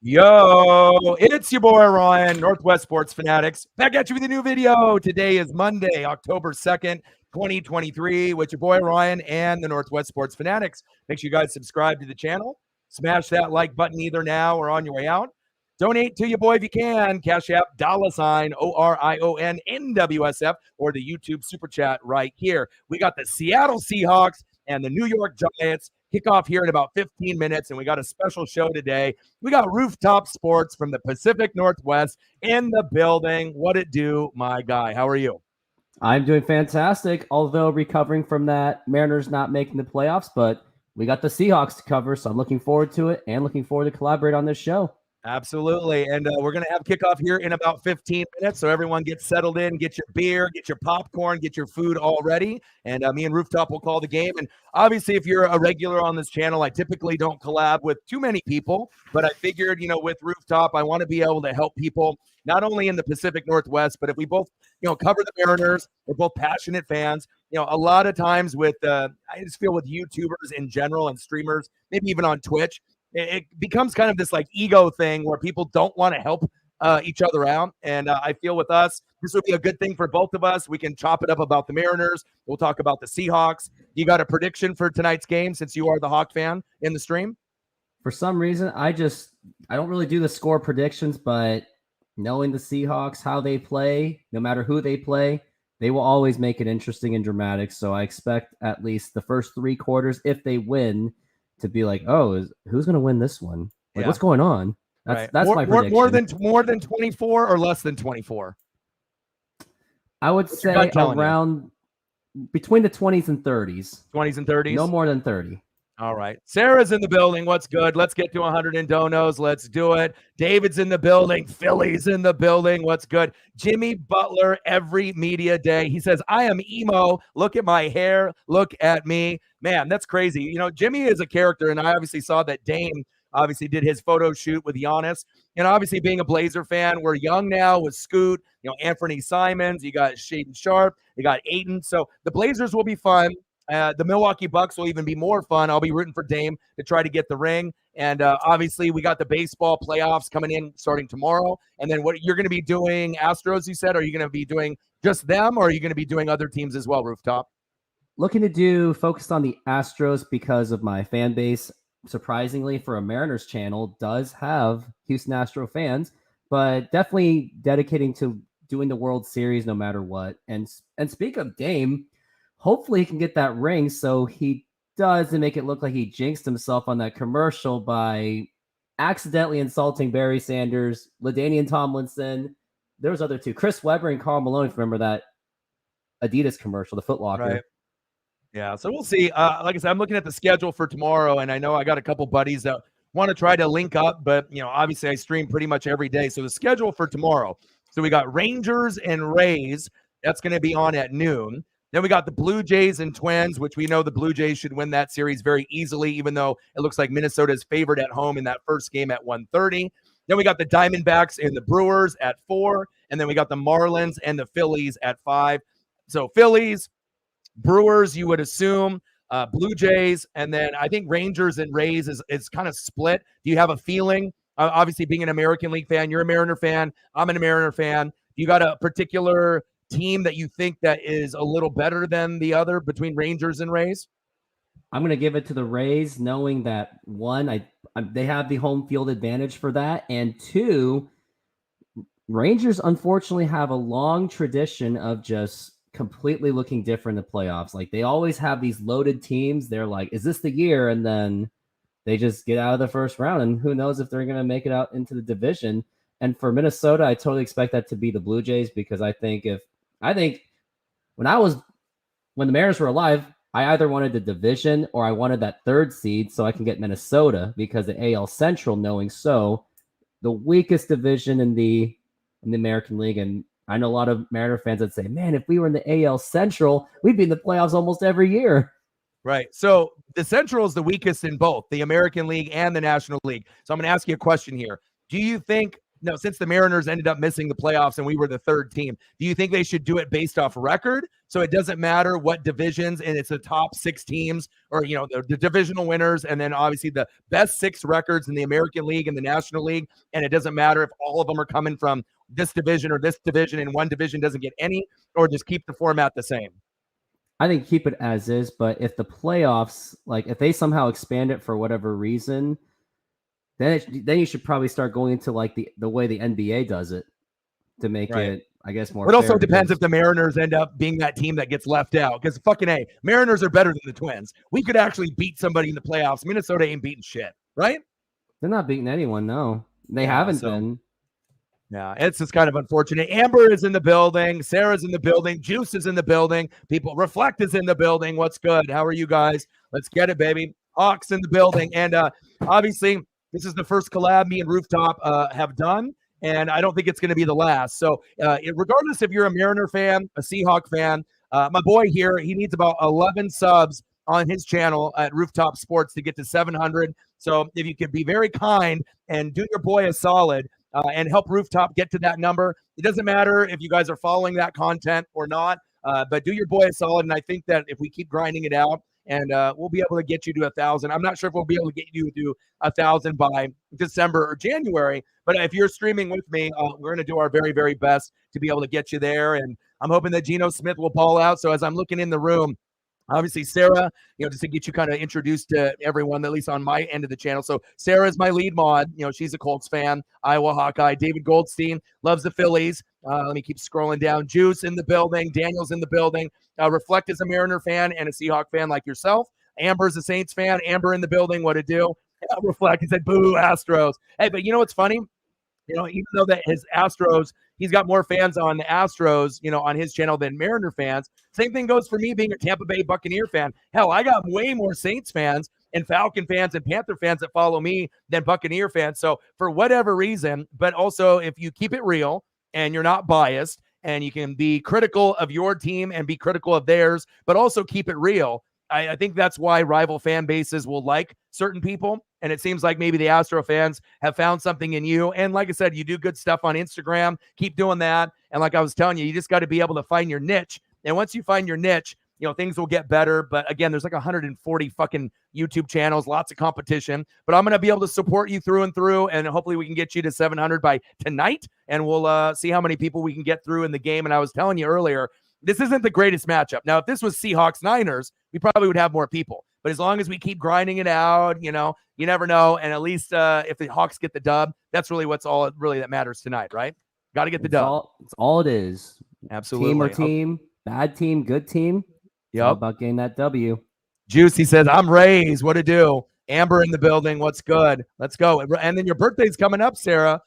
Yo, it's your boy Ryan, Northwest Sports Fanatics, back at you with a new video. Today is Monday, October 2nd, 2023, with your boy Ryan and the Northwest Sports Fanatics. Make sure you guys subscribe to the channel. Smash that like button either now or on your way out. Donate to your boy if you can. Cash App, $ORION NWSF, or the YouTube Super Chat right here. We got the Seattle Seahawks and the New York Giants kick off here in about 15 minutes, and we got a special show today. We got Rooftop Sports from the Pacific Northwest in the building. What it do, my guy? How are you? I'm doing fantastic, although recovering from that Mariners not making the playoffs, but we got the Seahawks to cover, so I'm looking forward to it and looking forward to collaborate on this show. Absolutely. And we're going to have kickoff here in about 15 minutes. So everyone get settled in, get your beer, get your popcorn, get your food all ready. And me and Rooftop will call the game. And obviously, if you're a regular on this channel, I typically don't collab with too many people. But I figured, with Rooftop, I want to be able to help people not only in the Pacific Northwest, but if we both, cover the Mariners, we're both passionate fans. A lot of times with, I just feel with YouTubers in general and streamers, maybe even on Twitch, it becomes kind of this like ego thing where people don't want to help each other out. And I feel with us, this would be a good thing for both of us. We can chop it up about the Mariners. We'll talk about the Seahawks. You got a prediction for tonight's game since you are the Hawk fan in the stream? For some reason, I don't really do the score predictions, but knowing the Seahawks, how they play, no matter who they play, they will always make it interesting and dramatic. So I expect at least the first three quarters, if they win, to be like, who's going to win this one? Like, what's going on? That's my prediction. More than 24 or less than 24? I would say around between the 20s and 30s. 20s and 30s? No more than 30. All right. Sarah's in the building. What's good? Let's get to 100 in donos. Let's do it. David's in the building. Philly's in the building. What's good? Jimmy Butler every media day. He says, I am emo. Look at my hair. Look at me. Man, that's crazy. Jimmy is a character, and I obviously saw that Dame obviously did his photo shoot with Giannis. And obviously being a Blazer fan, we're young now with Scoot, Anthony Simons. You got Shaden Sharp. You got Ayton. So the Blazers will be fun. The Milwaukee Bucks will even be more fun. I'll be rooting for Dame to try to get the ring. And obviously, we got the baseball playoffs coming in starting tomorrow. And then what you're going to be doing, Astros, you said? Are you going to be doing just them, or are you going to be doing other teams as well, Rooftop? Looking to do focused on the Astros because of my fan base. Surprisingly, for a Mariners channel, does have Houston Astro fans, but definitely dedicating to doing the World Series no matter what. And speak of Dame, hopefully he can get that ring so he doesn't make it look like he jinxed himself on that commercial by accidentally insulting Barry Sanders, LaDainian Tomlinson. There was other two, Chris Webber and Karl Malone, if you remember that Adidas commercial, the Foot Locker. Right. Yeah, so we'll see. Like I said, I'm looking at the schedule for tomorrow, and I know I got a couple buddies that want to try to link up, but, obviously I stream pretty much every day. So the schedule for tomorrow, so we got Rangers and Rays. That's going to be on at noon. Then we got the Blue Jays and Twins, which we know the Blue Jays should win that series very easily, even though it looks like Minnesota is favored at home in that first game at 1:30. Then we got the Diamondbacks and the Brewers at 4, and then we got the Marlins and the Phillies at 5. So Phillies, Brewers, you would assume, Blue Jays, and then I think Rangers and Rays is kind of split. Do you have a feeling? Obviously, being an American League fan, you're a Mariner fan. I'm a Mariner fan. You got a particular team that you think that is a little better than the other between Rangers and Rays? I'm going to give it to the Rays, knowing that one, they have the home field advantage for that, and two, Rangers unfortunately have a long tradition of just completely looking different in the playoffs. Like, they always have these loaded teams. They're like, is this the year? And then they just get out of the first round, and who knows if they're going to make it out into the division. And for Minnesota, I totally expect that to be the Blue Jays, because I think when the Mariners were alive, I either wanted the division or I wanted that third seed so I can get Minnesota, because the AL Central, knowing the weakest division in the American League. And I know a lot of Mariner fans that say, man, if we were in the AL Central, we'd be in the playoffs almost every year. Right. So the Central is the weakest in both the American League and the National League. So I'm going to ask you a question here. Do you think no, since the Mariners ended up missing the playoffs and we were the third team, do you think they should do it based off record? So it doesn't matter what divisions, and it's the top 6 teams, or the divisional winners, and then obviously the best 6 records in the American League and the National League, and it doesn't matter if all of them are coming from this division or this division, and one division doesn't get any, or just keep the format the same. I think keep it as is, but if the playoffs, like if they somehow expand it for whatever reason, then you should probably start going into like the way the NBA does it to make it, I guess, more. It also depends if the Mariners end up being that team that gets left out, because Mariners are better than the Twins. We could actually beat somebody in the playoffs. Minnesota ain't beating shit, right? They're not beating anyone. No, they haven't been. Yeah, it's just kind of unfortunate. Amber is in the building. Sarah's in the building. Juice is in the building. People, Reflect is in the building. What's good? How are you guys? Let's get it, baby. Hawks in the building. And obviously, this is the first collab me and Rooftop have done, and I don't think it's going to be the last. So regardless if you're a Mariner fan, a Seahawk fan, my boy here, he needs about 11 subs on his channel at Rooftop Sports to get to 700. So if you could be very kind and do your boy a solid, and help Rooftop get to that number. It doesn't matter if you guys are following that content or not, but do your boy a solid. And I think that if we keep grinding it out, and we'll be able to get you to 1,000. I'm not sure if we'll be able to get you to 1,000 by December or January, but if you're streaming with me, we're going to do our very, very best to be able to get you there. And I'm hoping that Geno Smith will ball out. So as I'm looking in the room, obviously, Sarah, just to get you kind of introduced to everyone, at least on my end of the channel. So Sarah is my lead mod. She's a Colts fan, Iowa Hawkeye. David Goldstein loves the Phillies. Let me keep scrolling down. Juice in the building. Daniel's in the building. Reflect is a Mariner fan and a Seahawk fan like yourself. Amber's a Saints fan. Amber in the building. What to do? Reflect. He said, boo, Astros. Hey, but you know what's funny? Even though that his Astros, he's got more fans on the Astros, on his channel than Mariner fans. Same thing goes for me being a Tampa Bay Buccaneer fan. Hell, I got way more Saints fans and Falcon fans and Panther fans that follow me than Buccaneer fans. So for whatever reason, but also if you keep it real and you're not biased and you can be critical of your team and be critical of theirs, but also keep it real, I think that's why rival fan bases will like certain people. And it seems like maybe the Astro fans have found something in you. And like I said, you do good stuff on Instagram. Keep doing that. And like I was telling you, you just got to be able to find your niche. And once you find your niche, things will get better. But again, there's like 140 fucking YouTube channels, lots of competition. But I'm going to be able to support you through and through. And hopefully we can get you to 700 by tonight. And we'll see how many people we can get through in the game. And I was telling you earlier, this isn't the greatest matchup. Now, if this was Seahawks Niners, we probably would have more people. But as long as we keep grinding it out, you never know. And at least if the Hawks get the dub, that's really what's all really that matters tonight, right? Got to get the dub. It's all it is. Absolutely. Team or team, bad team, good team. It's all about getting that W. Juicy says, I'm Rays. What to do? Amber in the building. What's good? Let's go. And then your birthday's coming up, Sarah.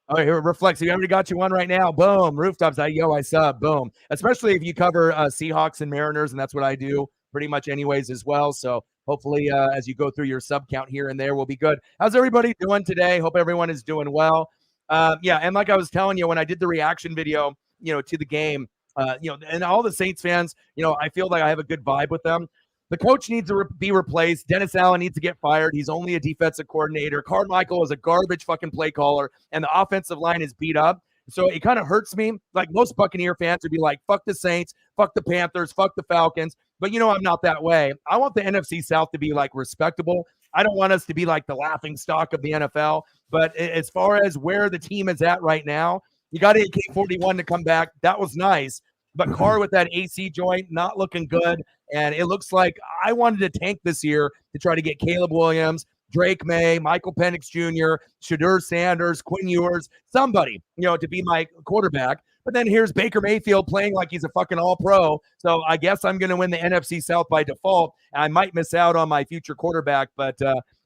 Oh, here, Reflex. You already got you one right now. Boom. Rooftops. I sub. Boom. Especially if you cover Seahawks and Mariners, and that's what I do pretty much anyways as well. So hopefully as you go through your sub count here and there, we'll be good. How's everybody doing today? Hope everyone is doing well. And like I was telling you, when I did the reaction video, to the game, and all the Saints fans, I feel like I have a good vibe with them. The coach needs to be replaced. Dennis Allen needs to get fired. He's only a defensive coordinator. Carmichael is a garbage fucking play caller, and the offensive line is beat up. So it kind of hurts me. Like most Buccaneer fans would be like, fuck the Saints, fuck the Panthers, fuck the Falcons. But I'm not that way. I want the NFC South to be like respectable. I don't want us to be like the laughing stock of the NFL. But as far as where the team is at right now, you got AK-41 to come back. That was nice. But Carr with that AC joint, not looking good. And it looks like I wanted to tank this year to try to get Caleb Williams, Drake May, Michael Penix Jr., Shadur Sanders, Quinn Ewers, somebody, to be my quarterback. But then here's Baker Mayfield playing like he's a fucking all-pro. So I guess I'm going to win the NFC South by default. I might miss out on my future quarterback, but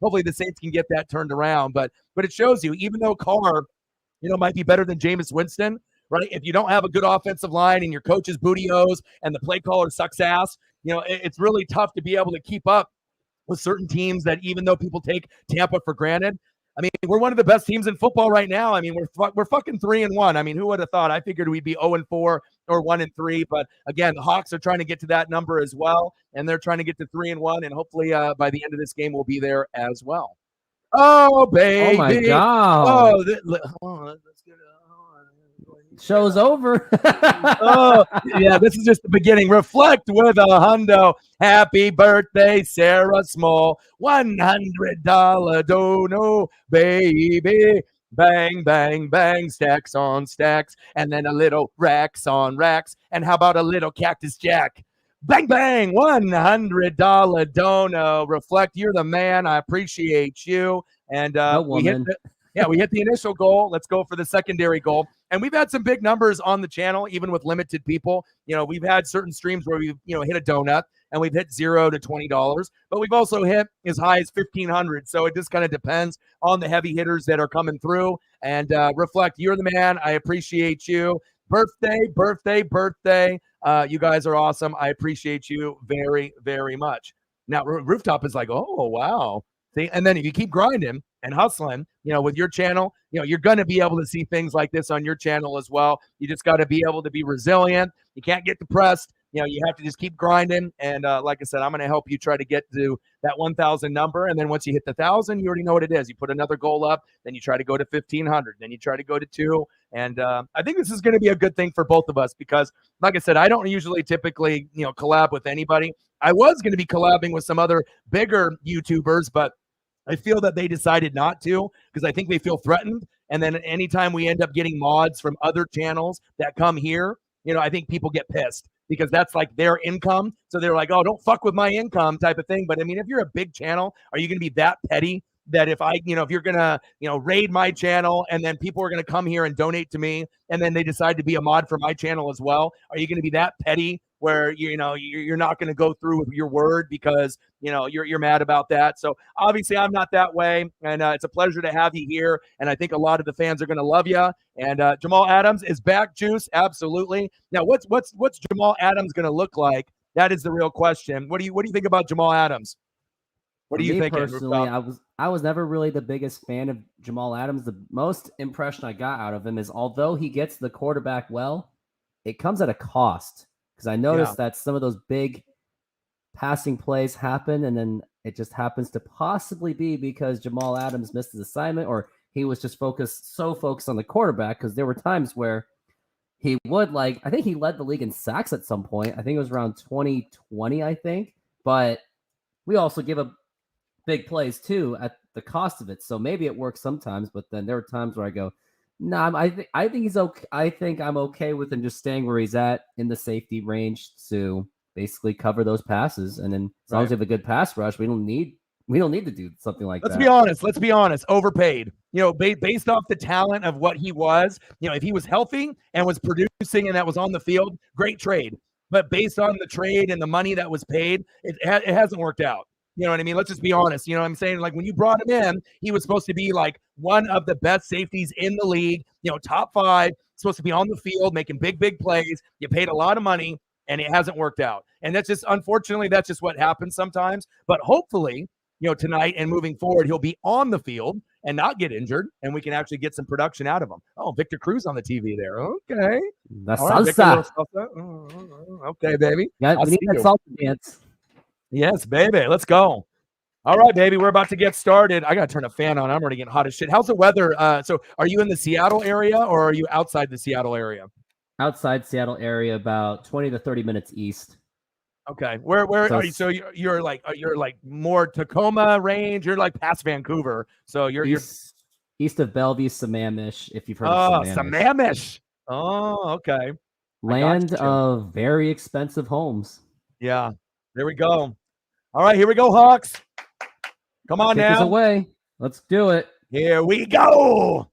hopefully the Saints can get that turned around. But it shows you, even though Carr, might be better than Jameis Winston, right? If you don't have a good offensive line and your coach is booty-os and the play caller sucks ass, it's really tough to be able to keep up with certain teams that, even though people take Tampa for granted, I mean, we're one of the best teams in football right now. I mean, we're fucking 3-1. I mean, who would have thought? I figured we'd be 0-4 or 1-3. But again, the Hawks are trying to get to that number as well, and they're trying to get to 3-1. And hopefully, by the end of this game, we'll be there as well. Oh, Oh my baby. God. Oh, hold on, let's get it. Show's over. Oh, yeah, this is just the beginning. Reflect with a hundo. Happy birthday, Sarah Small. $100 dono, baby. Bang, bang, bang, stacks on stacks, and then a little racks on racks. And how about a little Cactus Jack? Bang, bang, $100 dono. Reflect, you're the man. I appreciate you. And No we hit woman. we hit the initial goal. Let's go for the secondary goal. And we've had some big numbers on the channel, even with limited people. We've had certain streams where we've, hit a donut and we've hit $0 to $20, but we've also hit as high as 1,500. So it just kind of depends on the heavy hitters that are coming through. And Reflect, you're the man. I appreciate you. Birthday, birthday, birthday. You guys are awesome. I appreciate you very, very much. Now, Rooftop is like, oh, wow. See? And then if you keep grinding and hustling, with your channel, you're going to be able to see things like this on your channel as well. You just got to be able to be resilient. You can't get depressed. You have to just keep grinding. And like I said, I'm going to help you try to get to that 1,000 number. And then once you hit the 1,000, you already know what it is. You put another goal up, then you try to go to 1,500, then you try to go to 2. And I think this is going to be a good thing for both of us because, like I said, I don't usually typically, collab with anybody. I was going to be collabing with some other bigger YouTubers, but I feel that they decided not to because I think they feel threatened. And then anytime we end up getting mods from other channels that come here, I think people get pissed because that's like their income. So they're like, oh, don't fuck with my income type of thing. But I mean, if you're a big channel, are you going to be that petty that if if you're going to, raid my channel and then people are going to come here and donate to me and then they decide to be a mod for my channel as well, are you going to be that petty where you're not going to go through with your word because you're mad about that? So obviously I'm not that way, and it's a pleasure to have you here, and I think a lot of the fans are going to love you. And Jamal Adams is back, Juice, absolutely. Now what's Jamal Adams going to look like? That is the real question. What do you think about Jamal Adams? What For are you me thinking? personally, I was never really the biggest fan of Jamal Adams. The most impression I got out of him is although he gets the quarterback well, it comes at a cost. Because I noticed that some of those big passing plays happen, and then it just happens to possibly be because Jamal Adams missed his assignment, or he was just focused on the quarterback. Because there were times where he would I think he led the league in sacks at some point. I think it was around 2020, I think. But we also give up big plays too at the cost of it. So maybe it works sometimes, but then there are times where I go, no, I think he's okay. I think I'm okay with him just staying where he's at in the safety range to basically cover those passes. And then as long as we have a good pass rush, we don't need to do something like that. Let's be honest. Overpaid. Based off the talent of what he was. If he was healthy and was producing and that was on the field, great trade. But based on the trade and the money that was paid, it hasn't worked out. You know what I mean? Let's just be honest. You know what I'm saying? Like when you brought him in, he was supposed to be like one of the best safeties in the league, top 5, supposed to be on the field, making big plays. You paid a lot of money and it hasn't worked out. And that's just, unfortunately, that's just what happens sometimes. But hopefully, tonight and moving forward, he'll be on the field and not get injured and we can actually get some production out of him. Oh, Victor Cruz on the TV there. Okay. That's salsa. Okay, baby. Yeah, we need that salsa dance. Yes, baby. Let's go. All right, baby. We're about to get started. I got to turn a fan on. I'm already getting hot as shit. How's the weather? So are you in the Seattle area or are you outside the Seattle area? Outside Seattle area, about 20 to 30 minutes east. Okay. Where are you? So you're like more Tacoma range. You're like past Vancouver. So you're east of Bellevue, Sammamish, if you've heard of Sammamish. Sammamish. Oh, okay. Land of very expensive homes. Yeah. There we go. All right, here we go, Hawks. Come on now. Take us away. Let's do it. Here we go.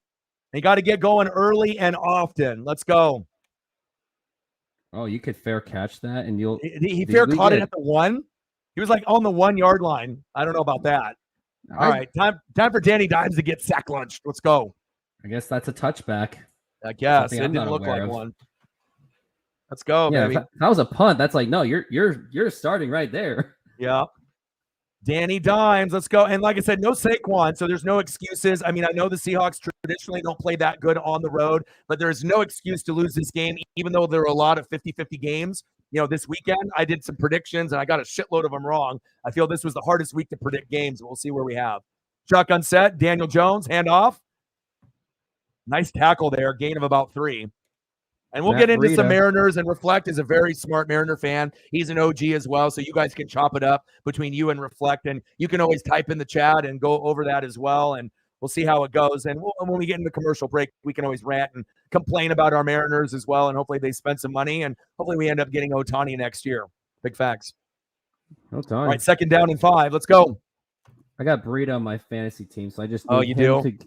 You got to get going early and often. Let's go. Oh, you could fair catch that, and you'll. He fair caught it at the 1. He was like on the 1 yard line. I don't know about that. All right, time for Danny Dimes to get sack lunched. Let's go. I guess that's a touchback. I guess it didn't look like one. Let's go, baby. If that was a punt. That's like, no, you're starting right there. Yeah. Danny Dimes, let's go. And like I said, no Saquon, so there's no excuses. I mean, I know the Seahawks traditionally don't play that good on the road, but there's no excuse to lose this game, even though there are a lot of 50-50 games. This weekend, I did some predictions, and I got a shitload of them wrong. I feel this was the hardest week to predict games. We'll see where we have. Shotgun set. Daniel Jones, handoff. Nice tackle there. Gain of about 3. And we'll Matt get into some Breida. Mariners, and Reflect is a very smart Mariner fan. He's an OG as well, so you guys can chop it up between you and Reflect, and you can always type in the chat and go over that as well, and we'll see how it goes. And when we get into commercial break, we can always rant and complain about our Mariners as well, and hopefully they spend some money, and hopefully we end up getting Ohtani next year. Big facts. Ohtani. All right, 2nd down and 5. Let's go. I got Breida on my fantasy team, so I just Oh, need you him do?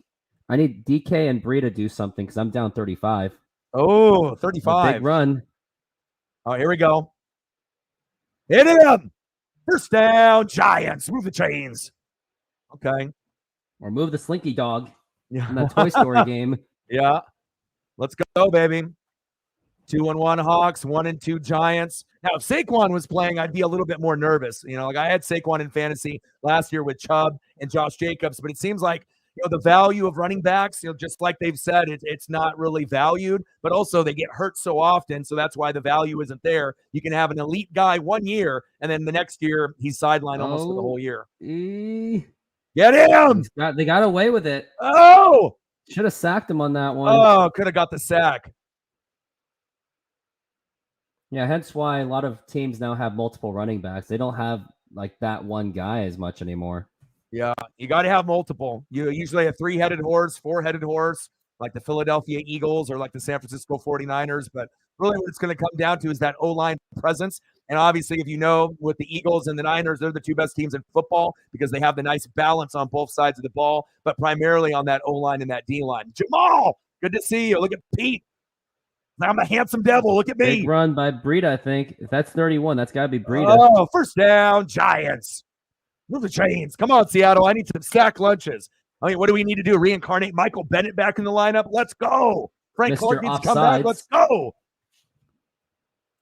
I need DK and Breida to do something because I'm down 35. Oh, 35. Big run. Oh, here we go. Hit him. First down, Giants. Move the chains. Okay. Or move the Slinky Dog Yeah. in that Toy Story game. Yeah. Let's go, baby. 2-1 Hawks, 1-2 Giants. Now, if Saquon was playing, I'd be a little bit more nervous. Like I had Saquon in fantasy last year with Chubb and Josh Jacobs, but it seems like the value of running backs, just like they've said, it's not really valued, but also they get hurt so often, so that's why the value isn't there. You can have an elite guy 1 year, and then the next year he's sidelined almost for the whole year. Get him! They got away with it. Oh! Should have sacked him on that one. Oh, could have got the sack. Yeah, hence why a lot of teams now have multiple running backs. They don't have like that one guy as much anymore. Yeah, you got to have multiple. You usually have 3-headed horse, 4-headed horse, like the Philadelphia Eagles or like the San Francisco 49ers. But really what it's going to come down to is that O-line presence. And obviously, if you know, with the Eagles and the Niners, they're the 2 best teams in football because they have the nice balance on both sides of the ball, but primarily on that O-line and that D-line. Jamal, good to see you. Look at Pete. I'm a handsome devil. Look at me. Big run by Breida, I think. If that's 31, that's got to be Breida. Oh, first down, Giants. Move the chains. Come on, Seattle. I need some sack lunches. I mean, what do we need to do? Reincarnate Michael Bennett back in the lineup? Let's go. Frank Clark needs to come back. Let's go.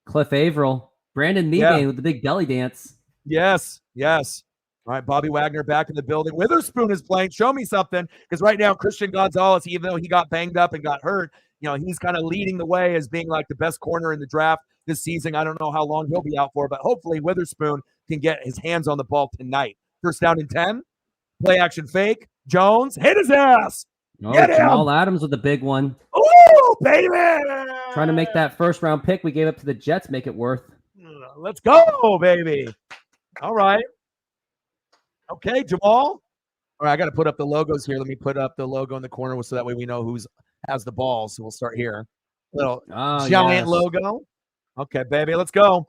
Cliff Averill. Brandon Meebane with the big belly dance. Yes. All right, Bobby Wagner back in the building. Witherspoon is playing. Show me something. Because right now, Christian Gonzalez, even though he got banged up and got hurt, he's kind of leading the way as being like the best corner in the draft this season. I don't know how long he'll be out for, but hopefully Witherspoon can get his hands on the ball tonight. First down and 10. Play action fake. Jones, hit his ass. Oh, Jamal Adams with the big one. Ooh, baby. Trying to make that first-round pick we gave up to the Jets make it worth. Let's go, baby. All right. Okay, Jamal. All right, I got to put up the logos here. Let me put up the logo in the corner so that way we know who's has the ball. So we'll start here. Little giant logo. Okay, baby, let's go.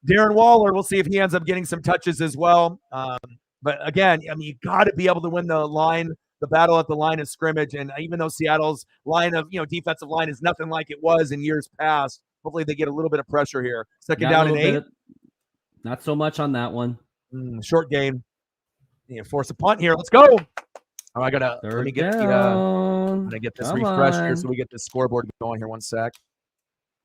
Darren Waller, we'll see if he ends up getting some touches as well. But again, I mean, you got to be able to win the battle at the line of scrimmage. And even though Seattle's line of defensive line is nothing like it was in years past, hopefully they get a little bit of pressure here. Second down and 8. Not so much on that one. Short game. Force a punt here. Let's go. Oh, I gotta let me get I'm gonna get this refreshed here so we get the scoreboard going here. 1 sec.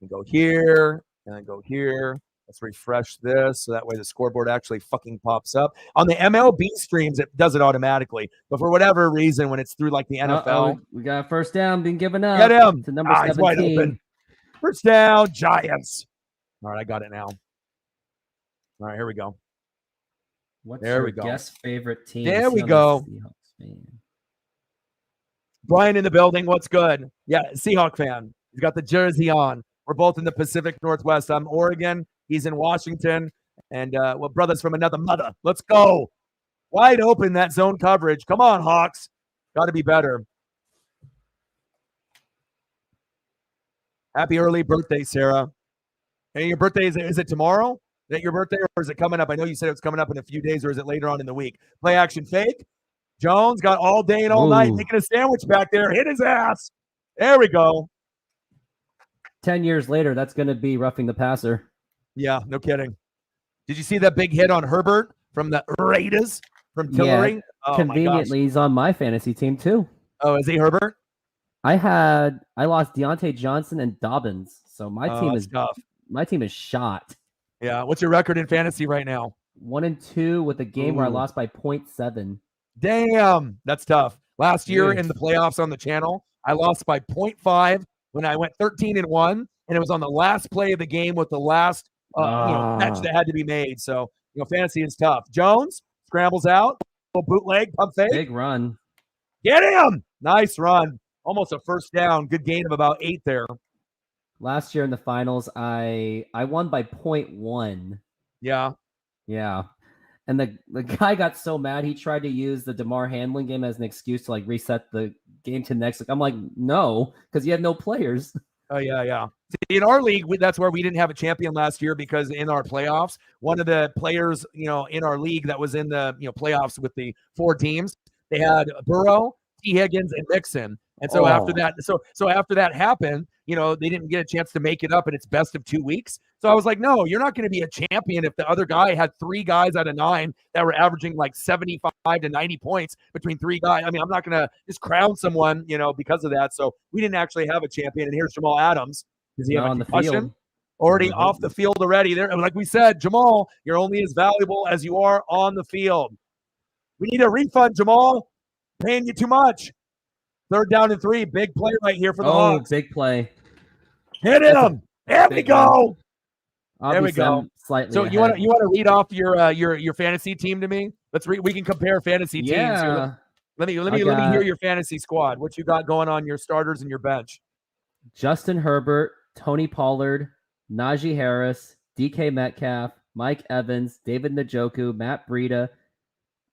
Go here and then go here. Let's refresh this so that way the scoreboard actually fucking pops up. On the MLB streams, it does it automatically. But for whatever reason, when it's through like the NFL, we got a first down being given up. Get him to number 17. He's wide open. First down, Giants. All right, I got it now. All right, here we go. What's your guest favorite team? There we go. Brian in the building. What's good? Yeah, Seahawk fan. He's got the jersey on. We're both in the Pacific Northwest. I'm Oregon. He's in Washington. And, brothers from another mother. Let's go. Wide open, that zone coverage. Come on, Hawks. Got to be better. Happy early birthday, Sarah. And your birthday, is it tomorrow? Is that your birthday, or is it coming up? I know you said it's coming up in a few days, or is it later on in the week? Play action fake. Jones got all day and all night making a sandwich back there. Hit his ass. There we go. 10 years later, that's going to be roughing the passer. Yeah, no kidding. Did you see that big hit on Herbert from the Raiders from Tillery? Yeah, conveniently, he's on my fantasy team too. Oh, is he Herbert? I lost Deontay Johnson and Dobbins, so my team is tough. My team is shot. Yeah, what's your record in fantasy right now? 1-2 with a game where I lost by 0.7. Damn, that's tough. Last year in the playoffs on the channel, I lost by 0.5 when I went 13-1, and it was on the last play of the game with the last match that had to be made. So, fantasy is tough. Jones scrambles out. bootleg, pump fake. Big run. Get him! Nice run. Almost a first down. Good gain of about 8 there. Last year in the finals, I won by 0.1. Yeah. Yeah. And the guy got so mad he tried to use the DeMar Hamlin game as an excuse to like reset the game to next. Like, I'm like, no, because you have no players. Oh, yeah. In our league, that's where we didn't have a champion last year, because in our playoffs, one of the players, in our league that was in the playoffs with the 4 teams, they had Burrow, T. Higgins, and Mixon. And so after that, so after that happened, they didn't get a chance to make it up, and it's best of 2 weeks. So I was like, no, you're not going to be a champion if the other guy had 3 guys out of 9 that were averaging like 75 to 90 points between 3 guys. I mean, I'm not going to just crown someone, because of that. So we didn't actually have a champion. And here's Jamal Adams. Does he have a concussion? Already off the field already. There, like we said, Jamal, you're only as valuable as you are on the field. We need a refund, Jamal. Paying you too much. 3rd down and 3. Big play right here for the Hawks. Big play. Hit him. There we go. There we go. Slightly. So you want to read off your fantasy team to me? We can compare fantasy teams here. Let me hear your fantasy squad. What you got going on your starters and your bench? Justin Herbert, Tony Pollard, Najee Harris, DK Metcalf, Mike Evans, David Njoku, Matt Breida,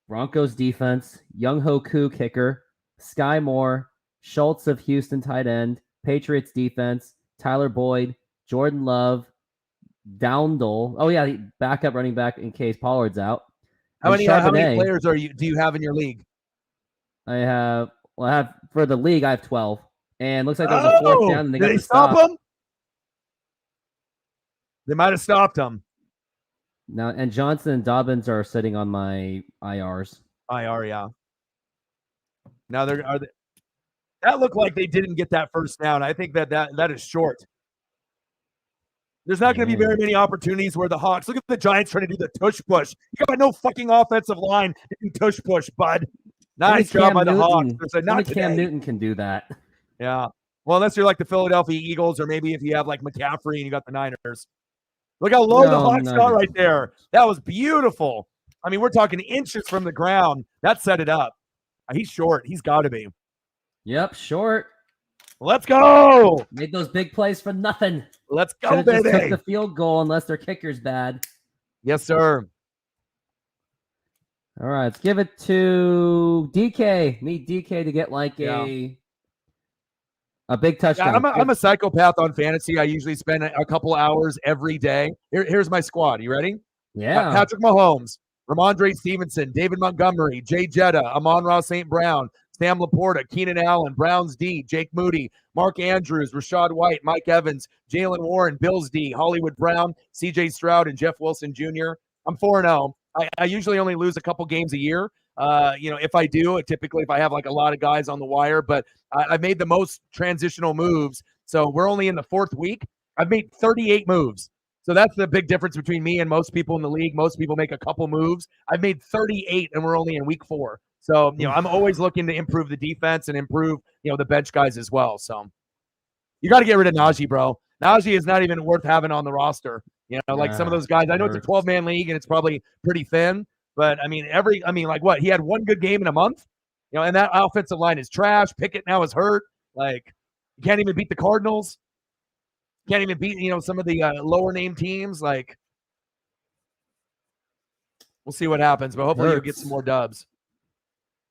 Broncos defense, Young Hoku kicker, Sky Moore, Schultz of Houston tight end, Patriots defense, Tyler Boyd, Jordan Love, Downdle. Oh yeah, backup running back in case Pollard's out. How many players do you have in your league? I have for the league I have 12. And looks like there was a 4th down and they got to stop him. They might have stopped him. Now, and Johnson and Dobbins are sitting on my IRs. Yeah. Now that looked like they didn't get that first down. I think that is short. There's not going to be very many opportunities where the Hawks, look at the Giants trying to do the tush push. You got no fucking offensive line to do tush push, bud. Nice job by the Hawks. Cam Newton can do that. Yeah. Well, unless you're like the Philadelphia Eagles, or maybe if you have like McCaffrey and you got the Niners. Look how low the Hawks got right there. That was beautiful. I mean, we're talking inches from the ground. That set it up. He's short. He's got to be. Yep, short. Let's go. Made those big plays for nothing. Let's go, baby. Just took the field goal unless their kicker's bad. Yes, sir. All right, let's give it to DK. Need DK to get like a big touchdown. Yeah, I'm a psychopath on fantasy. I usually spend a couple hours every day. Here's my squad. You ready? Yeah. Patrick Mahomes, Ramondre Stevenson, David Montgomery, Jay Jetta, Amon-Ra St. Brown, Sam Laporta, Keenan Allen, Browns D, Jake Moody, Mark Andrews, Rashad White, Mike Evans, Jalen Warren, Bills D, Hollywood Brown, CJ Stroud, and Jeff Wilson Jr. I'm 4-0. I usually only lose a couple games a year. If I do, typically if I have like a lot of guys on the wire, but I've made the most transitional moves. So we're only in the 4th week. I've made 38 moves. So that's the big difference between me and most people in the league. Most people make a couple moves. I've made 38 and we're only in week 4. So, I'm always looking to improve the defense and improve, the bench guys as well. So you got to get rid of Najee, bro. Najee is not even worth having on the roster. Like some of those guys, I know it's a 12-man league and it's probably pretty thin, but he had one good game in a month, and that offensive line is trash. Pickett now is hurt. Like, you can't even beat the Cardinals. Can't even beat, some of the lower name teams. Like, we'll see what happens, but hopefully you'll get some more dubs.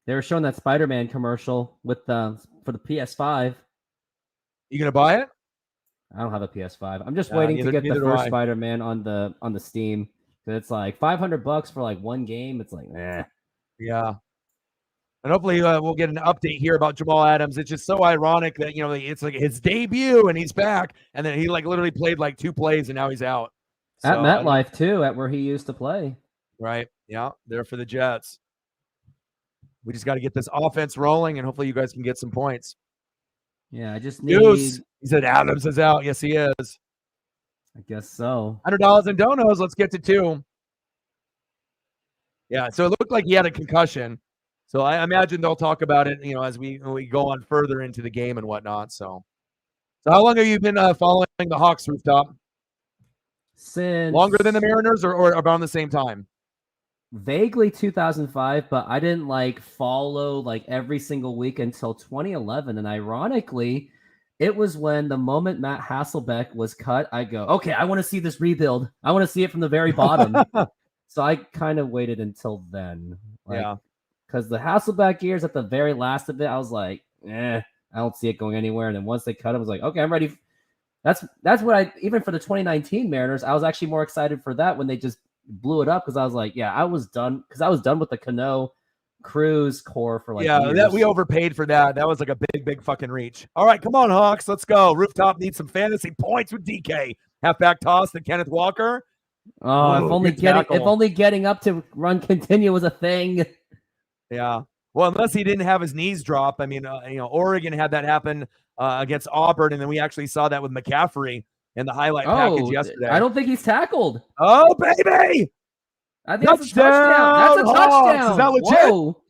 They were showing that Spider-Man commercial with for the PS5. You gonna buy it? I don't have a PS5. I'm just waiting to get the first Spider-Man on the Steam. It's like $500 for like one game. It's like, yeah. And hopefully we'll get an update here about Jamal Adams. It's just so ironic that it's like his debut and he's back, and then he like literally played like 2 plays and now he's out. At MetLife too, at where he used to play. Right. Yeah, there for the Jets. We just got to get this offense rolling, and hopefully you guys can get some points. Yeah, I just need. He said Adams is out. Yes, he is. I guess so. $100 in donos. Let's get to 2. Yeah, so it looked like he had a concussion. So I imagine they'll talk about it, as we go on further into the game and whatnot. So how long have you been following the Hawks, Rooftop? Since longer than the Mariners, or around the same time? vaguely 2005, but I didn't like follow like every single week until 2011. And ironically, it was when the moment Matt Hasselbeck was cut, I go, okay, I want to see this rebuild. I want to see it from the very bottom. So I kind of waited until then. Like, because the Hasselbeck years at the very last of it, I was like, I don't see it going anywhere. And then once they cut it, I was like, okay, I'm ready. That's what I, even for the 2019 Mariners, I was actually more excited for that when they just blew it up, because I was like, yeah, I was done with the Cano Cruz core for like years. That we overpaid for that. That was like a big fucking reach. All right, come on, Hawks, let's go. Rooftop needs some fantasy points with DK. Halfback toss to Kenneth Walker. If only getting up to run continue was a thing. Yeah. Well, unless he didn't have his knees drop. I mean, Oregon had that happen against Auburn, and then we actually saw that with McCaffrey in the highlight package yesterday. I don't think he's tackled. Oh, baby! I think that's a touchdown. That's a touchdown. Is that legit? Whoa.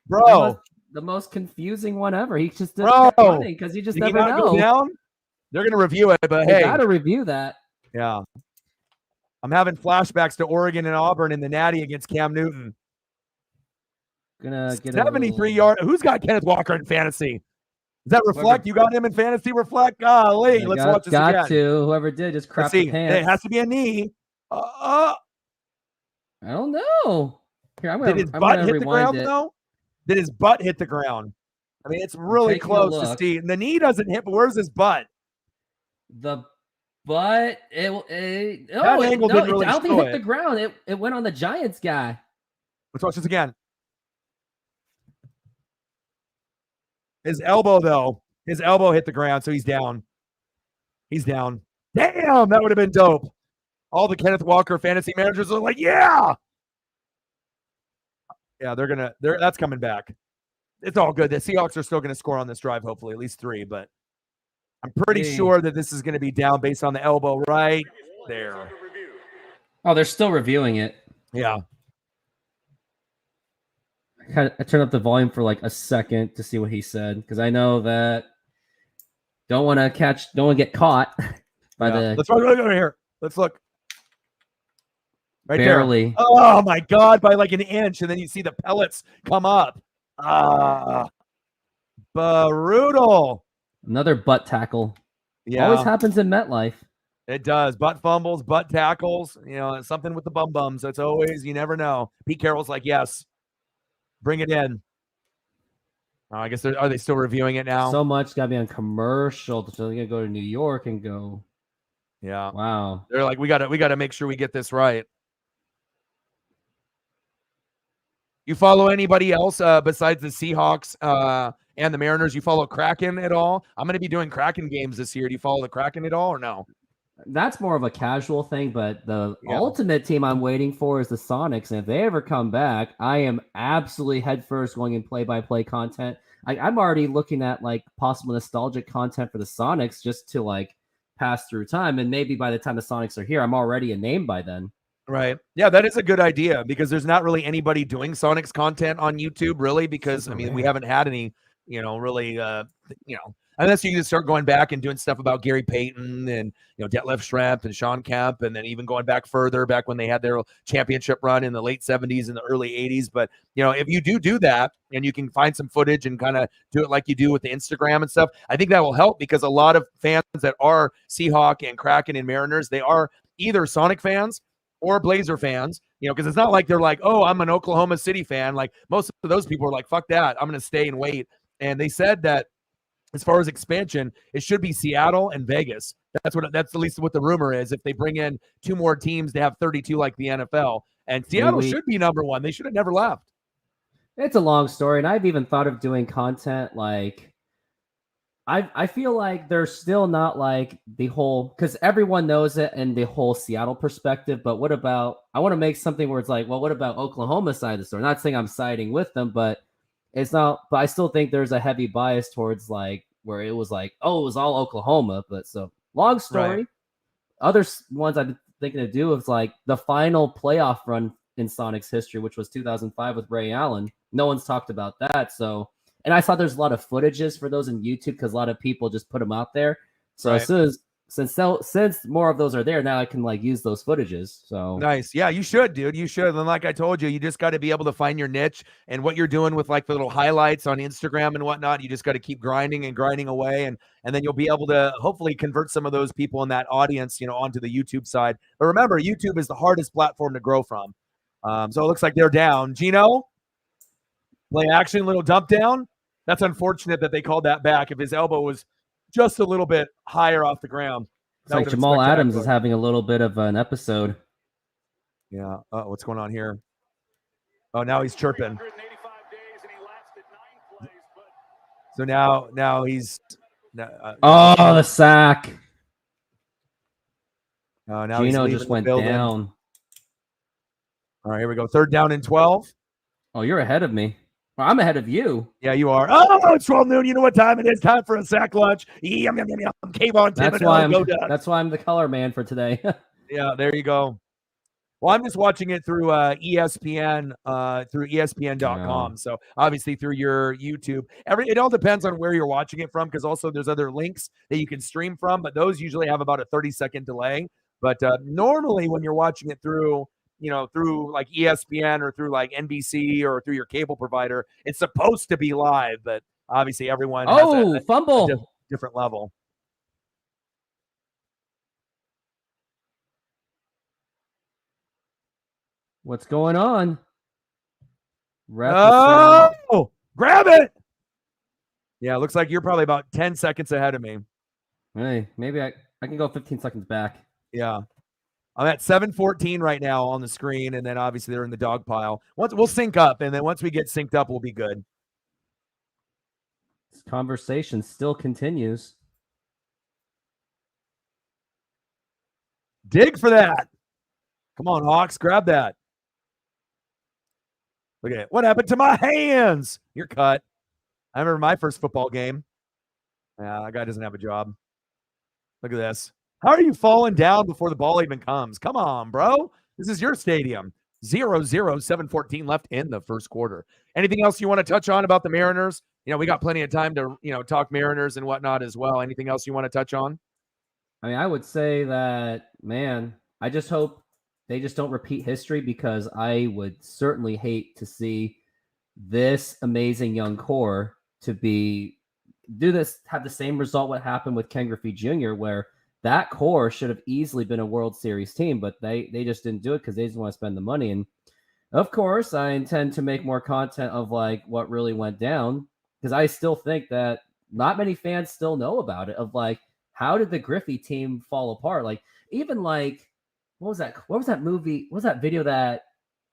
Bro. The most confusing one ever. He just kept running because you just never know. Go down? They're going to review it, but hey. They got to review that. Yeah. I'm having flashbacks to Oregon and Auburn in the Natty against Cam Newton. Gonna get 73-yard. Who's got Kenneth Walker in fantasy? Does that reflect? You got him in fantasy? Reflect? Golly, let's watch this again. Got to. Whoever did just crap the pants. It has to be a knee. I don't know. Here, did his butt hit the ground, though? Did his butt hit the ground? I mean, it's really close to see. And the knee doesn't hit, but where's his butt? The butt, I don't think it hit the ground. It went on the Giants guy. Let's watch this again. His elbow, though. His elbow hit the ground, so he's down. He's down. Damn, that would have been dope. All the Kenneth Walker fantasy managers are like, yeah. Yeah, that's coming back. It's all good. The Seahawks are still going to score on this drive, hopefully, at least 3, but I'm pretty sure that this is going to be down based on the elbow right there. Oh, they're still reviewing it. Yeah. I turned up the volume for like a second to see what he said, because I know that don't want to get caught by the. Let's look over here. Let's look. Right barely. There. Oh my God, by like an inch, and then you see the pellets come up. Brutal. Another butt tackle. Yeah. Always happens in MetLife. It does. Butt fumbles, butt tackles. Something with the bums. It's always, you never know. Pete Carroll's like, yes. Bring it in. Oh, I guess are they still reviewing it now? So much got to be on commercial. So they're gonna go to New York and go. Yeah. Wow. They're like, we got to make sure we get this right. You follow anybody else besides the Seahawks and the Mariners? You follow Kraken at all? I'm going to be doing Kraken games this year. Do you follow the Kraken at all or no? That's more of a casual thing, but the ultimate team I'm waiting for is the Sonics. And if they ever come back, I am absolutely headfirst going in play-by-play content. I'm already looking at like possible nostalgic content for the Sonics just to like pass through time. And maybe by the time the Sonics are here, I'm already a name by then. Right. Yeah, that is a good idea because there's not really anybody doing Sonics content on YouTube, really, because, I mean, we haven't had any, really, unless you can start going back and doing stuff about Gary Payton and, Detlef Schrempf and Sean Kemp, and then even going back further, back when they had their championship run in the late 70s and the early 80s. But, if you do that and you can find some footage and kind of do it like you do with the Instagram and stuff, I think that will help because a lot of fans that are Seahawk and Kraken and Mariners, they are either Sonic fans or Blazer fans, because it's not like they're like, oh, I'm an Oklahoma City fan. Like most of those people are like, fuck that. I'm going to stay and wait. And they said that as far as expansion, it should be Seattle and Vegas. That's at least what the rumor is. If they bring in 2 more teams to have 32 like the NFL, and Seattle should be number 1. They should have never left. It's a long story. And I've even thought of doing content like, I feel like there's still not like the whole, because everyone knows it and the whole Seattle perspective. But what about, I want to make something where it's like, well, what about Oklahoma side of the story? Not saying I'm siding with them, but it's not, but I still think there's a heavy bias towards like where it was like, oh, it was all Oklahoma. But so long story. Right. Other ones I've been thinking to do is like the final playoff run in Sonic's history, which was 2005 with Ray Allen. No one's talked about that. So, and I saw there's a lot of footages for those in YouTube because a lot of people just put them out there. So as since more of those are there now, I can like use those footages. So nice. Yeah, you should, dude. You should. And like I told you, you just got to be able to find your niche and what you're doing with like the little highlights on Instagram and whatnot. You just got to keep grinding and grinding away, and then you'll be able to hopefully convert some of those people in that audience, onto the YouTube side. But remember, YouTube is the hardest platform to grow from. So it looks like they're down. Gino, play action, little dump down. That's unfortunate that they called that back. If his elbow was just a little bit higher off the ground. It's like Jamal Adams is having a little bit of an episode. Yeah. What's going on here? Oh, now he's chirping. So now he's. The sack. Now Gino just went down. All right, here we go. 3rd down and 12. Oh, you're ahead of me. Well, I'm ahead of you. Yeah, you are. Oh, it's 12 noon. You know what time it is? Time for a sack lunch. Yum, yum, yum, yum. Cave on Tim. That's why I'm the color man for today. Yeah, there you go. Well, I'm just watching it through ESPN, through ESPN.com. Yeah. So obviously through your YouTube. It all depends on where you're watching it from, because also there's other links that you can stream from, but those usually have about a 30-second delay. But normally when you're watching it through through like ESPN or through like NBC or through your cable provider, it's supposed to be live, but obviously everyone has fumble. A different level. What's going on? Grab it. Yeah, it looks like you're probably about 10 seconds ahead of me. Hey, maybe I can go 15 seconds back. Yeah. I'm at 7:14 right now on the screen, and then obviously they're in the dog pile. We'll sync up, and then once we get synced up, we'll be good. This conversation still continues. Dig for that. Come on, Hawks, grab that. Look at it. What happened to my hands? You're cut. I remember my first football game. Yeah, that guy doesn't have a job. Look at this. How are you falling down before the ball even comes? Come on, bro. This is your stadium. 0-0, 7:14 left in the first quarter. Anything else you want to touch on about the Mariners? We got plenty of time to, talk Mariners and whatnot as well. Anything else you want to touch on? I mean, I would say that, man, I just hope they just don't repeat history, because I would certainly hate to see this amazing young core have the same result what happened with Ken Griffey Jr., where that core should have easily been a World Series team, but they just didn't do it because they just want to spend the money. And of course, I intend to make more content of like what really went down, because I still think that not many fans still know about it, of like, how did the Griffey team fall apart? Like, even like, what was that movie? What was that video that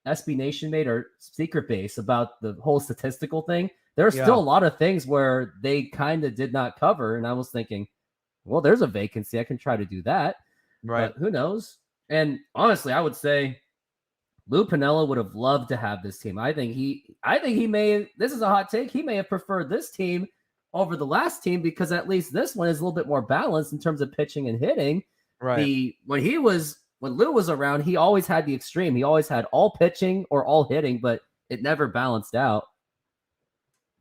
SB Nation made, or Secret Base, about the whole statistical thing? There's still a lot of things where they kind of did not cover. And I was thinking, well, there's a vacancy. I can try to do that. Right. But who knows? And honestly, I would say Lou Piniella would have loved to have this team. I think he may, this is a hot take, he may have preferred this team over the last team, because at least this one is a little bit more balanced in terms of pitching and hitting. Right. When Lou was around, he always had the extreme. He always had all pitching or all hitting, but it never balanced out.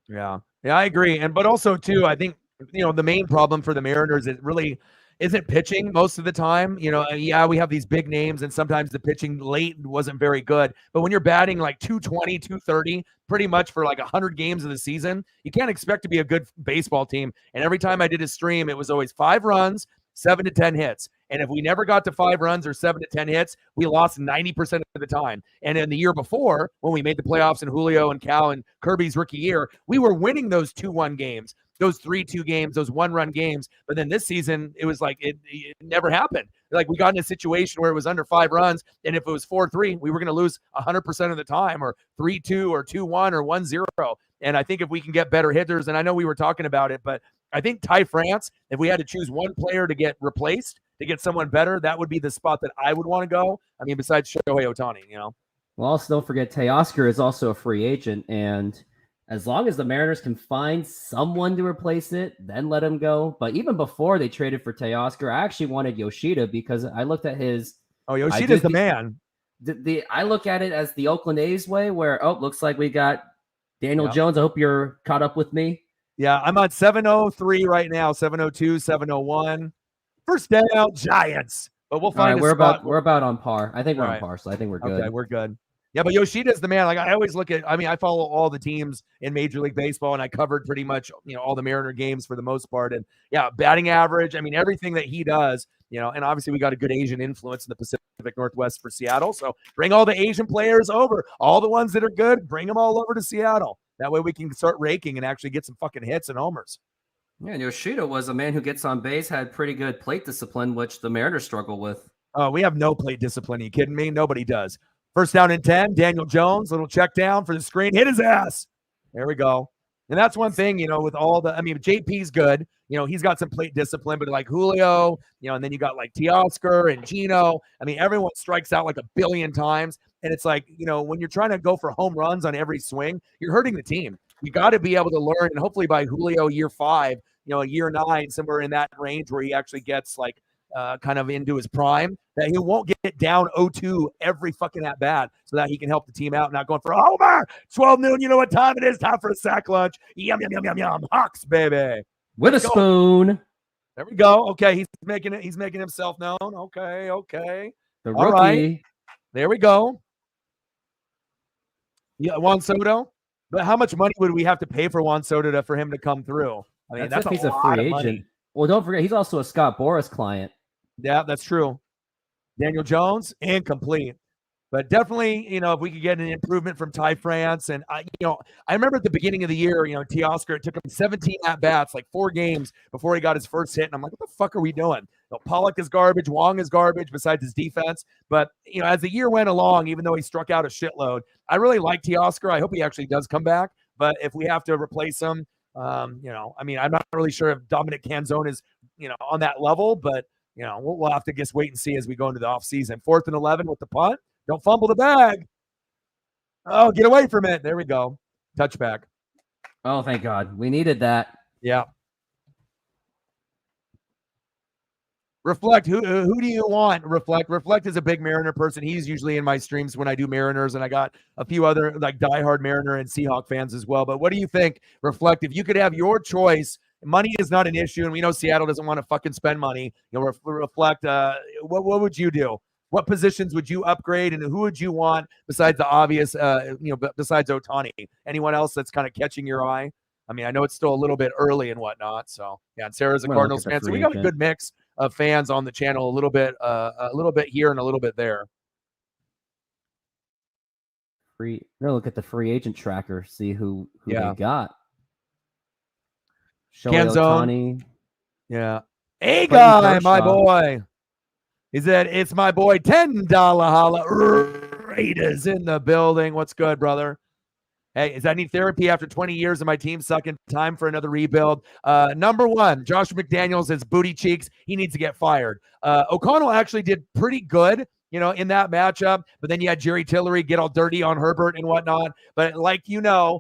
Yeah, I agree. But also too, I think, the main problem for the Mariners, it really isn't pitching most of the time. Yeah, we have these big names, and sometimes the pitching late wasn't very good. But when you're batting like 220, 230, pretty much for like 100 games of the season, you can't expect to be a good baseball team. And every time I did a stream, it was always 5 runs, 7 to 10 hits. And if we never got to 5 runs or 7 to 10 hits, we lost 90% of the time. And in the year before, when we made the playoffs in Julio and Cal and Kirby's rookie year, we were winning those 2-1 games, those 3-2 games, those 1-run games. But then this season, it was like it never happened. Like, we got in a situation where it was under 5 runs, and if it was 4-3, we were going to lose 100% of the time, or 3-2 or 2-1 or 1-0. And I think if we can get better hitters, and I know we were talking about it, but I think Ty France, if we had to choose one player to get replaced, to get someone better, that would be the spot that I would want to go. I mean, besides Shohei Ohtani, Well, also don't forget Teoscar is also a free agent, and as long as the Mariners can find someone to replace it, then let him go. But even before they traded for Teoscar, I actually wanted Yoshida, because I looked at his. Oh, Yoshida's the man. I look at it as the Oakland A's way, where looks like we got Daniel Jones. I hope you're caught up with me. Yeah, I'm on 703 right now, 702, 701. First down, Giants. But we'll All find right, a spot. we're about on par. I think we're All on right. par, so I think we're good. Okay, we're good. Yeah, but Yoshida's the man. Like I always look at. I mean, I follow all the teams in Major League Baseball, and I covered pretty much all the Mariner games for the most part. And yeah, batting average. I mean, everything that he does. And obviously we got a good Asian influence in the Pacific Northwest for Seattle. So bring all the Asian players over, all the ones that are good. Bring them all over to Seattle. That way we can start raking and actually get some fucking hits and homers. Yeah, and Yoshida was a man who gets on base, had pretty good plate discipline, which the Mariners struggle with. We have no plate discipline. Are you kidding me? Nobody does. First down and 10, Daniel Jones, little check down for the screen, hit his ass. There we go. And that's one thing, with all the, I mean, JP's good. He's got some plate discipline, but like Julio, and then you got like Teoscar and Gino. I mean, everyone strikes out like a billion times. And it's like, when you're trying to go for home runs on every swing, you're hurting the team. You got to be able to learn. And hopefully by Julio year 5, year 9, somewhere in that range where he actually gets like, kind of into his prime, that he won't get down 0-2 every fucking at bat so that he can help the team out, not going for a homer. 12 noon, you know what time it is? Time for a sack lunch. Yum, yum, yum, yum, yum. Hawks, baby. With a spoon. There we go. Okay, he's making it. He's making himself known. Okay. The rookie. All right. There we go. Yeah, Juan Soto. But how much money would we have to pay for Juan Soto for him to come through? I mean, that's if he's a free agent. Money. Well, don't forget, he's also a Scott Boras client. Yeah, that's true. Daniel Jones, incomplete. But definitely, if we could get an improvement from Ty France. And, I remember at the beginning of the year, Teoscar, it took him 17 at-bats, like 4 games before he got his first hit. And I'm like, what the fuck are we doing? Pollock is garbage. Wong is garbage besides his defense. But, as the year went along, even though he struck out a shitload, I really like Teoscar. I hope he actually does come back. But if we have to replace him, I mean, I'm not really sure if Dominic Canzone is, on that level, but, we'll have to just wait and see as we go into the offseason. 4th and 11 with the punt. Don't fumble the bag. Oh, get away from it. There we go. Touchback. Oh, thank God. We needed that. Yeah. Reflect. Who do you want? Reflect is a big Mariner person. He's usually in my streams when I do Mariners, and I got a few other like diehard Mariner and Seahawk fans as well. But what do you think, Reflect? If you could have your choice, money is not an issue, and we know Seattle doesn't want to fucking spend money. Reflect. What would you do? What positions would you upgrade, and who would you want besides the obvious? Besides Ohtani, anyone else that's kind of catching your eye? I mean, I know it's still a little bit early and whatnot. So yeah, and Sarah's a Cardinals fan, so we got a good mix of fans on the channel. A little bit here and a little bit there. Look at the free agent tracker. See who they got. Shohei Ohtani. Yeah, a guy, my boy. He said, "It's my boy, $10 holla. Raiders in the building. What's good, brother? Hey, I need therapy after 20 years of my team sucking. Time for another rebuild. Number 1, Josh McDaniels has booty cheeks. He needs to get fired. O'Connell actually did pretty good, in that matchup. But then you had Jerry Tillery get all dirty on Herbert and whatnot. But like you're going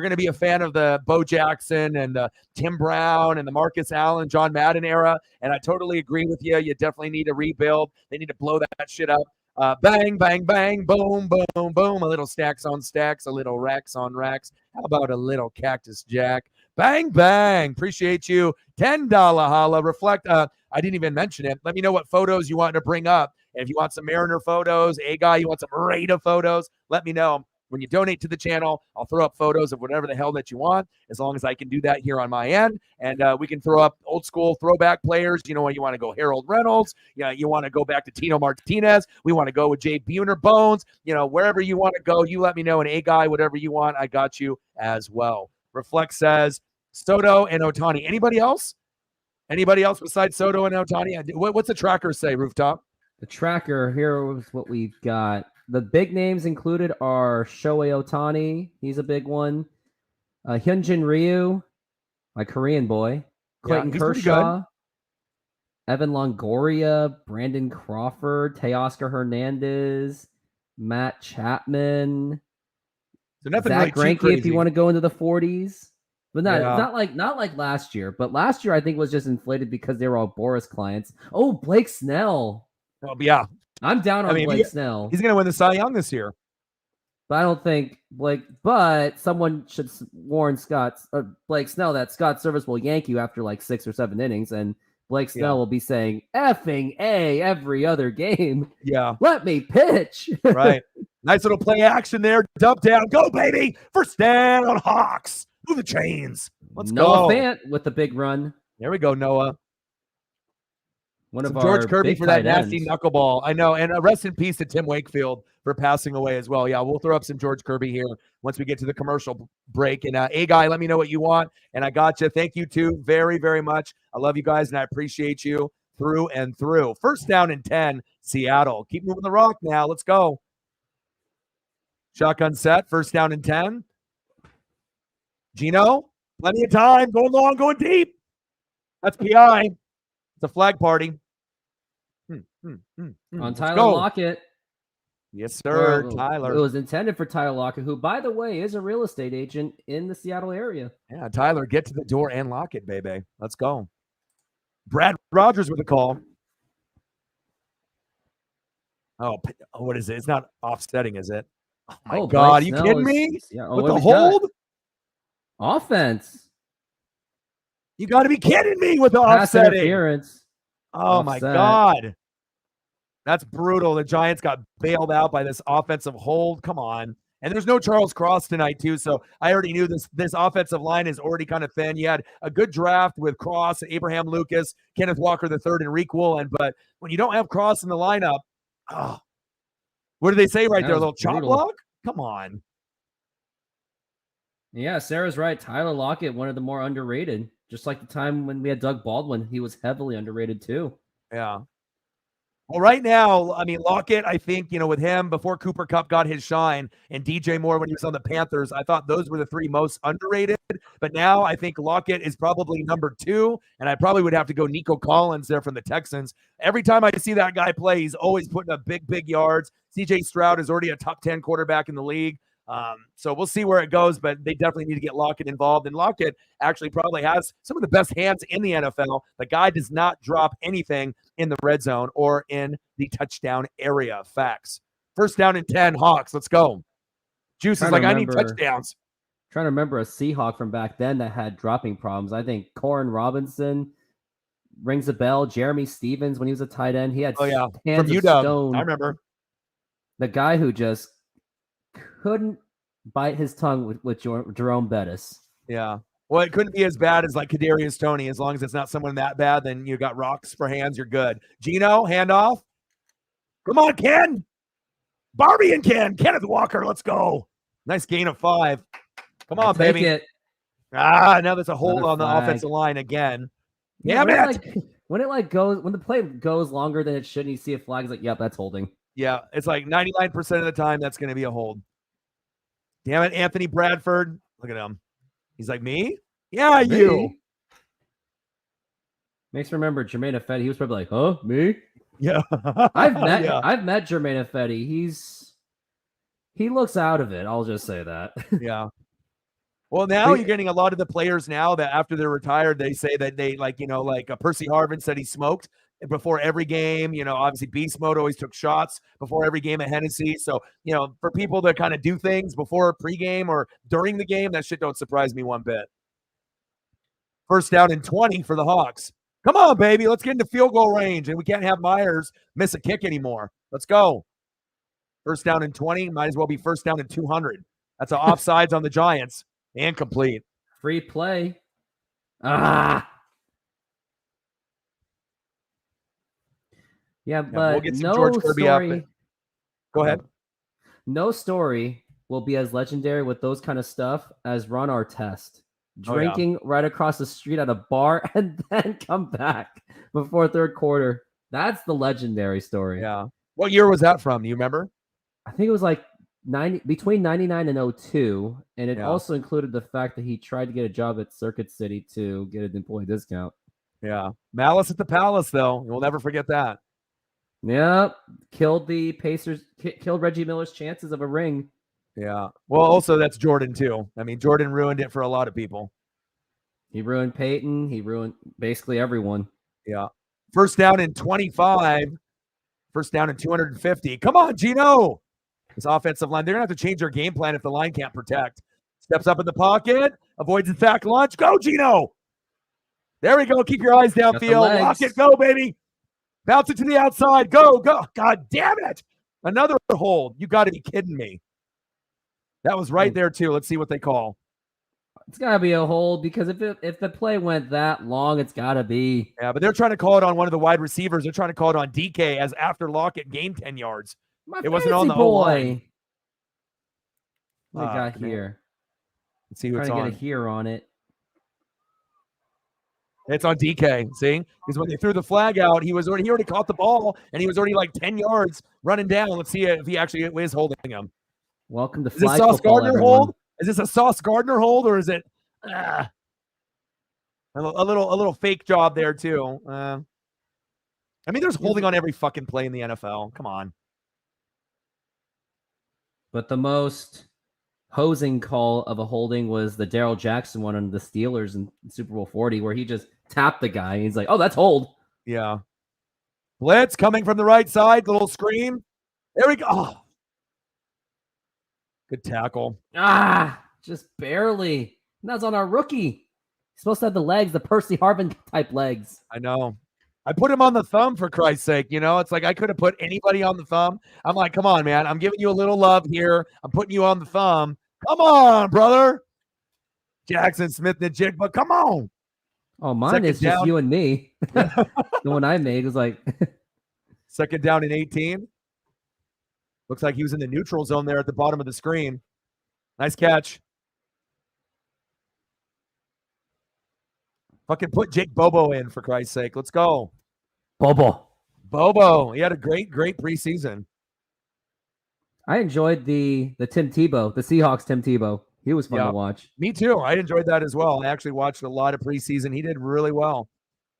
to be a fan of the Bo Jackson and Tim Brown and the Marcus Allen, John Madden era. And I totally agree with you. You definitely need to rebuild. They need to blow that shit up. Bang, bang, bang, boom, boom, boom. A little stacks on stacks, a little racks on racks. How about a little Cactus Jack? Bang, bang. Appreciate you. $10 holla. Reflect. I didn't even mention it. Let me know what photos you want to bring up. And if you want some Mariner photos, a guy, you want some Raider photos, let me know. When you donate to the channel, I'll throw up photos of whatever the hell that you want, as long as I can do that here on my end. And we can throw up old school throwback players. You want to go Harold Reynolds. You want to go back to Tino Martinez. We want to go with Jay Buhner Bones. Wherever you want to go, you let me know. And a guy, whatever you want, I got you as well. Reflect says Soto and Ohtani. Anybody else? Anybody else besides Soto and Ohtani? What's the tracker say, Rooftop? The tracker, here was what we've got. The big names included are Shohei Ohtani. He's a big one. Hyunjin Ryu, my Korean boy. Clayton Kershaw. Evan Longoria. Brandon Crawford. Teoscar Hernandez. Matt Chapman. So nothing Zach really Greinke if you want to go into the 40s. But not like last year. But last year I think was just inflated because they were all Boris clients. Oh, Blake Snell. Oh, yeah. I'm down on Blake Snell. He's going to win the Cy Young this year. But I don't think but someone should warn Blake Snell that Scott Service will yank you after like 6 or 7 innings. And Blake Snell will be saying effing A every other game. Yeah. Let me pitch. Right. Nice little play action there. Dump down. Go, baby. First down on Hawks. Move the chains. Let's Noah go. Fant with the big run. There we go, Noah. One of George our Kirby big for that tight nasty ends. knuckleball. I know. And rest in peace to Tim Wakefield for passing away as well. Yeah, we'll throw up some George Kirby here once we get to the commercial break. And A-Guy, let me know what you want. And I got you. Thank you, too, very, very much. I love you guys, and I appreciate you through and through. First down and 10, Seattle. Keep moving the rock now. Let's go. Shotgun set. First down and 10. Gino, plenty of time. Going long, going deep. That's PI. It's a flag party. On Tyler Lockett. Yes, sir. Tyler. It was intended for Tyler Lockett, who, by the way, is a real estate agent in the Seattle area. Yeah, Tyler, get to the door and lock it, baby. Let's go. Brad Rogers with a call. Oh, what is it? It's not offsetting, is it? Oh, my God. Are you kidding me? With the hold? Offense. You got to be kidding me with the Pass offsetting. Interference. Oh, my God. That's brutal. The Giants got bailed out by this offensive hold. Come on. And there's no Charles Cross tonight, too. So I already knew this offensive line is already kind of thin. You had a good draft with Cross, Abraham Lucas, Kenneth Walker III, and Reek Woolen. But when you don't have Cross in the lineup, what do they say right there? A little chop block? Come on. Yeah, Sarah's right. Tyler Lockett, one of the more underrated. Just like the time when we had Doug Baldwin, he was heavily underrated, too. Yeah. Well, right now, I mean, Lockett, I think, with him before Cooper Kupp got his shine and DJ Moore when he was on the Panthers, I thought those were the three most underrated. But now I think Lockett is probably number 2, and I probably would have to go Nico Collins there from the Texans. Every time I see that guy play, he's always putting up big yards. CJ Stroud is already a top 10 quarterback in the league. So we'll see where it goes, but they definitely need to get Lockett involved. And Lockett actually probably has some of the best hands in the NFL. The guy does not drop anything in the red zone or in the touchdown area. Facts. First down and 10, Hawks. Let's go. Juice is like, I need touchdowns. Trying to remember a Seahawk from back then that had dropping problems. I think Corin Robinson rings a bell. Jeremy Stevens, when he was a tight end, he had hands from UW. of stone. I remember. The guy who just couldn't bite his tongue with Jerome Bettis. Yeah. Well, it couldn't be as bad as like Kadarius Toney. As long as it's not someone that bad, then you got rocks for hands. You're good. Gino, handoff. Come on, Ken. Barbie and Ken. Kenneth Walker, let's go. Nice gain of 5. Come on, baby. It. Now there's a hold on the offensive line again. Damn it. When the play goes longer than it should, and you see a flag, it's like, yep, that's holding. Yeah, it's like 99% of the time that's going to be a hold. Damn it, Anthony Bradford. Look at him. He's like, me? Yeah, me? You. Makes me remember Jermaine Ifedi. He was probably like, huh, me? Yeah. I've met Jermaine Ifedi. He looks out of it. I'll just say that. Yeah. Well, now you're getting a lot of the players now that after they're retired, they say that they like Percy Harvin said he smoked before every game. Obviously Beast Mode always took shots before every game at Hennessy. So, for people that kind of do things before pregame or during the game, that shit don't surprise me one bit. First down and 20 for the Hawks. Come on, baby. Let's get into field goal range. And we can't have Myers miss a kick anymore. Let's go. First down and 20. Might as well be first down and 200. That's an offsides on the Giants. And complete. Free play. Yeah, but we'll get some no George Kirby story. Go ahead. No story will be as legendary with those kind of stuff as Ron Artest drinking right across the street at a bar and then come back before third quarter. That's the legendary story. Yeah. What year was that from? Do you remember? I think it was like between 99 and 02, and it also included the fact that he tried to get a job at Circuit City to get an employee discount. Yeah. Malice at the Palace, though. We'll never forget that. Yep. Killed the Pacers, killed Reggie Miller's chances of a ring. Yeah. Well, also that's Jordan, too. I mean, Jordan ruined it for a lot of people. He ruined Peyton. He ruined basically everyone. Yeah. First down and 25. First down and 250. Come on, Gino. This offensive line, they're going to have to change their game plan if the line can't protect. Steps up in the pocket, avoids the sack launch. Go, Gino. There we go. Keep your eyes downfield. Lock it. Go, baby. Bounce it to the outside. Go, go. God damn it. Another hold. You got to be kidding me. That was right there, too. Let's see what they call. It's got to be a hold because if the play went that long, it's got to be. Yeah, but they're trying to call it on one of the wide receivers. They're trying to call it on DK as after Lockett gained 10 yards. It wasn't on the O-line. What we got here? Let's see who it's on. Trying to get a here on it. It's on DK. See, because when they threw the flag out, he already caught the ball and he was already like 10 yards running down. Let's see if he actually is holding him. Welcome to flag football. Is this Sauce Gardner hold? Is this a Sauce Gardner hold or is it a little fake job there too? I mean, there's holding on every fucking play in the NFL. Come on. But the most hosing call of a holding was the Darrell Jackson one on the Steelers in Super Bowl 40, where he just tapped the guy. And he's like, "Oh, that's hold." Yeah. Blitz coming from the right side. Little screen. There we go. Oh. Good tackle. Just barely. And that's on our rookie. He's supposed to have the legs, the Percy Harvin type legs. I know. I put him on the thumb for Christ's sake. You know, it's like I could have put anybody on the thumb. I'm like, come on, man. I'm giving you a little love here. I'm putting you on the thumb. Come on, brother. Jackson Smith and Jigba. Come on. Oh, mine is just you and me. The one I made was like second down and 18. Looks like he was in the neutral zone there at the bottom of the screen. Nice catch. Fucking put Jake Bobo in, for Christ's sake. Let's go. Bobo. He had a great preseason. I enjoyed the Tim Tebow, the Seahawks Tim Tebow. He was fun to watch. Me too. I enjoyed that as well. I actually watched a lot of preseason. He did really well.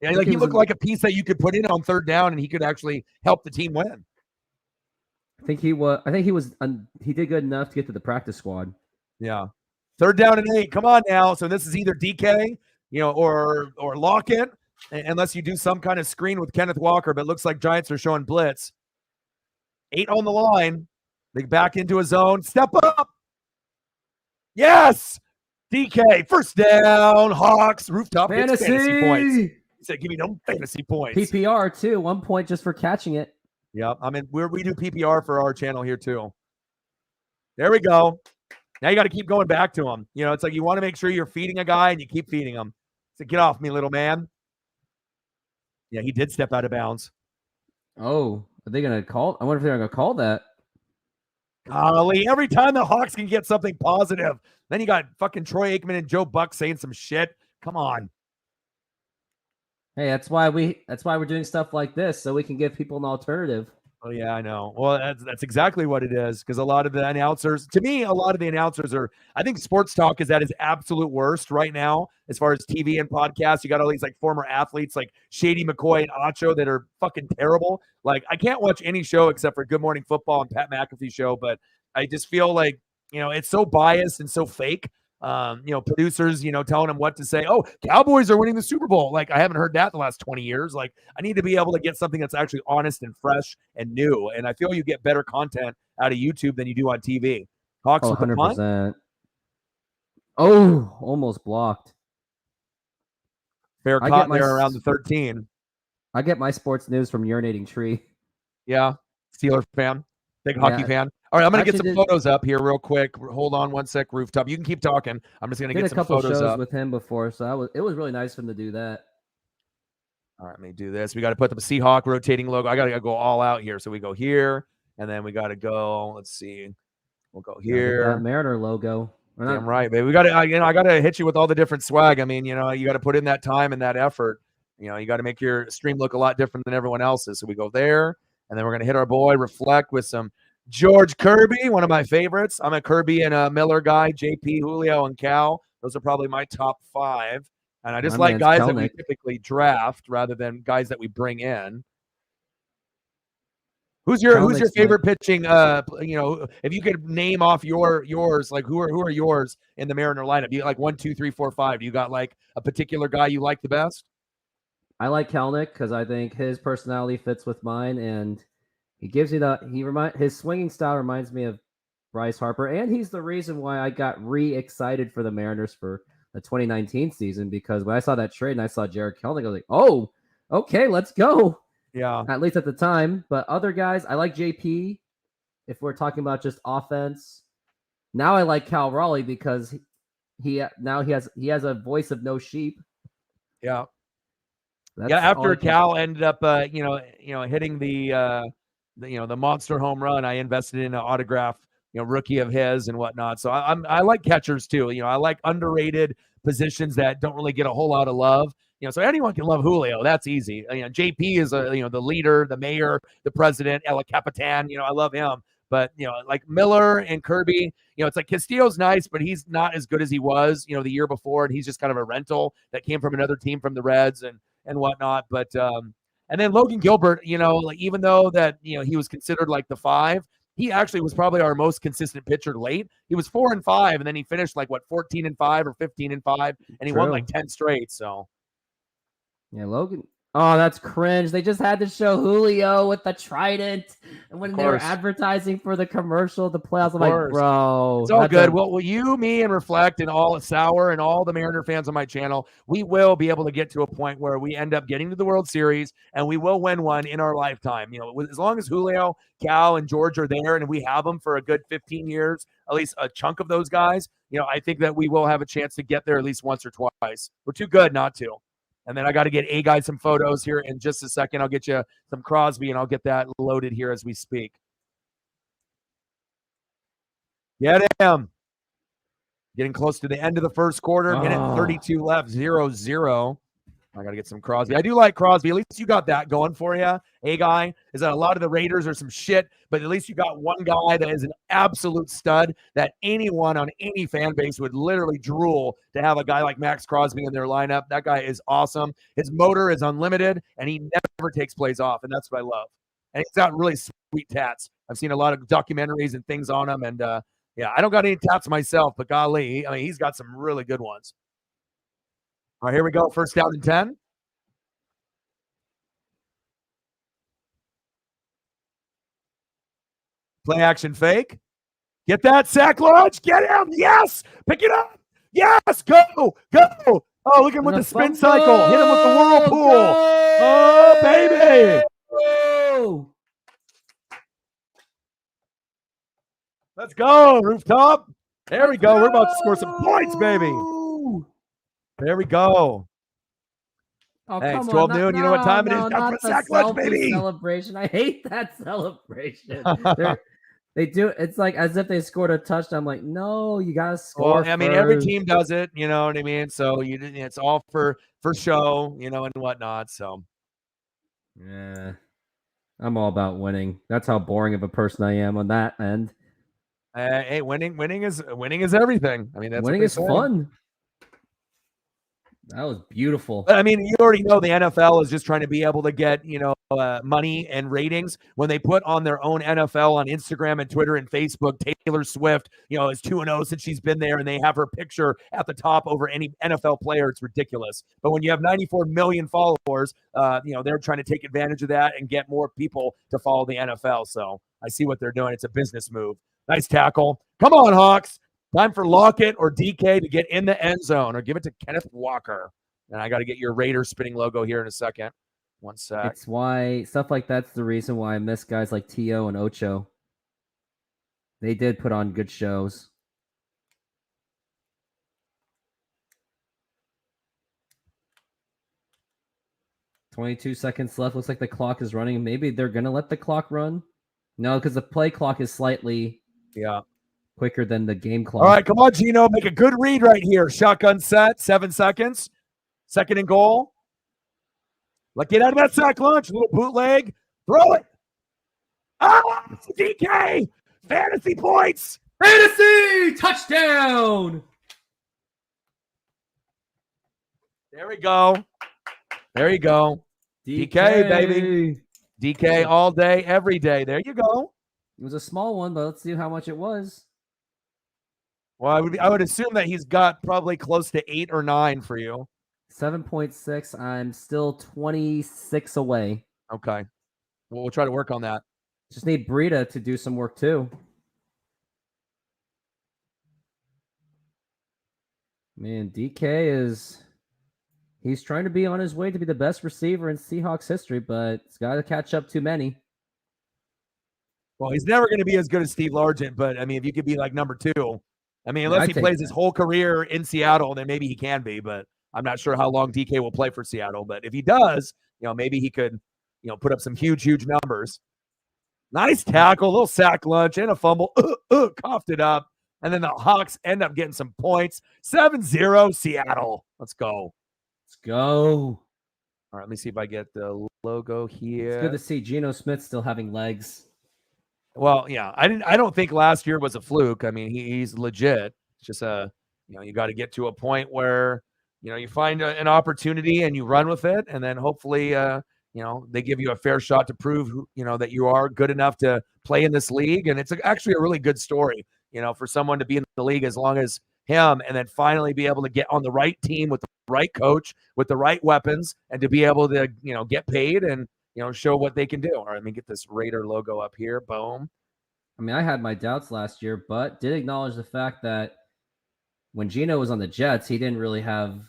Yeah, like he looked like a piece that you could put in on third down and he could actually help the team win. He did good enough to get to the practice squad. Yeah. Third down and 8. Come on now. So this is either DK, or Lockett, unless you do some kind of screen with Kenneth Walker, but it looks like Giants are showing blitz. 8 on the line. They back into a zone. Step up. Yes. DK, first down. Hawks, rooftop gets fantasy points. He said, give me no fantasy points. PPR too. 1 point just for catching it. Yep. I mean, we do PPR for our channel here too. There we go. Now you got to keep going back to him. It's like you want to make sure you're feeding a guy and you keep feeding him. So get off me, little man. Yeah, he did step out of bounds. Oh, are they going to call? I wonder if they're going to call that. Golly, every time the Hawks can get something positive, then you got fucking Troy Aikman and Joe Buck saying some shit. Come on. Hey, that's why we're doing stuff like this, so we can give people an alternative. Oh yeah, I know. Well, that's exactly what it is. Because a lot of the announcers are. I think sports talk is at its absolute worst right now, as far as TV and podcasts. You got all these like former athletes like Shady McCoy and Acho that are fucking terrible. Like I can't watch any show except for Good Morning Football and Pat McAfee show. But I just feel like it's so biased and so fake. Producers, telling them what to say. Oh, Cowboys are winning the Super Bowl. Like, I haven't heard that the last 20 years. Like, I need to be able to get something that's actually honest and fresh and new. And I feel you get better content out of YouTube than you do on TV. Hawks with 100%. The punt. Oh, almost blocked. Fair caught there around the 13. I get my sports news from Urinating Tree. Yeah, Steeler fan. Big hockey fan. All right, I'm going to get some photos up here real quick. Hold on one sec, Rooftop. You can keep talking. I'm just going to get some photos up. Did a couple shows with him before, so it was really nice for him to do that. All right, let me do this. We got to put the Seahawk rotating logo. I got to go all out here. So we go here, and then we got to go. Let's see. We'll go here. That Mariner logo. Damn right, baby. We got to. I got to hit you with all the different swag. I mean, you got to put in that time and that effort. You got to make your stream look a lot different than everyone else's. So we go there, and then we're going to hit our boy Reflect with some George Kirby, one of my favorites. I'm a Kirby and a Miller guy. JP, Julio, and Cal. Those are probably my top 5. And I just like guys that we typically draft rather than guys that we bring in. Who's your favorite pitching? If you could name off yours, like who are yours in the Mariner lineup? Do you like 1, 2, 3, 4, 5? Do you got like a particular guy you like the best? I like Kelnick because I think his personality fits with mine, and he gives you his swinging style reminds me of Bryce Harper, and he's the reason why I got excited for the Mariners for the 2019 season, because when I saw that trade and I saw Jared Kelnick, I was like, oh, okay, let's go. Yeah. At least at the time. But other guys, I like JP. If we're talking about just offense, now I like Cal Raleigh because he has a voice of no sheep. Yeah. That's After Cal ended up, hitting the monster home run, I invested in an autograph, rookie of his and whatnot. So I like catchers too. I like underrated positions that don't really get a whole lot of love. So anyone can love Julio. That's easy. JP is the leader, the mayor, the president, El Capitan. I love him. But like Miller and Kirby, it's like Castillo's nice, but he's not as good as he was, the year before, and he's just kind of a rental that came from another team from the Reds and whatnot. But and then Logan Gilbert, like even though that he was considered like the 5, he actually was probably our most consistent pitcher late. He was 4-5, and then he finished like 14-5 or 15-5, and he won like 10 straight. So yeah, Logan. Oh, that's cringe. They just had to show Julio with the trident. And when they were advertising for the commercial, the playoffs, I'm like, bro. It's all good. Well, you, me, and Reflect and all Sour and all the Mariner fans on my channel, we will be able to get to a point where we end up getting to the World Series and we will win one in our lifetime. As long as Julio, Cal, and George are there and we have them for a good 15 years, at least a chunk of those guys, I think that we will have a chance to get there at least once or twice. We're too good not to. And then I got to get A-Guy some photos here in just a second. I'll get you some Crosby, and I'll get that loaded here as we speak. Get him. Getting close to the end of the first quarter. Minute 32 left, 0-0. I got to get some Crosby. I do like Crosby. At least you got that going for you. A-Guy is that a lot of the Raiders are some shit, but at least you got one guy that is an absolute stud that anyone on any fan base would literally drool to have a guy like Max Crosby in their lineup. That guy is awesome. His motor is unlimited, and he never takes plays off, and that's what I love. And he's got really sweet tats. I've seen a lot of documentaries and things on him, and I don't got any tats myself, but golly, he's got some really good ones. All right, here we go. First down and 10. Play action fake. Get that sack launch. Get him. Yes. Pick it up. Yes. Go. Go. Oh, look at him with the spin cycle. Hit him with the whirlpool. Oh, baby. Let's go, Rooftop. There we go. We're about to score some points, baby. There we go. Oh, hey, it's 12 noon. You know what time it is? Not the sack lunch, baby. Celebration. I hate that celebration. They do. It's like as if they scored a touchdown. I'm like, no, you gotta score. Well, I mean, every team does it. You know what I mean? So it's all for show, and whatnot. So yeah, I'm all about winning. That's how boring of a person I am on that end. Hey, winning is everything. I mean, that's winning is fun. That was beautiful. I mean, you already know the NFL is just trying to be able to get, money and ratings. When they put on their own NFL on Instagram and Twitter and Facebook, Taylor Swift, is 2-0 since she's been there, and they have her picture at the top over any NFL player. It's ridiculous. But when you have 94 million followers, they're trying to take advantage of that and get more people to follow the NFL. So I see what they're doing. It's a business move. Nice tackle. Come on, Hawks. Time for Lockett or DK to get in the end zone, or give it to Kenneth Walker. And I got to get your Raiders spinning logo here in a second. One sec. It's why stuff like that's the reason why I miss guys like T.O. and Ocho. They did put on good shows. $22 seconds left. Looks like the clock is running. Maybe they're going to let the clock run. No, because the play clock is slightly quicker than the game clock. All right, come on, Gino. Make a good read right here. Shotgun set, 7 seconds. Second and goal. Get out of that sack lunch. Little bootleg. Throw it. Ah, DK. Fantasy points. Fantasy touchdown. There we go. There you go. DK, baby. DK all day, every day. There you go. It was a small one, but let's see how much it was. Well, I would assume that he's got probably close to 8 or 9 for you. 7.6. I'm still 26 away. Okay. Well, we'll try to work on that. Just need Breida to do some work too. Man, he's trying to be on his way to be the best receiver in Seahawks history, but it's got to catch up too many. Well, he's never going to be as good as Steve Largent, but I mean, if you could be like number 2, I mean, unless he plays his whole career in Seattle, then maybe he can be, but I'm not sure how long DK will play for Seattle. But if he does, maybe he could, put up some huge numbers. Nice tackle, a little sack lunch, and a fumble. Coughed it up. And then the Hawks end up getting some points. 7-0 Seattle. Let's go. Let's go. All right, let me see if I get the logo here. It's good to see Geno Smith still having legs. Well, yeah, I don't think last year was a fluke. I mean, he's legit. It's just you got to get to a point where, you find an opportunity and you run with it, and then hopefully, they give you a fair shot to prove, that you are good enough to play in this league. And it's actually a really good story, for someone to be in the league as long as him, and then finally be able to get on the right team with the right coach, with the right weapons, and to be able to, get paid and, show what they can do. All right, let me get this Raider logo up here. Boom. I mean, I had my doubts last year, but did acknowledge the fact that when Geno was on the Jets, he didn't really have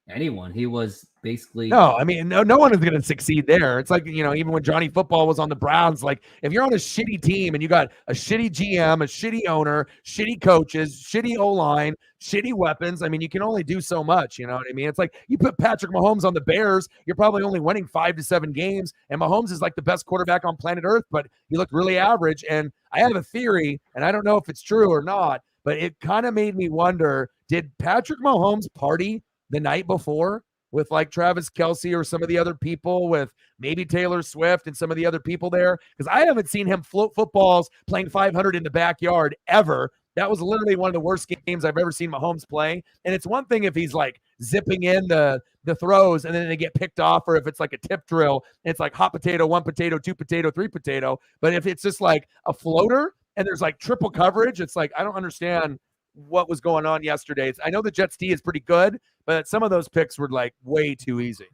anyone. He was basically no one is going to succeed there. It's like, even when Johnny Football was on the Browns, like if you're on a shitty team and you got a shitty GM, a shitty owner, shitty coaches, shitty O-line, shitty weapons, I mean, you can only do so much. You know what I mean? It's like you put Patrick Mahomes on the Bears, you're probably only winning 5 to 7 games, and Mahomes is like the best quarterback on planet Earth, but he looked really average. And I have a theory, and I don't know if it's true or not, but it kind of made me wonder, did Patrick Mahomes party the night before with like Travis Kelce or some of the other people, with maybe Taylor Swift and some of the other people there? Because I haven't seen him float footballs playing 500 in the backyard ever. That was literally one of the worst games I've ever seen Mahomes play. And it's one thing if he's like zipping in the throws and then they get picked off, or if it's like a tip drill, and it's like hot potato, 1 potato, 2 potato, 3 potato. But if it's just like a floater and there's like triple coverage, it's like, I don't understand what was going on yesterday. I know the Jets D is pretty good, but some of those picks were like way too easy.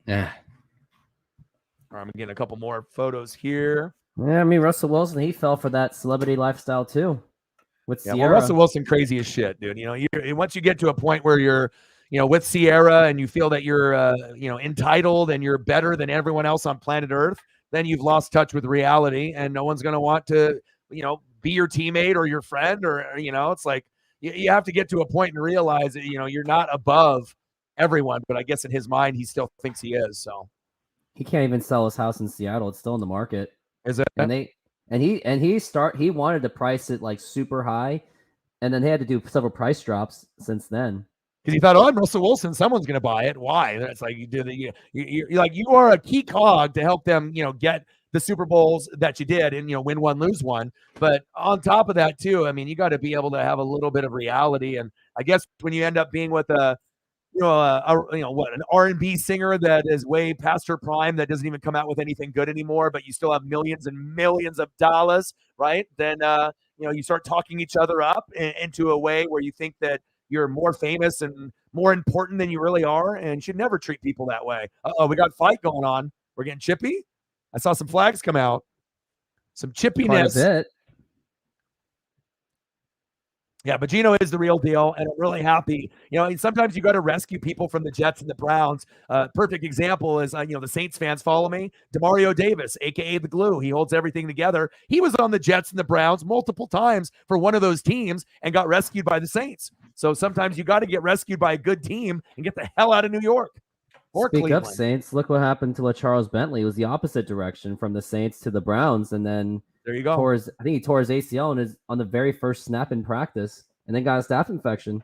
Yeah. All right, I'm getting a couple more photos here. Yeah, I mean, Russell Wilson, he fell for that celebrity lifestyle too. With Sierra. Well, Russell Wilson, crazy as shit, dude. Once you get to a point where you're, with Sierra and you feel that you're, entitled and you're better than everyone else on planet Earth, then you've lost touch with reality, and no one's going to want to, be your teammate or your friend, or, it's like you have to get to a point and realize that, you're not above everyone. But I guess in his mind, he still thinks he is. So he can't even sell his house in Seattle. It's still in the market. Is it? He wanted to price it like super high, and then they had to do several price drops since then. Because he thought, I'm Russell Wilson, someone's going to buy it. Why? And it's like you're like, you are a key cog to help them, get the Super Bowls that you did and, win one, lose one. But on top of that too, I mean, you got to be able to have a little bit of reality. And I guess when you end up being with an R&B singer that is way past her prime, that doesn't even come out with anything good anymore, but you still have millions and millions of dollars, right? Then, you start talking each other up into a way where you think that you're more famous and more important than you really are, and you should never treat people that way. We got a fight going on. We're getting chippy. I saw some flags come out. Some chippiness. Quite a bit. Yeah, but Geno is the real deal, and I'm really happy. Sometimes you got to rescue people from the Jets and the Browns. Perfect example is, the Saints fans follow me. Demario Davis, a.k.a. the glue. He holds everything together. He was on the Jets and the Browns multiple times for one of those teams and got rescued by the Saints. So sometimes you got to get rescued by a good team and get the hell out of New York. Speak of Saints, look what happened to LaCharles Bentley. It was the opposite direction from the Saints to the Browns, and then there you go. I think he tore his ACL on the very first snap in practice, and then got a staph infection.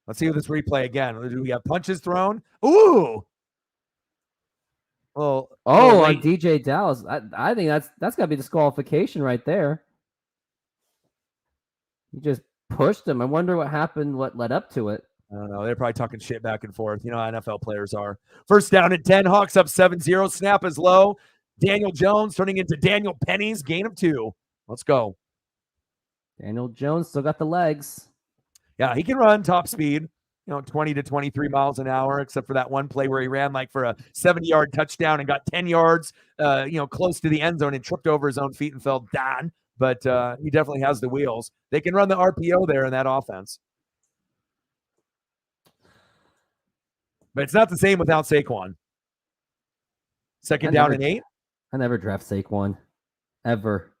Let's see this replay again. Do we have punches thrown? Ooh. On DJ Dallas. I think that's got to be disqualification right there. He just pushed him. I wonder what happened, what led up to it. I don't know. They're probably talking shit back and forth. You know how NFL players are. First down at 10. Hawks up 7-0. Snap is low. Daniel Jones turning into Daniel Penny's gain of 2. Let's go. Daniel Jones still got the legs. Yeah, he can run top speed, 20 to 23 miles an hour, except for that one play where he ran like for a 70-yard touchdown and got 10 yards, close to the end zone and tripped over his own feet and fell down. But he definitely has the wheels. They can run the RPO there in that offense. But it's not the same without Saquon. Second down and 8. I never draft Saquon. Ever.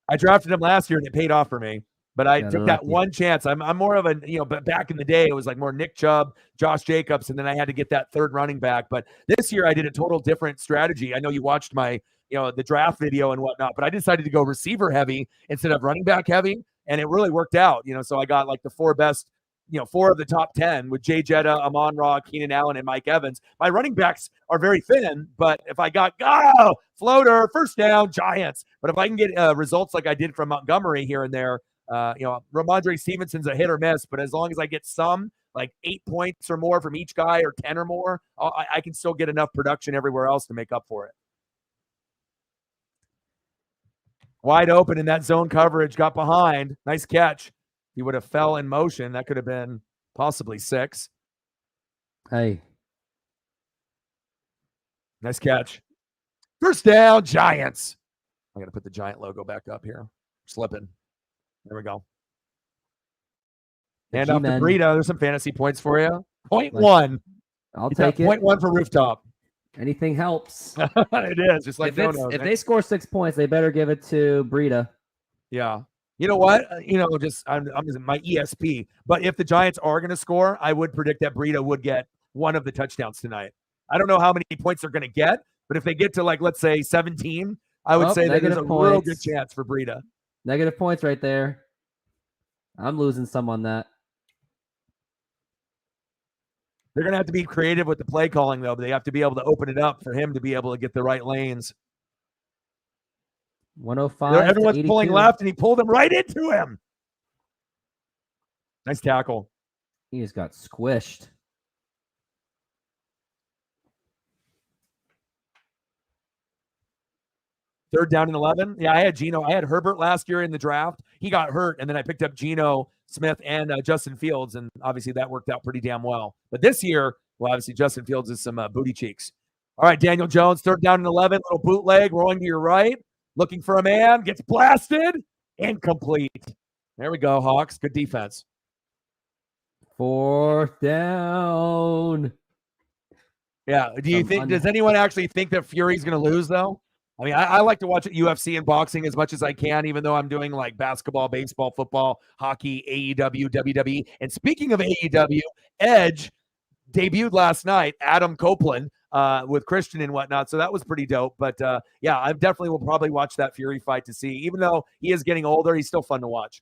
I drafted him last year and it paid off for me. But I took that lucky. one chance. I'm more of a, but back in the day, it was like more Nick Chubb, Josh Jacobs, and then I had to get that third running back. But this year I did a total different strategy. I know you watched my, the draft video and whatnot, but I decided to go receiver heavy instead of running back heavy. And it really worked out, so I got like the 4 best, 4 of the top 10 with Jay Jetta, Amon-Ra, Keenan Allen, and Mike Evans. My running backs are very thin, but if I got, floater, first down, Giants. But if I can get results like I did from Montgomery here and there, Ramondre Stevenson's a hit or miss, but as long as I get some, like 8 points or more from each guy or 10 or more, I can still get enough production everywhere else to make up for it. Wide open in that zone coverage, got behind. Nice catch. He would have fell in motion. That could have been possibly 6. Hey. Nice catch. First down, Giants. I got to put the Giant logo back up here. Slipping. There we go. Hand off to Breida. There's some fantasy points for you. Point 1. I'll take it. Point 1 for Rooftop. Anything helps. It is. Just like if they score 6 points, they better give it to Breida. Yeah. You know what? I'm my ESP. But if the Giants are going to score, I would predict that Breida would get one of the touchdowns tonight. I don't know how many points they're going to get, but if they get to let's say 17, I would say that there's a real good chance for Breida. Negative points right there. I'm losing some on that. They're going to have to be creative with the play calling, though. But they have to be able to open it up for him to be able to get the right lanes. 105. Everyone's pulling left, and he pulled him right into him. Nice tackle. He just got squished. Third down and 11. Yeah, I had Geno. I had Herbert last year in the draft. He got hurt, and then I picked up Geno Smith and Justin Fields, and obviously that worked out pretty damn well. But this year, well, obviously Justin Fields is some booty cheeks. All right, Daniel Jones, third down and 11. Little bootleg, rolling to your right. Looking for a man. Gets blasted. Incomplete. There we go, Hawks. Good defense. 4th down. Yeah. Does anyone actually think that Fury's going to lose, though? I mean, I like to watch UFC and boxing as much as I can, even though I'm doing like basketball, baseball, football, hockey, AEW, WWE. And speaking of AEW, Edge debuted last night, Adam Copeland, with Christian and whatnot. So that was pretty dope. But yeah, I definitely will probably watch that Fury fight to see. Even though he is getting older, he's still fun to watch.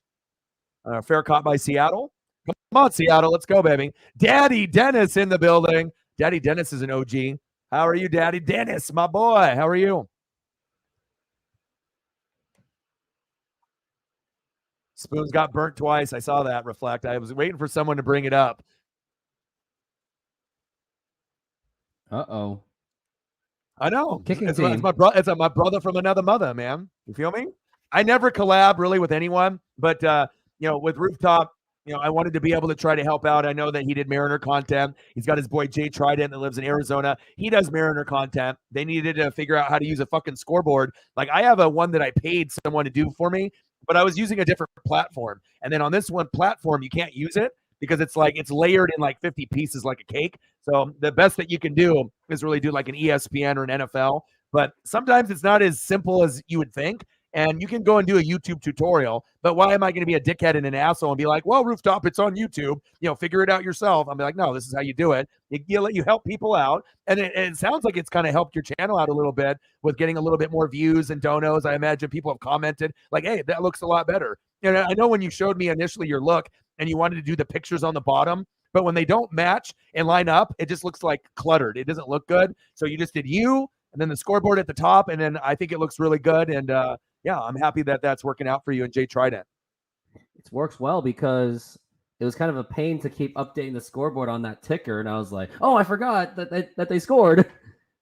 Fair caught by Seattle. Come on, Seattle. Let's go, baby. Daddy Dennis in the building. Daddy Dennis is an OG. How are you, Daddy Dennis, my boy? How are you? Spoons got burnt twice. I saw that reflect. I was waiting for someone to bring it up. Uh-oh. I know. Kicking it's team. my brother from another mother, man. You feel me? I never collab really with anyone, but with Rooftop, I wanted to be able to try to help out. I know that he did Mariner content. He's got his boy Jay Trident that lives in Arizona. He does Mariner content. They needed to figure out how to use a fucking scoreboard. Like I have one that I paid someone to do for me, but I was using a different platform. And then on this one platform, you can't use it because it's layered in like 50 pieces like a cake. So the best that you can do is really do like an ESPN or an NFL. But sometimes it's not as simple as you would think. And you can go and do a YouTube tutorial, but why am I going to be a dickhead and an asshole and be like, well, Rooftop, it's on YouTube, figure it out yourself. I'm like, no, this is how you do it. You help people out. And it sounds like it's kind of helped your channel out a little bit with getting a little bit more views and donos. I imagine people have commented like, hey, that looks a lot better. I know when you showed me initially your look and you wanted to do the pictures on the bottom, but when they don't match and line up, it just looks like cluttered. It doesn't look good. So you just did you and then the scoreboard at the top. And then I think it looks really good. And, yeah, I'm happy that that's working out for you and Jay Trident. It works well because it was kind of a pain to keep updating the scoreboard on that ticker. And I was like, oh, I forgot that they scored.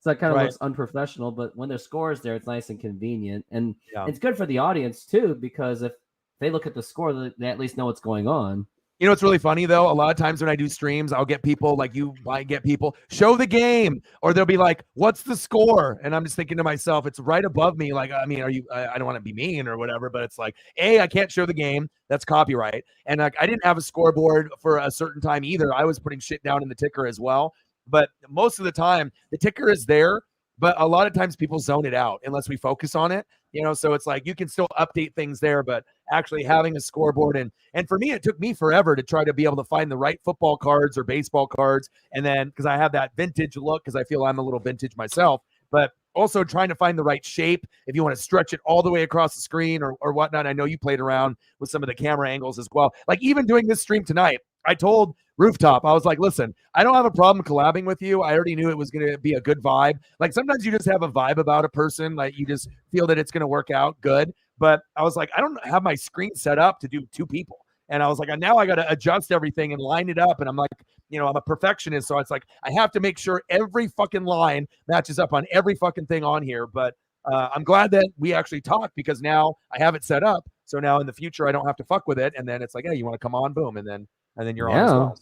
So that kind of looks unprofessional. But when there's scores there, it's nice and convenient. And it's good for the audience, too, because if they look at the score, they at least know what's going on. You know what's really funny, though? A lot of times when I do streams, I'll get people like you might get people, show the game. Or they'll be like, what's the score? And I'm just thinking to myself, it's right above me. Like, I mean, I don't want to be mean or whatever, but it's like, A, I can't show the game. That's copyright. And like, I didn't have a scoreboard for a certain time either. I was putting shit down in the ticker as well. but most of the time the ticker is there. But a lot of times people zone it out unless we focus on it, so it's like you can still update things there, but actually having a scoreboard and for me, it took me forever to try to be able to find the right football cards or baseball cards. And then because I have that vintage look, because I feel I'm a little vintage myself, but also trying to find the right shape if you want to stretch it all the way across the screen or whatnot. I know you played around with some of the camera angles as well. Like even doing this stream tonight, I told Rooftop, I was like, listen, I don't have a problem collabing with you. I already knew it was going to be a good vibe. Like sometimes you just have a vibe about a person, like you just feel that it's going to work out good. But I was like, I don't have my screen set up to do 2 people. And I was like, now I got to adjust everything and line it up. And I'm like, I'm a perfectionist. So it's like, I have to make sure every fucking line matches up on every fucking thing on here. But I'm glad that we actually talked because now I have it set up. So now in the future, I don't have to fuck with it. And then it's like, hey, you want to come on? Boom. And then you're on as well.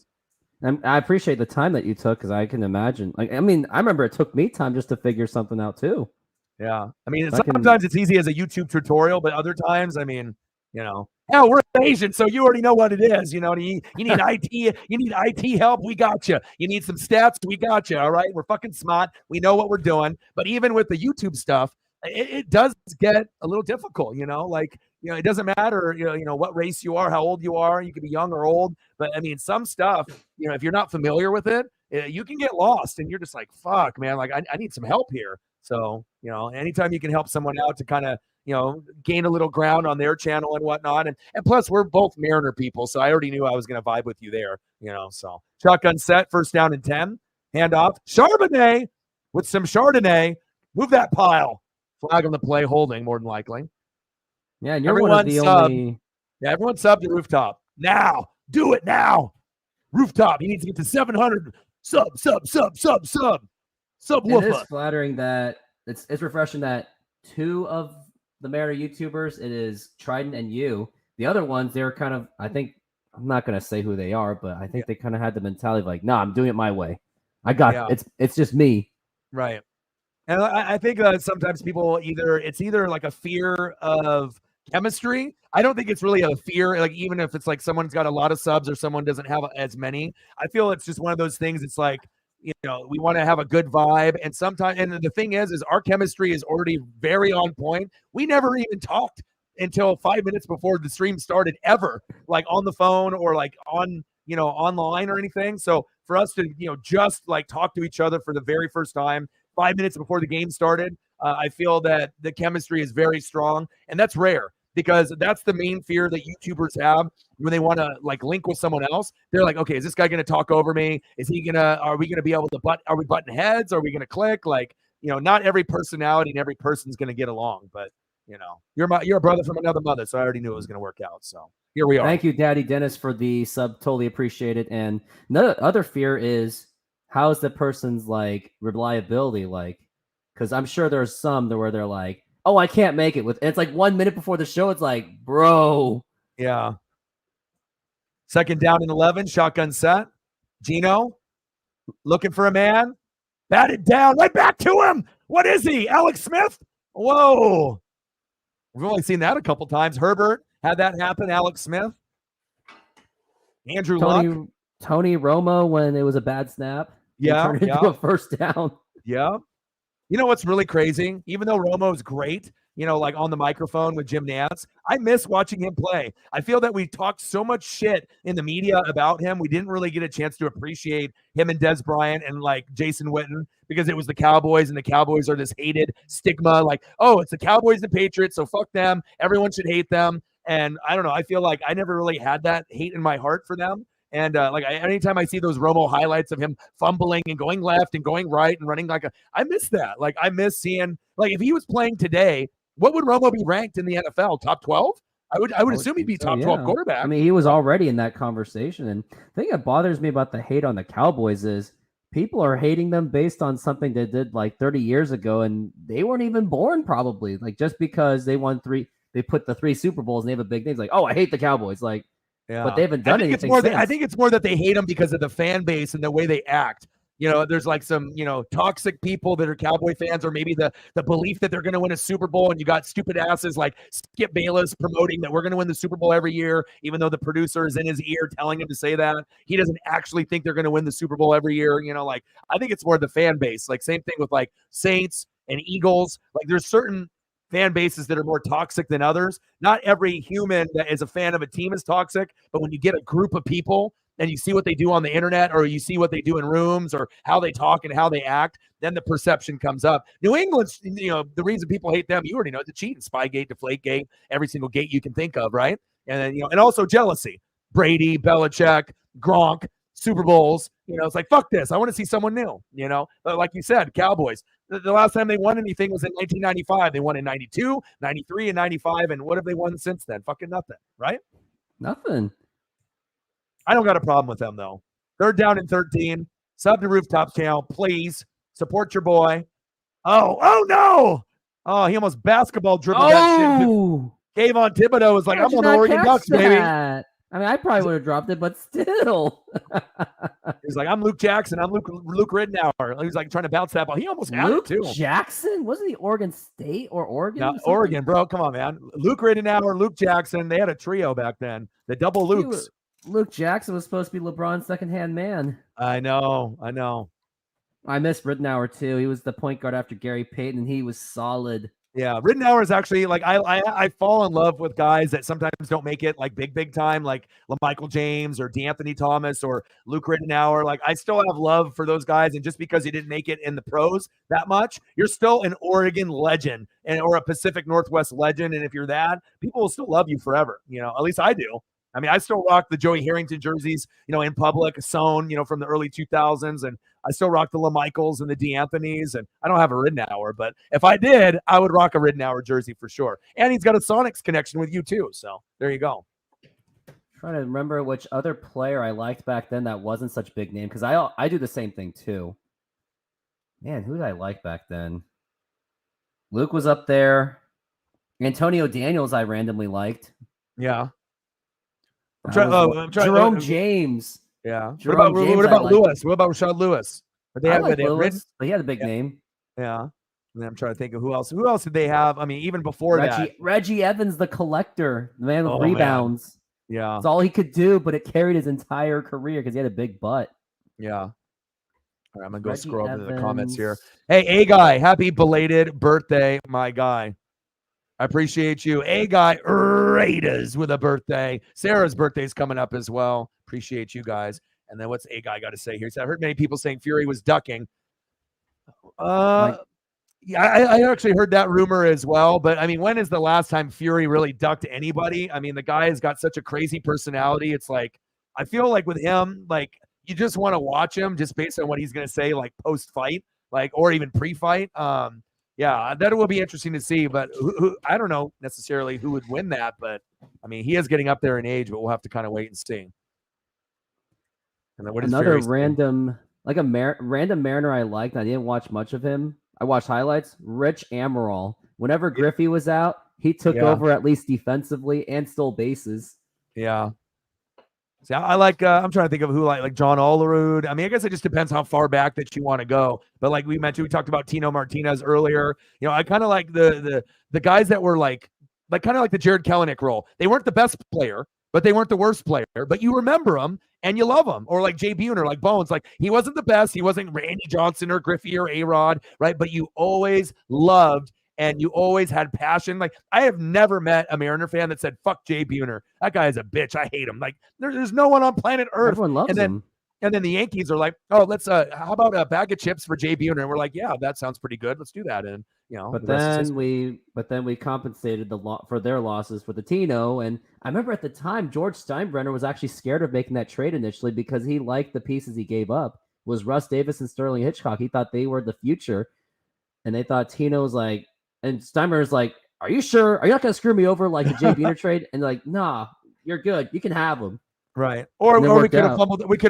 And I appreciate the time that you took because I can imagine. Like, I mean, I remember it took me time just to figure something out too. Yeah. I mean, sometimes it's easy as a YouTube tutorial, but other times, I mean, hell, we're Asian, so you already know what it is. You need IT, you need IT help, we got you. You need some stats, we got you. All right, we're fucking smart, we know what we're doing. But even with the YouTube stuff, it does get a little difficult. It doesn't matter, what race you are, how old you are. You can be young or old, but I mean, some stuff, if you're not familiar with it, you can get lost, and you're just like, fuck, man, like I need some help here. So, anytime you can help someone out to kind of, gain a little ground on their channel and whatnot. And plus, we're both Mariner people, so I already knew I was going to vibe with you there, So, shotgun set, first down and 10. Handoff. Charbonnet with some Chardonnay. Move that pile. Flag on the play, holding, more than likely. Yeah, and you're one of the only... Yeah, everyone sub to Rooftop. Now. Do it now. Rooftop, he needs to get to 700. Sub. It is flattering that it's refreshing that 2 of the Mariner YouTubers, it is Trident and you. The other ones, they're kind of, I think, I'm not going to say who they are, but I think they kind of had the mentality of like, nah, I'm doing it my way. I got it's just me. Right. And I think sometimes people it's either like a fear of chemistry. I don't think it's really a fear. Like even if it's like someone's got a lot of subs or someone doesn't have as many, I feel it's just one of those things. It's like, we want to have a good vibe. And sometimes, and the thing is our chemistry is already very on point. We never even talked until 5 minutes before the stream started ever, like on the phone or like on, online or anything. So for us to, just like talk to each other for the very first time, 5 minutes before the game started, I feel that the chemistry is very strong, and that's rare because that's the main fear that YouTubers have when they want to like link with someone else. They're like, okay, is this guy going to talk over me? Are we going to be able to are we button heads? Are we going to click? Like, not every personality and every person's going to get along, but you're a brother from another mother. So I already knew it was going to work out. So here we are. Thank you, Daddy Dennis, for the sub. Totally appreciate it. And another other fear is how's the person's like reliability like? Because I'm sure there's some where they're like, oh, I can't make it with. And it's like 1 minute before the show. It's like, bro. Yeah. Second down and 11. Shotgun set. Gino looking for a man. Batted down. Right back to him. What is he? Alex Smith? Whoa. We've only seen that a couple times. Herbert had that happen. Alex Smith. Andrew Luck. Tony Romo when it was a bad snap. Yeah. Turned into a first down. Yeah. You know what's really crazy? Even though Romo's great, like on the microphone with Jim Nantz, I miss watching him play. I feel that we talked so much shit in the media about him. We didn't really get a chance to appreciate him and Des Bryant and like Jason Witten because it was the Cowboys, and the Cowboys are this hated stigma. Like, oh, it's the Cowboys and Patriots, so fuck them. Everyone should hate them. And I don't know. I feel like I never really had that hate in my heart for them. And anytime I see those Romo highlights of him fumbling and going left and going right and running I miss that. Like I miss seeing, like if he was playing today, what would Romo be ranked in the NFL? Top 12? I would assume he'd be top 12 quarterback. I mean, he was already in that conversation. And the thing that bothers me about the hate on the Cowboys is people are hating them based on something they did like 30 years ago, and they weren't even born probably. Like just because they won they put the 3 Super Bowls and they have a big name. It's like, oh, I hate the Cowboys. Like, yeah. But they haven't done anything since. I think it's more that they hate them because of the fan base and the way they act. there's like some, toxic people that are Cowboy fans, or maybe the belief that they're going to win a Super Bowl, and you got stupid asses like Skip Bayless promoting that we're going to win the Super Bowl every year, even though the producer is in his ear telling him to say that. He doesn't actually think they're going to win the Super Bowl every year. Like, I think it's more the fan base. Like, same thing with like Saints and Eagles. Like, there's certain fan bases that are more toxic than others. Not every human that is a fan of a team is toxic, but when you get a group of people and you see what they do on the internet, or you see what they do in rooms, or how they talk and how they act, then the perception comes up. New England's, the reason people hate them, you already know, the cheating, Spygate, Deflategate, every single gate you can think of, right? And then, and also jealousy. Brady, Belichick, Gronk, Super Bowls, it's like, fuck this. I want to see someone new, But like you said, Cowboys, the last time they won anything was in 1995. They won in 92, 93, and 95. And what have they won since then? Fucking nothing, right? Nothing. I don't got a problem with them, though. They're down in 13. Sub to rooftop count, please. Support your boy. Oh no! Oh, he almost basketball dribbled that shit. Kayvon Thibodeau was like, I'm on the Oregon Ducks, baby. I mean, I probably would have dropped it, but still. He's like, I'm Luke Jackson. I'm Luke Ridnour. He was like trying to bounce that ball. He almost had it, too. Luke Jackson? Wasn't he Oregon State or Oregon? No, Oregon, bro. Come on, man. Luke Ridnour, Luke Jackson. They had a trio back then. The double Lukes. Luke Jackson was supposed to be LeBron's second-hand man. I know. I miss Ridnour, too. He was the point guard after Gary Payton, and he was solid. Yeah, Ridnour is actually, like, I fall in love with guys that sometimes don't make it, like, big time, like LaMichael James or DeAnthony Thomas or Luke Ridnour. Like, I still have love for those guys, and just because you didn't make it in the pros that much, you're still an Oregon legend or a Pacific Northwest legend, and if you're that, people will still love you forever, at least I do. I mean, I still rock the Joey Harrington jerseys, in public, sewn, from the early 2000s. And I still rock the LaMichaels and the DeAnthonys. And I don't have a Ridnour, but if I did, I would rock a Ridnour jersey for sure. And he's got a Sonics connection with you too. So there you go. Trying to remember which other player I liked back then that wasn't such a big name, because I do the same thing too. Man, who did I like back then? Luke was up there. Antonio Daniels I randomly liked. Yeah. Jerome James. Yeah. What about Lewis? What about Rashad Lewis? They had Lewis, but he had a big name. Yeah. And I'm trying to think of who else. Who else did they have? I mean, even before that. Reggie Evans, the collector, the man with rebounds. Man. Yeah. That's all he could do, but it carried his entire career because he had a big butt. Yeah. All right, I'm going to go scroll to the comments here. Hey, A-Guy, happy belated birthday, my guy. I appreciate you. A-Guy Raiders with a birthday. Sarah's birthday is coming up as well. Appreciate you guys. And then what's A-Guy got to say here? So I heard many people saying Fury was ducking. Yeah, I actually heard that rumor as well. But, I mean, when is the last time Fury really ducked anybody? I mean, the guy has got such a crazy personality. It's like, I feel like with him, like, you just want to watch him just based on what he's going to say, like, post-fight, like, or even pre-fight. Yeah, that will be interesting to see, but I don't know necessarily who would win that, but I mean, he is getting up there in age, but we'll have to kind of wait and see. And then what is another random, like a random Mariner I liked? I didn't watch much of him. I watched highlights. Rich Amaral. Whenever Griffey was out, he took over at least defensively and stole bases. Yeah. See, I like, I'm trying to think of who like John Olerud. I mean, I guess it just depends how far back that you want to go. But like we mentioned, we talked about Tino Martinez earlier. I kind of like the guys that were like kind of like the Jared Kelenic role. They weren't the best player, but they weren't the worst player. But you remember them and you love them. Or like Jay Buhner, like Bones. Like he wasn't the best. He wasn't Randy Johnson or Griffey or A-Rod, right? But you always loved and you always had passion. Like, I have never met a Mariner fan that said, fuck Jay Buhner. That guy is a bitch. I hate him. Like, there's no one on planet Earth. Everyone loves him. And then the Yankees are like, oh, let's, how about a bag of chips for Jay Buhner? And we're like, yeah, that sounds pretty good. Let's do that. And, but then we compensated for their losses for the Tino. And I remember at the time, George Steinbrenner was actually scared of making that trade initially because he liked the pieces he gave up. Was Russ Davis and Sterling Hitchcock. He thought they were the future. And they thought Tino was like, and Steinbrenner's like, are you sure? Are you not going to screw me over like the Jay Buhner trade? And like, nah, you're good. You can have them. Right. Or we could have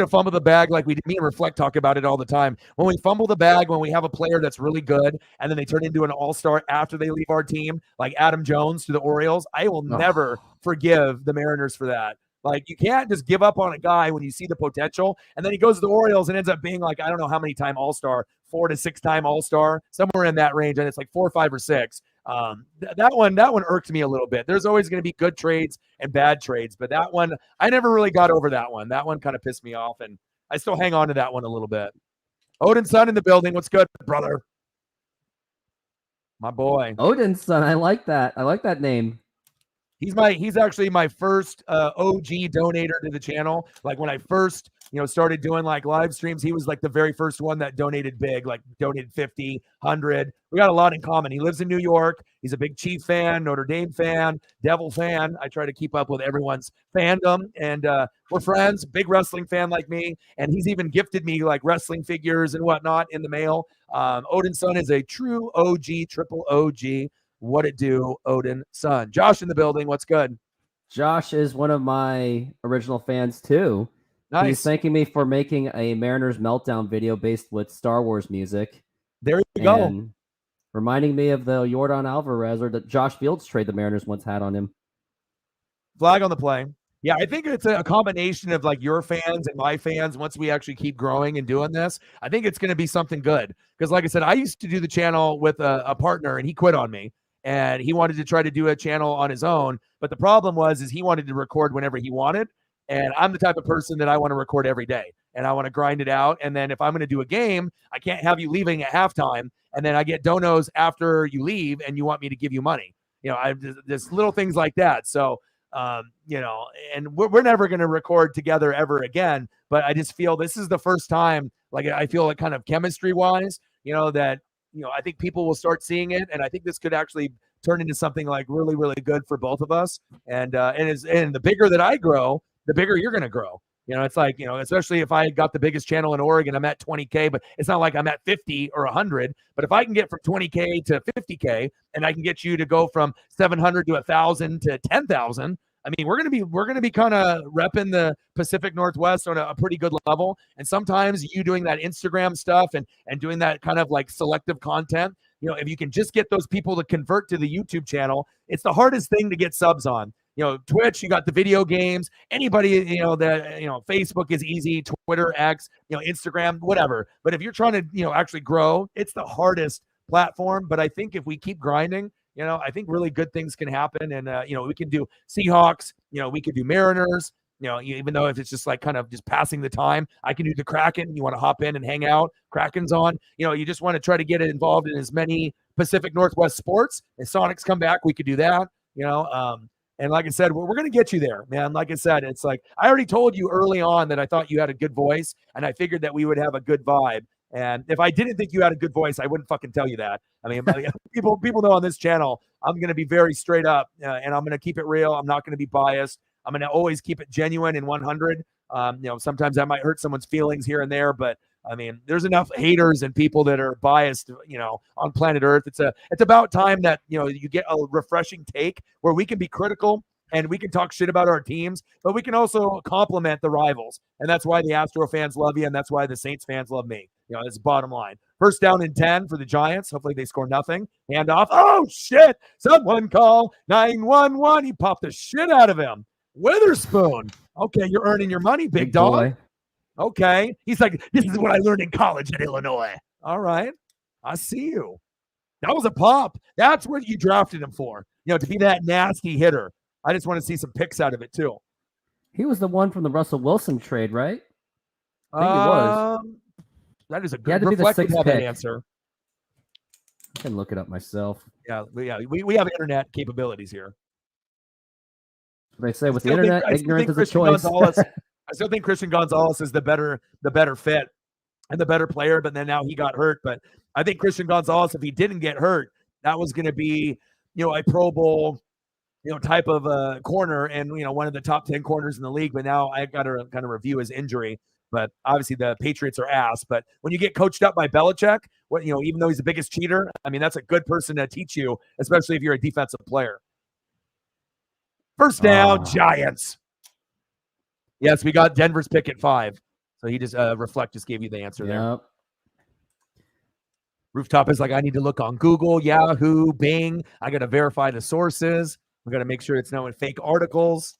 fumbled the bag like me and Reflect talk about it all the time. When we fumble the bag, when we have a player that's really good and then they turn into an all-star after they leave our team, like Adam Jones to the Orioles, I will never forgive the Mariners for that. Like, you can't just give up on a guy when you see the potential. And then he goes to the Orioles and ends up being like, I don't know how many time All-Star, 4 to 6 time All-Star, somewhere in that range. And it's like 4, 5, or 6. That one irked me a little bit. There's always going to be good trades and bad trades, but that one, I never really got over that one. That one kind of pissed me off, and I still hang on to that one a little bit. Odin's son in the building. What's good, brother? My boy. Odin's son. I like that. I like that name. He's actually my first OG donator to the channel. Like, when I first, started doing like live streams, he was like the very first one that donated big, like donated 50, 100. We got a lot in common. He lives in New York. He's a big Chief fan, Notre Dame fan, Devil fan. I try to keep up with everyone's fandom, and we're friends. Big wrestling fan like me, and he's even gifted me like wrestling figures and whatnot in the mail. Odin's son is a true OG, triple OG. What it do, Odin son? Josh in the building. What's good? Josh is one of my original fans too. Nice. He's thanking me for making a Mariners Meltdown video based with Star Wars music. There you go. Reminding me of the Yordan Alvarez or the Josh Fields trade the Mariners once had on him. Flag on the play. Yeah, I think it's a combination of like your fans and my fans. Once we actually keep growing and doing this, I think it's going to be something good. Because like I said, I used to do the channel with a partner, and he quit on me. And he wanted to try to do a channel on his own. But the problem is he wanted to record whenever he wanted. And I'm the type of person that I want to record every day. And I want to grind it out. And then if I'm going to do a game, I can't have you leaving at halftime. And then I get donos after you leave and you want me to give you money. There's little things like that. So, and we're never going to record together ever again. But I just feel this is the first time, like, I feel like kind of chemistry wise, that I think people will start seeing it, and I think this could actually turn into something like really, really good for both of us. And the bigger that I grow, the bigger you're going to grow. It's like, especially if I got the biggest channel in Oregon, I'm at 20K, but it's not like I'm at 50 or 100. But if I can get from 20K to 50K, and I can get you to go from 700 to 1,000 to 10,000, I mean, we're gonna be kind of repping the Pacific Northwest on a pretty good level. And sometimes you doing that Instagram stuff and doing that kind of like selective content, if you can just get those people to convert to the YouTube channel, it's the hardest thing to get subs on. Twitch, you got the video games. Anybody, Facebook is easy. Twitter, X, Instagram, whatever. But if you're trying to, actually grow, it's the hardest platform. But I think if we keep grinding, I think really good things can happen. And, we can do Seahawks, we could do Mariners, even though if it's just like kind of just passing the time, I can do the Kraken. You want to hop in and hang out. Kraken's on, you just want to try to get involved in as many Pacific Northwest sports. If Sonics come back, we could do that, and like I said, we're going to get you there, man. Like I said, it's like, I already told you early on that I thought you had a good voice, and I figured that we would have a good vibe. And if I didn't think you had a good voice, I wouldn't fucking tell you that. I mean, people know on this channel, I'm going to be very straight up, and I'm going to keep it real. I'm not going to be biased. I'm going to always keep it genuine and 100. Sometimes that might hurt someone's feelings here and there, but I mean, there's enough haters and people that are biased, on planet Earth. It's about time that, you get a refreshing take where we can be critical and we can talk shit about our teams, but we can also compliment the rivals. And that's why the Astro fans love you, and that's why the Saints fans love me. That's the bottom line. First down and 10 for the Giants. Hopefully they score nothing. Hand off. Oh, shit. Someone call 911. He popped the shit out of him. Witherspoon. Okay, you're earning your money, big dog. Boy. Okay. He's like, this is what I learned in college at Illinois. All right. I see you. That was a pop. That's what you drafted him for, to be that nasty hitter. I just want to see some picks out of it, too. He was the one from the Russell Wilson trade, right? I think he was. That is a good that answer. I can look it up myself. Yeah, we have internet capabilities here. They say with the internet, ignorance is a choice. I still think Christian Gonzalez is the better fit and the better player, but then now he got hurt. But I think Christian Gonzalez, if he didn't get hurt, that was going to be, a Pro Bowl, type of corner and, one of the top 10 corners in the league. But now I got to kind of review his injury. But obviously the Patriots are ass. But when you get coached up by Belichick, even though he's the biggest cheater, I mean, that's a good person to teach you, especially if you're a defensive player. First down, Giants. Yes, we got Denver's pick at 5. So he just Reflect just gave you the answer there. Rooftop is like, I need to look on Google, Yahoo, Bing. I got to verify the sources. We got to make sure it's not in fake articles.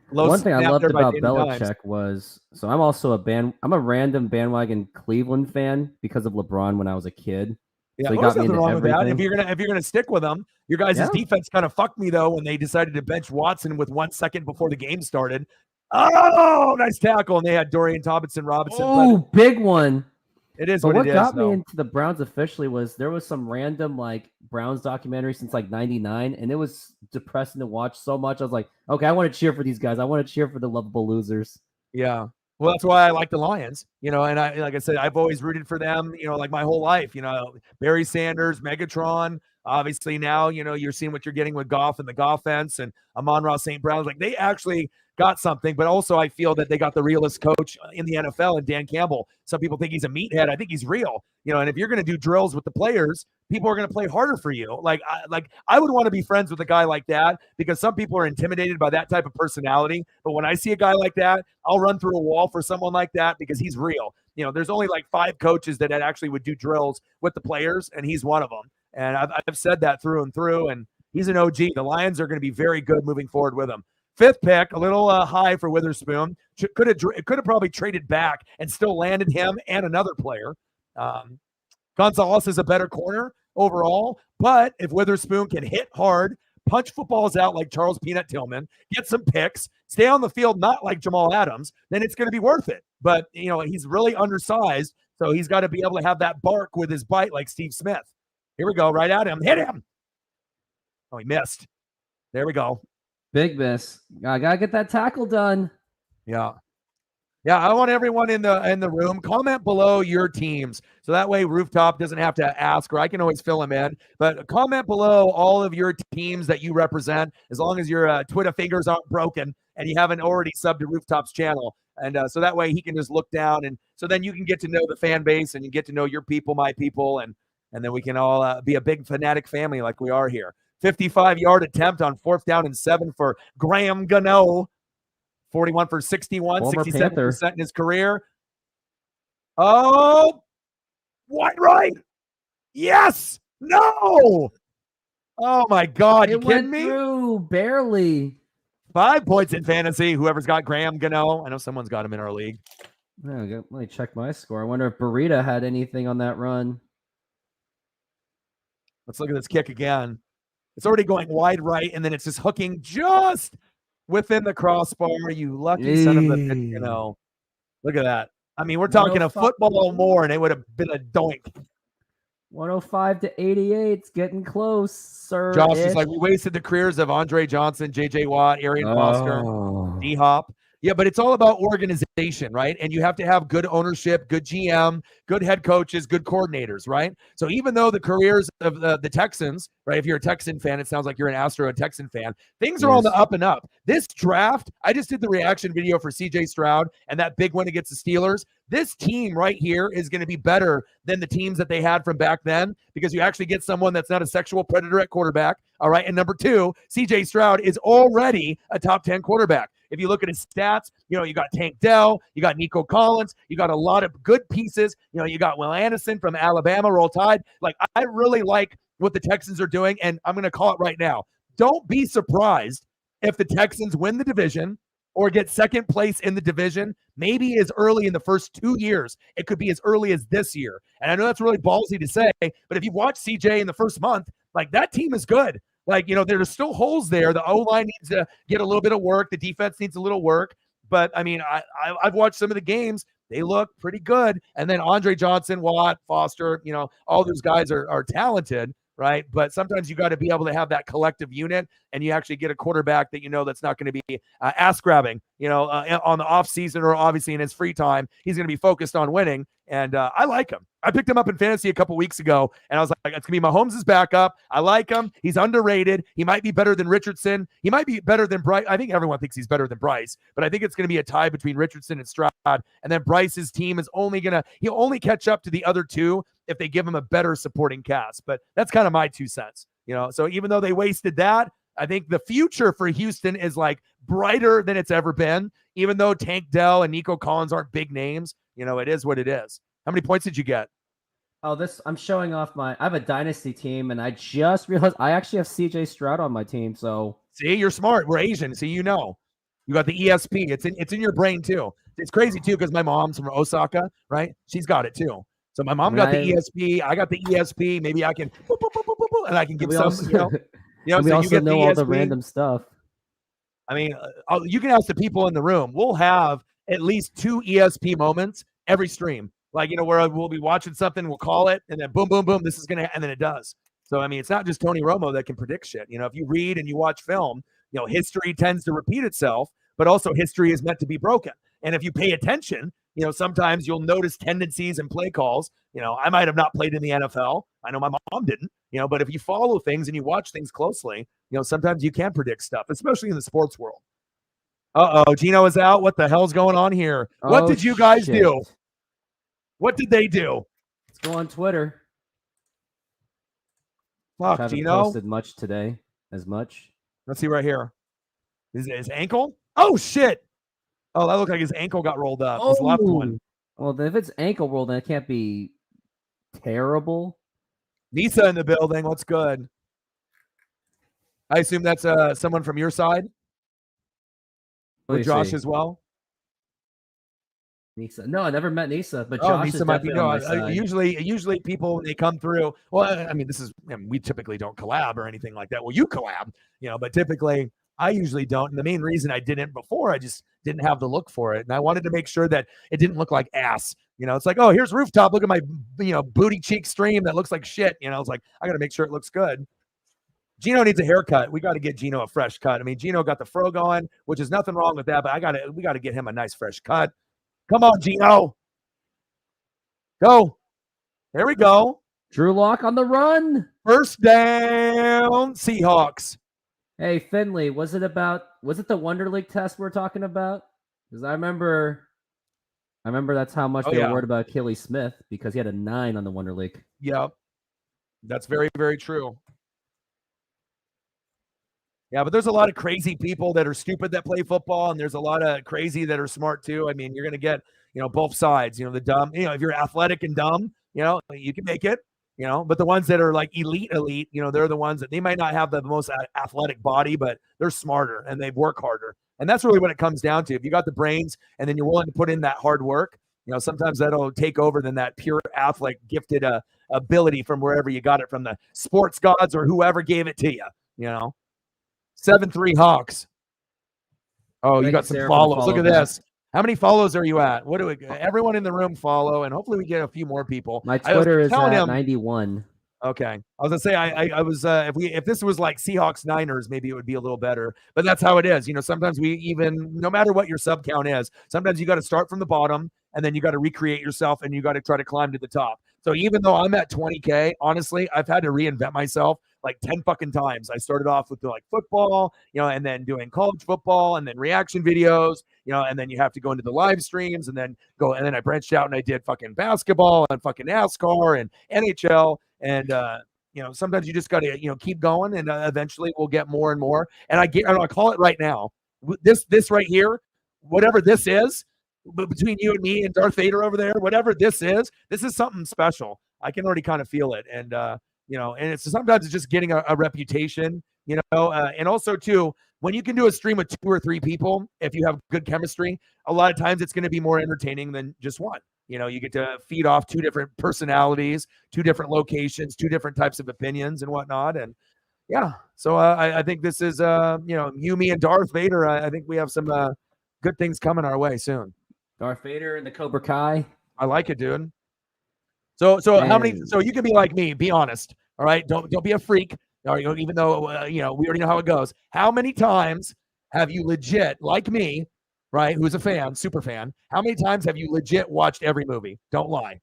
One thing I snap loved there by about Danny Dimes. Belichick was, so I'm also I'm a random bandwagon Cleveland fan because of LeBron when I was a kid. Yeah, So he well, there's got me nothing into wrong with that. everything. If you're gonna stick with them, your guys' Yeah. defense kind of fucked me though when they decided to bench Watson with 1 second before the game started. Oh, nice tackle, and they had Dorian Robinson, but Oh, big one. it is But what it what is, got me though. into the Browns officially was there was some random like Browns documentary since like '99, and it was depressing to watch so much. I was like, okay, I want to cheer for these guys. I want to cheer for the lovable losers. Yeah. Well, that's why I like the Lions, and like I said, I've always rooted for them, like my whole life, Barry Sanders, Megatron. Obviously now, you're seeing what you're getting with Goff and the Goffense and Amon-Ra St. Brown. Like they actually got something, but also I feel that they got the realest coach in the NFL and Dan Campbell. Some people think he's a meathead. I think he's real, and if you're going to do drills with the players, people are going to play harder for you. Like I would want to be friends with a guy like that because some people are intimidated by that type of personality. But when I see a guy like that, I'll run through a wall for someone like that because he's real. There's only like 5 coaches that actually would do drills with the players, and he's one of them. And I've said that through and through, and he's an OG. The Lions are going to be very good moving forward with him. 5th pick, a little high for Witherspoon. Could have probably traded back and still landed him and another player. Gonzalez is a better corner overall, but if Witherspoon can hit hard, punch footballs out like Charles Peanut Tillman, get some picks, stay on the field not like Jamal Adams, then it's going to be worth it. But, he's really undersized, so he's got to be able to have that bark with his bite like Steve Smith. Here we go, right at him. Hit him. Oh, he missed. There we go. Big miss. I got to get that tackle done. Yeah. Yeah, I want everyone in the room comment below your teams, so that way Rooftop doesn't have to ask, or I can always fill him in. But comment below all of your teams that you represent, as long as your Twitter fingers aren't broken and you haven't already subbed to Rooftop's channel, and so that way he can just look down, and so then you can get to know the fan base and you get to know your people, my people, and then we can all be a big fanatic family like we are here. 55-yard attempt on 4th down and 7 for Graham Gano. 41 for 61, Former 67% Panther. in his career. Oh, wide right. Yes. No. Oh, my God. You kidding me? Through, barely. 5 points in fantasy. Whoever's got Graham Gano. I know someone's got him in our league. Yeah, let me check my score. I wonder if Burrito had anything on that run. Let's look at this kick again. It's already going wide right, and then it's just hooking just within the crossbar. You lucky son of a bitch, Look at that. I mean, we're talking a football more, and it would have been a doink. 105 to 88. It's getting close, sir. Josh is like, we wasted the careers of Andre Johnson, J.J. Watt, Arian Foster, D-Hop. Yeah, but it's all about organization, right? And you have to have good ownership, good GM, good head coaches, good coordinators, right? So even though the careers of the Texans, right, if you're a Texan fan, it sounds like you're an Astro and Texan fan, things are on the up and up. This draft, I just did the reaction video for C.J. Stroud and that big win against the Steelers. This team right here is going to be better than the teams that they had from back then because you actually get someone that's not a sexual predator at quarterback, all right? And number 2, C.J. Stroud is already a top 10 quarterback. If you look at his stats, you got Tank Dell, you got Nico Collins, you got a lot of good pieces. You got Will Anderson from Alabama, Roll Tide. Like, I really like what the Texans are doing, and I'm going to call it right now. Don't be surprised if the Texans win the division or get second place in the division, maybe as early in the first 2 years. It could be as early as this year. And I know that's really ballsy to say, but if you watch CJ in the first month, like, that team is good. Like, there's still holes there. The O-line needs to get a little bit of work. The defense needs a little work. But, I mean, I've watched some of the games. They look pretty good. And then Andre Johnson, Watt, Foster, all those guys are talented, right? But sometimes you got to be able to have that collective unit, and you actually get a quarterback that that's not going to be ass-grabbing, on the offseason or obviously in his free time. He's going to be focused on winning, and I like him. I picked him up in fantasy a couple weeks ago, and I was like, it's going to be Mahomes' backup. I like him. He's underrated. He might be better than Richardson. He might be better than Bryce. I think everyone thinks he's better than Bryce, but I think it's going to be a tie between Richardson and Stroud, and then Bryce's team is he'll only catch up to the other two if they give him a better supporting cast. But that's kind of my 2 cents, So even though they wasted that, I think the future for Houston is like brighter than it's ever been, even though Tank Dell and Nico Collins aren't big names. It is what it is. How many points did you get? Oh, I'm showing off I have a dynasty team, and I just realized I actually have CJ Stroud on my team. So see, you're smart. We're Asian, so You got the ESP. It's in your brain too. It's crazy too because my mom's from Osaka, right? She's got it too. So my mom got the ESP. I got the ESP. Maybe I can, boop, boop, boop, boop, boop, boop, and I can give we some, also, we So you also get know the all ESP. the random stuff. I mean, you can ask the people in the room. We'll have at least 2 ESP moments every stream. Like, where we'll be watching something, we'll call it, and then boom, boom, boom, this is going to, and then it does. So, I mean, it's not just Tony Romo that can predict shit. If you read and you watch film, history tends to repeat itself, but also history is meant to be broken. And if you pay attention, sometimes you'll notice tendencies and play calls. I might have not played in the NFL. I know my mom didn't, but if you follow things and you watch things closely, sometimes you can predict stuff, especially in the sports world. Uh-oh, Gino is out. What the hell's going on here? What did you guys do? What did they do? Let's go on Twitter. Fuck, haven't Gino. posted much today, as much. Let's see right here. Is it his ankle? Oh, shit. Oh, that looked like his ankle got rolled up. His left one. Well, if it's ankle rolled, then it can't be terrible. Nisa in the building. What's good? I assume that's someone from your side? Or Josh as well? Nisa. No, I never met Nisa, but Josh Nisa might be. No, usually people when they come through. Well, I mean, we typically don't collab or anything like that. Well, you collab, but typically I usually don't. And the main reason I didn't before, I just didn't have the look for it, and I wanted to make sure that it didn't look like ass. It's like, oh, here's rooftop. Look at my booty cheek stream that looks like shit. It's like I got to make sure it looks good. Gino needs a haircut. We got to get Gino a fresh cut. I mean, Gino got the fro going, which is nothing wrong with that, but we got to get him a nice fresh cut. Come on, Gino. Go. There we go. Drew Lock on the run. First down, Seahawks. Hey, Finley, was it the Wonder League test we're talking about? Because I remember that's how much they were worried about Achilles Smith because he had a 9 on the Wonder League. Yep. That's very, very true. Yeah, but there's a lot of crazy people that are stupid that play football, and there's a lot of crazy that are smart too. I mean, you're going to get, both sides, the dumb, if you're athletic and dumb, you can make it, but the ones that are like elite, they're the ones that they might not have the most athletic body, but they're smarter and they work harder. And that's really what it comes down to. If you got the brains and then you're willing to put in that hard work, sometimes that'll take over than that pure athlete gifted ability from wherever you got it from, the sports gods or whoever gave it to you, 7-3 Hawks. Oh, you got some follows. Look at this. How many follows are you at? Everyone in the room follow, and hopefully we get a few more people. My Twitter is at 91. Okay. I was gonna say I was if this was like Seahawks Niners, maybe it would be a little better. But that's how it is. Sometimes no matter what your sub count is, sometimes you got to start from the bottom and then you got to recreate yourself and you got to try to climb to the top. So even though I'm at 20K, honestly, I've had to reinvent myself like 10 fucking times. I started off with like football, and then doing college football and then reaction videos, and then you have to go into the live streams and then I branched out and I did fucking basketball and fucking NASCAR and NHL. And, sometimes you just got to, keep going and eventually we'll get more and more. And I'll call it right now. This right here, whatever this is, between you and me and Darth Vader over there, whatever this is something special. I can already kind of feel it. And, and sometimes it's just getting a reputation, and also too, when you can do a stream with 2 or 3 people, if you have good chemistry, a lot of times it's going to be more entertaining than just one. You get to feed off 2 different personalities, 2 different locations, 2 different types of opinions and whatnot. And yeah, so I think this is, you, me, and Darth Vader. I think we have some good things coming our way soon. Darth Vader and the Cobra Kai. I like it, dude. So how many? So you can be like me. Be honest. All right. Don't be a freak. Or, even though we already know how it goes. How many times have you legit, like me, right? Who's a fan, super fan? How many times have you legit watched every movie? Don't lie.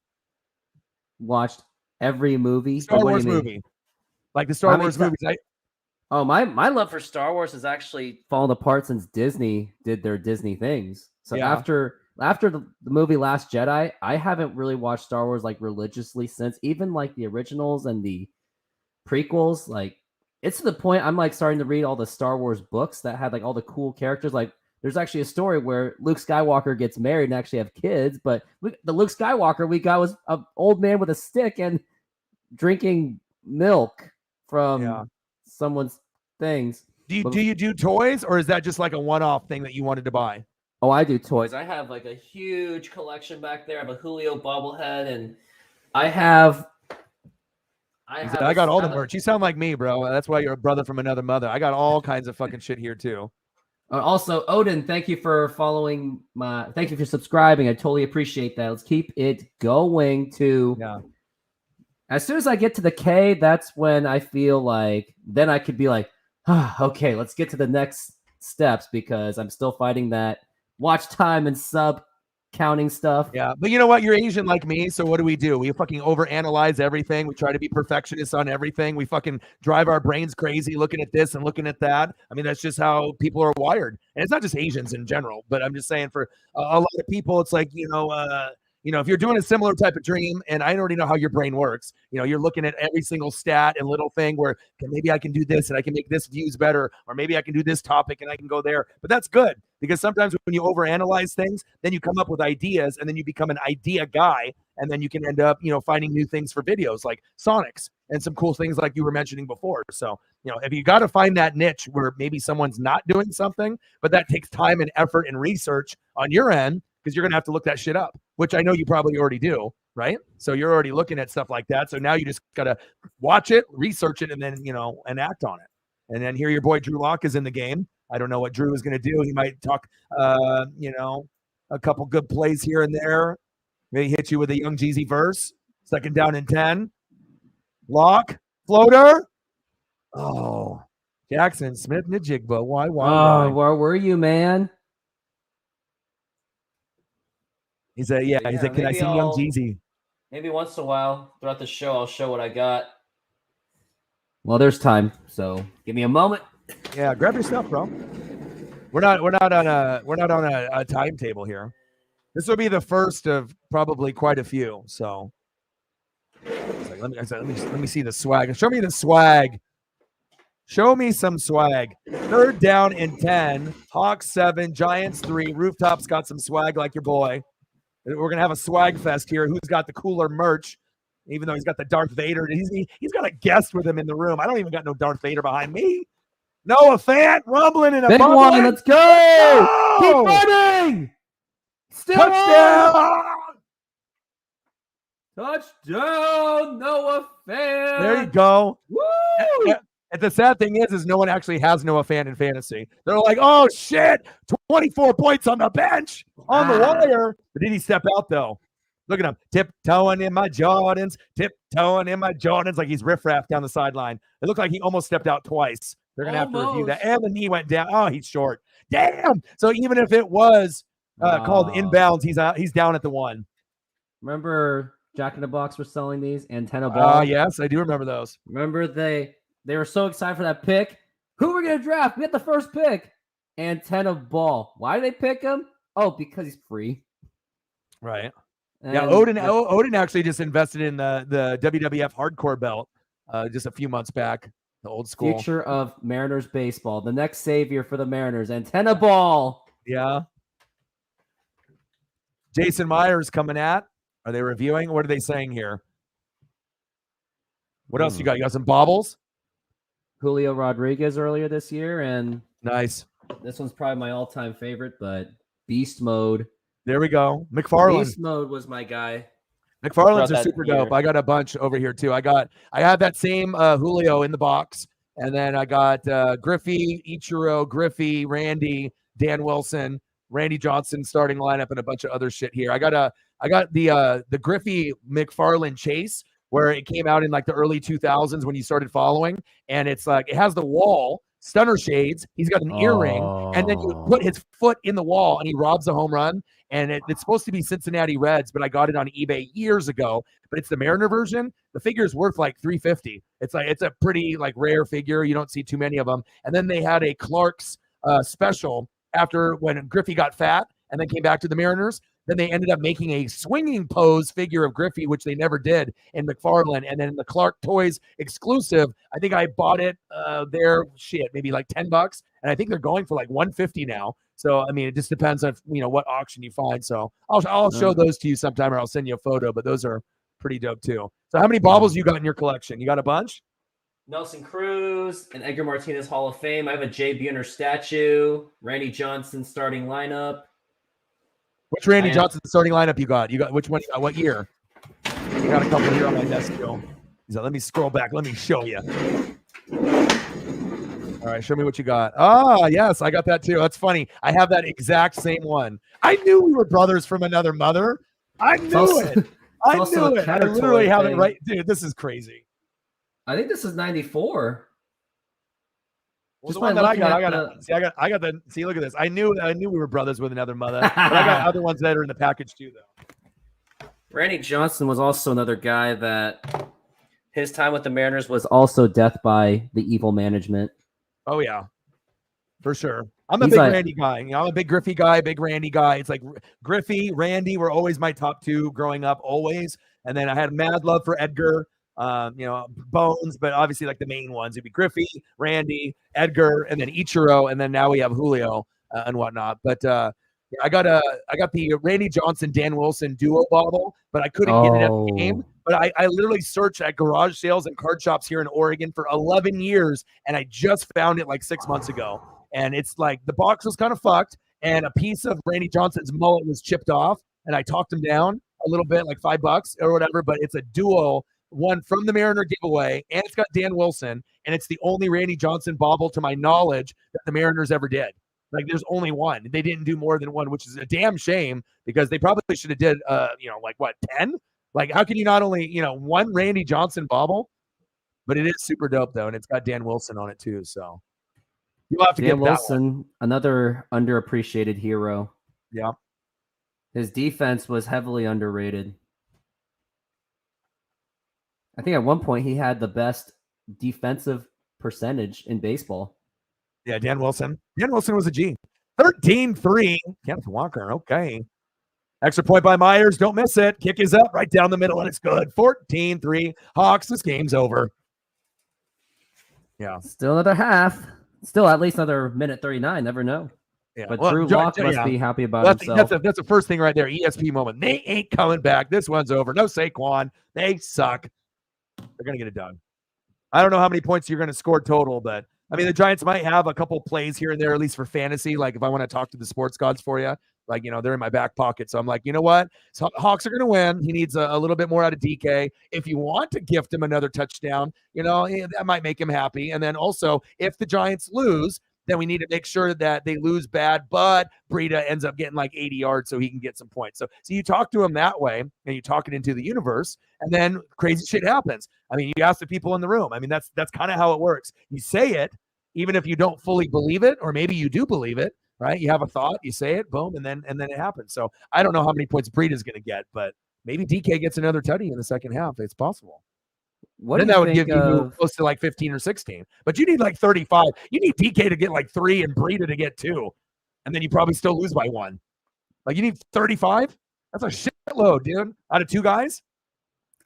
Watched every movie. Star Wars movie, like the Star Wars movies. My love for Star Wars has actually fallen apart since Disney did their Disney things. So after the movie Last Jedi, I haven't really watched Star Wars like religiously since. Even like the originals and the prequels, like it's to the point I'm like starting to read all the Star Wars books that had like all the cool characters. Like there's actually a story where Luke Skywalker gets married and actually have kids, but the Luke Skywalker we got was an old man with a stick and drinking milk from someone's things. Do you do toys, or is that just like a one-off thing that you wanted to buy? Oh, I do toys. I have like a huge collection back there. I have a Julio bobblehead, and I have. I got all the merch. You sound like me, bro. That's why you're a brother from another mother. I got all kinds of fucking shit here too. Also, Odin, thank you for following my. Thank you for subscribing. I totally appreciate that. Let's keep it going. Yeah. As soon as I get to the K, that's when I feel like then I could be like, okay, let's get to the next steps because I'm still fighting that watch time and sub counting stuff. Yeah, but you know what? You're Asian like me, so what do? We fucking overanalyze everything. We try to be perfectionists on everything. We fucking drive our brains crazy looking at this and looking at that. I mean, that's just how people are wired. And it's not just Asians in general, but I'm just saying for a lot of people, it's like, if you're doing a similar type of dream, and I already know how your brain works, you're looking at every single stat and little thing where maybe I can do this and I can make this views better, or maybe I can do this topic and I can go there. But that's good because sometimes when you overanalyze things, then you come up with ideas and then you become an idea guy. And then you can end up, finding new things for videos like Sonics and some cool things like you were mentioning before. So, if you got to find that niche where maybe someone's not doing something, but that takes time and effort and research on your end, because you're going to have to look that shit up, which I know you probably already do, right? So you're already looking at stuff like that. So now you just got to watch it, research it, and then, and act on it. And then here your boy Drew Lock is in the game. I don't know what Drew is going to do. He might talk, a couple good plays here and there. Maybe hit you with a Young Jeezy verse. 2nd down and 10. Lock, floater. Oh, Jackson Smith Najigba. Why? Where were you, man? He said, can I sing Young Jeezy? Maybe once in a while throughout the show, I'll show what I got. Well, there's time, so give me a moment. Yeah, grab your stuff, bro. We're not on a timetable here. This will be the first of probably quite a few. So, let me see the swag. Show me the swag. Show me some swag. 3rd down and 10. Hawks 7. Giants 3. Rooftops got some swag like your boy. We're going to have a swag fest here. Who's got the cooler merch? Even though he's got the Darth Vader. He's got a guest with him in the room. I don't even got no Darth Vader behind me. Noah Fant rumbling in a big bubbling. One. Let's go. Keep running. Still Touchdown. Touchdown, Noah Fant. There you go. Woo! And the sad thing is no one actually has Noah Fant in fantasy. They're like, oh, shit, 24 points on the bench, on the wire. But did he step out, though? Look at him, tiptoeing in my Jordans, like he's riffraff down the sideline. It looked like he almost stepped out twice. They're going to have to review that. And the knee went down. Oh, he's short. Damn. So even if it was called inbounds, he's down at the 1. Remember Jack in the Box was selling these antenna ball? Yes, I do remember those. Remember they were so excited for that pick. Who are we going to draft? We had the first pick. Antenna ball. Why did they pick him? Oh, because he's free. Right. And yeah, Odin actually just invested in the WWF hardcore belt just a few months back. The old school. Future of Mariners baseball. The next savior for the Mariners. Antenna ball. Yeah. Jason Myers coming at. Are they reviewing? What are they saying here? What else you got? You got some baubles? Julio Rodriguez earlier this year. And nice. This one's probably my all-time favorite, but Beast Mode. There we go. McFarland. Beast Mode was my guy. McFarland's are super dope. I got a bunch over here too. I had that same Julio in the box, and then I got Griffey, Ichiro, Griffey, Randy, Dan Wilson, Randy Johnson starting lineup, and a bunch of other shit here. I got the Griffey McFarland chase where it came out in like the early 2000s when you started following, and it's like it has the wall. Stunner shades. He's got an earring, and then you put his foot in the wall, and he robs a home run. And it's supposed to be Cincinnati Reds, but I got it on eBay years ago. But it's the Mariner version. The figure is worth like $350. It's a pretty like rare figure. You don't see too many of them. And then they had a Clark's special after when Griffey got fat, and then came back to the Mariners. Then they ended up making a swinging pose figure of Griffey, which they never did in McFarland. And then the Clark Toys exclusive, I think I bought it there, maybe like $10. And I think they're going for like $150 now. So, I mean, it just depends on, what auction you find. So I'll show those to you sometime, or I'll send you a photo, but those are pretty dope too. So how many baubles you got in your collection? You got a bunch? Nelson Cruz and Edgar Martinez Hall of Fame. I have a Jay Buhner statue. Randy Johnson starting lineup. Which Randy Johnson starting lineup you got? You got which one? What year? I got a couple here on my desk still. So let me scroll back. Let me show you. All right, show me what you got. Ah, yes, I got that too. That's funny. I have that exact same one. I knew we were brothers from another mother. I knew it. I knew it. I literally have it right. Dude, this is crazy. I think this is 94. Well, just the one that I got the. See, look at this. I knew we were brothers with another mother. But I got other ones that are in the package too, though. Randy Johnson was also another guy that his time with the Mariners was also death by the evil management. Oh yeah, for sure. I'm a big Randy guy. You know, I'm a big Griffey guy, big Randy guy. It's like Griffey, Randy were always my top two growing up, always. And then I had mad love for Edgar. You know, Bones, but obviously like the main ones would be Griffey, Randy, Edgar, and then Ichiro, and then now we have Julio and whatnot. But I got the Randy Johnson, Dan Wilson duo bottle, but I couldn't get it at the game. But I literally searched at garage sales and card shops here in Oregon for 11 years, and I just found it like 6 months ago. And it's like the box was kind of fucked, and a piece of Randy Johnson's mullet was chipped off, and I talked him down a little bit, like $5 or whatever. But it's a duo. One from the Mariner giveaway, and it's got Dan Wilson, and it's the only Randy Johnson bobble, to my knowledge, that the Mariners ever did. Like, there's only one. They didn't do more than one, which is a damn shame because they probably should have did, like what, 10? Like, how can you not only, one Randy Johnson bobble? But it is super dope though, and it's got Dan Wilson on it too. So you'll have to get Wilson, another underappreciated hero. Yeah, his defense was heavily underrated. I think at one point he had the best defensive percentage in baseball. Yeah, Dan Wilson. Dan Wilson was a G. 13-3. Kenneth Walker. Okay. Extra point by Myers. Don't miss it. Kick is up right down the middle, and it's good. 14-3. Hawks, this game's over. Yeah. Still another half. Still at least another minute 39. Never know. Yeah. But Drew Lock must be happy about himself. That's the first thing right there. ESP moment. They ain't coming back. This one's over. No Saquon. They suck. They're going to get it done. I don't know how many points you're going to score total, but I mean, the Giants might have a couple plays here and there, at least for fantasy. Like if I want to talk to the sports gods for you, like, they're in my back pocket. So I'm like, you know what? So Hawks are going to win. He needs a little bit more out of DK. If you want to gift him another touchdown, that might make him happy. And then also, if the Giants lose, then we need to make sure that they lose bad, but Breida ends up getting like 80 yards so he can get some points. So you talk to him that way, and you talk it into the universe, and then crazy shit happens. I mean, you ask the people in the room. I mean, that's kind of how it works. You say it, even if you don't fully believe it, or maybe you do believe it, right? You have a thought, you say it, boom, and then it happens. So I don't know how many points Breida's going to get, but maybe DK gets another tutty in the second half. It's possible. Then that would give you close to like 15 or 16. But you need like 35. You need DK to get like 3 and Breida to get 2. And then you probably still lose by 1. Like you need 35? That's a shitload, dude. Out of 2 guys?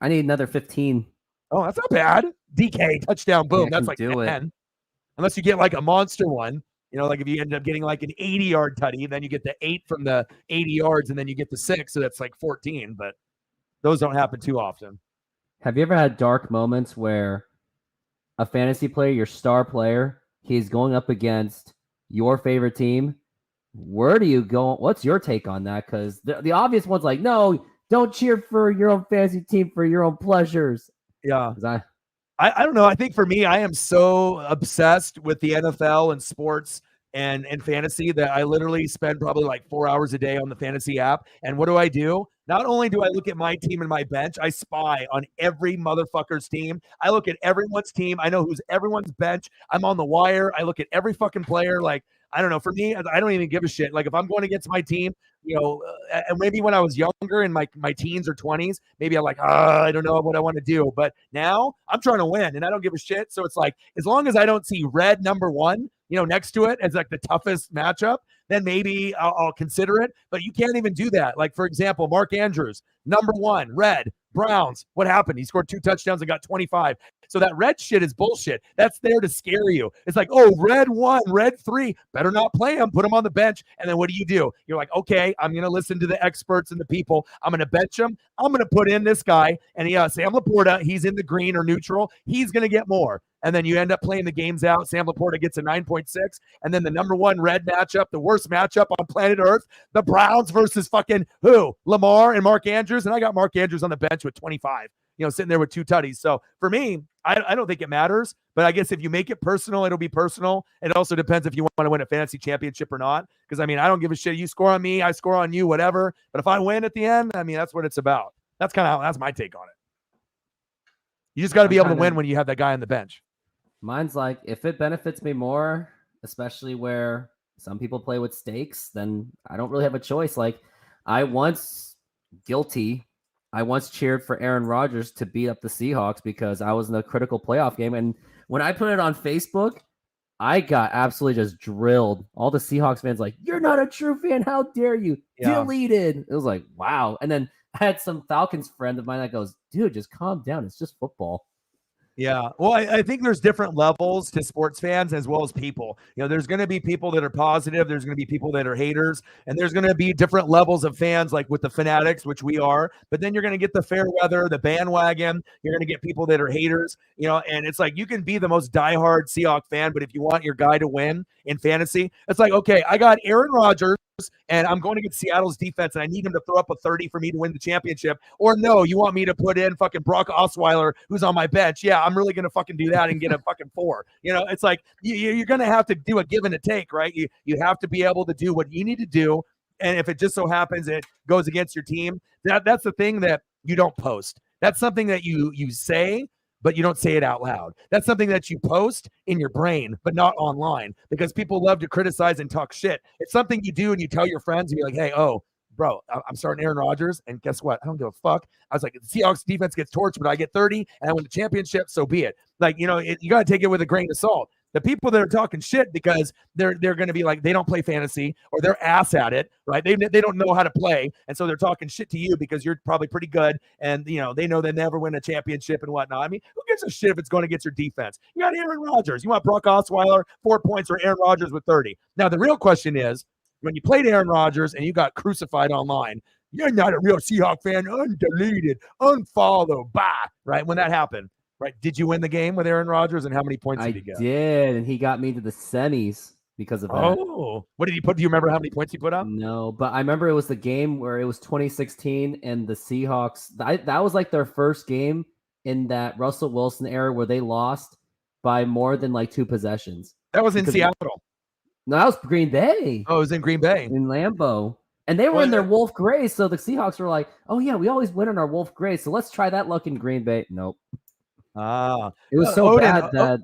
I need another 15. Oh, that's not bad. DK, touchdown, boom. That's like 10. Unless you get like a monster one. Like if you end up getting like an 80-yard tutty, then you get the 8 from the 80 yards, and then you get the 6. So that's like 14. But those don't happen too often. Have you ever had dark moments where a fantasy player, your star player, he's going up against your favorite team? Where do you go? What's your take on that? Because the obvious one's like, no, don't cheer for your own fantasy team for your own pleasures. Yeah. I don't know. I think for me, I am so obsessed with the NFL and sports and fantasy that I literally spend probably like 4 hours a day on the fantasy app. And what do? Not only do I look at my team and my bench, I spy on every motherfucker's team. I look at everyone's team. I know who's everyone's bench. I'm on the wire. I look at every fucking player. Like, I don't know. For me, I don't even give a shit. Like, if I'm going against my team, and maybe when I was younger in my teens or 20s, maybe I'm like, I don't know what I want to do. But now I'm trying to win, and I don't give a shit. So it's like, as long as I don't see red number 1, next to it as like the toughest matchup, then maybe I'll consider it. But you can't even do that. Like, for example, Mark Andrews, number 1, red, Browns. What happened? He scored 2 touchdowns and got 25. So that red shit is bullshit. That's there to scare you. It's like, oh, red 1, red 3. Better not play him. Put him on the bench. And then what do? You're like, okay, I'm going to listen to the experts and the people. I'm going to bench him. I'm going to put in this guy. And Sam Laporta, he's in the green or neutral. He's going to get more. And then you end up playing the games out. Sam Laporta gets a 9.6. And then the number one red matchup, the worst matchup on planet Earth, the Browns versus fucking who? Lamar and Mark Andrews. And I got Mark Andrews on the bench with 25, sitting there with 2 tutties. So for me, I don't think it matters. But I guess if you make it personal, it'll be personal. It also depends if you want to win a fantasy championship or not. Because, I mean, I don't give a shit. You score on me, I score on you, whatever. But if I win at the end, I mean, that's what it's about. That's my take on it. You just got to be able to win when you have that guy on the bench. Mine's like, if it benefits me more, especially where some people play with stakes, then I don't really have a choice. Like, I once cheered for Aaron Rodgers to beat up the Seahawks because I was in a critical playoff game. And when I put it on Facebook, I got absolutely just drilled. All the Seahawks fans like, you're not a true fan. How dare you? Yeah. Deleted. It was like, wow. And then I had some Falcons friend of mine that goes, dude, just calm down. It's just football. Yeah. Well, I think there's different levels to sports fans as well as people. There's going to be people that are positive. There's going to be people that are haters. And there's going to be different levels of fans, like with the fanatics, which we are. But then you're going to get the fair weather, the bandwagon. You're going to get people that are haters, and it's like you can be the most diehard Seahawks fan, but if you want your guy to win in fantasy, it's like, okay, I got Aaron Rodgers, and I'm going against Seattle's defense, and I need him to throw up a 30 for me to win the championship. Or no, you want me to put in fucking Brock Osweiler, who's on my bench. Yeah, I'm really going to fucking do that and get a fucking 4. It's like you're going to have to do a give and a take, right? You have to be able to do what you need to do. And if it just so happens it goes against your team, that's the thing that you don't post. That's something that you say, but you don't say it out loud. That's something that you post in your brain, but not online, because people love to criticize and talk shit. It's something you do and you tell your friends, and you're like, hey, oh, bro, I'm starting Aaron Rodgers, and guess what? I don't give a fuck. I was like, the Seahawks defense gets torched, but I get 30, and I win the championship, so be it. Like, you got to take it with a grain of salt. The people that are talking shit because they're going to be like, they don't play fantasy or they're ass at it, right? They don't know how to play. And so they're talking shit to you because you're probably pretty good. And, they know they never win a championship and whatnot. I mean, who gives a shit if it's going against your defense? You got Aaron Rodgers. You want Brock Osweiler, 4 points, or Aaron Rodgers with 30. Now, the real question is, when you played Aaron Rodgers and you got crucified online, you're not a real Seahawks fan, undeleted, unfollow, bye, right? When that happened. Right. Did you win the game with Aaron Rodgers, and how many points did he get? I did, and he got me to the semis because of that. Oh, what did he put? Do you remember how many points he put up? No, but I remember it was the game where it was 2016, and the Seahawks, that was like their first game in that Russell Wilson era where they lost by more than like 2 possessions. That was in Seattle. No, that was Green Bay. Oh, it was in Green Bay. In Lambeau. And they were in their Wolf Gray, so the Seahawks were like, oh, yeah, we always win in our Wolf Gray, so let's try that luck in Green Bay. Nope. It was so Odin, bad that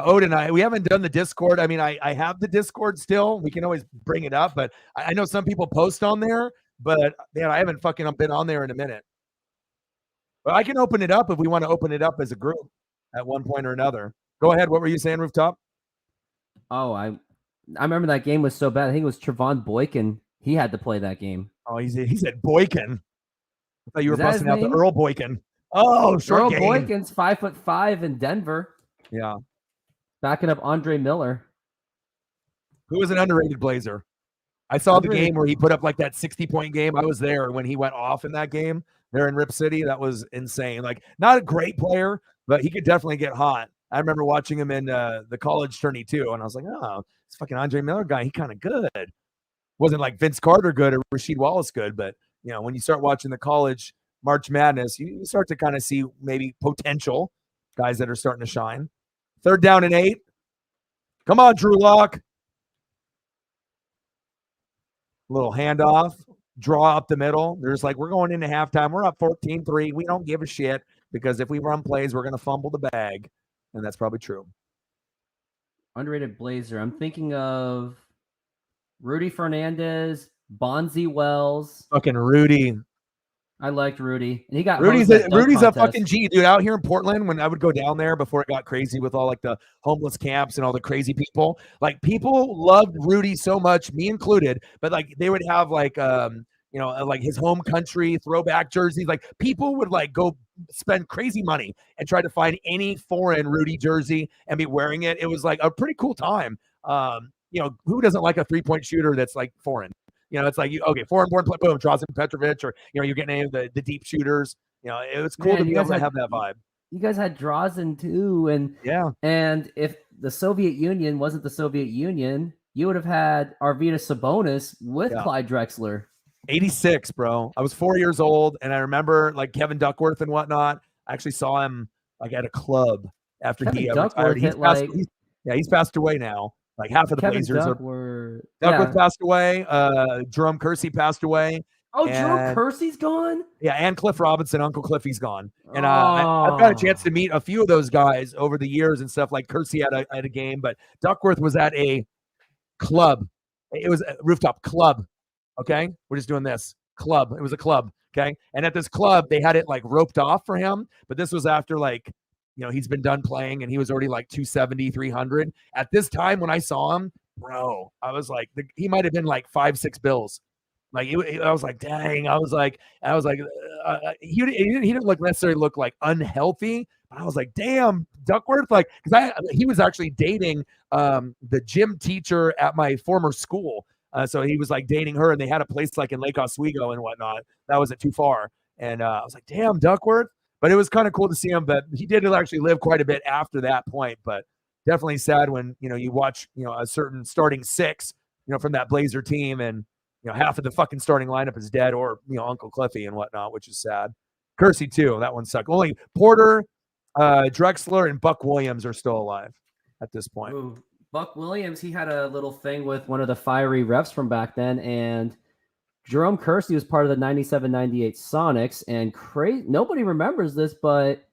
Odin, we haven't done the Discord. I mean, I have the Discord still. We can always bring it up, but I know some people post on there, but man, I haven't fucking been on there in a minute. But I can open it up if we want to open it up as a group at one point or another. Go ahead. What were you saying, Rooftop? Oh, I remember that game was so bad. I think it was Trevon Boykin. He had to play that game. Oh, he said Boykin. I thought you were busting out the Earl Boykin. Oh, short Earl game. Boykin's 5'5" in Denver. Yeah. Backing up Andre Miller. Who was an underrated Blazer? I saw the game where he put up like that 60-point game. I was there when he went off in that game there in Rip City. That was insane. Like, not a great player, but he could definitely get hot. I remember watching him in the college tourney too, and I was like, oh, this fucking Andre Miller guy, he kind of good. Wasn't like Vince Carter good or Rasheed Wallace good, but when you start watching the college March Madness, you start to kind of see maybe potential guys that are starting to shine. 3rd down and 8. Come on, Drew Lock. Little handoff, draw up the middle. They're just like, we're going into halftime. We're up 14-3. We don't give a shit because if we run plays, we're going to fumble the bag. And that's probably true. Underrated Blazer. I'm thinking of Rudy Fernandez, Bonzi Wells. Fucking Rudy. I liked Rudy. And he got Rudy's a fucking G, dude. Out here in Portland, when I would go down there before it got crazy with all like the homeless camps and all the crazy people, like people loved Rudy so much, me included, but like they would have like like his home country throwback jerseys. Like people would like go spend crazy money and try to find any foreign Rudy jersey and be wearing it. It was like a pretty cool time. Who doesn't like a 3-point shooter that's like foreign? It's like, foreign born, boom, Drazen Petrovic, or, you're getting any of the deep shooters. It was cool to be able to have that vibe. you guys had Drazen too, Yeah. and if the Soviet Union wasn't the Soviet Union, you would have had Arvydas Sabonis with Yeah. Clyde Drexler. 86, bro. I was 4 years old, and I remember like Kevin Duckworth and whatnot. I actually saw him like at a club after he Kevin retired. Duckworth hit like He's passed away now. Like half of the Kevin Blazers are. Duckworth. Duckworth Yeah. passed away. Jerome Kersey passed away, Oh, Jerome and Kersey's gone. yeah, and Cliff Robinson, Uncle Cliffy's gone. And I've got a chance Oh, to meet a few of those guys over the years and stuff. Like Kersey at a game, but Duckworth was at a club. It was a rooftop club. Okay, we're just doing this club. It was a club. Okay, and at this club they had it like roped off for him, but this was after like he's been done playing and he was already like 270, 300 at this time when I saw him, bro. I was like, he might have been like 5-6 bills. Like I was like, dang. I was like, he didn't necessarily look like unhealthy, but I was like, damn, Duckworth, like because he was actually dating the gym teacher at my former school. So he was like dating her, and they had a place like in Lake Oswego and whatnot. That wasn't too far, and I was like, damn, Duckworth. But it was kind of cool to see him. But he did actually live quite a bit after that point. But definitely sad when you watch a certain starting six from that Blazer team, and half of the fucking starting lineup is dead, or Uncle Cliffy and whatnot, which is sad. Kersey too. That one sucked. Only Porter, Drexler, and Buck Williams are still alive at this point. Ooh, Buck Williams, he had a little thing with one of the fiery refs from back then, and Jerome Kersey was part of the 97-98 Sonics, and nobody remembers this, but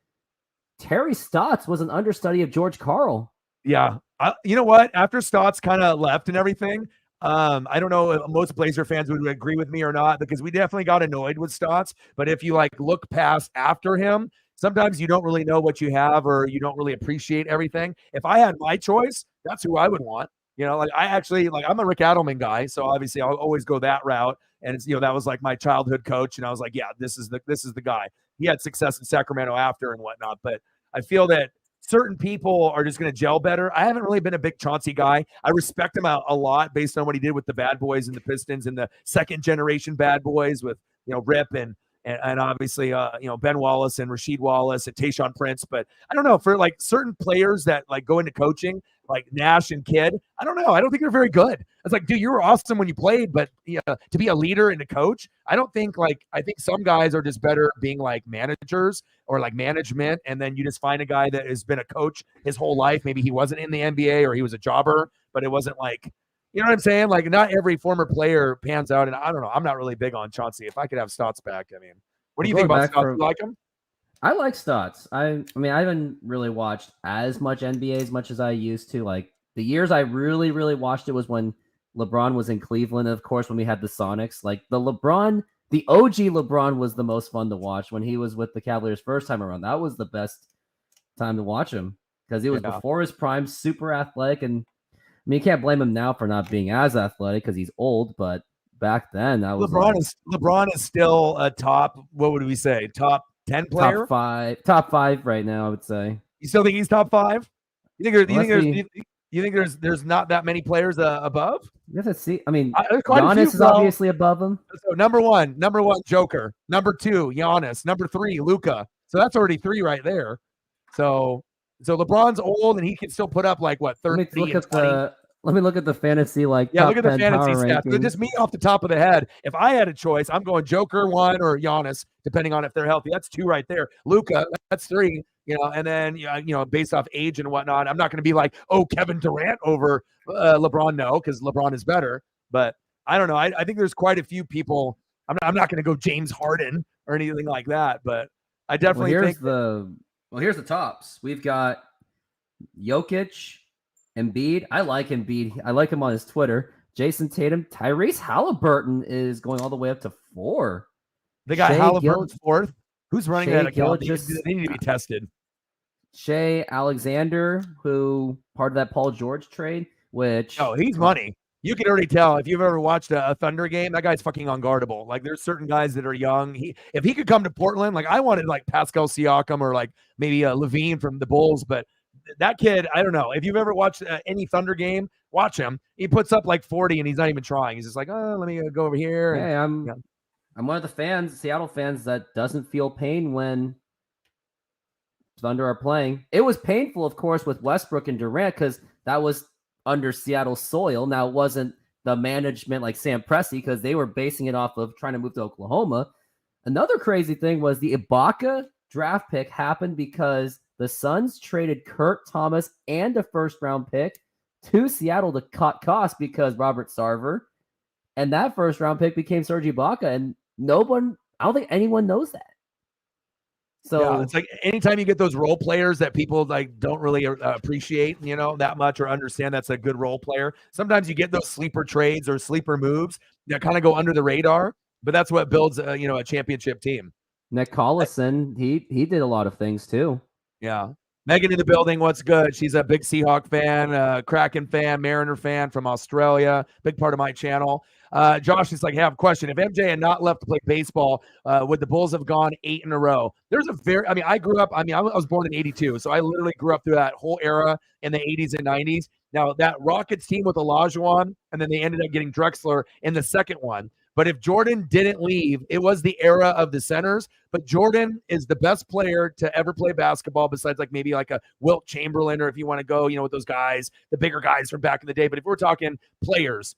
Terry Stotts was an understudy of George Karl. Yeah. You know what? After Stotts kind of left and everything, I don't know if most Blazer fans would agree with me or not, because we definitely got annoyed with Stotts. But if you like look past after him, sometimes you don't really know what you have, or you don't really appreciate everything. If I had my choice, that's who I would want. Like I actually I'm a Rick Adelman guy, so obviously I'll always go that route. And it's that was like my childhood coach, and I was like, yeah, this is the guy. He had success in Sacramento after and whatnot, but I feel that certain people are just going to gel better. I haven't really been a big Chauncey guy. I respect him a lot based on what he did with the Bad Boys and the Pistons and the second generation Bad Boys with Rip and obviously Ben Wallace and Rasheed Wallace and Tayshaun Prince. But I don't know, for like certain players that like go into coaching, like Nash and Kidd, I don't know. I don't think they're very good. It's like, dude, you were awesome when you played, but to be a leader and a coach, I don't think I think some guys are just better being like managers or like management. And then you just find a guy that has been a coach his whole life. Maybe he wasn't in the NBA or he was a jobber, but it wasn't like, you know what I'm saying? Like not every former player pans out. And I don't know. I'm not really big on Chauncey. If I could have Stotts back, I mean, what do you think about Stotts? You like him? I like Stotts. I mean, I haven't really watched as much NBA as much as I used to. Like the years I really, really watched it was when LeBron was in Cleveland. And of course, when we had the Sonics, like the OG LeBron was the most fun to watch when he was with the Cavaliers first time around. That was the best time to watch him because it was before his prime, super athletic. And I mean, you can't blame him now for not being as athletic because he's old, but back then that was LeBron is still a top, what would we say? Top 10 player? Top five right now, I would say. You still think he's top 5? You think there's not that many players above? You have to see. I mean, Giannis is obviously above him. So number one, Joker. Number 2, Giannis. Number 3, Luka. So that's already 3 right there. So LeBron's old and he can still put up like what 30 and 20. Let me look at the fantasy look at the fantasy stats. Just me off the top of the head. If I had a choice, I'm going Joker 1 or Giannis, depending on if they're healthy. That's 2 right there. Luka, that's 3. And then based off age and whatnot, I'm not going to be like, oh, Kevin Durant over LeBron. No, because LeBron is better. But I don't know. I think there's quite a few people. I'm not going to go James Harden or anything like that. But I definitely think here's the tops. We've got Jokic. Embiid, I like Embiid. I like him on his Twitter. Jason Tatum, Tyrese Halliburton is going all the way up to 4. They got Halliburton's 4th. Who's running that account? They need to be tested. Shea Alexander, who part of that Paul George trade, which he's money. You can already tell if you've ever watched a Thunder game, that guy's fucking unguardable. Like there's certain guys that are young. If he could come to Portland, like I wanted like Pascal Siakam or like maybe Levine from the Bulls, but that kid, I don't know. If you've ever watched any Thunder game, watch him. He puts up like 40 and he's not even trying. He's just like, oh, let me go over here. Hey, I'm one of the Seattle fans that doesn't feel pain when Thunder are playing. It was painful, of course, with Westbrook and Durant because that was under Seattle soil. Now, it wasn't the management like Sam Presti because they were basing it off of trying to move to Oklahoma. Another crazy thing was the Ibaka draft pick happened because the Suns traded Kurt Thomas and a first-round pick to Seattle to cut costs because Robert Sarver, and that first-round pick became Serge Ibaka, and I don't think anyone knows that. So yeah, it's like anytime you get those role players that people like don't really appreciate, that much or understand that's a good role player. Sometimes you get those sleeper trades or sleeper moves that kind of go under the radar, but that's what builds a championship team. Nick Collison, he did a lot of things too. Yeah. Megan in the building. What's good? She's a big Seahawk fan, Kraken fan, Mariner fan from Australia. Big part of my channel. Josh is like, hey, I have a question. If MJ had not left to play baseball, would the Bulls have gone 8 in a row? I grew up, I was born in 82. So I literally grew up through that whole era in the 80s and 90s. Now that Rockets team with Olajuwon, and then they ended up getting Drexler in the second one. But if Jordan didn't leave, it was the era of the centers. But Jordan is the best player to ever play basketball besides like maybe like a Wilt Chamberlain, or if you want to go, with those guys, the bigger guys from back in the day. But if we're talking players,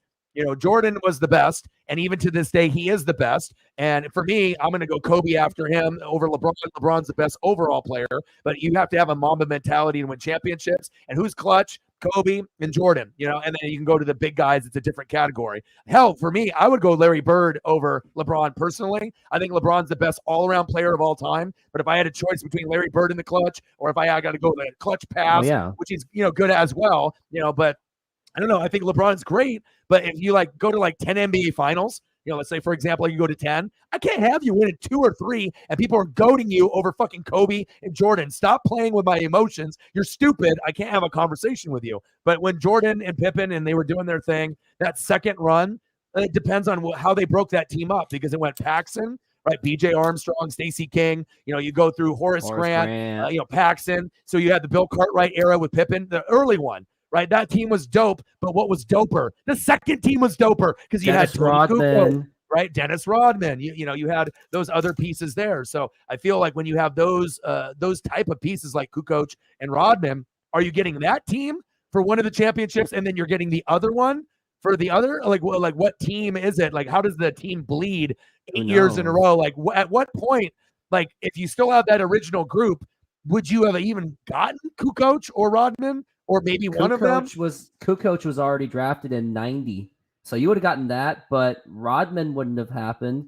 Jordan was the best. And even to this day, he is the best. And for me, I'm going to go Kobe after him over LeBron. LeBron's the best overall player. But you have to have a Mamba mentality to win championships. And who's clutch? Kobe and Jordan, and then you can go to the big guys. It's a different category. Hell, for me, I would go Larry Bird over LeBron personally. I think LeBron's the best all-around player of all time. But if I had a choice between Larry Bird in the clutch, or if I got to go the clutch pass, which he's good as well, but I don't know. I think LeBron's great, but if you go to 10 NBA finals, let's say, for example, you go to 10, I can't have you win 2 or 3 and people are goading you over fucking Kobe and Jordan. Stop playing with my emotions. You're stupid. I can't have a conversation with you. But when Jordan and Pippen and they were doing their thing, that second run, it depends on how they broke that team up, because it went Paxson, right? B.J. Armstrong, Stacey King. You go through Horace Grant. Paxson. So you had the Bill Cartwright era with Pippen, the early one. Right, that team was dope, but what was doper? The second team was doper because you had Rodman, right? Dennis Rodman. You had those other pieces there. So I feel like when you have those type of pieces like Kukoc and Rodman, are you getting that team for one of the championships, and then you're getting the other one for the other? Like what team is it? Like, how does the team bleed 8 years in a row? Like, at what point? Like, if you still have that original group, would you have even gotten Kukoc or Rodman? Or maybe one of them Kukoc was already drafted in 90. So you would have gotten that, but Rodman wouldn't have happened.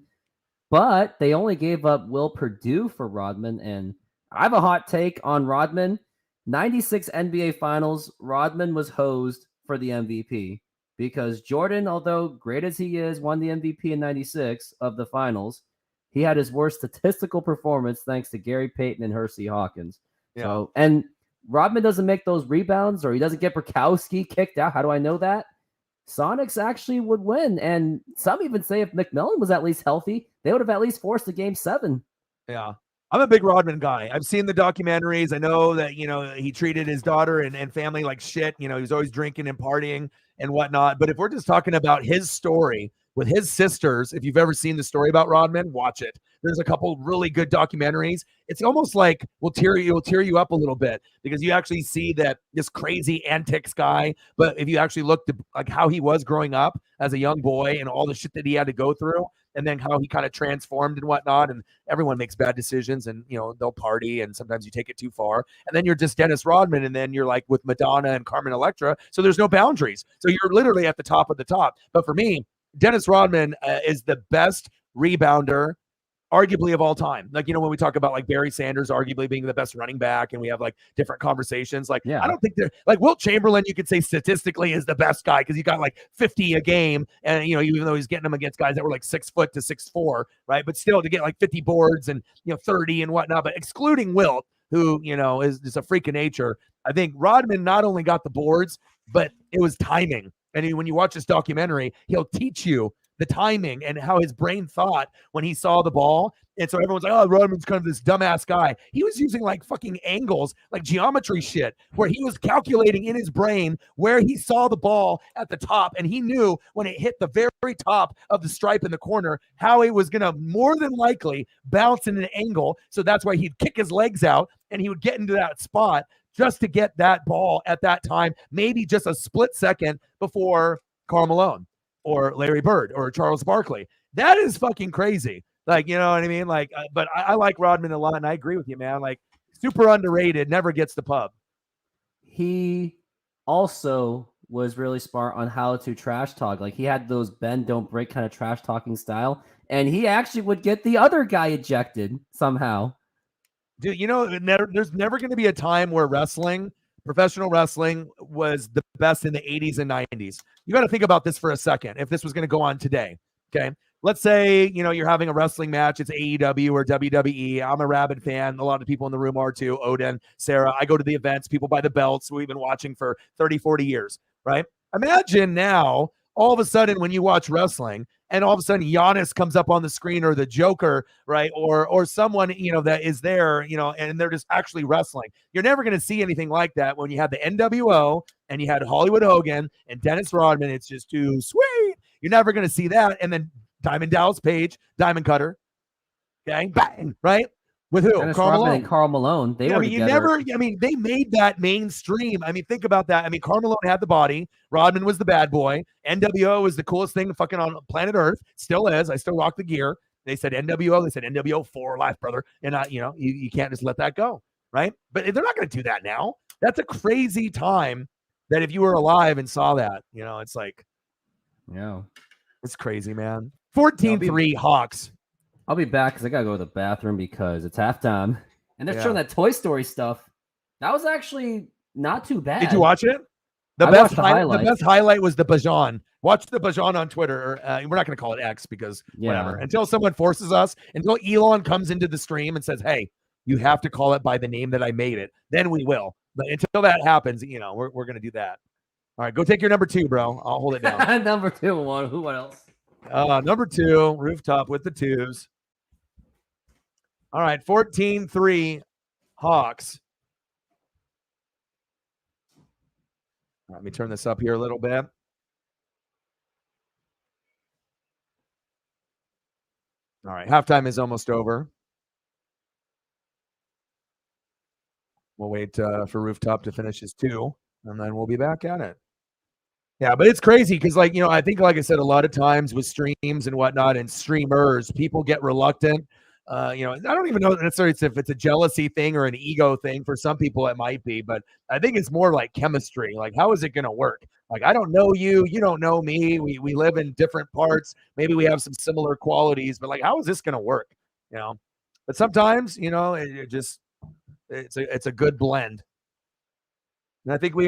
But they only gave up Will Perdue for Rodman. And I have a hot take on Rodman. 96 NBA Finals, Rodman was hosed for the MVP because Jordan, although great as he is, won the MVP in 96 of the finals. He had his worst statistical performance thanks to Gary Payton and Hersey Hawkins. Yeah. So, and Rodman doesn't make those rebounds, or he doesn't get Burkowski kicked out. How do I know that? Sonics actually would win. And some even say if McMillan was at least healthy, they would have at least forced a game 7. Yeah. I'm a big Rodman guy. I've seen the documentaries. I know that, he treated his daughter and family like shit. He was always drinking and partying and whatnot. But if we're just talking about his story with his sisters, if you've ever seen the story about Rodman, watch it. There's a couple really good documentaries. It's almost like it will tear you up a little bit, because you actually see that this crazy antics guy. But if you actually look to like how he was growing up as a young boy and all the shit that he had to go through, and then how he kind of transformed and whatnot, and everyone makes bad decisions, and they'll party, and sometimes you take it too far, and then you're just Dennis Rodman, and then you're like with Madonna and Carmen Electra, so there's no boundaries, so you're literally at the top of the top. But for me, Dennis Rodman is the best rebounder arguably of all time. Like, when we talk about like Barry Sanders arguably being the best running back, and we have like different conversations, like, I don't think they're like Wilt Chamberlain, you could say statistically is the best guy because he got like 50 a game, and even though he's getting them against guys that were like 6 foot to 6'4", right? But still to get like 50 boards and 30 and whatnot. But excluding Wilt, who is just a freak of nature, I think Rodman not only got the boards, but it was timing. And when you watch this documentary, he'll teach you the timing and how his brain thought when he saw the ball. And so everyone's like, oh, Rodman's kind of this dumbass guy. He was using like fucking angles, like geometry shit, where he was calculating in his brain where he saw the ball at the top. And he knew when it hit the very top of the stripe in the corner, how it was going to more than likely bounce in an angle. So that's why he'd kick his legs out and he would get into that spot just to get that ball at that time, maybe just a split second before Karl Malone or Larry Bird or Charles Barkley. That is fucking crazy. Like, you know what I mean? Like, but I like Rodman a lot, and I agree with you, man. Like, super underrated, never gets the pub. He also was really smart on how to trash talk. Like, he had those bend, don't break kind of trash talking style, and he actually would get the other guy ejected somehow. Dude, you know, there's never going to be a time where professional wrestling was the best in the 80s and 90s. You got to think about this for a second. If this was going to go on today, okay? Let's say, you know, you're having a wrestling match. It's AEW or WWE. I'm a rabid fan. A lot of people in the room are too. Odin, Sarah. I go to the events. People buy the belts. We've been watching for 30, 40 years, right? Imagine now, all of a sudden, when you watch wrestling, and all of a sudden Giannis comes up on the screen, or the Joker, right? Or someone, you know, that is there, you know, and they're just actually wrestling. You're never going to see anything like that when you had the NWO and you had Hollywood Hogan and Dennis Rodman. It's just too sweet. You're never going to see that. And then Diamond Dallas Page, Diamond Cutter, okay, bang, right? With who? Dennis Karl Rodman Malone. and Karl Malone. They were together. They made that mainstream. I mean, think about that. I mean, Karl Malone had the body. Rodman was the bad boy. NWO was the coolest thing fucking on planet Earth. Still is. I still rock the gear. They said NWO. They said NWO for life, brother. And you know, you can't just let that go, right? But they're not going to do that now. That's a crazy time. That if you were alive and saw that, you know, it's like, yeah, it's crazy, man. 14-3 Hawks. I'll be back because I gotta go to the bathroom because it's halftime, and they're showing that Toy Story stuff. That was actually not too bad. Did you watch it? The best highlight was the Bajan. Watch the Bajan on Twitter. We're not going to call it X because whatever. Until someone forces us, until Elon comes into the stream and says, "Hey, you have to call it by the name that I made it," then we will. But until that happens, you know, we're going to do that. All right, go take your number 2, bro. I'll hold it down. Number 2. What else? Number 2, rooftop with the 2s. All right, 14-3 Hawks. Let me turn this up here a little bit. All right, halftime is almost over. We'll wait for Rooftop to finish his 2, and then we'll be back at it. Yeah, but it's crazy because, like, you know, I think, like I said, a lot of times with streams and whatnot and streamers, people get reluctant. You know, I don't even know necessarily if it's a jealousy thing or an ego thing. For some people, it might be, but I think it's more like chemistry. Like, how is it going to work? Like, I don't know you, you don't know me. We live in different parts. Maybe we have some similar qualities, but like, how is this going to work? You know, but sometimes, you know, it's a good blend. And I think we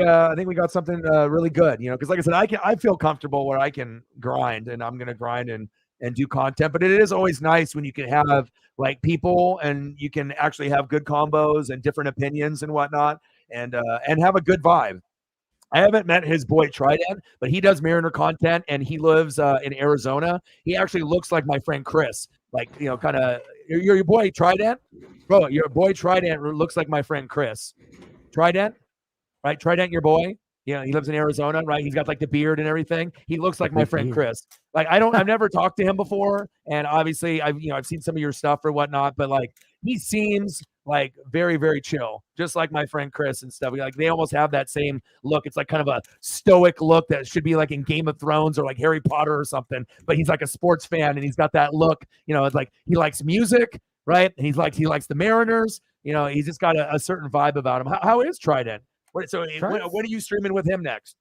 got something really good, you know, because like I said, I feel comfortable where I can grind, and I'm going to grind and do content. But it is always nice when you can have like people and you can actually have good combos and different opinions and whatnot, and have a good vibe. I haven't met his boy Trident, but he does Mariner content, and he lives in Arizona. He actually looks like my friend Chris, like, you know, kind of your boy Trident, bro. Your boy Trident looks like my friend Chris. Trident, right? Trident, your boy. Yeah, he lives in Arizona, right? He's got like the beard and everything. He looks like my friend Chris. Like, I've never talked to him before, and obviously I've seen some of your stuff or whatnot, but like, he seems like very, very chill, just like my friend Chris and stuff. Like, they almost have that same look. It's like kind of a stoic look that should be like in Game of Thrones or like Harry Potter or something. But he's like a sports fan, and he's got that look. You know, it's like he likes music, right? And he likes the Mariners. You know, he's just got a certain vibe about him. How is Trident? When are you streaming with him next?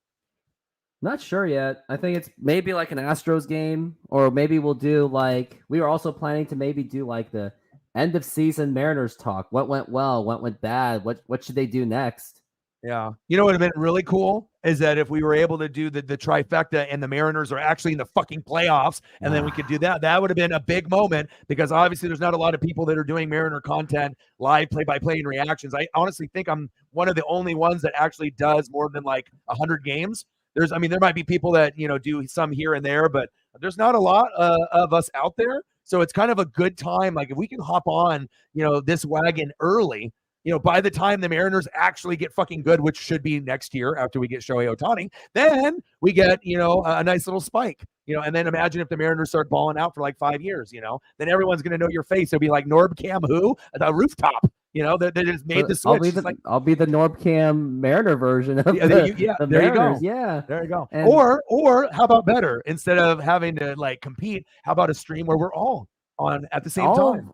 Not sure yet. I think it's maybe like an Astros game, or maybe we'll do like, we were also planning to maybe do like the end of season Mariners talk. What went well? What went bad? What should they do next? Yeah. You know what would have been really cool is that if we were able to do the trifecta and the Mariners are actually in the fucking playoffs, and then we could do that. That would have been a big moment, because obviously there's not a lot of people that are doing Mariner content, live play-by-play and reactions. I honestly think I'm one of the only ones that actually does more than like 100 games. There might be people that, you know, do some here and there, but there's not a lot of us out there. So it's kind of a good time. Like, if we can hop on, you know, this wagon early, you know, by the time the Mariners actually get fucking good, which should be next year after we get Shohei Ohtani, then we get, you know, a nice little spike, you know, and then imagine if the Mariners start balling out for like 5 years, you know, then everyone's going to know your face. It'll be like Norb Cam who? The Rooftop, You know, they just made the I'll switch. be It's the like, NorbCam Mariner version of there you the go. Mariners. Yeah. There you go. And Or how about better? Instead of having to like compete, how about a stream where we're all on at the same time?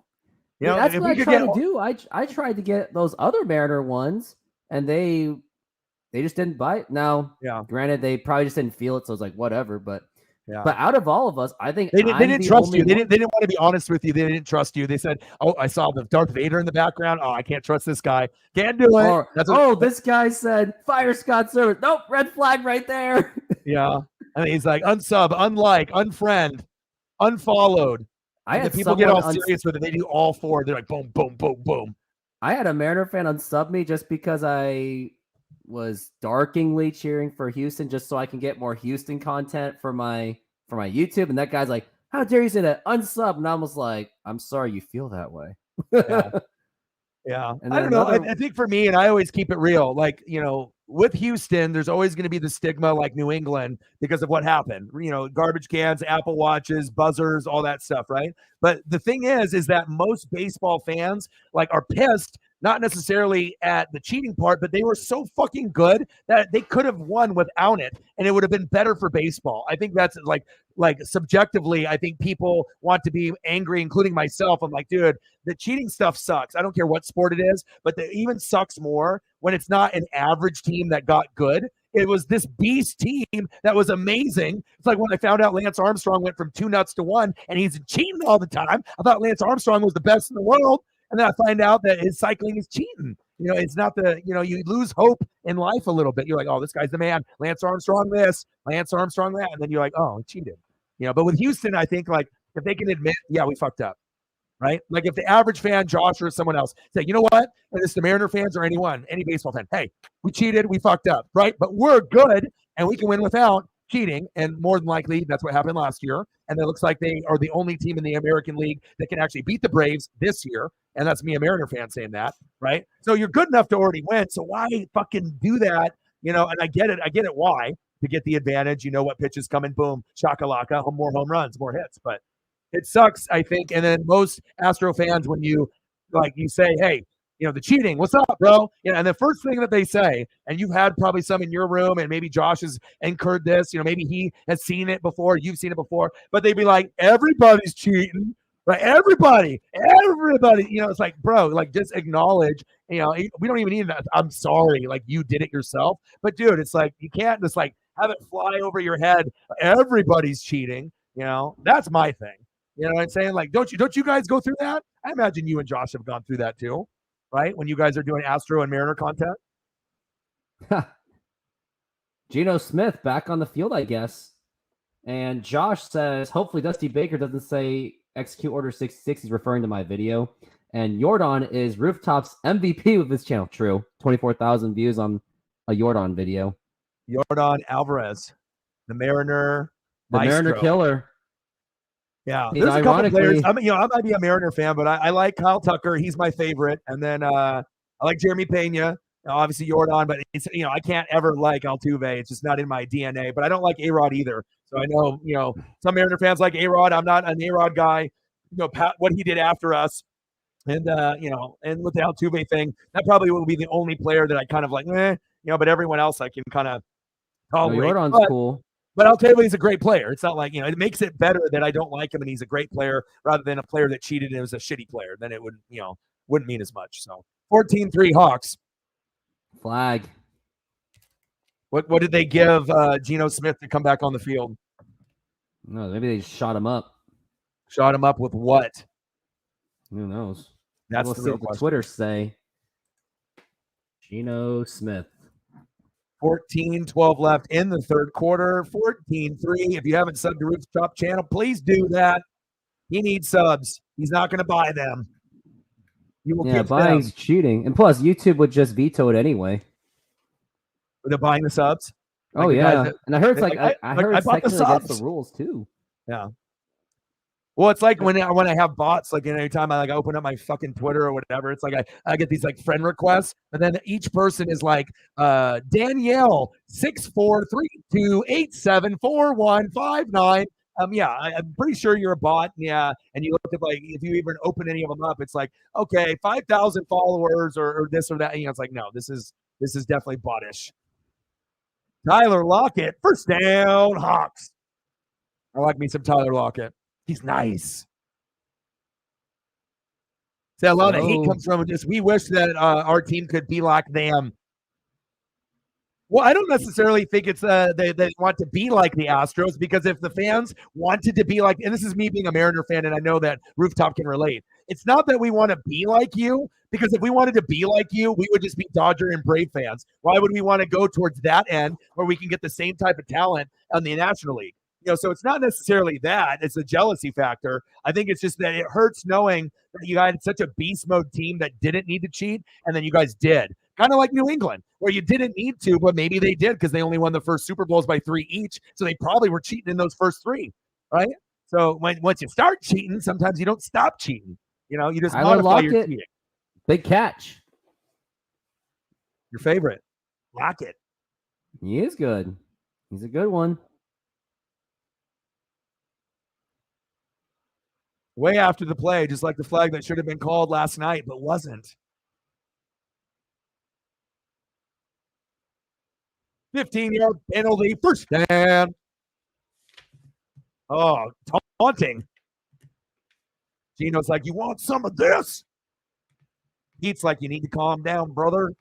You know, that's if what we I could try get to do. I tried to get those other Mariner ones, and they just didn't bite. Now, yeah, granted, they probably just didn't feel it, so it's like whatever. But yeah. out of all of us, I think They I'm didn't the trust only you. one. They didn't want to be honest with you. They didn't trust you. They said, "Oh, I saw the Darth Vader in the background. Oh, I can't trust this guy. Can't do it." Or this guy said fire Scott Service. Nope, red flag right there. Yeah, and he's like unsub, unlike, unfriend, unfollowed. I And the had people get someone all serious with it. They do all four. They're like boom, boom, boom, boom. I had a Mariner fan unsub me just because I was darkingly cheering for Houston, just so I can get more Houston content for my YouTube. And that guy's like, "How dare you say that? Unsub!" And I was like, "I'm sorry you feel that way." Yeah. Yeah. And I then don't know. I think for me, and I always keep it real, like, you know, with Houston, there's always going to be the stigma like New England because of what happened. You know, garbage cans, Apple Watches, buzzers, all that stuff, right? But the thing is that most baseball fans like are pissed, not necessarily at the cheating part, but they were so fucking good that they could have won without it, and it would have been better for baseball. I think that's like subjectively, I think people want to be angry, including myself. I'm like, dude, the cheating stuff sucks. I don't care what sport it is, but it even sucks more when it's not an average team that got good. It was this beast team that was amazing. It's like when I found out Lance Armstrong went from 2 nuts to 1 and he's cheating all the time. I thought Lance Armstrong was the best in the world. And then I find out that his cycling is cheating. You know, it's not you lose hope in life a little bit. You're like, oh, this guy's the man. Lance Armstrong this, Lance Armstrong that. And then you're like, oh, he cheated. You know, but with Houston, I think like if they can admit, yeah, we fucked up. Right? Like if the average fan, Josh or someone else, say, you know what? And it's the Mariner fans or any baseball fan. Hey, we cheated, we fucked up, right? But we're good and we can win without cheating. And more than likely, that's what happened last year. And it looks like they are the only team in the American League that can actually beat the Braves this year. And that's me, a Mariner fan, saying that, right? So you're good enough to already win. So why fucking do that? You know, and I get it why. To get the advantage, you know what pitch is coming, boom, shakalaka, more home runs, more hits. But it sucks, I think. And then most Astro fans, when you say, hey, you know, the cheating, what's up, bro? You know, and the first thing that they say, and you've had probably some in your room, and maybe Josh has incurred this, you know, maybe he has seen it before, you've seen it before, but they'd be like, everybody's cheating, right? Everybody, you know, it's like, bro, like just acknowledge, you know, we don't even need that. I'm sorry, like you did it yourself. But dude, it's like, you can't just like have it fly over your head. Everybody's cheating, you know, that's my thing. You know what I'm saying? Like, don't you guys go through that? I imagine you and Josh have gone through that too, right? When you guys are doing Astro and Mariner content. Geno Smith back on the field, I guess. And Josh says, hopefully Dusty Baker doesn't say execute order 66. He's referring to my video. And Jordan is Rooftop's MVP with this channel. True. 24,000 views on a Jordan video. Jordan Alvarez, the Mariner. The Maestro. Mariner killer. Yeah, there's a couple players. I might be a Mariner fan, but I like Kyle Tucker. He's my favorite. And then I like Jeremy Pena. Obviously Jordan, but it's, you know, I can't ever like Altuve. It's just not in my DNA. But I don't like A-Rod either. So I know, you know, some Mariner fans like A-Rod. I'm not an A-Rod guy. You know, what he did after us. And, you know, and with the Altuve thing, that probably will be the only player that I kind of like, you know, but everyone else I can kind of tolerate. Jordan's cool. But I'll tell you what, he's a great player. It's not like, you know, it makes it better that I don't like him and he's a great player rather than a player that cheated and was a shitty player. Then it would, you know, wouldn't mean as much. So 14-3 Hawks. Flag. What did they give Geno Smith to come back on the field? No, maybe they just shot him up. Shot him up with what? Who knows? That's we'll the see real what the question. Twitter say. Geno Smith. 14-12 left in the third quarter. 14-3. If you haven't subbed to Rooftop channel, please do that. He needs subs. He's not going to buy them. You will give buying's cheating. And plus, YouTube would just veto it anyway. They're buying the subs? Oh, like yeah. And I heard it's I heard it's bought the technically against subs. the rules, too. Yeah. Well, it's like when I have bots, like anytime I open up my fucking Twitter or whatever, it's like I get these like friend requests, and then each person is like Danielle 64328741595. Yeah, I'm pretty sure you're a bot. Yeah, and you look at like if you even open any of them up, it's like okay, 5,000 followers or this or that. It's like no, this is definitely bottish. Tyler Lockett, first down, Hawks. I like me some Tyler Lockett. He's nice. See, a lot of hate comes from just we wish that our team could be like them. Well, I don't necessarily think it's they want to be like the Astros because if the fans wanted to be like, and this is me being a Mariner fan, and I know that Rooftop can relate. It's not that we want to be like you because if we wanted to be like you, we would just be Dodger and Brave fans. Why would we want to go towards that end where we can get the same type of talent on the National League? So it's not necessarily that; it's a jealousy factor. I think it's just that it hurts knowing that you had such a beast mode team that didn't need to cheat, and then you guys did. Kind of like New England, where you didn't need to, but maybe they did because they only won the first Super Bowls by 3 each. So they probably were cheating in those first 3, right? So once you start cheating, sometimes you don't stop cheating. You just modify your cheating. Big catch. Your favorite, Lockett. He is good. He's a good one. Way after the play, just like the flag that should have been called last night, but wasn't. 15-yard penalty, first down. Oh, taunting. Gino's like, you want some of this? Pete's like, you need to calm down, brother.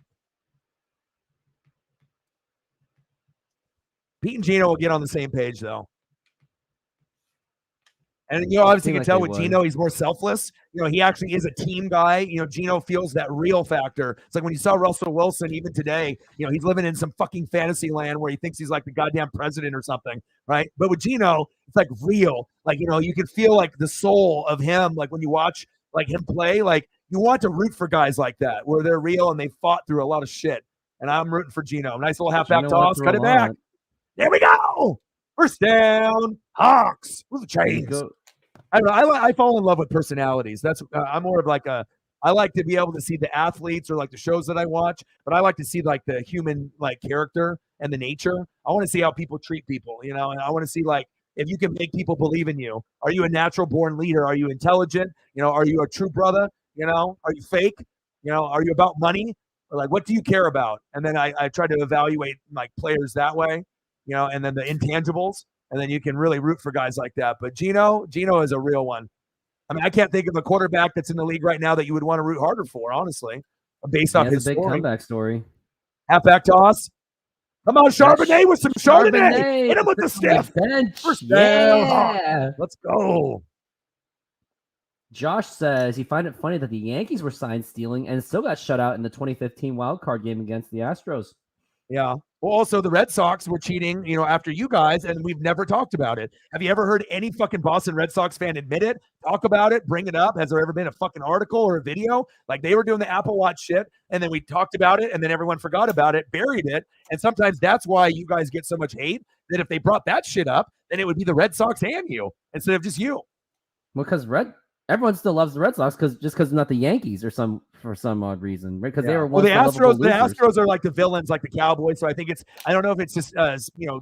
Pete and Gino will get on the same page, though. And obviously you can tell with Gino, he's more selfless. He actually is a team guy. Gino feels that real factor. It's like when you saw Russell Wilson, even today, he's living in some fucking fantasy land where he thinks he's like the goddamn president or something, right? But with Gino, it's like real. Like, you can feel like the soul of him. Like when you watch like him play, like you want to root for guys like that where they're real and they fought through a lot of shit. And I'm rooting for Gino. Nice little halfback toss. Cut it back. There we go. First down, Hawks. Who's the chains? I don't know. I fall in love with personalities. That's I'm more of like I like to be able to see the athletes or like the shows that I watch, but I like to see like the human like character and the nature. I want to see how people treat people, and I want to see like if you can make people believe in you. Are you a natural born leader? Are you intelligent? Are you a true brother? Are you fake? Are you about money? Or like what do you care about? And then I try to evaluate like players that way, and then the intangibles. And then you can really root for guys like that. But Gino is a real one. I mean, I can't think of a quarterback that's in the league right now that you would want to root harder for, honestly, based off his big comeback story. Halfback toss. Come on, Charbonnet with some Chardonnay. Hit him with the stiff. First down. Let's go. Josh says he find it funny that the Yankees were sign stealing and still got shut out in the 2015 wild card game against the Astros. Yeah. Well, also the Red Sox were cheating, after you guys, and we've never talked about it. Have you ever heard any fucking Boston Red Sox fan admit it, talk about it, bring it up? Has there ever been a fucking article or a video? Like they were doing the Apple Watch shit, and then we talked about it, and then everyone forgot about it, buried it, and sometimes that's why you guys get so much hate, that if they brought that shit up, then it would be the Red Sox and you, instead of just you. Well, because everyone still loves the Red Sox because not the Yankees for some odd reason, right? Because they were once the Astros are like the villains, like the Cowboys. So I think I don't know if it's just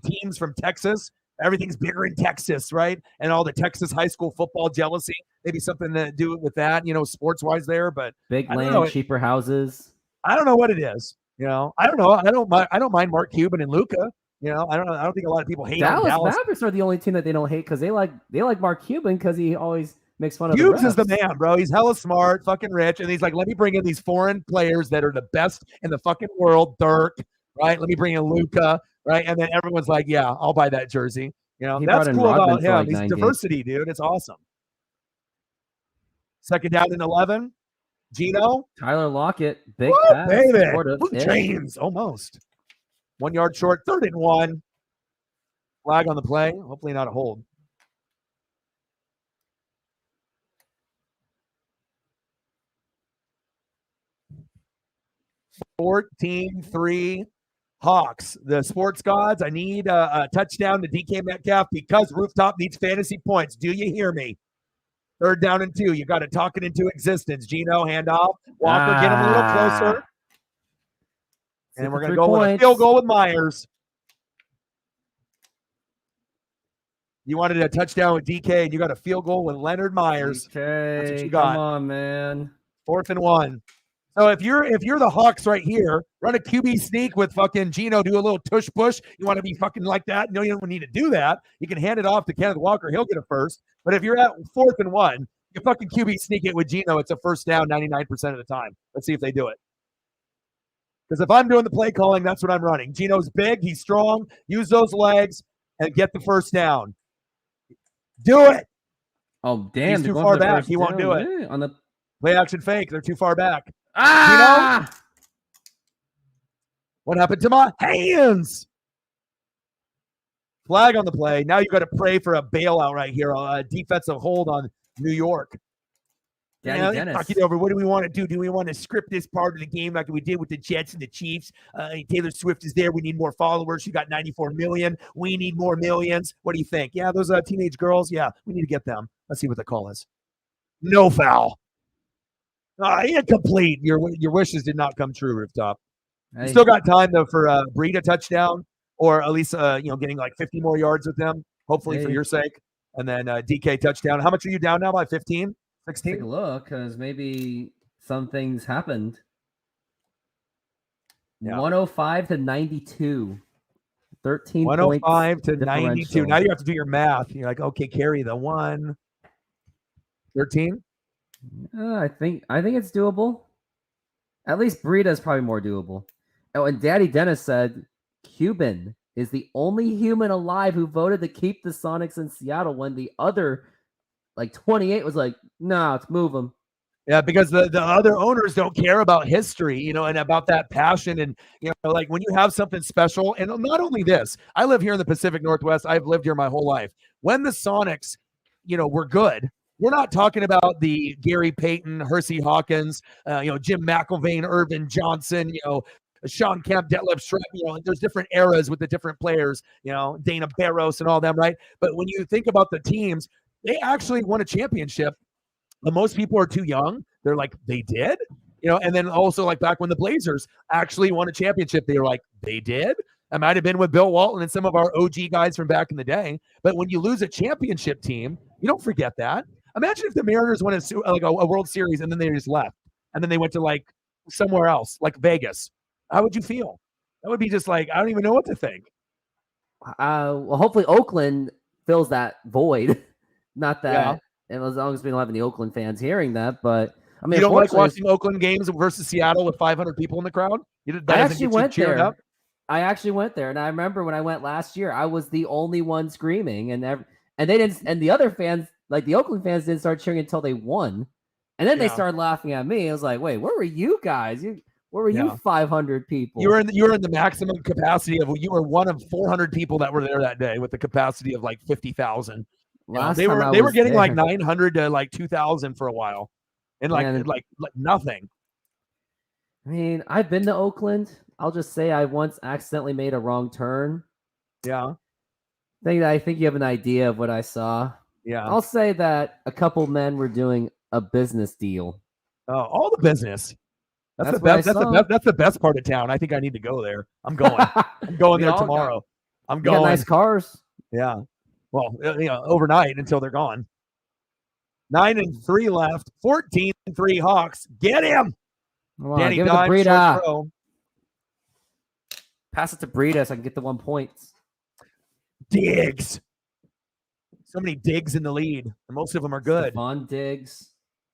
teams from Texas. Everything's bigger in Texas, right? And all the Texas high school football jealousy, maybe something to do with that, sports wise there. But big land, cheaper houses. I don't know what it is. I don't know. I don't mind Mark Cuban and Luka. I don't know. I don't think a lot of people hate Dallas. Mavericks are the only team that they don't hate because they like Mark Cuban because he always makes fun of Hughes is the man, bro. He's hella smart, fucking rich, and he's like, let me bring in these foreign players that are the best in the fucking world. Dirk, right? Let me bring in Luka, right? And then everyone's like, yeah, I'll buy that jersey. That's cool about him. He's diversity, dude. It's awesome. Second down and 11. Gino. Tyler Lockett, big pass. Baby. James, almost. 1 yard short, 3rd and 1. Flag on the play. Hopefully not a hold. 14-3 Hawks. The sports gods, I need a touchdown to DK Metcalf because Rooftop needs fantasy points. Do you hear me? 3rd down and 2. You got to talk it into existence. Gino, handoff. Walker, get him a little closer. And we're going to go with a field goal with Myers. You wanted a touchdown with DK, and you got a field goal with Leonard Myers. Okay, That's what you got. come on, man. 4th and 1. So if you're the Hawks right here, run a QB sneak with fucking Gino, do a little tush push. You want to be fucking like that? No, you don't need to do that. You can hand it off to Kenneth Walker. He'll get a first. But if you're at 4th and 1, you fucking QB sneak it with Gino. It's a first down 99% of the time. Let's see if they do it. Because if I'm doing the play calling, that's what I'm running. Gino's big. He's strong. Use those legs and get the first down. Do it. Oh, damn. He's too far back. He won't do it. On the play action fake. They're too far back. Ah! Gino? What happened to my hands? Flag on the play. Now you got to pray for a bailout right here. A defensive hold on New York. Daddy Dennis. Talk it over. What do we want to do? Do we want to script this part of the game like we did with the Jets and the Chiefs? Taylor Swift is there. We need more followers. She got 94 million. We need more millions. What do you think? Yeah, those teenage girls. Yeah, we need to get them. Let's see what the call is. No foul. Incomplete. Your wishes did not come true, Rooftop. Hey. You still got time though for Breida touchdown, or at least getting like 50 more yards with them. Hopefully for your sake. And then DK touchdown. How much are you down now? By 15? 16? Take a look, because maybe some things happened. Yeah. 105 to 92. 13 105 to 92. Now you have to do your math. You're like, okay, carry the 1. 13? I think it's doable. At least Breida is probably more doable. Oh, and Daddy Dennis said Cuban is the only human alive who voted to keep the Sonics in Seattle when the other, like 28, was like, nah, let's move them. Yeah, because the other owners don't care about history, and about that passion. And, like when you have something special, and not only this, I live here in the Pacific Northwest. I've lived here my whole life. When the Sonics, were good, we're not talking about the Gary Payton, Hersey Hawkins, Jim McIlvain, Irvin Johnson, Sean Kemp, Detlef Schrempf. There's different eras with the different players, Dana Barros and all them, right? But when you think about the teams, they actually won a championship. But most people are too young. They're like, they did? And then also like back when the Blazers actually won a championship, they were like, they did? I might have been with Bill Walton and some of our OG guys from back in the day. But when you lose a championship team, you don't forget that. Imagine if the Mariners won a World Series and then they just left. And then they went to like somewhere else, like Vegas. How would you feel? That would be just like, I don't even know what to think. Well, hopefully Oakland fills that void. Not that, and as long as we don't have any Oakland fans hearing that, but I mean, you don't like watching Oakland games versus Seattle with 500 people in the crowd? I actually went there. I actually went there, and I remember when I went last year, I was the only one screaming, and they didn't, and the other fans, like the Oakland fans, didn't start cheering until they won, and then they started laughing at me. I was like, wait, where were you guys? Where were you 500 people? You were in the maximum capacity of, you were one of 400 people that were there that day with the capacity of like 50,000. They were getting like 900 to like 2,000 for a while, and like nothing. I mean, I've been to Oakland. I'll just say I once accidentally made a wrong turn. Yeah. I think you have an idea of what I saw. Yeah. I'll say that a couple men were doing a business deal. Oh, all the business. That's the best. That's the best part of town. I think I need to go there. I'm going. I'm going there tomorrow. I'm going. Got nice cars. Yeah. Well, overnight until they're gone. 9-3 left. 14-3 Hawks. Get him. Come on, Danny give it to Breida. Pass it to Breida so I can get the 1 point. Diggs. So many Diggs in the lead, and most of them are good. Stephon Diggs.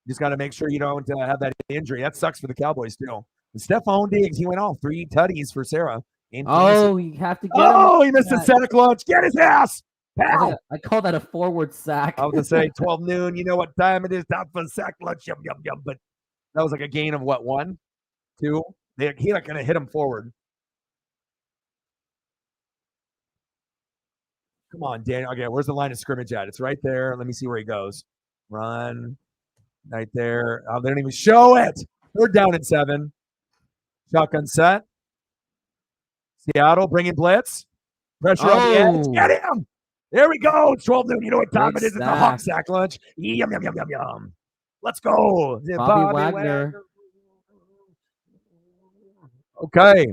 Just got to make sure you don't have that injury. That sucks for the Cowboys too. And Stephon Diggs, he went off 3 tutties for Sarah. You have to get him. He missed a sack lunch. Get his ass. I call that a forward sack. I was going to say 12 noon. You know what time it is? Time for sack lunch. Yum, yum, yum. But that was like a gain of what, 1, 2? He's not going to hit him forward. Come on, Daniel. Okay, where's the line of scrimmage at? It's right there. Let me see where he goes. Run. Right there. Oh, they don't even show it. They're down at 7. Shotgun set. Seattle bringing blitz. Pressure on the edge. Get him. There we go. It's 12 noon. You know what time it is? It's the Hawk sack lunch. Yum, yum, yum, yum, yum. Let's go. Bobby Wagner. Okay.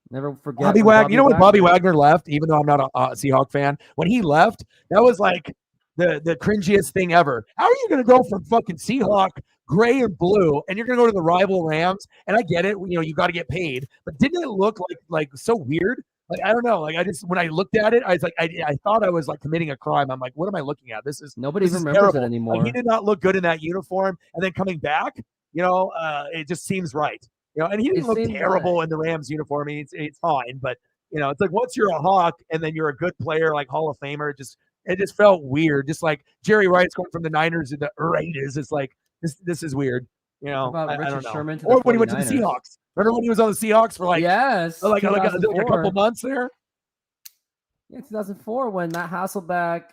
Never forget Bobby when Wagner. You know when Bobby Wagner- Wagner left, even though I'm not a Seahawk fan, when he left, that was like the cringiest thing ever. How are you going to go from fucking Seahawk gray and blue, and you're going to go to the rival Rams? And I get it, you know, you got to get paid, but didn't it look like so weird? Like I don't know. Like I just when I looked at it, I was like, I thought I was like committing a crime. I'm like, what am I looking at? Nobody This is remembers terrible. it anymore. Like he did not look good in that uniform, and then coming back, you know, it just seems right. You know, and he didn't look terrible in the Rams uniform. I mean, it's fine, but you know, it's like once you're a Hawk and then you're a good player, like Hall of Famer, it just felt weird. Just like Jerry Rice going from the Niners to the Raiders. It's like this is weird. You know, about I Richard don't know. Sherman to Or the when he went to the 49ers? Seahawks. Remember when he was on the Seahawks for like yes, like a 2004. couple months there? Yeah, 2004 when Matt Hasselbeck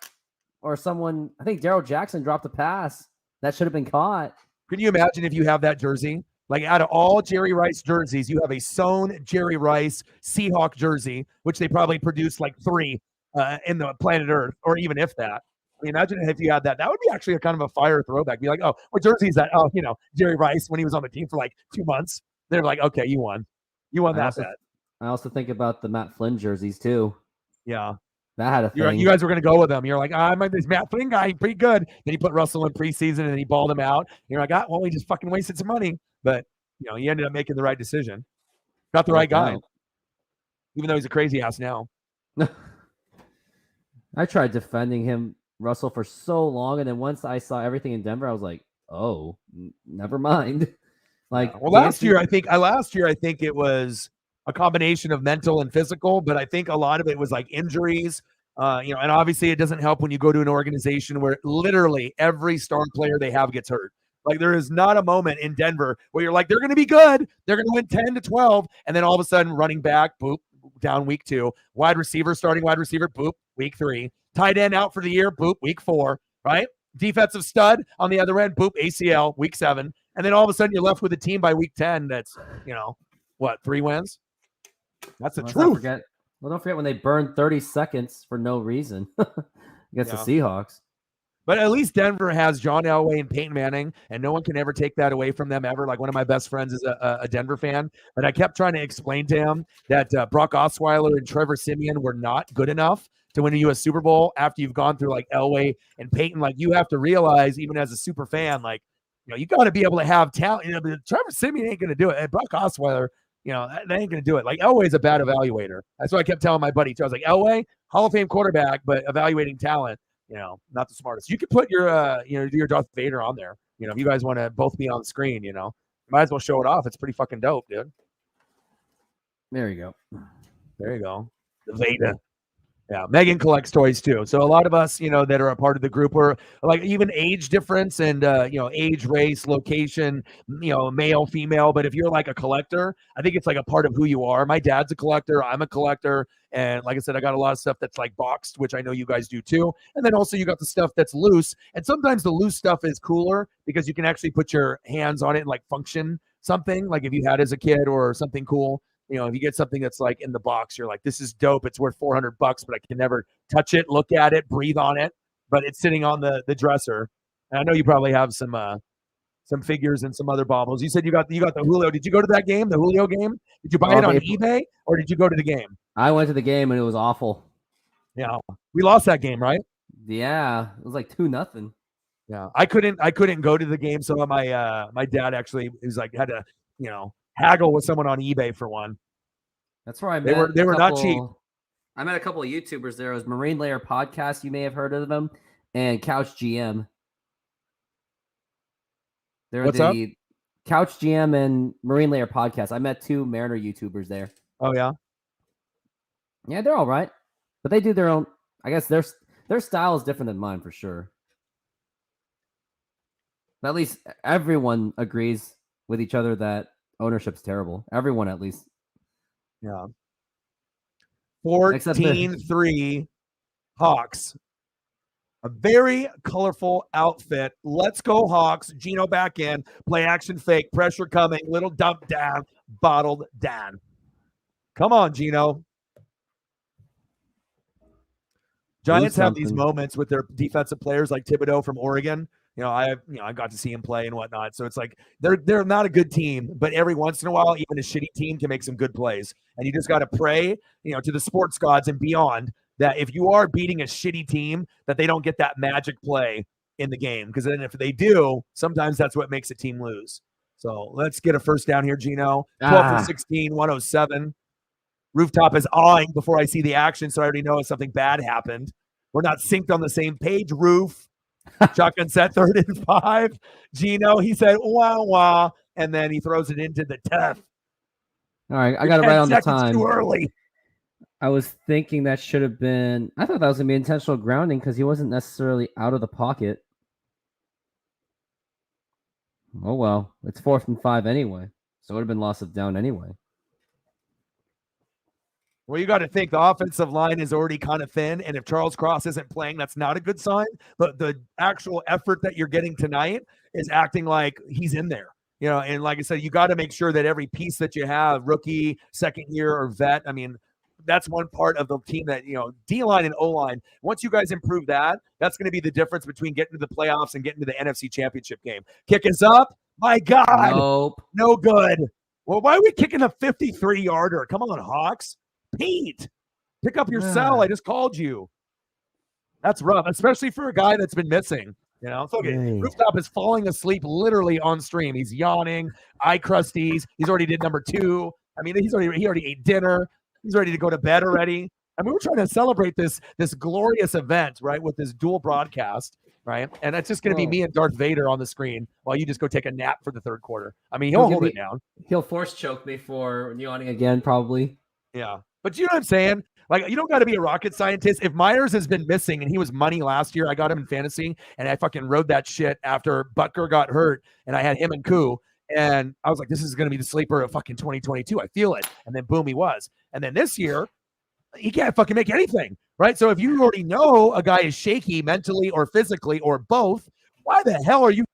or someone, I think Daryl Jackson dropped a pass that should have been caught. Can you imagine if you have that jersey? Like out of all Jerry Rice jerseys, you have a sewn Jerry Rice Seahawk jersey, which they probably produced like 3 in the planet Earth, or even if that. I mean, imagine if you had that. That would be actually a kind of a fire throwback. Be like, oh, what jersey is that? Oh, you know, Jerry Rice when he was on the team for like 2 months. They're like, okay, you won. You won that bet. I also think about the Matt Flynn jerseys too. Yeah. That had a thing. You guys were going to go with him. You're like, I'm this Matt Flynn guy, pretty good. Then he put Russell in preseason and then he balled him out. You're like, well, we just fucking wasted some money. But, you know, he ended up making the right decision. Got the right guy. Even though he's a crazy ass now. I tried defending him, Russell, for so long. And then once I saw everything in Denver, I was like, oh, never mind. Like, well, last year, I think it was a combination of mental and physical, but I think a lot of it was like injuries, you know, and obviously it doesn't help when you go to an organization where literally every star player they have gets hurt. Like there is not a moment in Denver where you're like, they're going to be good. They're going to win 10-12. And then all of a sudden running back, boop, down week 2, starting wide receiver, boop, week 3, tight end out for the year, boop, week 4, right? Defensive stud on the other end, boop, ACL, week 7. And then all of a sudden you're left with a team by week 10 that's, you know, what, 3 wins? That's the truth. Don't forget when they burned 30 seconds for no reason against the Seahawks. But at least Denver has John Elway and Peyton Manning, and no one can ever take that away from them ever. Like one of my best friends is a Denver fan, but I kept trying to explain to him that Brock Osweiler and Trevor Siemian were not good enough to win you a Super Bowl after you've gone through like Elway and Peyton. Like you have to realize, even as a super fan, like, you know, you got to be able to have talent. You know, Trevor Siemian ain't going to do it. And Brock Osweiler, you know, they ain't going to do it. Like Elway's a bad evaluator. That's what I kept telling my buddy too. I was like, Elway, Hall of Fame quarterback, but evaluating talent, you know, not the smartest. You could put your, you know, do your Darth Vader on there. You know, if you guys want to both be on the screen, you know, might as well show it off. It's pretty fucking dope, dude. There you go. There you go. The Vader. Yeah, Megan collects toys too. So a lot of us, you know, that are a part of the group are like even age difference and, you know, age, race, location, you know, male, female. But if you're like a collector, I think it's like a part of who you are. My dad's a collector. I'm a collector. And like I said, I got a lot of stuff that's like boxed, which I know you guys do too. And then also you got the stuff that's loose. And sometimes the loose stuff is cooler because you can actually put your hands on it and like function something like if you had as a kid or something cool. You know, if you get something that's like in the box, you're like, this is dope. It's worth $400, but I can never touch it, look at it, breathe on it. But it's sitting on the dresser. And I know you probably have some figures and some other baubles. You said you got the Julio. Did you go to that game, the Julio game? Did you buy it on eBay or did you go to the game? I went to the game and it was awful. Yeah, we lost that game, right? Yeah, it was like 2-0. Yeah, I couldn't go to the game. So my dad actually was like had to, you know, haggle with someone on eBay for one. That's where I met. They were not cheap. I met a couple of YouTubers there. It was Marine Layer Podcast. You may have heard of them, and Couch GM. They're What's up? Couch GM and Marine Layer Podcast. I met 2 Mariner YouTubers there. Oh yeah, yeah, they're all right, but they do their own. I guess their style is different than mine for sure. But at least everyone agrees with each other that ownership's terrible. Everyone, at least. Yeah. 14-3 Hawks. A very colorful outfit. Let's go Hawks. Gino back in. Play action fake. Pressure coming. Little dump down. Bottled down. Come on, Gino. Giants have these moments with their defensive players like Thibodeau from Oregon I got to see him play and whatnot. So it's like they're not a good team, but every once in a while, even a shitty team can make some good plays. And you just got to pray, to the sports gods and beyond that if you are beating a shitty team, that they don't get that magic play in the game. Because then if they do, sometimes that's what makes a team lose. So let's get a first down here, Gino. 12 for 16, 107. Rooftop is awing before I see the action, so I already know something bad happened. We're not synced on the same page, Roof. Shotgun set, 3rd and 5. Gino, he said, wah, wah, and then he throws it into the turf. All right, I got it right on the time. Too early. I was thinking that should have been – I thought that was going to be intentional grounding because he wasn't necessarily out of the pocket. Oh, well. It's 4th and 5 anyway, so it would have been loss of down anyway. Well, you got to think the offensive line is already kind of thin, and if Charles Cross isn't playing, that's not a good sign. But the actual effort that you're getting tonight is acting like he's in there. And like I said, you got to make sure that every piece that you have, rookie, second year, or vet, I mean, that's one part of the team that, D-line and O-line, once you guys improve that, that's going to be the difference between getting to the playoffs and getting to the NFC Championship game. Kick is up. My God. Nope. No good. Well, why are we kicking a 53-yarder? Come on, Hawks. Pete, pick up your cell. I just called you. That's rough, especially for a guy that's been missing. It's okay. Rooftop is falling asleep literally on stream. He's yawning, eye crusties. He's already did number 2. I mean, he already ate dinner. He's ready to go to bed already. I mean, we're trying to celebrate this glorious event, right, with this dual broadcast, right? And it's just going to be me and Darth Vader on the screen while you just go take a nap for the 3rd quarter. I mean, he'll hold it down. He'll force choke me for yawning again, probably. Yeah. But you know what I'm saying? Like, you don't got to be a rocket scientist. If Myers has been missing and he was money last year, I got him in fantasy, and I fucking rode that shit after Butker got hurt, and I had him and Koo, and I was like, this is going to be the sleeper of fucking 2022. I feel it. And then boom, he was. And then this year, he can't fucking make anything, right? So if you already know a guy is shaky mentally or physically or both, why the hell are you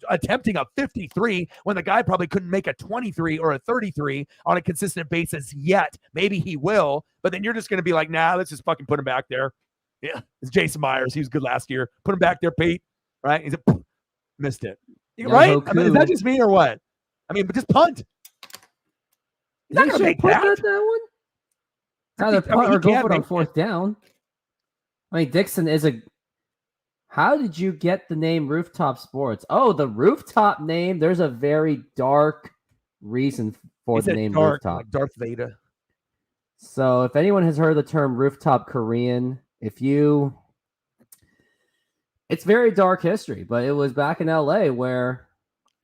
attempting a 53 when the guy probably couldn't make a 23 or a 33 on a consistent basis yet? Maybe he will, but then you're just going to be like, nah, let's just fucking put him back there. Yeah, it's Jason Myers. He was good last year. Put him back there, Pete. Right? He's missed it. Right? I mean, is that just me or what? I mean, but just punt. He's not going to make that one. Either punt or go for it on 4th down. I mean, Dixon is a... How did you get the name Rooftop Sports? Oh, the Rooftop name. There's a very dark reason for the name Rooftop. Like Darth Vader. So if anyone has heard the term Rooftop Korean, it's very dark history, but it was back in LA where,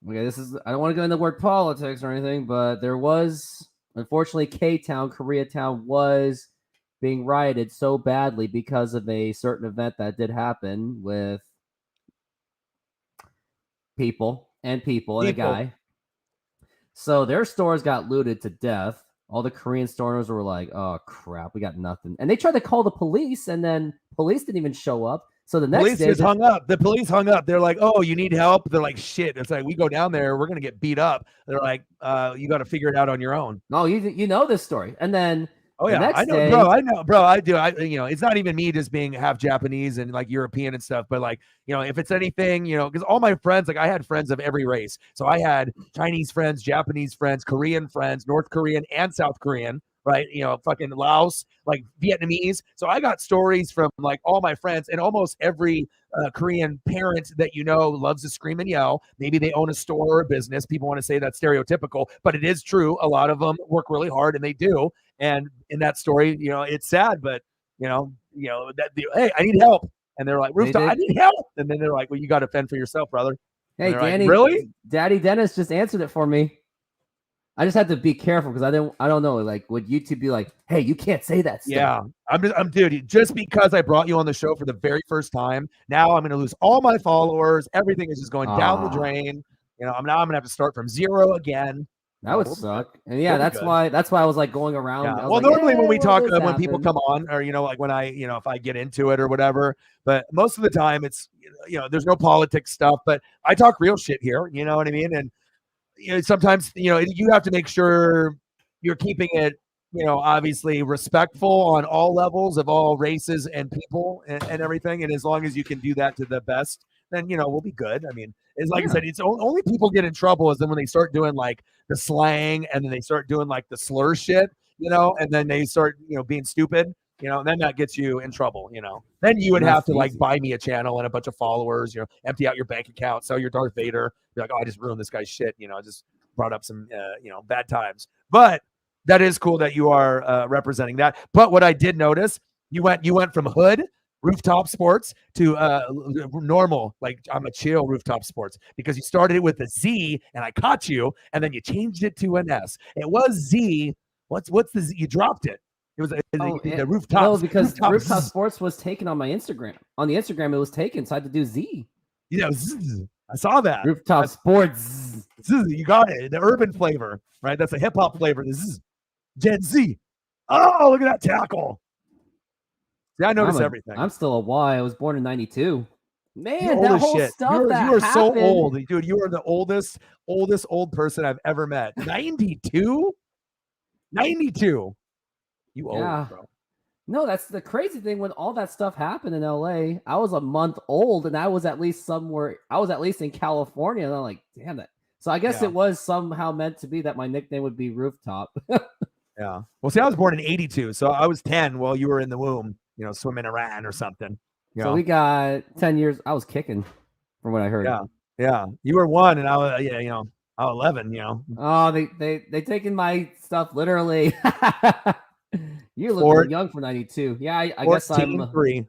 I don't want to go into the word politics or anything, but there was, unfortunately, K-Town, Koreatown was being rioted so badly because of a certain event that did happen with people and a guy. So their stores got looted to death. All the Korean store owners were like, oh, crap, we got nothing. And they tried to call the police, and then police didn't even show up. So the next day, hung up. The police hung up. They're like, oh, you need help? They're like, shit. It's like, we go down there, we're going to get beat up. They're like, you got to figure it out on your own. No, you know this story. And then... Oh yeah, I know, bro. I do. It's not even me just being half Japanese and like European and stuff, but like, if it's anything, because all my friends, like I had friends of every race. So I had Chinese friends, Japanese friends, Korean friends, North Korean and South Korean, right? Fucking Laos, like Vietnamese. So I got stories from like all my friends, and almost every Korean parent that loves to scream and yell. Maybe they own a store or a business. People want to say that's stereotypical, but it is true. A lot of them work really hard, and they do. And in that story, it's sad, but hey, I need help. And they're like, Rooftop, I need help. And then they're like, well, you got to fend for yourself, brother. Hey, Danny, like, really? Daddy Dennis just answered it for me. I just had to be careful because I don't know. Like, would YouTube be like, hey, you can't say that stuff? Yeah, I'm dude. Just because I brought you on the show for the very first time, now I'm going to lose all my followers. Everything is just going down the drain. I'm going to have to start from 0 again. That would suck. And yeah, that's why I was like going around. Yeah. Well, normally when we talk, when people come on, or like when I, if I get into it or whatever, but most of the time it's, there's no politics stuff, but I talk real shit here. You know what I mean? And sometimes you have to make sure you're keeping it, obviously respectful on all levels of all races and people and everything. And as long as you can do that to the best then we'll be good. I mean, it's like I said, it's only people get in trouble is then when they start doing like the slang and then they start doing like the slur shit, and then they start being stupid, and then that gets you in trouble, Then you would have to like buy me a channel and a bunch of followers, empty out your bank account, sell your Darth Vader, be like, oh, I just ruined this guy's shit, I just brought up some bad times. But that is cool that you are representing that. But what I did notice, you went from hood rooftop sports to normal, like I'm a chill rooftop sports, because you started it with a Z and I caught you, and then you changed it to an S. It was Z. What's the Z? You dropped it. It was the rooftop. No, because rooftop sports was taken on my Instagram. On the Instagram, it was taken, so I had to do Z. I saw that. Rooftop sports. You got it. The urban flavor, right? That's a hip hop flavor. This is Gen Z. Oh, look at that tackle. See, I notice everything. I'm still a Y. I was born in 92. Man, that whole shit. Stuff you are so old, dude. You are the oldest old person I've ever met. 92? 92. You old, bro. No, that's the crazy thing. When all that stuff happened in LA, I was a month old, and I was at least in California, and I'm like, damn that. So I guess it was somehow meant to be that my nickname would be Rooftop. Yeah. Well, see, I was born in 82, so I was 10 while you were in the womb, swimming around or something. So we got 10 years. I was kicking, from what I heard. Yeah. You were 1, and I was, I was 11. Oh, they taken my stuff literally. You look really young for 92. Yeah, I guess I'm 3.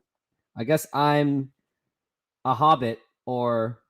I guess I'm a hobbit, or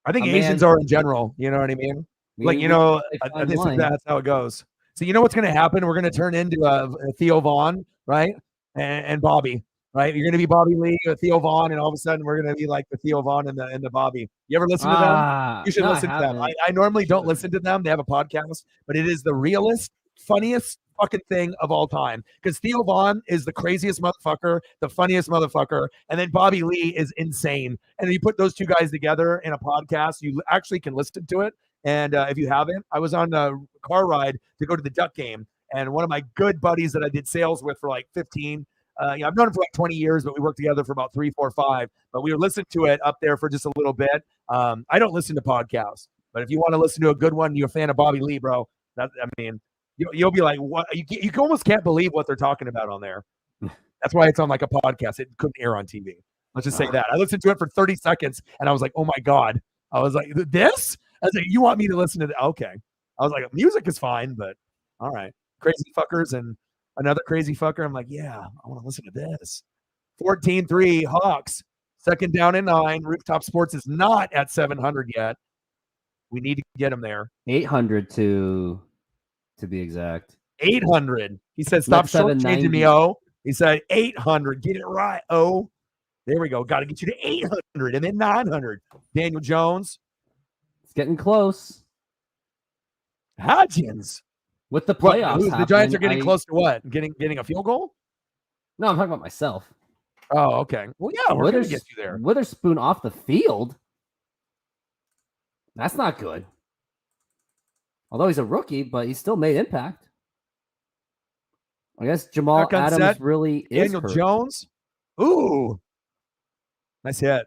I think Asians are in general. You know what I mean? I think that's how it goes. So you know what's going to happen? We're going to turn into Theo Vaughn, right? And Bobby, right? You're going to be Bobby Lee, Theo Vaughn, and all of a sudden we're going to be like the Theo Vaughn and the Bobby. You ever listen to them? You should listen to them. I normally don't listen to them. They have a podcast, but it is the realest, funniest fucking thing of all time, because Theo Vaughn is the craziest motherfucker, the funniest motherfucker, and then Bobby Lee is insane. And you put those two guys together in a podcast, you actually can listen to it. And if you haven't, I was on a car ride to go to the Duck game, and one of my good buddies that I did sales with for like 15, I've known him for like 20 years, but we worked together for about 3, 4, 5. But we were listening to it up there for just a little bit. I don't listen to podcasts, but if you want to listen to a good one, you're a fan of Bobby Lee, bro. You'll be like, what? You almost can't believe what they're talking about on there. That's why it's on like a podcast. It couldn't air on TV. Let's just say that. I listened to it for 30 seconds, and I was like, oh my God. I was like, this? I was like, you want me to listen to that? Okay. I was like, music is fine, but all right. Crazy fuckers and another crazy fucker. I'm like, yeah, I want to listen to this. 14-3 Hawks. 2nd down and 9. Rooftop Sports is not at 700 yet. We need to get them there. 800 to be exact. 800. He said, stop shortchanging me, oh. He said 800. Get it right, oh. There we go. Got to get you to 800 and then 900. Daniel Jones. It's getting close. Hodgins. With the playoffs, the Giants are getting close to what? Getting a field goal? No, I'm talking about myself. Oh, okay. Well, yeah, we're going to get you there. Witherspoon off the field? That's not good. Although he's a rookie, but he still made impact. I guess Jamal Adams really is Daniel Jones. Ooh. Nice hit.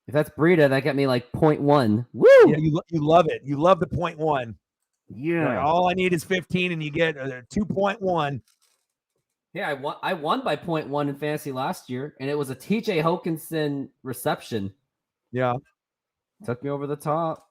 If that's Breida, that got me like 0.1. Woo! Yeah, you love it. You love the 0.1. Yeah. Like, all I need is 15, and you get 2.1. Yeah, I won by 0.1 in fantasy last year, and it was a TJ Hawkinson reception. Yeah. Took me over the top.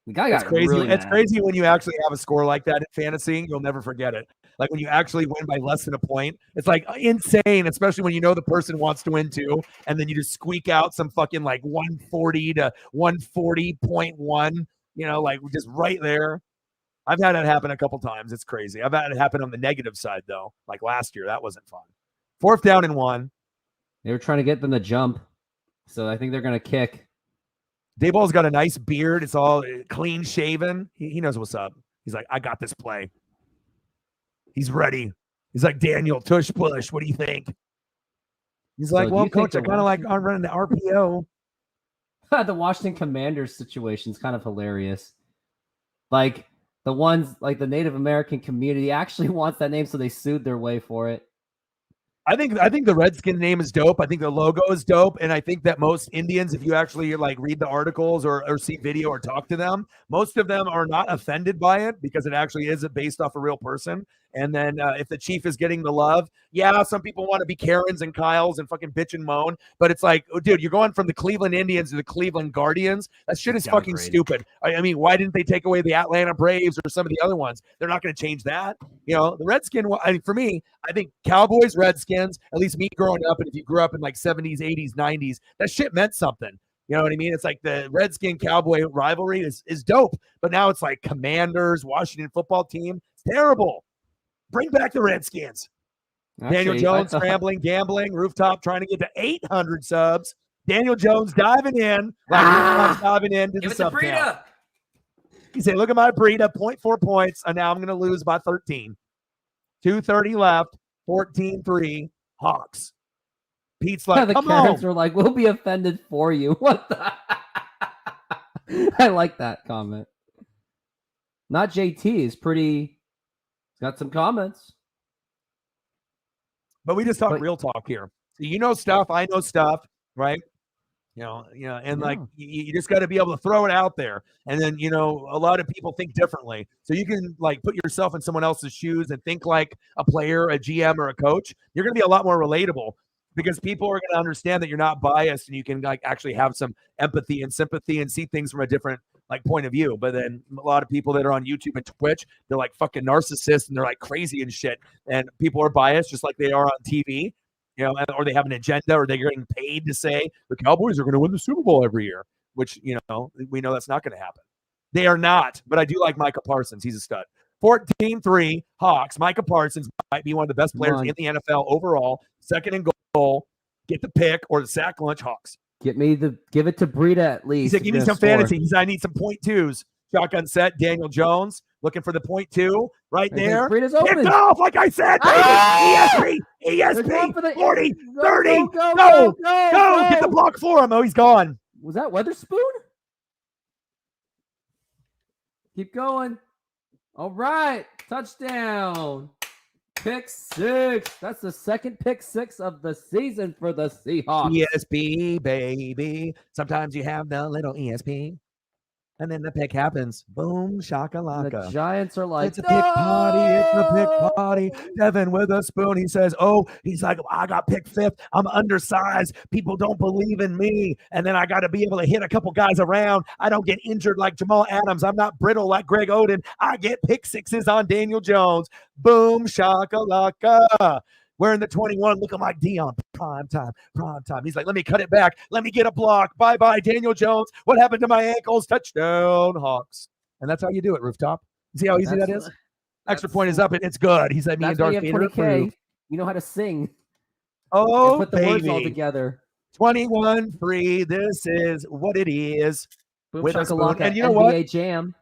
The guy got crazy. Really it's mad. crazy when you actually have a score like that in fantasy. You'll never forget it. Like when you actually win by less than a point, it's like insane, especially when you know the person wants to win too, and then you just squeak out some fucking like 140 to 140.1, like just right there. I've had it happen a couple times. It's crazy. I've had it happen on the negative side though. Like last year, that wasn't fun. 4th down and 1. They were trying to get them to jump, so I think they're going to kick. Dayball's got a nice beard. It's all clean shaven. He knows what's up. He's like, I got this play. He's ready. He's like, Daniel, tush push. What do you think? He's like, well, coach, I kind of like I'm running the RPO. The Washington Commanders situation is kind of hilarious. Like the ones, like the Native American community actually wants that name, so they sued their way for it. I think the Redskin name is dope. I think the logo is dope, and I think that most Indians, if you actually like read the articles or see video or talk to them, most of them are not offended by it because it actually is based off a real person. And then if the chief is getting the love, yeah, some people want to be Karens and Kyles and fucking bitch and moan, but it's like, oh, dude, you're going from the Cleveland Indians to the Cleveland Guardians. That shit is fucking stupid. I mean, why didn't they take away the Atlanta Braves or some of the other ones? They're not going to change that. You know, the Redskin, I mean, for me, I think Cowboys, Redskins, at least me growing up, and if you grew up in like 70s, 80s, 90s, that shit meant something. You know what I mean? It's like the Redskin Cowboy rivalry is dope, but now it's like Commanders, Washington football team. It's terrible. Bring back the Redskins. Actually, Daniel Jones scrambling, gambling, rooftop trying to get to 800 subs. Daniel Jones diving in, diving in to the sub count. He said, look at my Breida, 0.4 points, and now I'm going to lose by 13. 2:30 left, 14-3, Hawks. Pete's like, the Karens are like, we'll be offended for you. What the? I like that comment. Not JT is pretty. He's got some comments. But we just talk real talk here. So you know stuff, I know stuff, right? And like you just got to be able to throw it out there. And then, a lot of people think differently. So you can like put yourself in someone else's shoes and think like a player, a GM, or a coach. You're going to be a lot more relatable because people are going to understand that you're not biased and you can like actually have some empathy and sympathy and see things from a different like point of view. But then a lot of people that are on YouTube and Twitch, they're like fucking narcissists and they're like crazy and shit. And people are biased just like they are on TV. Or they have an agenda, or they're getting paid to say the Cowboys are going to win the Super Bowl every year, which, we know that's not going to happen. They are not, but I do like Micah Parsons. He's a stud. 14-3, Hawks. Micah Parsons might be one of the best players in the NFL overall. Second and goal, get the pick or the sack lunch, Hawks. Give it to Breida at least. He said, give me some fantasy. He said, I need some 0.2s. Shotgun set, Daniel Jones looking for the 0.2 right there. Breida's open. Picked off, like I said. ESP, 40, 30. Go. Get the block for him. Oh, he's gone. Was that Weatherspoon? Keep going. All right. Touchdown. Pick six. That's the second pick six of the season for the Seahawks. ESP, baby. Sometimes you have the little ESP. And then the pick happens. Boom, shakalaka. The Giants are like, it's a pick party. It's a pick party. Devin Witherspoon, he's like, I got picked fifth. I'm undersized. People don't believe in me. And then I got to be able to hit a couple guys around. I don't get injured like Jamal Adams. I'm not brittle like Greg Oden. I get pick sixes on Daniel Jones. Boom, shakalaka. Wearing the 21, looking like Dion. Prime time. He's like, let me cut it back. Let me get a block. Bye-bye, Daniel Jones. What happened to my ankles? Touchdown, Hawks. And that's how you do it, Rooftop. You see how easy that is? Extra point is up, and it's good. He said, me and Darth Vader approved. You know how to sing. Oh, put the words all together. 21-3. This is what it is. Boom, with a and you know NBA what? Jam.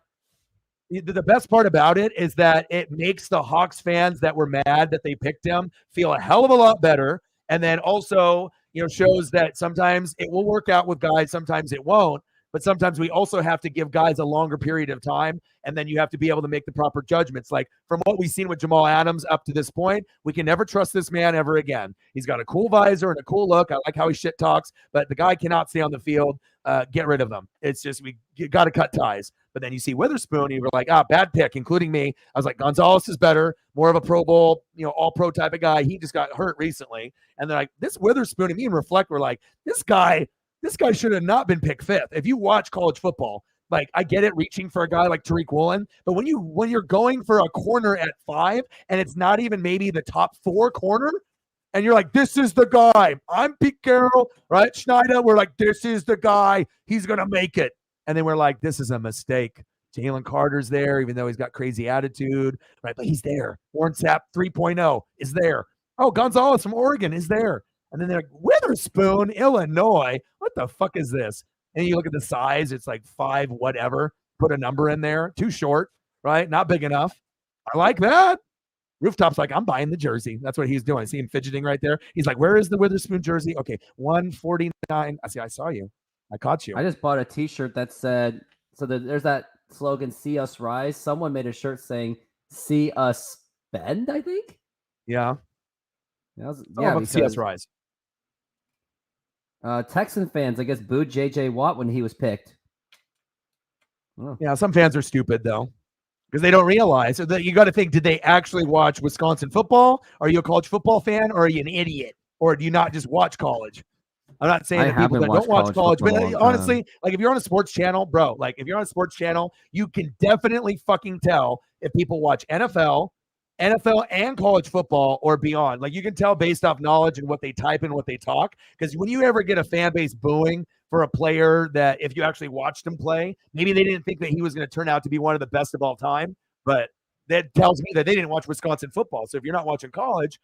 The best part about it is that it makes the Hawks fans that were mad that they picked him feel a hell of a lot better. And then also, shows that sometimes it will work out with guys, sometimes it won't. But sometimes we also have to give guys a longer period of time, and then you have to be able to make the proper judgments. Like from what we've seen with Jamal Adams up to this point, we can never trust this man ever again. He's got a cool visor and a cool look. I like how he shit talks, but the guy cannot stay on the field. Get rid of him. It's just we got to cut ties. But then you see Witherspoon, you were like, bad pick, including me. I was like, Gonzalez is better, more of a Pro Bowl, all pro type of guy. He just got hurt recently. And they're like, this Witherspoon, and me and Reflect were like, this guy should have not been picked fifth. If you watch college football, like I get it reaching for a guy like Tariq Woolen, but when you're going for a corner at 5 and it's not even maybe the top 4 corner, and you're like, this is the guy. I'm Pete Carroll, right? Schneider, we're like, this is the guy. He's going to make it. And then we're like, this is a mistake. Jalen Carter's there, even though he's got crazy attitude, right? But he's there. Warren Sapp 3.0 is there. Oh, Gonzalez from Oregon is there. And then they're like, Witherspoon, Illinois. What the fuck is this? And you look at the size, it's like 5 whatever. Put a number in there. Too short, right? Not big enough. I like that. Rooftop's like, I'm buying the jersey. That's what he's doing. I see him fidgeting right there. He's like, where is the Witherspoon jersey? Okay, 149. I saw you. I caught you. I just bought a T-shirt that said, there's that slogan, see us rise. Someone made a shirt saying, see us spend, I think. Yeah. I'd love to see us rise. Texan fans, I guess, booed J.J. Watt when he was picked. Oh. Yeah, some fans are stupid, though, because they don't realize that you got to think, did they actually watch Wisconsin football? Are you a college football fan, or are you an idiot? Or do you not just watch college? I'm not saying that people that don't watch college, but honestly, like if you're on a sports channel, bro, like if you're on a sports channel, you can definitely fucking tell if people watch NFL and college football or beyond. Like you can tell based off knowledge and what they type and what they talk. Because when you ever get a fan base booing for a player that if you actually watched him play, maybe they didn't think that he was going to turn out to be one of the best of all time, but that tells me that they didn't watch Wisconsin football. So if you're not watching college,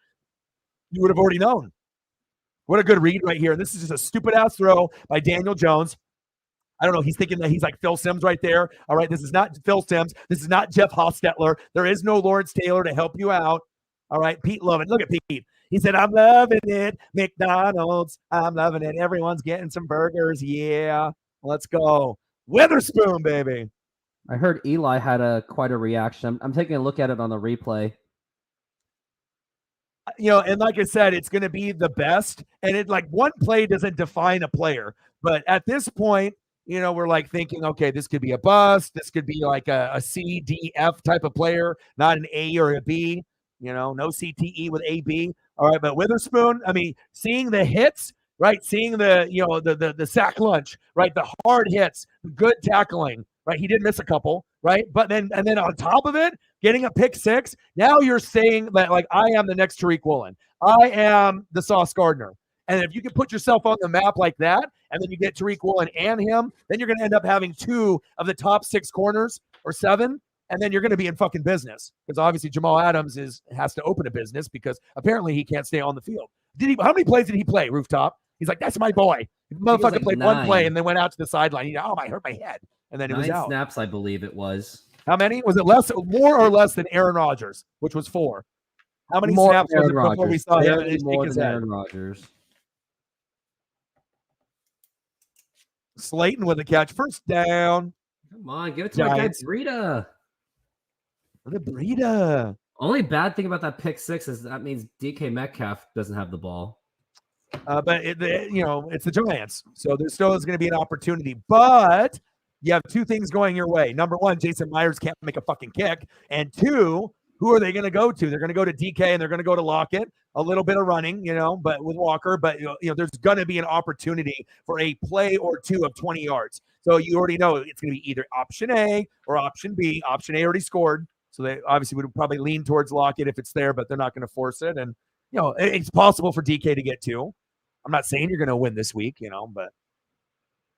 you would have already known. What a good read right here. This is just a stupid-ass throw by Daniel Jones. I don't know. He's thinking that he's like Phil Simms right there. All right, this is not Phil Simms. This is not Jeff Hostetler. There is no Lawrence Taylor to help you out. All right, Pete loving. Look at Pete. He said, I'm loving it. McDonald's. I'm loving it. Everyone's getting some burgers. Yeah, let's go. Witherspoon, baby. I heard Eli had quite a reaction. I'm taking a look at it on the replay. You know, and like I said, it's going to be the best. And it like one play doesn't define a player. But at this point, you know, we're like thinking, okay, this could be a bust. This could be like a C, D, F type of player, not an A or a B. You know, no CTE with AB. All right, but Witherspoon, I mean, seeing the hits, right? Seeing the, you know, the sack lunch, right? The hard hits, good tackling, right? He did miss a couple, right? But then, and then on top of it, getting a pick six, now you're saying that, like, I am the next Tariq Woolen. I am the Sauce Gardner. And if you can put yourself on the map like that, and then you get Tariq Woolen and him, then you're going to end up having 2 of the top 6 corners or 7, and then you're going to be in fucking business. Because obviously Jamal Adams has to open a business because apparently he can't stay on the field. How many plays did he play, Rooftop? He's like, that's my boy. The motherfucker played 9. 1 play and then went out to the sideline. I hurt my head. And then it was out. 9 snaps, I believe it was. How many? Was it more or less than Aaron Rodgers, which was 4? How many snaps was it before we saw him shake his head? Aaron Rodgers. Slayton with a catch. First down. Come on, give it to my guy Breida. Look at Breida. Only bad thing about that pick six is that means DK Metcalf doesn't have the ball. But it's the Giants, so there still is going to be an opportunity. But you have 2 things going your way. Number 1, Jason Myers can't make a fucking kick, and 2, who are they going to go to? They're going to go to DK and they're going to go to Lockett. A little bit of running, but with Walker. But there's going to be an opportunity for a play or 2 of 20 yards. So you already know it's going to be either option A or option B. Option A already scored, so they obviously would probably lean towards Lockett if it's there, but they're not going to force it. And it's possible for DK to get 2. I'm not saying you're going to win this week, but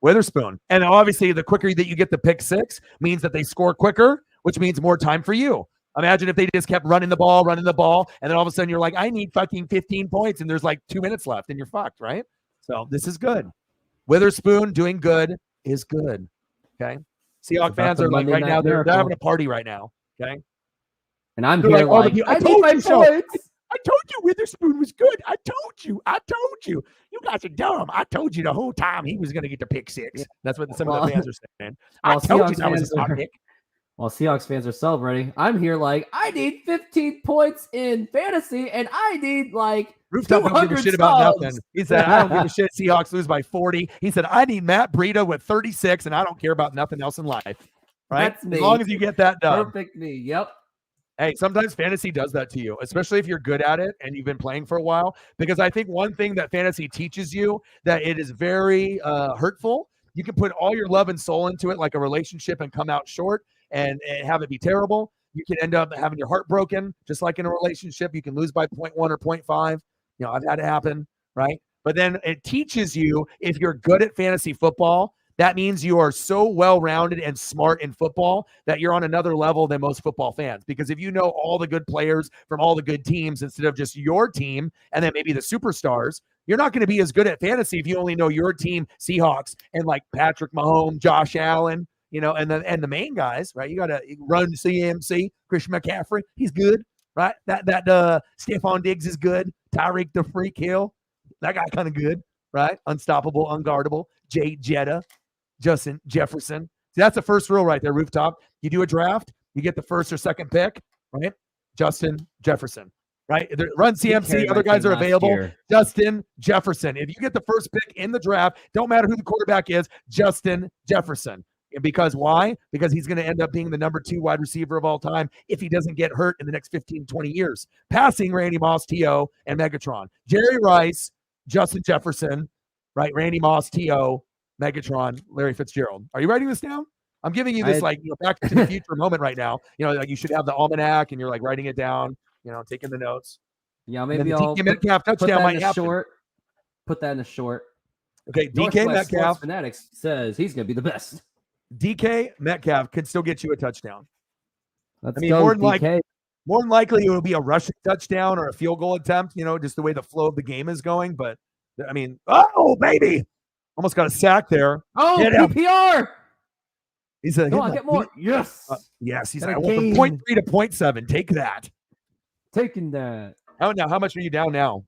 Witherspoon. And obviously, the quicker that you get the pick six means that they score quicker, which means more time for you. Imagine if they just kept running the ball, and then all of a sudden you're like, I need fucking 15 points, and there's like 2 minutes left, and you're fucked, right? So this is good. Witherspoon doing good is good, okay? Seahawks fans are like right now, they're having a party right now, okay? And I'm here like I told my points. I told you Witherspoon was good. I told you. You guys are dumb. I told you the whole time he was going to get the pick six. That's what some of the fans are saying. I told you that was a smart pick. While Seahawks fans are celebrating, I'm here like, I need 15 points in fantasy, and I need like Rooftop don't give a shit about nothing. He said, I don't give a shit. Seahawks lose by 40. He said, I need Matt Breida with 36, and I don't care about nothing else in life. Right? That's me. As long as you get that done. Perfect me. Yep. Hey, sometimes fantasy does that to you, especially if you're good at it and you've been playing for a while. Because I think one thing that fantasy teaches you that it is very hurtful. You can put all your love and soul into it, like a relationship, and come out short and have it be terrible. You can end up having your heart broken, just like in a relationship. You can lose by 0.1 or 0.5. I've had it happen, right? But then it teaches you, if you're good at fantasy football, that means you are so well-rounded and smart in football that you're on another level than most football fans. Because if you know all the good players from all the good teams instead of just your team and then maybe the superstars, you're not going to be as good at fantasy if you only know your team, Seahawks, and like Patrick Mahomes, Josh Allen, and the main guys, right? You got to run CMC, Christian McCaffrey. He's good, right? That Stephon Diggs is good. Tyreek the Freak Hill, that guy kind of good, right? Unstoppable, unguardable. Jay Jetta. Justin Jefferson. See, that's the first rule right there, Rooftop. You do a draft, you get the first or second pick, right? Justin Jefferson. right? Run CMC, carried other my guys team are last available. year. Justin Jefferson. If you get the first pick in the draft, don't matter who the quarterback is, Justin Jefferson. Because why? Because he's going to end up being the number 2 wide receiver of all time if he doesn't get hurt in the next 15, 20 years. Passing Randy Moss, T.O., and Megatron. Jerry Rice, Justin Jefferson, right? Randy Moss, T.O., Megatron, Larry Fitzgerald. Are you writing this down? I'm giving you this back to the future moment right now. Like you should have the almanac and you're like writing it down, taking the notes. Yeah, maybe I'll Metcalf touchdown might happen. Put that in a short. Okay, DK Metcalf. Sports Fanatics says he's going to be the best. DK Metcalf can still get you a touchdown. Let's go, DK. More than likely, it will be a rushing touchdown or a field goal attempt, just the way the flow of the game is going. But, baby. Almost got a sack there. Oh, PPR. He said, "Come on, get more." Yes. Yes. He's like, from 0.3 to 0.7. Take that. Taking that. How much are you down now?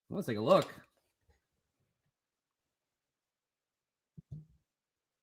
Let's take a look.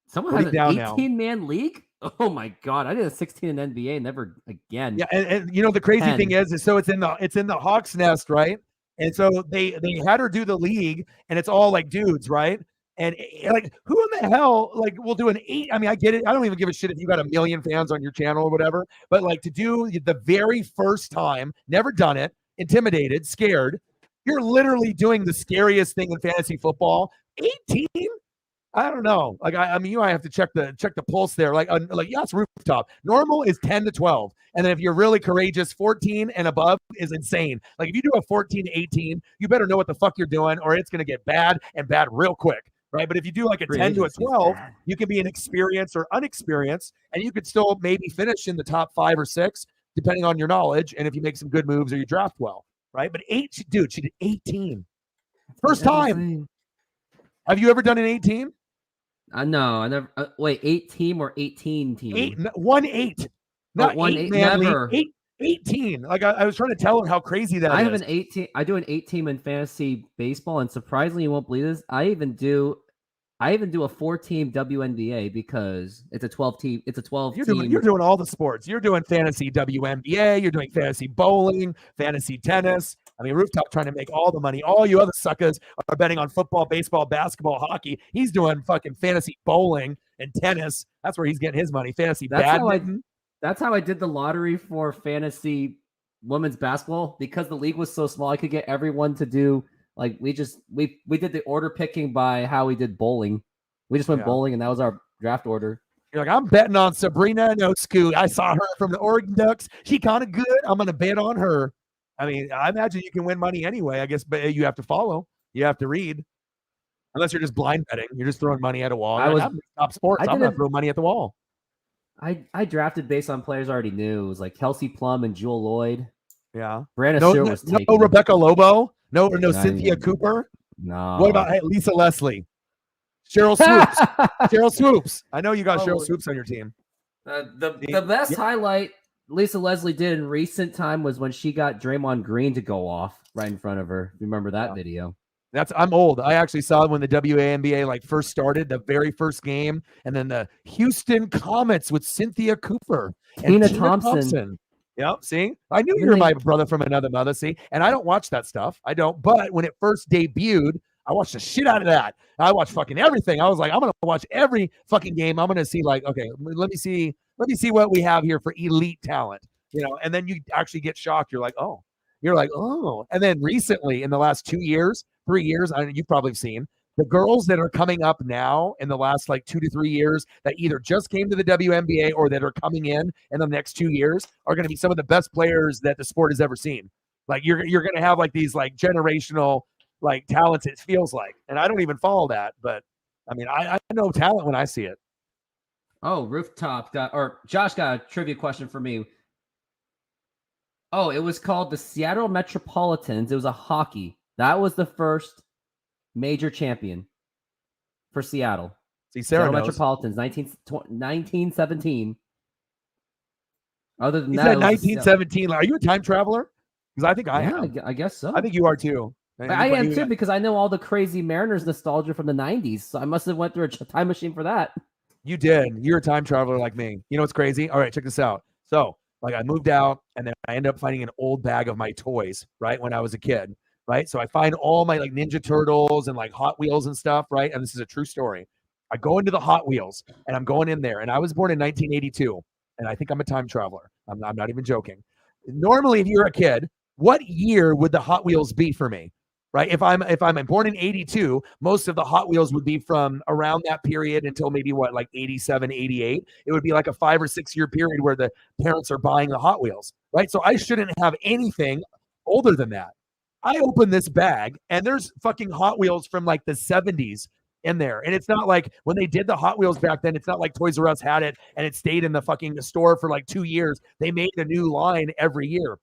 Someone has an 18-man league? Oh my God. I did a 16 in NBA, never again. Yeah, and the crazy thing is so it's in the Hawk's Nest, right? And so they had her do the league, and it's all like dudes, right? And like, who in the hell will do an 8? I mean, I get it. I don't even give a shit if you got 1 million fans on your channel or whatever. But like to do the very first time, never done it, intimidated, scared. You're literally doing the scariest thing in fantasy football. 18? I don't know. Like I mean, you might have to check the pulse there. Yes, rooftop. Normal is 10 to 12, and then if you're really courageous, 14 and above is insane. Like if you do a 14 to 18, you better know what the fuck you're doing, or it's gonna get bad and bad real quick, right? But if you do like a 10 to a 12, you can be an experienced or unexperienced, and you could still maybe finish in the top 5 or 6, depending on your knowledge, and if you make some good moves or you draft well, right? But she did 18, first time. Have you ever done an 18? No, I never. Wait, 8 team or 18 team? 8. Not 1-8, man. Never. 18. Like I was trying to tell her how crazy that is. I have an 18. I do an 8 team in fantasy baseball, and surprisingly, you won't believe this. I even do a 4-team WNBA because it's a 12 team. It's a 12 team. You're doing all the sports. You're doing fantasy WNBA. You're doing fantasy bowling, fantasy tennis. I mean, Rooftop trying to make all the money. All you other suckers are betting on football, baseball, basketball, hockey. He's doing fucking fantasy bowling and tennis. That's where he's getting his money. Fantasy badminton. That's how I did the lottery for fantasy women's basketball, because the league was so small. I could get everyone to do we did the order picking by how we did bowling. We just went bowling, and that was our draft order. You're like, I'm betting on Sabrina Nosku. I saw her from the Oregon Ducks. She kind of good. I'm going to bet on her. I mean, I imagine you can win money anyway, I guess, but you have to follow. You have to read. Unless you're just blind betting. You're just throwing money at a wall. I'm top sports. I'm going to throw money at the wall. I drafted based on players I already knew. It was like Kelsey Plum and Jewel Lloyd. Yeah. Brandon Stewart was taken. No Rebecca Lobo? No Cynthia Cooper? No. What about Lisa Leslie? Cheryl Swoops. Cheryl Swoops. I know you got Cheryl Swoops on your team. The best highlight Lisa Leslie did in recent time was when she got Draymond Green to go off right in front of her. Remember that video? I'm old. I actually saw it when the WNBA first started, the very first game, and then the Houston Comets with Cynthia Cooper and Tina Thompson. Yep, see? I knew you were my brother from another mother, see? And I don't watch that stuff. I don't. But when it first debuted, I watched the shit out of that. I watched fucking everything. I was like, I'm going to watch every fucking game. I'm going to see okay, let me see what we have here for elite talent, and then you actually get shocked. You're like, oh. And then recently in the last 2 years, 3 years, you've probably seen the girls that are coming up now in the last 2 to 3 years that either just came to the WNBA or that are coming in the next 2 years are going to be some of the best players that the sport has ever seen. You're going to have these generational talents, it feels like. And I don't even follow that, but I mean, I know talent when I see it. Oh, Rooftop Josh got a trivia question for me. Oh, it was called the Seattle Metropolitans. It was a hockey. That was the first major champion for Seattle. See, Seattle Metropolitans, 1917. Other than that, said 1917. Are you a time traveler? Because I think I am. I guess so. I think you are too. I am too, because I know all the crazy Mariners nostalgia from the 90s. So I must have went through a time machine for that. You did. You're a time traveler like me. You know what's crazy? All right, check this out. So Like I moved out and then I ended up finding an old bag of my toys, right? When I was a kid, right? So I find all my like Ninja Turtles and like Hot Wheels and stuff, right? And this is a true story. I go into the Hot Wheels and I'm going in there and I was born in 1982 and I think I'm a time traveler. I'm not even joking. Normally, if you're a kid, what year would the Hot Wheels be for me? Right? If I'm born in 82, most of the Hot Wheels would be from around that period until maybe what, like 87, 88. It would be like a 5 or 6 year period where the parents are buying the Hot Wheels, right? So I shouldn't have anything older than that. I open this bag and there's fucking Hot Wheels from like the 70s in there. And it's not like when they did the Hot Wheels back then, it's not like Toys R Us had it and it stayed in the fucking store for like 2 years. They made a new line every year.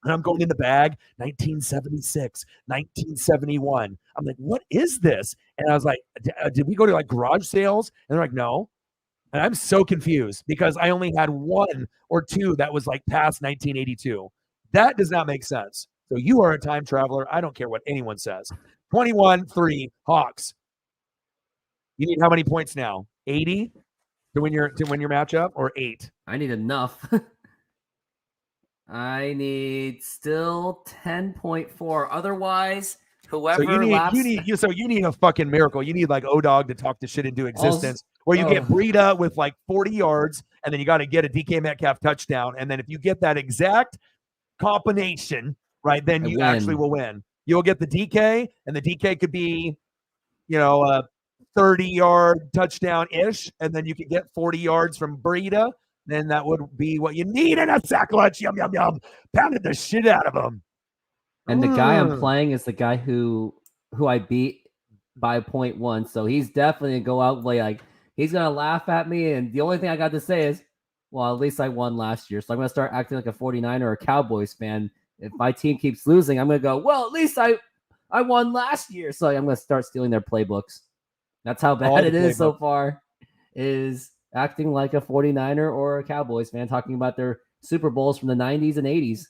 And I'm going in the bag, 1976, 1971. I'm like, what is this? And I was like, did we go to like garage sales? And they're like, no. And I'm so confused because I only had 1 or 2 that was like past 1982. That does not make sense. So you are a time traveler. I don't care what anyone says. 21-3 Hawks. You need how many points now? 80 to win your matchup, or 8? I need enough. I need still 10.4. Otherwise, whoever so you need a fucking miracle. You need like O-Dog to talk the shit into existence, where you get Breida with like 40 yards, and then you got to get a DK Metcalf touchdown. And then if you get that exact combination, right, then you actually will win. You'll get the DK, and the DK could be, a 30-yard touchdown-ish, and then you could get 40 yards from Breida. Then that would be what you need in a sack lunch. Yum, yum, yum. Pounded the shit out of him. And the guy I'm playing is the guy who I beat by 0.1. So he's definitely going to go out and play like he's going to laugh at me. And the only thing I got to say is, well, at least I won last year. So I'm going to start acting like a 49er or a Cowboys fan. If my team keeps losing, I'm going to go, well, at least I won last year. So I'm going to start stealing their playbooks. That's how bad it is so far, is acting like a 49er or a Cowboys fan, talking about their Super Bowls from the 90s and 80s.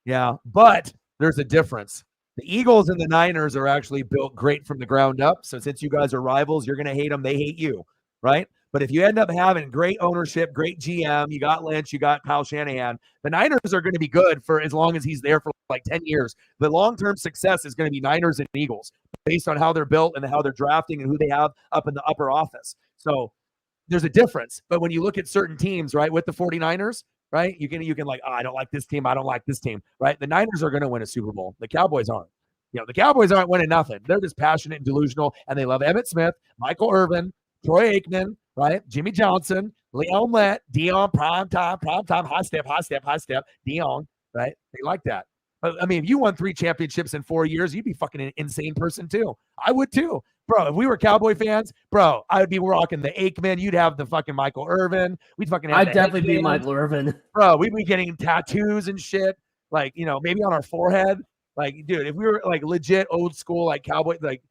Yeah, but there's a difference. The Eagles and the Niners are actually built great from the ground up. So since you guys are rivals, you're going to hate them. They hate you, right? But if you end up having great ownership, great GM, you got Lynch, you got Kyle Shanahan, the Niners are going to be good for as long as he's there for like 10 years. The long-term success is going to be Niners and Eagles based on how they're built and how they're drafting and who they have up in the upper office. So there's a difference. But when you look at certain teams, right, with the 49ers, right, you can like, I don't like this team. I don't like this team, right? The Niners are going to win a Super Bowl. The Cowboys aren't. The Cowboys aren't winning nothing. They're just passionate and delusional, and they love Emmitt Smith, Michael Irvin, Troy Aikman, right, Jimmy Johnson, Leon Lett, Dion, prime time, high step, Dion, right? They like that. I mean, if you won 3 championships in 4 years, you'd be fucking an insane person too. I would too. Bro, if we were Cowboy fans, bro, I would be rocking the Aikman. You'd have the fucking Michael Irvin. We'd fucking have I'd definitely be Michael Irvin. Bro, we'd be getting tattoos and shit. Like, maybe on our forehead. Like, dude, if we were like legit old school, like Cowboy, like,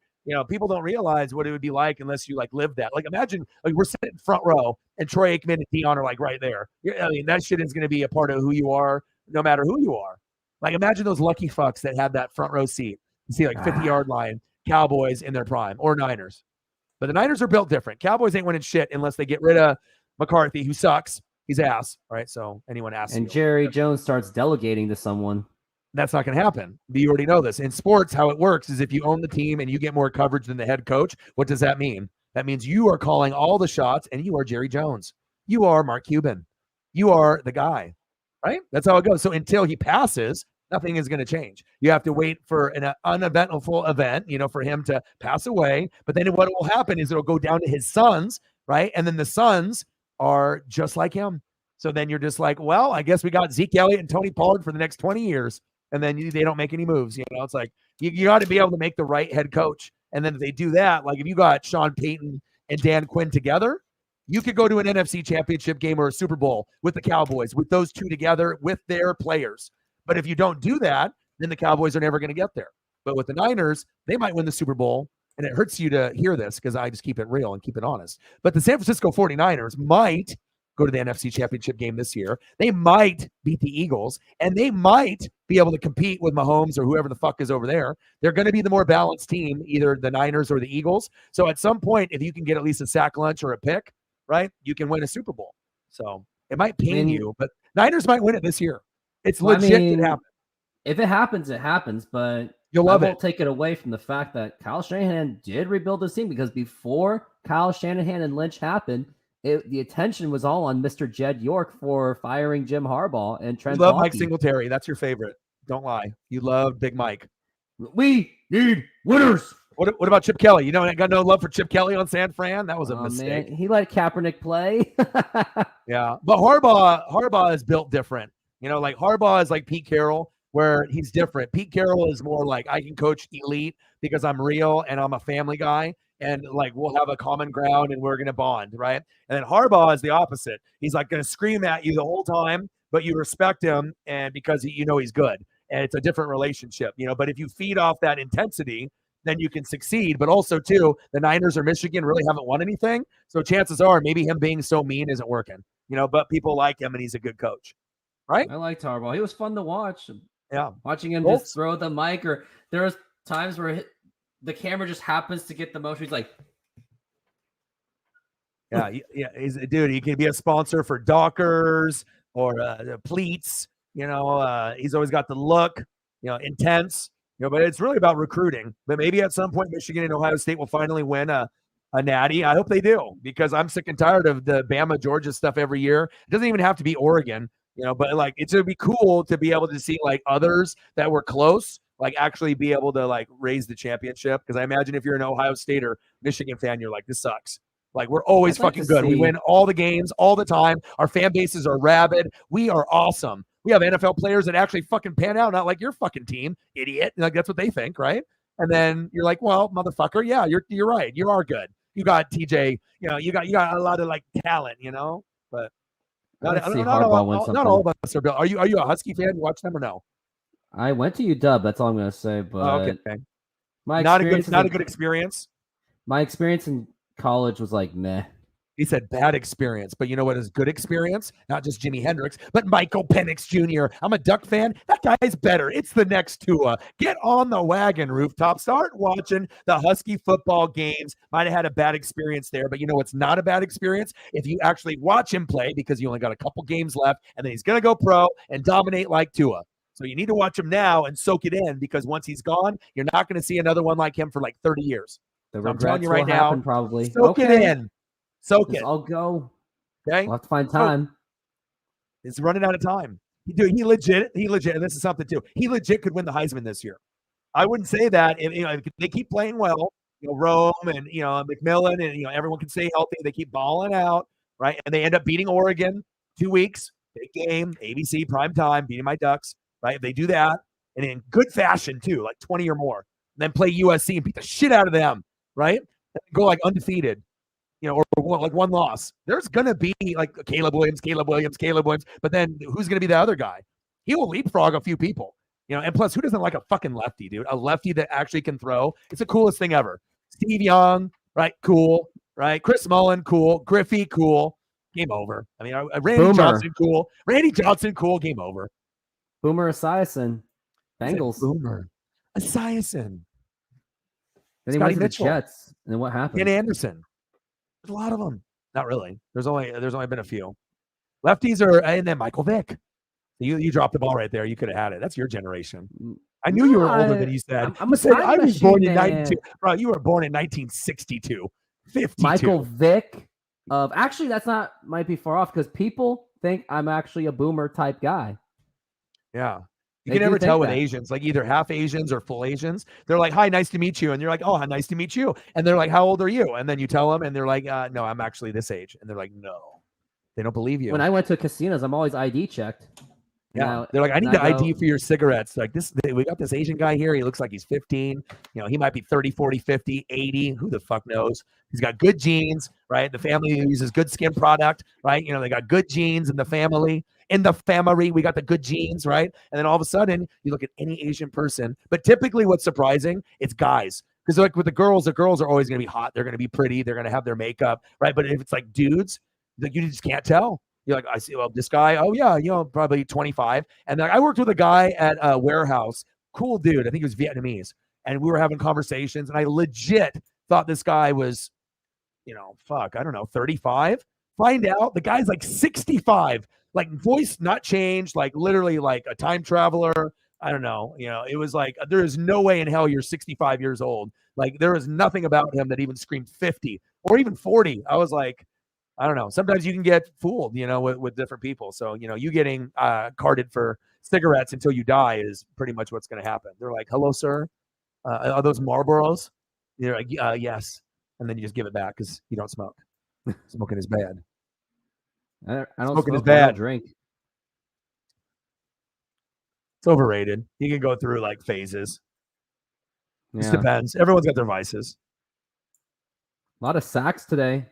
people don't realize what it would be like unless you like live that. Like, imagine like we're sitting front row and Troy Aikman and Dion are like right there. I mean, that shit is going to be a part of who you are, no matter who you are. Like, imagine those lucky fucks that had that front row seat. You see like 50-yard line, Cowboys in their prime, or Niners. But the Niners are built different. Cowboys ain't winning shit unless they get rid of McCarthy, who sucks. He's ass, right? So anyone asks. And Jerry Jones starts delegating to someone. That's not going to happen. You already know this. In sports, how it works is if you own the team and you get more coverage than the head coach, what does that mean? That means you are calling all the shots and you are Jerry Jones. You are Mark Cuban. You are the guy, right? That's how it goes. So until he passes, nothing is going to change. You have to wait for an uneventful event, for him to pass away. But then what will happen is it'll go down to his sons, right? And then the sons are just like him. So then you're just like, well, I guess we got Zeke Elliott and Tony Pollard for the next 20 years. And then they don't make any moves. It's like you got to be able to make the right head coach. And then if they do that, like if you got Sean Payton and Dan Quinn together, you could go to an NFC championship game or a Super Bowl with the Cowboys, with those two together, with their players. But if you don't do that, then the Cowboys are never going to get there. But with the Niners, they might win the Super Bowl. And it hurts you to hear this because I just keep it real and keep it honest. But the San Francisco 49ers might go to the NFC championship game this year. They might beat the Eagles, and they might be able to compete with Mahomes or whoever the fuck is over there. They're going to be the more balanced team, either the Niners or the Eagles. So at some point, if you can get at least a sack lunch or a pick, right, you can win a Super Bowl. So it might pain you, but Niners might win it this year. It's Well, I legit mean, to happen. if it happens, it happens. But You'll I love won't it. take it away from the fact that Kyle Shanahan did rebuild his team, because before Kyle Shanahan and Lynch happened, the attention was all on Mr. Jed York for firing Jim Harbaugh and You Trent love Mike Baalke. Singletary. That's your favorite. Don't lie. You love Big Mike. We need winners. What about Chip Kelly? You know, I got no love for Chip Kelly on San Fran. That was a mistake. Man, he let Kaepernick play. Yeah, but Harbaugh is built different. You know, like Harbaugh is like Pete Carroll, where he's different. Pete Carroll is more like, I can coach elite because I'm real and I'm a family guy, and like we'll have a common ground and we're gonna bond, right? And then Harbaugh is the opposite. He's like gonna scream at you the whole time, but you respect him, and because you know he's good, and it's a different relationship, you know. But if you feed off that intensity, then you can succeed. But also, too, the Niners or Michigan really haven't won anything. So chances are maybe him being so mean isn't working, you know, but people like him and he's a good coach, right? I liked Harbaugh. He was fun to watch. Yeah. Watching him just throw the mic, or there was times where the camera just happens to get the motion. He's like, yeah, he's a dude. He can be a sponsor for Dockers or Pleats. You know, he's always got the look, you know, intense. You know, but it's really about recruiting. But maybe at some point, Michigan and Ohio State will finally win a natty. I hope they do, because I'm sick and tired of the Bama Georgia stuff every year. It doesn't even have to be Oregon, you know, but like it's gonna be cool to be able to see like others that were close, like actually be able to like raise the championship. Because I imagine if you're an Ohio State or Michigan fan, you're like, this sucks. Like we're always fucking good. We win all the games all the time. Our fan bases are rabid. We are awesome. We have NFL players that actually fucking pan out, not like your fucking team, idiot. Like that's what they think, right? And then you're like, well, motherfucker, yeah, you're right. You are good. You got TJ, you know, you got a lot of like talent, you know, but not all of us are built. Are you a Husky fan? You watch them or no? I went to UW. That's all I'm going to say. But okay. not a good experience. My experience in college was like meh. He said bad experience, but you know what is good experience? Not just Jimi Hendrix, but Michael Penix Jr. I'm a Duck fan. That guy's better. It's the next Tua. Get on the wagon, rooftop. Start watching the Husky football games. Might have had a bad experience there, but you know what's not a bad experience? If you actually watch him play, because you only got a couple games left, and then he's going to go pro and dominate like Tua. So you need to watch him now and soak it in, because once he's gone, you're not going to see another one like him for like 30 years. So I'm telling you right now, probably. Soak it in. Soak it. I'll go. Okay. We'll have to find time. It's running out of time. He legit, and this is something too. He legit could win the Heisman this year. I wouldn't say that if, you know, if they keep playing well, you know, Rome and, you know, McMillan and, you know, everyone can stay healthy. They keep balling out, right? And they end up beating Oregon 2 weeks, big game, ABC prime time, beating my Ducks, right? If they do that, and in good fashion too, like 20 or more, then play USC and beat the shit out of them, right? And go like undefeated. You know, or like one loss. There's going to be like Caleb Williams, but then who's going to be the other guy? He will leapfrog a few people, you know, and plus, who doesn't like a fucking lefty, dude? A lefty that actually can throw. It's the coolest thing ever. Steve Young, right? Cool, right? Chris Mullen, cool. Griffey, cool. Game over. I mean, Randy Johnson, cool. Randy Johnson, cool. Game over. Boomer Esiason, Bengals. Boomer Esiason. Then he went to the Jets, and then what happened? Ken Anderson. There's a lot of them. Not really. There's only been a few. Lefties are, and then Michael Vick. You dropped the ball right there. You could have had it. That's your generation. I knew you were older than you said. I was born in 92. Bro, you were born in 1962. 52. Michael Vick. Actually, that's not might be far off, because people think I'm actually a boomer type guy. Yeah. You can never tell with Asians, like either half Asians or full Asians. They're like, hi, nice to meet you. And you're like, oh, nice to meet you. And they're like, how old are you? And then you tell them, and they're like, no, I'm actually this age. And they're like, no, they don't believe you. When I went to casinos, I'm always ID checked. Yeah. Now, they're like, I need the ID for your cigarettes. Like we got this Asian guy here. He looks like he's 15. You know, he might be 30, 40, 50, 80. Who the fuck knows? He's got good genes, right? The family uses good skin product, right? You know, they got good genes in the family. In the family, we got the good genes, right? And then all of a sudden, you look at any Asian person. But typically what's surprising, it's guys. Because like with the girls are always going to be hot. They're going to be pretty. They're going to have their makeup, right? But if it's like dudes, like you just can't tell. You're like, I see, well, this guy, oh yeah, you know, probably 25. And then I worked with a guy at a warehouse, cool dude. I think he was Vietnamese. And we were having conversations, and I legit thought this guy was, you know, I don't know, 35. Find out the guy's like 65, like voice not changed, like literally like a time traveler. I don't know. It was like there is no way in hell you're 65 years old. Like there is nothing about him that even screamed 50 or even 40. I was like, I don't know. Sometimes you can get fooled, with different people. So, you getting carded for cigarettes until you die is pretty much what's going to happen. They're like, hello, sir. Are those Marlboros? You're like, yes. And then you just give it back because you don't smoke. Smoking is bad. I don't Smoking is smoke, I bad. don't drink. It's overrated. You can go through like phases. Just Yeah. depends. Everyone's got their vices. A lot of sacks today.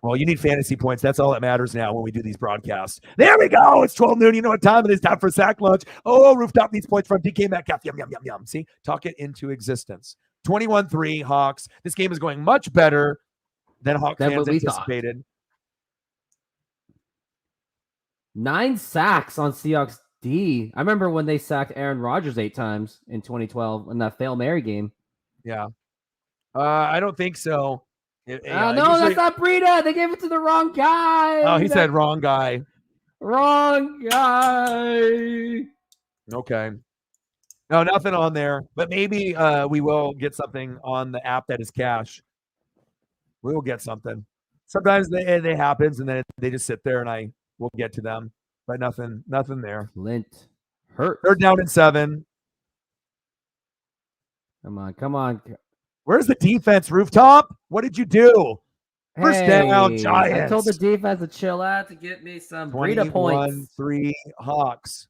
Well, you need fantasy points. That's all that matters now when we do these broadcasts. There we go. It's 12 noon. You know what time it is. Time for sack lunch. Oh, Rooftop needs points from DK Metcalf. Yum, yum, yum, yum. See? Talk it into existence. 21-3 Hawks. This game is going much better than Hawk fans anticipated. Thought. 9 sacks on Seahawks D. I remember when they sacked Aaron Rodgers 8 times in 2012 in that Fail Mary game. Yeah. I don't think so. No, that's not Breida. They gave it to the wrong guy. Oh, he said wrong guy. Wrong guy. Okay. No, nothing on there. But maybe we will get something on the app that is cash. We will get something. Sometimes they happens and then they just sit there and I will get to them. But nothing there. Clint hurt. 3rd down and 7. Come on. Where's the defense, Rooftop? What did you do? First down, Giants. I told the defense to chill out to get me some Breida points. 21-3 Hawks.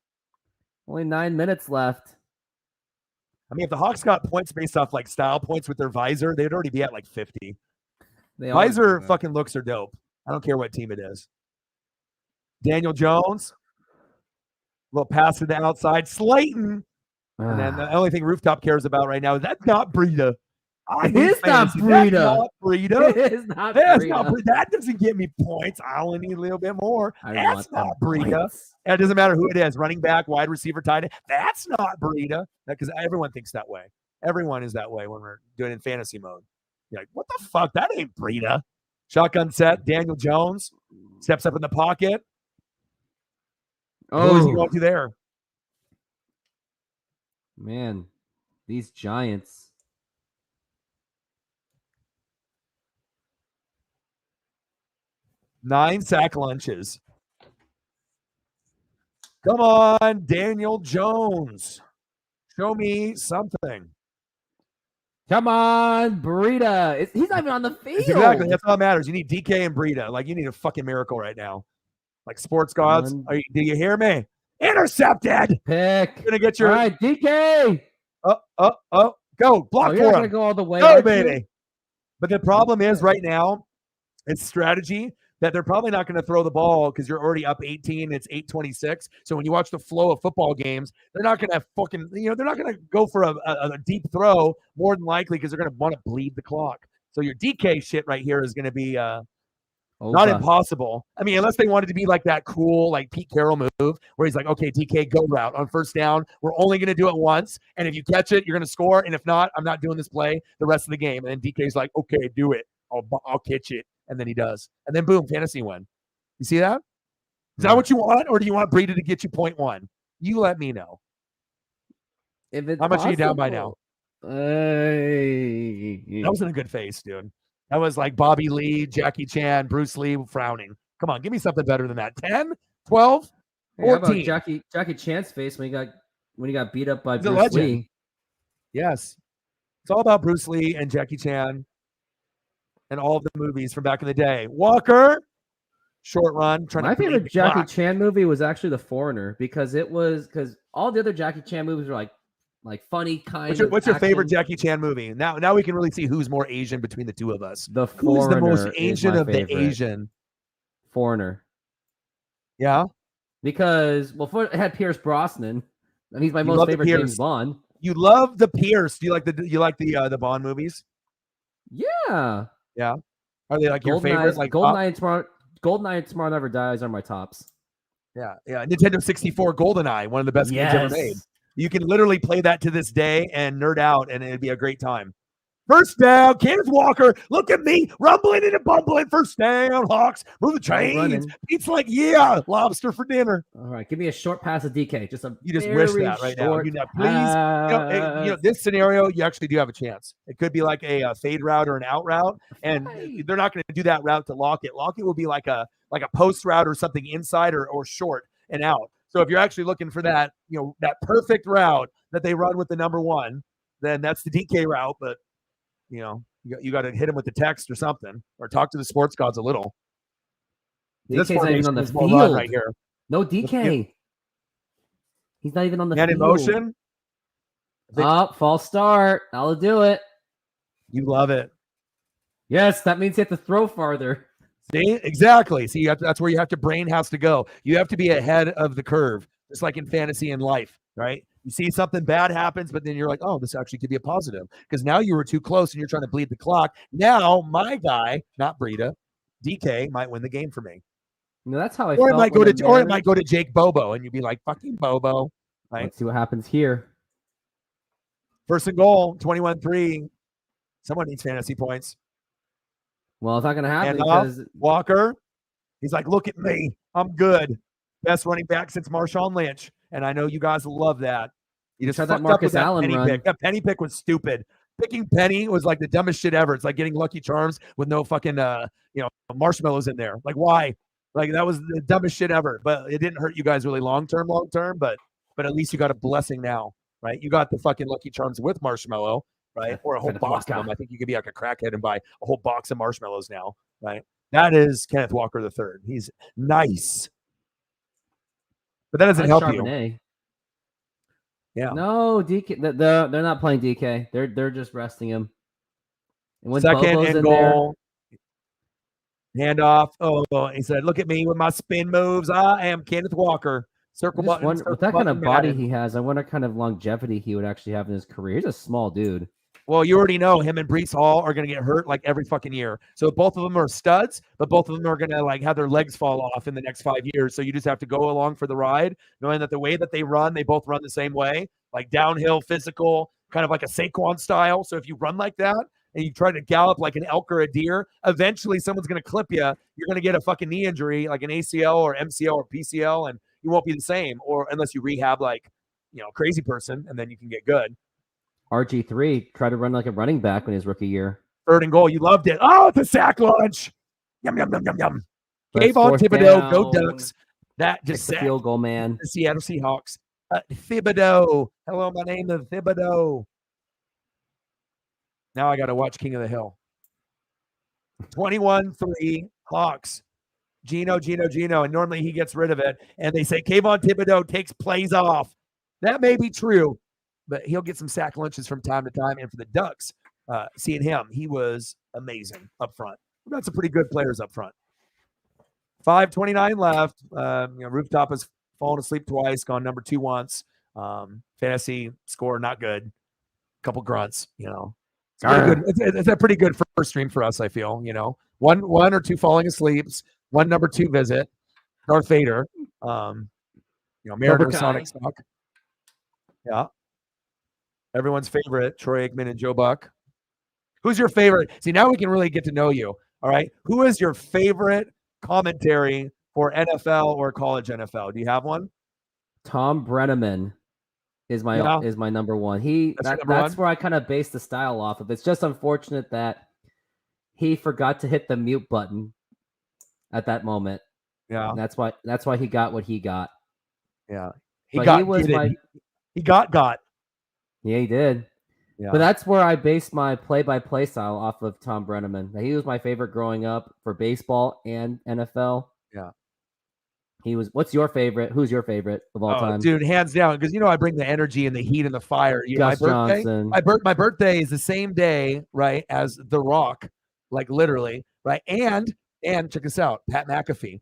Only 9 minutes left. I mean, if the Hawks got points based off like style points with their visor, they'd already be at like 50. Visor fucking looks are dope. I don't care what team it is. Daniel Jones. Little pass to the outside. Slayton. And then the only thing Rooftop cares about right now is that's not Breida. It is not Breida. It is not Breida. That doesn't get me points. I only need a little bit more. That's not Breida. It doesn't matter who it is. Running back, wide receiver, tight end. That's not Breida. Because everyone thinks that way. Everyone is that way when we're doing it in fantasy mode. You're like, what the fuck? That ain't Breida. Shotgun set. Daniel Jones steps up in the pocket. Who is he going to there? Man, these Giants. Nine sack lunches. Come on, Daniel Jones. Show me something. Come on, Breida. He's not even on the field. Exactly. That's all that matters. You need DK and Breida. Like, you need a fucking miracle right now. Like, sports gods. Do you hear me? Intercepted. Pick. You're gonna get your. All right, DK. Go. Block for you're him. Gonna go all the way. Go, baby. But the problem is right now, it's strategy that they're probably not going to throw the ball because you're already up 18. It's 8:26. So when you watch the flow of football games, they're not going to they're not going to go for a deep throw more than likely because they're going to want to bleed the clock. So your DK shit right here is going to be not impossible. I mean, unless they wanted to be like that cool, like Pete Carroll move where he's like, okay, DK, go route on first down. We're only going to do it once. And if you catch it, you're going to score. And if not, I'm not doing this play the rest of the game. And then DK's like, okay, do it. I'll catch it. And then he does. And then boom, fantasy win. You see that? Is that what you want? Or do you want Breida to get you 0.1? You let me know. If it's How much are you down by now? That wasn't a good face, dude. That was like Bobby Lee, Jackie Chan, Bruce Lee frowning. Come on, give me something better than that. 10, 12, 14. Hey, how about Jackie Chan's face when he got beat up by Bruce Lee? Yes. It's all about Bruce Lee and Jackie Chan and all of the movies from back in the day. Walker, short run. My favorite Jackie Chan movie was actually The Foreigner because all the other Jackie Chan movies were like funny kind of. What's your favorite Jackie Chan movie? Now we can really see who's more Asian between the two of us. The Foreigner. Who's the most Asian of the Asian? Foreigner. Yeah. Because it had Pierce Brosnan, and he's my most favorite James Bond. You love the Pierce. Do you like the Bond movies? Yeah. Yeah. Are they like your favorite? Like GoldenEye and Tomorrow Never Dies are my tops. Yeah. Nintendo 64 GoldenEye, one of the best games ever made. You can literally play that to this day and nerd out, and it'd be a great time. First down, Kenneth Walker. Look at me, rumbling and bumbling. First down, Hawks. Move the chains. It's like, yeah, lobster for dinner. All right, give me a short pass of DK. You just wish that right now. Please, this scenario, you actually do have a chance. It could be like a fade route or an out route, and they're not going to do that route to Lockett. Lockett will be like a post route or something inside or short and out. So if you're actually looking for that, that perfect route that they run with the number one, then that's the DK route. But you got to hit him with the text or something, or talk to the sports gods a little. DK's not even on the field right here. No DK. He's not even on the field. In motion. False start. I'll do it. You love it. Yes, that means you have to throw farther. See, exactly. See, that's where your brain has to go. You have to be ahead of the curve, just like in fantasy and life, right? You see something bad happens, but then you're like, oh, this actually could be a positive because now you were too close and you're trying to bleed the clock. Now my guy, not Breida, DK might win the game for me. No, that's how I or felt. It might go to Jake Bobo, and you'd be like, fucking Bobo. Right? Let's see what happens here. First and goal, 21-3. Someone needs fantasy points. Well, it's not going to happen because Walker, he's like, look at me. I'm good. Best running back since Marshawn Lynch. And I know you guys love that. You just fucked that Marcus up with Allen that penny run. pick. That penny pick was stupid. Picking Penny was like the dumbest shit ever. It's like getting Lucky Charms with no fucking marshmallows in there. Like, why? Like, that was the dumbest shit ever. But it didn't hurt you guys really long term, but at least you got a blessing now, right? You got the fucking Lucky Charms with marshmallow, right? Or a whole box of them. I think you could be like a crackhead and buy a whole box of marshmallows now, right? That is Kenneth Walker III. He's nice. But that doesn't help Charbonnet. You. Yeah. No, DK. They're not playing DK. They're just resting him. And when second Bobo's and goal. Handoff. Oh, he said, "Look at me with my spin moves. I am Kenneth Walker." Circle button. With that kind of body he has, I wonder what kind of longevity he would actually have in his career. He's a small dude. Well, you already know him and Breece Hall are going to get hurt like every fucking year. So both of them are studs, but both of them are going to like have their legs fall off in the next 5 years. So you just have to go along for the ride, knowing that the way that they run, they both run the same way, like downhill, physical, kind of like a Saquon style. So if you run like that and you try to gallop like an elk or a deer, eventually someone's going to clip you. You're going to get a fucking knee injury, like an ACL or MCL or PCL, and you won't be the same, or unless you rehab like, crazy person, and then you can get good. RG3 tried to run like a running back in his rookie year. Third and goal. You loved it. Oh, it's a sack lunch. Yum, yum, yum, yum, yum. Kayvon Thibodeau, go Ducks. That just said field goal, man. The Seattle Seahawks. Thibodeau. Hello, my name is Thibodeau. Now I got to watch King of the Hill. 21-3 Hawks. Gino. And normally he gets rid of it. And they say Kayvon Thibodeau takes plays off. That may be true, but he'll get some sack lunches from time to time. And for the Ducks, seeing him, he was amazing up front. We've got some pretty good players up front. 5:29 left. Rooftop has fallen asleep twice, gone number 2 once. Fantasy score, not good. Couple grunts, It's good. It's a pretty good first stream for us, I feel. One or two falling asleeps, one number 2 visit, Darth Vader, Mariner Sonic Stock. Yeah. Everyone's favorite, Troy Aikman and Joe Buck. Who's your favorite? See, now we can really get to know you. All right. Who is your favorite commentary for NFL or college NFL? Do you have one? Tom Brenneman is my number one. That's where I kind of base the style off of. It's just unfortunate that he forgot to hit the mute button at that moment. Yeah. And that's why he got what he got. Yeah. He got. Yeah, he did. Yeah. But that's where I based my play-by-play style off of Tom Brenneman. He was my favorite growing up for baseball and NFL. Yeah. He was. What's your favorite? Who's your favorite of all time? Dude, hands down, because I bring the energy and the heat and the fire. Gus Johnson. My birthday is the same day, right, as The Rock, like literally, right? And check this out, Pat McAfee.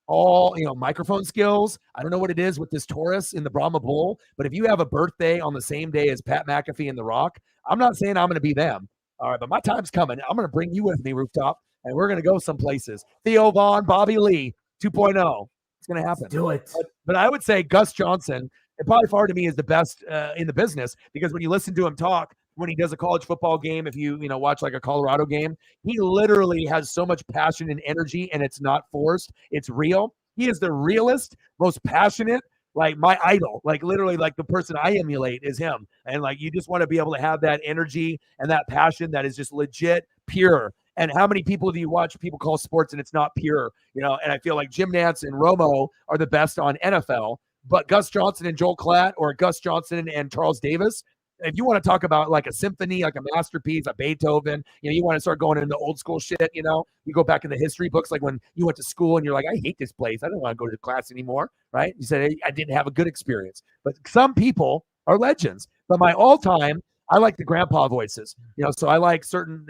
All microphone skills. I don't know what it is with this Taurus in the Brahma Bull, but if you have a birthday on the same day as Pat McAfee and The Rock, I'm not saying I'm going to be them. All right, but my time's coming. I'm going to bring you with me, Rooftop, and we're going to go some places. Theo Vaughn, Bobby Lee, 2.0. It's going to happen. Let's do it. But I would say Gus Johnson, and probably far to me, is the best in the business, because when you listen to him talk, when he does a college football game, if you watch like a Colorado game, he literally has so much passion and energy, and it's not forced. It's real. He is the realest, most passionate, like my idol, like literally like the person I emulate is him. And like, you just want to be able to have that energy and that passion that is just legit pure. And how many people do you watch people call sports and it's not pure, and I feel like Jim Nantz and Romo are the best on NFL, but Gus Johnson and Joel Klatt, or Gus Johnson and Charles Davis, if you want to talk about like a symphony, like a masterpiece, a Beethoven, you want to start going into old school shit, you go back in the history books, like when you went to school and you're like, I hate this place. I don't want to go to class anymore, right? You said, I didn't have a good experience. But some people are legends. But my all-time, I like the grandpa voices, so I like certain,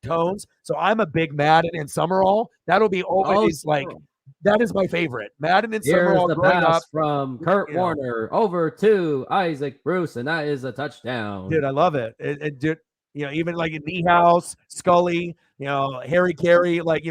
tones. So I'm a big Madden and Summerall. That'll be always that is my favorite. Madden and Summerall the growing pass up. From Kurt Warner over to Isaac Bruce, and that is a touchdown. Dude, I love it. Dude, even like in Niehaus, Scully, Harry Carey, like,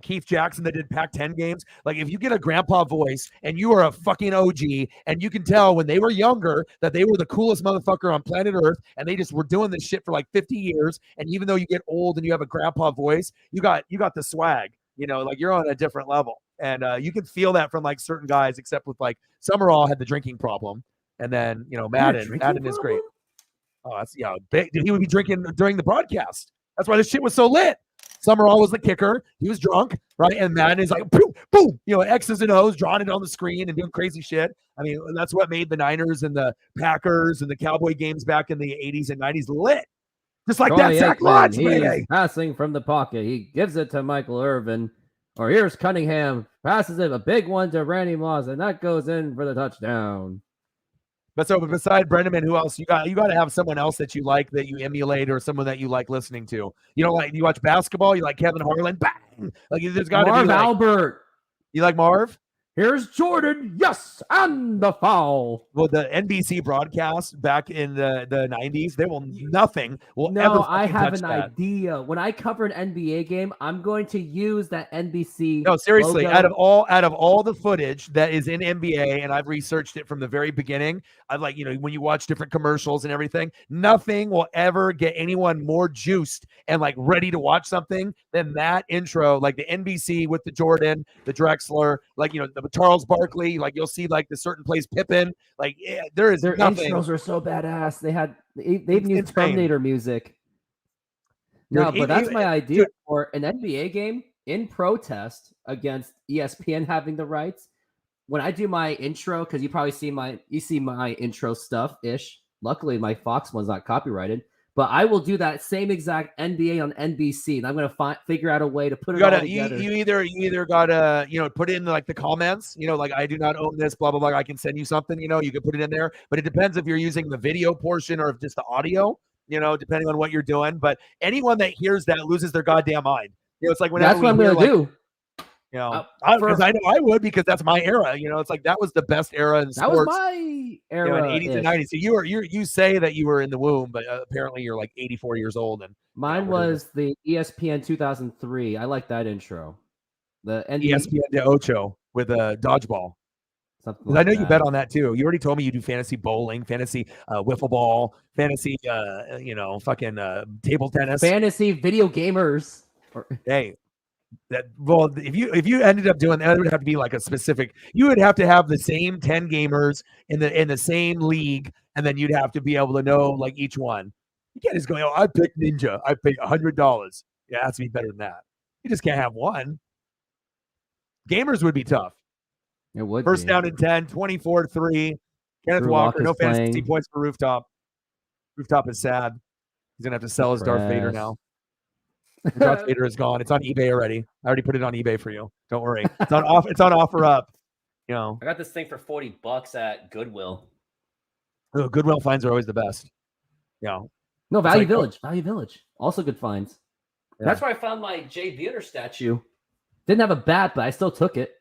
Keith Jackson that did Pac-10 games. Like, if you get a grandpa voice and you are a fucking OG and you can tell when they were younger that they were the coolest motherfucker on planet Earth and they just were doing this shit for like 50 years. And even though you get old and you have a grandpa voice, you got the swag, like you're on a different level. And you can feel that from like certain guys, except with like Summerall had the drinking problem. And then, Madden is great. Oh, that's big. He would be drinking during the broadcast. That's why this shit was so lit. Summerall was the kicker. He was drunk, right? And Madden is like, boom, boom, X's and O's, drawing it on the screen and doing crazy shit. I mean, that's what made the Niners and the Packers and the Cowboy games back in the 80s and 90s lit. Just like that, Zach Lodge, he's passing from the pocket. He gives it to Michael Irvin. Or here's Cunningham, passes it, a big one to Randy Moss, and that goes in for the touchdown. But so beside Brenneman, who else you got? You got to have someone else that you like, that you emulate, or someone that you like listening to. You watch basketball, you like Kevin Harlan, bang! Like, there's got to be Marv Albert. You like Marv? Here's Jordan, yes, and the foul. Well, the NBC broadcast back in the 90s, nothing will no, ever I have an that. idea. When I cover an NBA game, I'm going to use that NBC. No, seriously, logo. out of all the footage that is in NBA, and I've researched it from the very beginning, I've like, when you watch different commercials and everything, nothing will ever get anyone more juiced and like ready to watch something than that intro, like the NBC with the Jordan, the Drexler, like, the Charles Barkley, like you'll see like the certain place Pippen, like there is their nothing. Intros are so badass. They've used Terminator music. No, but that's my idea for an NBA game in protest against ESPN having the rights. When I do my intro, because you probably see my intro stuff ish. Luckily, my Fox one's not copyrighted. But I will do that same exact NBA on NBC, and I'm going to figure out a way to put it all together. You either gotta put it in like the comments, like I do not own this, blah blah blah. I can send you something, you can put it in there. But it depends if you're using the video portion or if just the audio, depending on what you're doing. But anyone that hears that loses their goddamn mind. It's like whenever that's what I'm going to do. Because I know I would, because that's my era. It's like that was the best era in sports. That was my era, in 80s and 90s. So you say that you were in the womb, but apparently you're like 84 years old. And mine was the ESPN 2003. I like that intro. The ESPN de Ocho with a dodgeball. Like I know you bet on that too. You already told me you do fantasy bowling, fantasy wiffle ball, fantasy fucking table tennis, fantasy video gamers. Hey. If you ended up doing that, it would have to be like a specific. You would have to have the same 10 gamers in the same league, and then you'd have to be able to know like each one. You can't just go, I picked Ninja. I paid $100. Yeah, it has to be better than that. You just can't have one. Gamers would be tough. It would. First down and 10, 24-3. Kenneth Walker, no fantasy points for Rooftop. Rooftop is sad. He's gonna have to sell his Darth Vader now. Darth Vader is gone. It's on eBay already. I already put it on eBay for you. Don't worry. It's on offer up. I got this thing for $40 at Goodwill. Oh, Goodwill finds are always the best. No, Value Village. Value Village. Also good finds. Yeah. That's where I found my Jay Buhner statue. Didn't have a bat, but I still took it.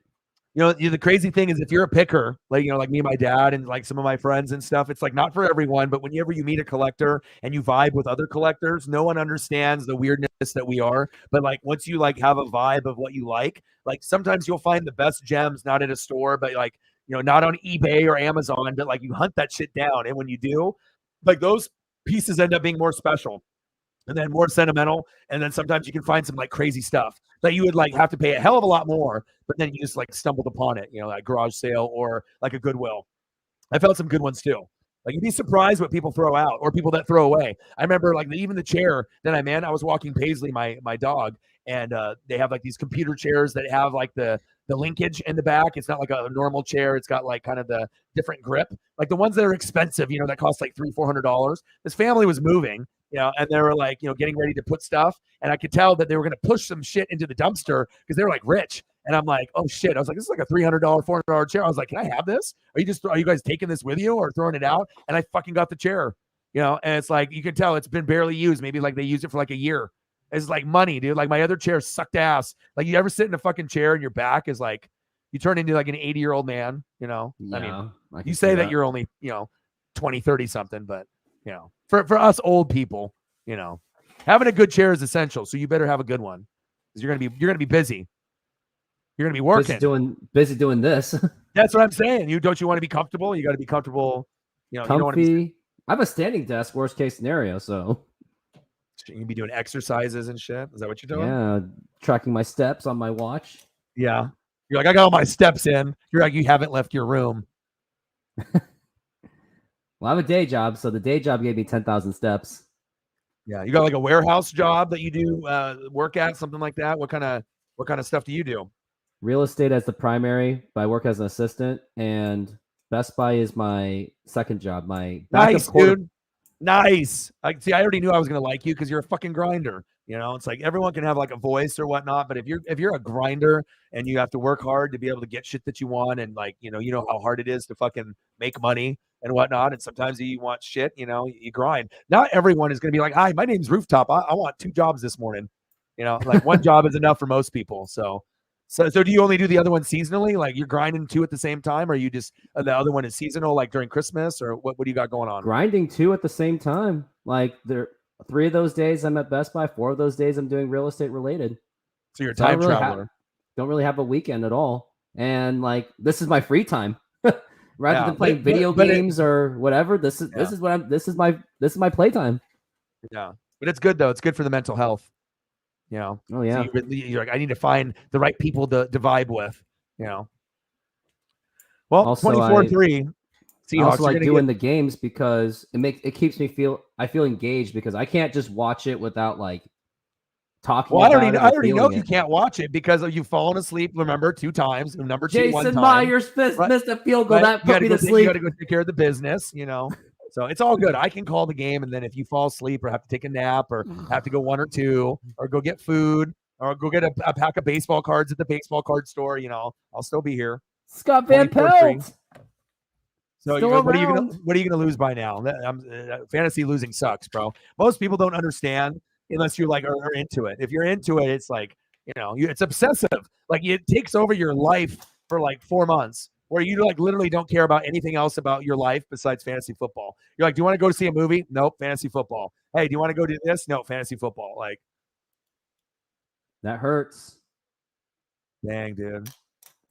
The crazy thing is if you're a picker, like me and my dad and like some of my friends and stuff, it's like not for everyone, but whenever you meet a collector and you vibe with other collectors, no one understands the weirdness that we are. But like once you like have a vibe of what you like sometimes you'll find the best gems not at a store, but like, not on eBay or Amazon, but like you hunt that shit down. And when you do, like those pieces end up being more special and then more sentimental. And then sometimes you can find some like crazy stuff that you would like have to pay a hell of a lot more, but then you just like stumbled upon it, like garage sale or like a Goodwill. I felt some good ones too. Like you'd be surprised what people throw out or people that throw away. I remember like even the chair that I'm in, I was walking Paisley, my dog, and they have like these computer chairs that have like the linkage in the back. It's not like a normal chair. It's got like kind of the different grip, like the ones that are expensive, that cost like $300-400. This family was moving, and they were like, getting ready to put stuff. And I could tell that they were going to push some shit into the dumpster because they were like rich. And I'm like, oh shit. I was like, this is like a $300, $400 chair. I was like, can I have this? Are you guys taking this with you or throwing it out? And I fucking got the chair, and it's like, you can tell it's been barely used. Maybe like they used it for like a year. It's like money, dude. Like my other chair sucked ass. Like you ever sit in a fucking chair and your back is like, you turn into like an 80-year-old man, Yeah, I mean, you say that you're only, 20, 30 something, but for us old people, having a good chair is essential. So you better have a good one because you're going to be busy. You're going to be working. Busy doing this. That's what I'm saying. Don't you want to be comfortable? You got to be comfortable. Comfy. You don't want to be... I have a standing desk, worst case scenario. So you can be doing exercises and shit. Is that what you're doing? Yeah. Tracking my steps on my watch. Yeah. You're like, I got all my steps in. You're like, you haven't left your room. Well, I have a day job. So the day job gave me 10,000 steps. Yeah. You got like a warehouse job that you do work at, something like that. What kind of stuff do you do? Real estate as the primary, but I work as an assistant, and Best Buy is my second job. My nice, dude. Nice. I already knew I was gonna like you because you're a fucking grinder. It's like everyone can have like a voice or whatnot, but if you're a grinder and you have to work hard to be able to get shit that you want, and like you know how hard it is to fucking make money and whatnot, and sometimes you want shit, you grind. Not everyone is gonna be like, hi, my name's Rooftop. I want 2 jobs this morning. Like one job is enough for most people. So do you only do the other one seasonally? Like you're grinding 2 at the same time, or you just the other one is seasonal, like during Christmas, or what do you got going on? Grinding 2 at the same time. Like 3 of those days I'm at Best Buy, 4 of those days I'm doing real estate related. So you're a time traveler. Don't really have a weekend at all, and like this is my free time. Rather than playing video games or whatever, this is my playtime. Yeah, but it's good though. It's good for the mental health. Oh yeah. So you're like, I need to find the right people to vibe with. Well, also 24-3. Seahawks. I also like doing the games because it keeps me feel engaged because I can't just watch it without like talking. Well, I already know you can't watch it because you've fallen asleep. Remember 2 times. Number 2, one time. Jason Myers missed a field goal that put me to sleep. You got to go take care of the business. So it's all good. I can call the game, and then if you fall asleep or have to take a nap or have to go 1 or 2 or go get food or go get a pack of baseball cards at the baseball card store, I'll still be here. Scott Van Pelt. So what are you gonna lose by now? Fantasy losing sucks, bro. Most people don't understand unless you like are into it. If you're into it, it's like it's obsessive. Like it takes over your life for like 4 months. Where you like literally don't care about anything else about your life besides fantasy football. You're like, do you want to go see a movie? Nope, fantasy football. Hey, do you want to go do this? No, fantasy football. Like that hurts. Dang, dude. At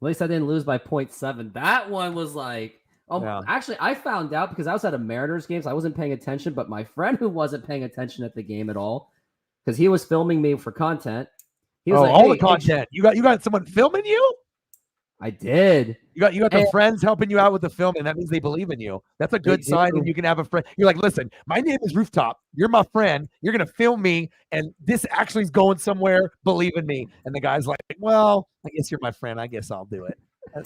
least I didn't lose by 0.7. That one was like, Actually, I found out because I was at a Mariners game, so I wasn't paying attention. But my friend who wasn't paying attention at the game at all, because he was filming me for content. He was like, all the content. You got someone filming you? I did. You got the friends helping you out with the film, and that means they believe in you. That's a good sign when you can have a friend. You're like, listen, my name is Rooftop. You're my friend. You're gonna film me, and this actually is going somewhere. Believe in me. And the guy's like, well, I guess you're my friend. I guess I'll do it.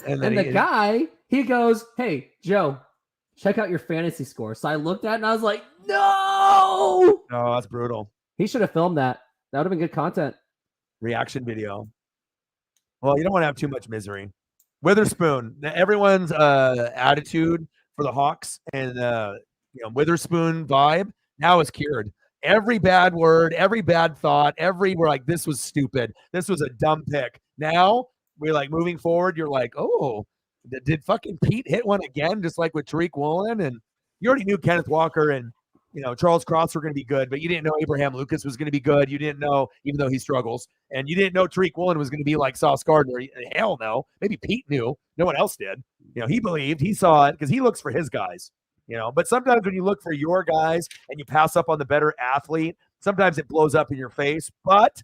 And the guy, he goes, hey, Joe, check out your fantasy score. So I looked at it and I was like, no. Oh, that's brutal. He should have filmed that. That would have been good content. Reaction video. Well, you don't want to have too much misery. Witherspoon, everyone's attitude for the Hawks and Witherspoon vibe now is cured. Every bad word, every bad thought, we're like, this was stupid. This was a dumb pick. Now we're like moving forward. You're like, oh, did fucking Pete hit one again? Just like with Tariq Woolen, and you already knew Kenneth Walker and Charles Cross were going to be good, but you didn't know Abraham Lucas was going to be good. You didn't know, even though he struggles, and you didn't know Tariq Woolen was going to be like Sauce Gardner. Hell no. Maybe Pete knew. No one else did. He believed. He saw it because he looks for his guys. But sometimes when you look for your guys and you pass up on the better athlete, sometimes it blows up in your face. But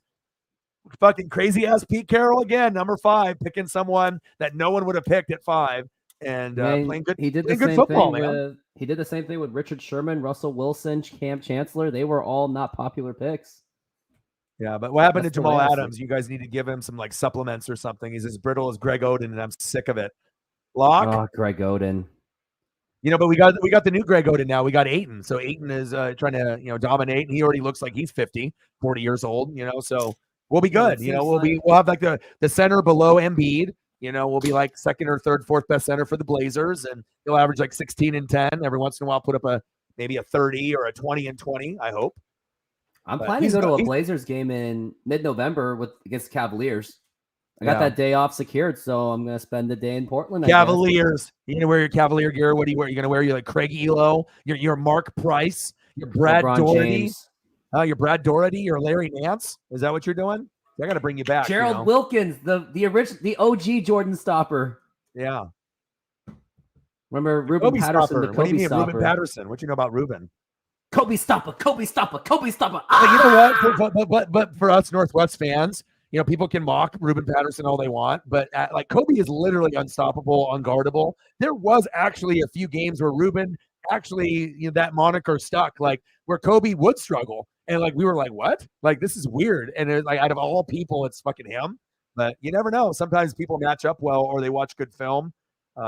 fucking crazy ass Pete Carroll again, number 5, picking someone that no one would have picked at 5, and playing good. He did playing the good same football, thing man. he did the same thing with Richard Sherman, Russell Wilson, Cam Chancellor. They were all not popular picks. Yeah, but what happened That's to the way Jamal I see it. Adams? You guys need to give him some like supplements or something. He's as brittle as Greg Oden, and I'm sick of it. Lock. Oh, Greg Oden. But we got the new Greg Oden now. We got Ayton. So Ayton is trying to dominate, and he already looks like he's 50, 40 years old. So we'll be good. We'll have like the center below Embiid. We'll be like second or third, fourth best center for the Blazers, and he'll average like 16 and 10 every once in a while. Put up maybe a 30 or a 20 and 20. I hope. I'm planning to go to a Blazers game in mid-November against the Cavaliers. I got that day off secured, so I'm gonna spend the day in Portland. Cavaliers. You're gonna wear your Cavalier gear. What do you wear? You're gonna wear your like Craig Elo, your Mark Price, your Brad LeBron Doherty. James. Your Brad Doherty, your Larry Nance. Is that what you're doing? I got to bring you back. Gerald Wilkins, the original, the OG Jordan stopper. Yeah. Remember Ruben Kobe Patterson, stopper. the Kobe What do you mean, stopper. Ruben Patterson? What you know about Ruben? Kobe stopper, Kobe stopper, Kobe stopper. But you know what? But for us Northwest fans, people can mock Ruben Patterson all they want, but like Kobe is literally unstoppable, unguardable. There was actually a few games where Ruben actually, that moniker stuck, like where Kobe would struggle, and like we were like, what? Like this is weird, and it's like out of all people, it's fucking him. But you never know. Sometimes people match up well, or they watch good film.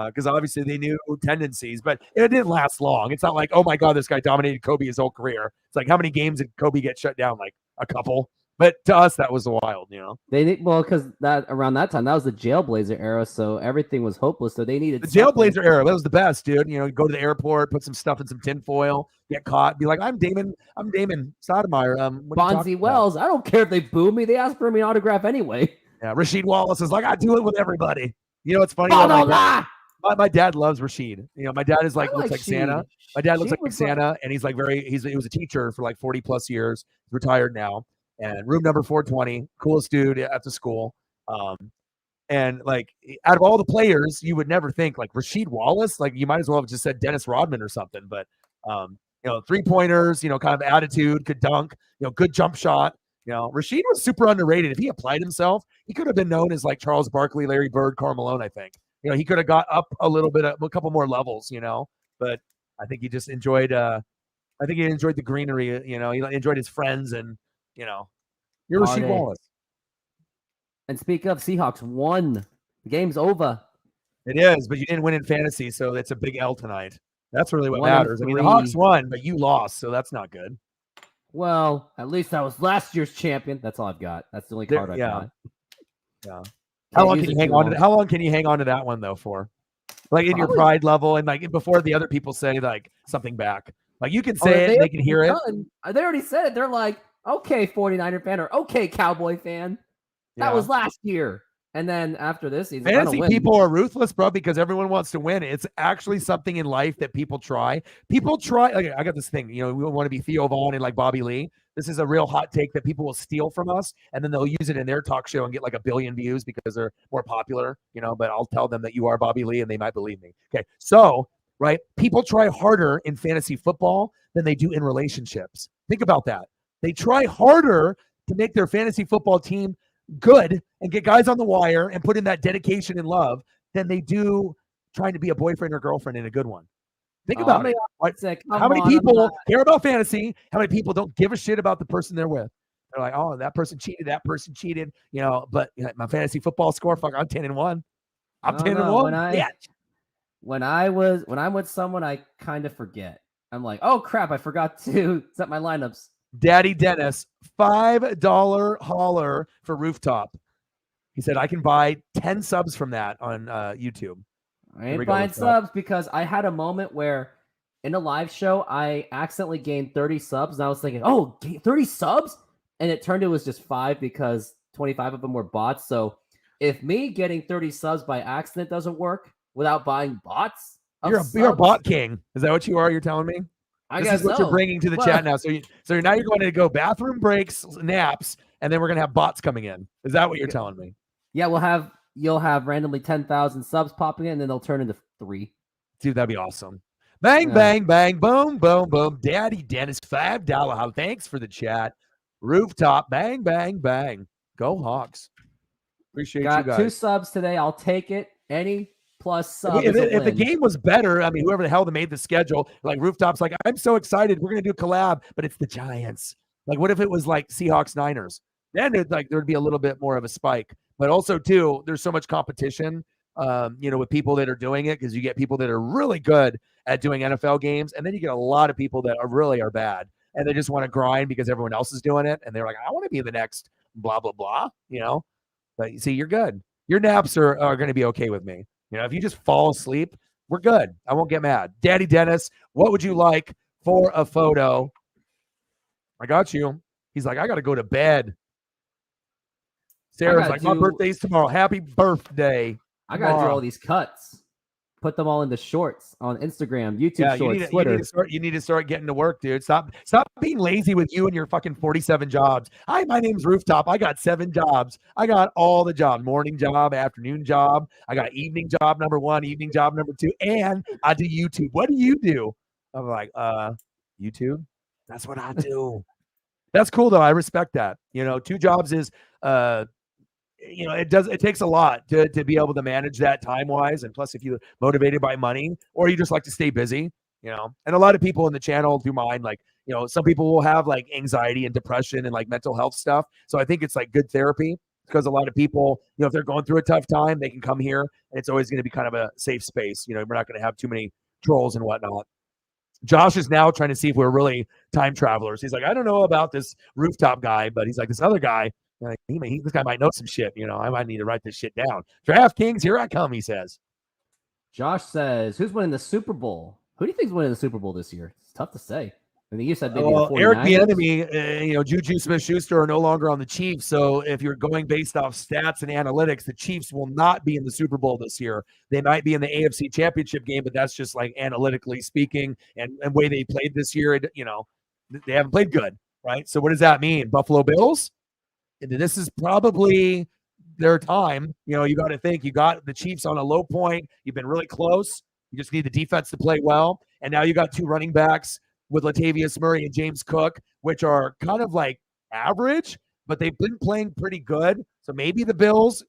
Because obviously they knew tendencies, but it didn't last long. It's not like, oh my God, this guy dominated Kobe his whole career. It's like, how many games did Kobe get shut down? Like a couple. But to us, that was wild, Because around that time, that was the Jailblazer era, so everything was hopeless. So they needed the Jailblazer era. That was the best, dude. Go to the airport, put some stuff in some tinfoil, get caught, be like, I'm Damon Stoudemire. Bonzi Wells. I don't care if they boo me. They asked for me autograph anyway. Yeah, Rasheed Wallace is like, I do it with everybody. It's funny. My dad loves Rasheed. My dad is like looks like Santa. My dad looks like Santa, and he's like he was a teacher for like 40 plus years. He's retired now, and room number 420, coolest dude at the school. And like out of all the players, you would never think like Rasheed Wallace. Like you might as well have just said Dennis Rodman or something. But 3-pointers, kind of attitude, could dunk, good jump shot. Rasheed was super underrated. If he applied himself, he could have been known as like Charles Barkley, Larry Bird, Karl Malone, I think. He could have got up a couple more levels, but I think he just enjoyed the greenery, he enjoyed his friends, and you're Rasheed Wallace. And speak of, Seahawks won. The game's over. It is, but you didn't win in fantasy, so it's a big L tonight. That's really what matters. I mean, the Hawks won, but you lost, so that's not good. Well, at least I was last year's champion. That's all I've got. That's the only card I've got. Yeah. How long can you hang on to? How long can you hang on to that one though for? Like in your pride level, and like before the other people say like something back. Like you can say it, they can hear it. They already said it. They're like, okay, 49er fan, or okay, Cowboy fan. That was last year. And then after this season, fantasy people are ruthless, bro, because everyone wants to win. It's actually something in life that people try. People try. Like, I got this thing, we want to be Theo Vaughn and like Bobby Lee. This is a real hot take that people will steal from us, and then they'll use it in their talk show and get like 1 billion views because they're more popular, but I'll tell them that you are Bobby Lee and they might believe me. Okay. So, right. People try harder in fantasy football than they do in relationships. Think about that. They try harder to make their fantasy football team good and get guys on the wire and put in that dedication and love than they do trying to be a boyfriend or girlfriend in a good one. Think about it. How many people care about fantasy? How many people don't give a shit about the person they're with? They're like, oh, that person cheated, but my fantasy football score, fuck, I'm 10-1. I'm 10-1. Yeah. When I'm with someone, I kind of forget. I'm like, oh crap, I forgot to set my lineups. Daddy Dennis, $5 holler for Rooftop. He said, I can buy 10 subs from that on YouTube. I ain't buying subs because I had a moment where in a live show, I accidentally gained 30 subs. And I was thinking, oh, 30 subs? And it turned it was just 5 because 25 of them were bots. So if me getting 30 subs by accident doesn't work without buying bots, you're a bot king. Is that what you are? You're telling me? This is what you're bringing to the chat now. So now you're going to go bathroom breaks, naps, and then we're going to have bots coming in. Is that what you're telling me? Yeah, you'll have randomly 10,000 subs popping in, and then they'll turn into 3. Dude, that'd be awesome. Bang, bang, bang, boom, boom, boom. Daddy Dennis, $5. Thanks for the chat. Rooftop, bang, bang, bang. Go Hawks. Appreciate you Got 2 guys. subs today. I'll take it. Any plus sub is a If the win. game was better, I mean, whoever the hell that made the schedule, like Rooftop's like, I'm so excited. We're going to do collab, but it's the Giants. Like, what if it was like Seahawks Niners? Then there'd be a little bit more of a spike. But also, too, there's so much competition, with people that are doing it, because you get people that are really good at doing NFL games, and then you get a lot of people that are bad, and they just want to grind because everyone else is doing it, and they're like, I want to be the next blah, blah, blah, But you see, you're good. Your naps are going to be okay with me. If you just fall asleep, we're good. I won't get mad. Daddy Dennis, what would you like for a photo? I got you. He's like, I got to go to bed. Sarah's like, my birthday's tomorrow. Happy birthday. I got to do all these cuts. Put them all into shorts on Instagram, YouTube shorts, Twitter. You need to start getting to work, dude. Stop being lazy with you and your fucking 47 jobs. Hi, my name's Rooftop. I got 7 jobs. I got all the jobs. Morning job, afternoon job. I got evening job number 1, evening job number 2, and I do YouTube. What do you do? I'm like, YouTube? That's what I do. That's cool, though. I respect that. 2 jobs is it takes a lot to be able to manage that time-wise, and plus if you're motivated by money or you just like to stay busy, and a lot of people in the channel do mine, like, some people will have like anxiety and depression and like mental health stuff, so I think it's like good therapy, because a lot of people, if they're going through a tough time, they can come here, and it's always going to be kind of a safe space. We're not going to have too many trolls and whatnot. Josh is now trying to see if we're really time travelers. He's like, I don't know about this Rooftop guy, but he's like, this other guy, like, this guy might know some shit. I might need to write this shit down. DraftKings, here I come, he says. Josh says, who's winning the Super Bowl? Who do you think's winning the Super Bowl this year? It's tough to say. I think you said maybe the 49ers. Eric Bieniemy, Juju Smith-Schuster are no longer on the Chiefs. So if you're going based off stats and analytics, the Chiefs will not be in the Super Bowl this year. They might be in the AFC Championship game, but that's just like analytically speaking and way they played this year. They haven't played good, right? So what does that mean? Buffalo Bills? And this is probably their time. You got to think, you got the Chiefs on a low point. You've been really close. You just need the defense to play well. And now you got 2 running backs with Latavius Murray and James Cook, which are kind of like average, but they've been playing pretty good. So maybe the Bills,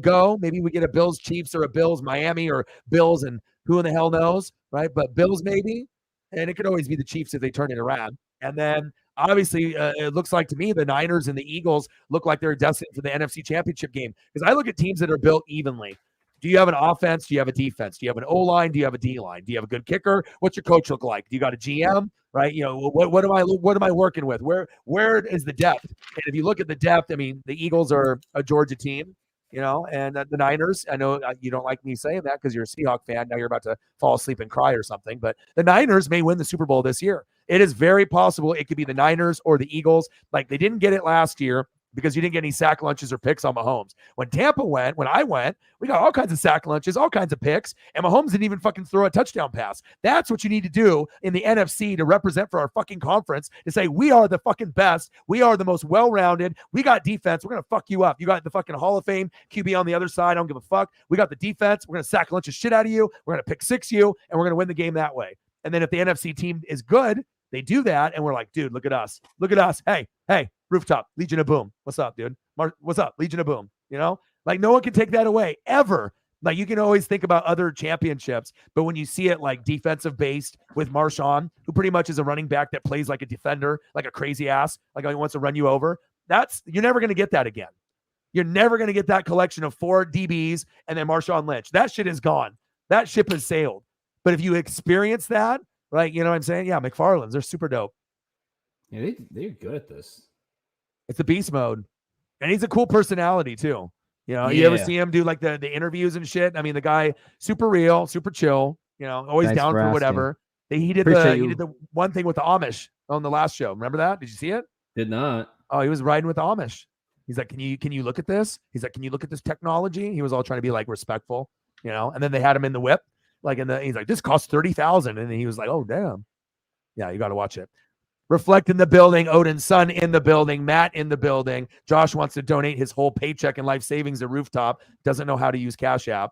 go. Maybe we get a Bills Chiefs or a Bills Miami or Bills, and who in the hell knows, right? But Bills maybe, and it could always be the Chiefs if they turn it around. And then obviously it looks like to me the Niners and the Eagles look like they're destined for the NFC Championship game, because I look at teams that are built evenly. Do you have an offense? Do you have a defense? Do you have an O-line? Do you have a D-line? Do you have a good kicker? What's your coach look like? Do you got a GM? Right? What am I working with? Where is the depth? And if you look at the depth, I mean, the Eagles are a Georgia team, and the Niners, I know you don't like me saying that because you're a Seahawks fan. Now you're about to fall asleep and cry or something, but the Niners may win the Super Bowl this year. It is very possible it could be the Niners or the Eagles. Like, they didn't get it last year because you didn't get any sack lunches or picks on Mahomes. When I went, we got all kinds of sack lunches, all kinds of picks, and Mahomes didn't even fucking throw a touchdown pass. That's what you need to do in the NFC to represent for our fucking conference, to say we are the fucking best. We are the most well-rounded. We got defense. We're going to fuck you up. You got the fucking Hall of Fame QB on the other side. I don't give a fuck. We got the defense. We're going to sack lunch the shit out of you. We're going to pick 6 you, and we're going to win the game that way. And then if the NFC team is good, they do that, and we're like, dude, look at us. Look at us. Hey, Rooftop, Legion of Boom. What's up, dude? What's up, Legion of Boom? Like, no one can take that away, ever. Like, you can always think about other championships, but when you see it like defensive based with Marshawn, who pretty much is a running back that plays like a defender, like a crazy ass, like he wants to run you over, you're never going to get that again. You're never going to get that collection of 4 DBs and then Marshawn Lynch. That shit is gone. That ship has sailed. But if you experience that, right, you know what I'm saying? Yeah, McFarland's, they're super dope. Yeah, they're good at this. It's the beast mode. And he's a cool personality too. You ever see him do like the interviews and shit? I mean, the guy, super real, super chill, always Thanks down for whatever. He did the one thing with the Amish on the last show. Remember that? Did you see it? Did not. Oh, he was riding with the Amish. He's like, can you look at this? He's like, can you look at this technology? He was all trying to be like respectful, and then they had him in the whip. He's like, this costs $30,000. And he was like, oh, damn. Yeah, you got to watch it. Reflect in the building. Odin's son in the building. Matt in the building. Josh wants to donate his whole paycheck and life savings to Rooftop. Doesn't know how to use Cash App.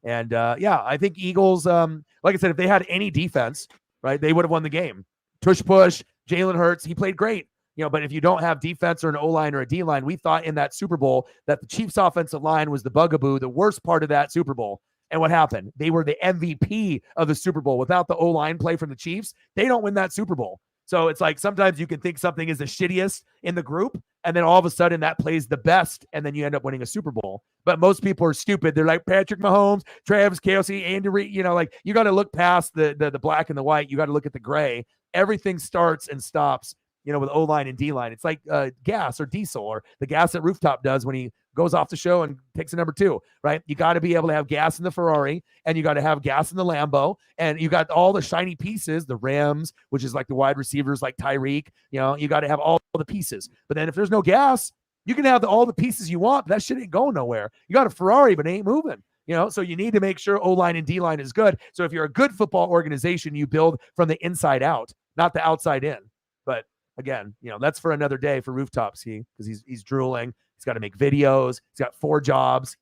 And yeah, I think Eagles, like I said, if they had any defense, right, they would have won the game. Tush push, Jalen Hurts, he played great. But if you don't have defense or an O-line or a D-line, we thought in that Super Bowl that the Chiefs' offensive line was the bugaboo, the worst part of that Super Bowl. And what happened? They were the MVP of the Super Bowl. Without the O-line play from the Chiefs, they don't win that Super Bowl. So it's like sometimes you can think something is the shittiest in the group, and then all of a sudden that plays the best, and then you end up winning a Super Bowl. But most people are stupid. They're like Patrick Mahomes, Travis Kelce, Andy Reid. Like you got to look past the black and the white. You got to look at the gray. Everything starts and stops, with O-line and D-line. It's like gas or diesel or the gas that Rooftop does when he goes off the show and takes a number 2, right? You got to be able to have gas in the Ferrari, and you got to have gas in the Lambo, and you got all the shiny pieces, the rims, which is like the wide receivers like Tyreek. You got to have all the pieces. But then if there's no gas, you can have all the pieces you want, but that shit ain't going nowhere. You got a Ferrari, but it ain't moving. So you need to make sure O-line and D-line is good. So if you're a good football organization, you build from the inside out, not the outside in. But again, that's for another day for Rooftops, because he's drooling. He's got to make videos. He's got 4 jobs,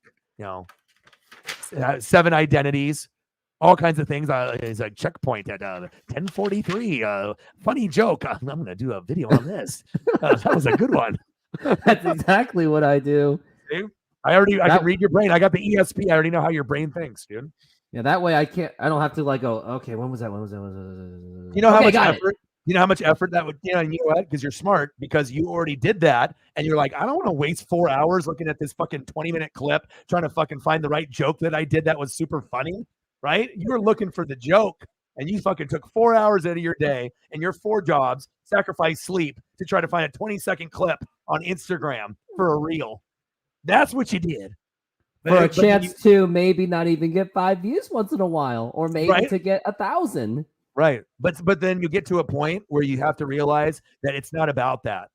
7 identities, all kinds of things. He's like checkpoint at 10:43. Funny joke. I'm going to do a video on this. That was a good one. That's exactly what I do. See? I can read your brain. I got the ESP. I already know how your brain thinks, dude. Yeah, that way I don't have to go, okay, when was that? How much effort? You know how much effort that would, and you know what? Because you're smart, because you already did that. And you're like, I don't want to waste 4 hours looking at this fucking 20-minute clip, trying to fucking find the right joke that I did that was super funny, right? You were looking for the joke, and you fucking took 4 hours out of your day and your 4 jobs, sacrifice sleep to try to find a 20-second clip on Instagram for a reel. That's what you did. For a chance to maybe not even get 5 views once in a while, or maybe to get 1,000. Right. But then you get to a point where you have to realize that it's not about that.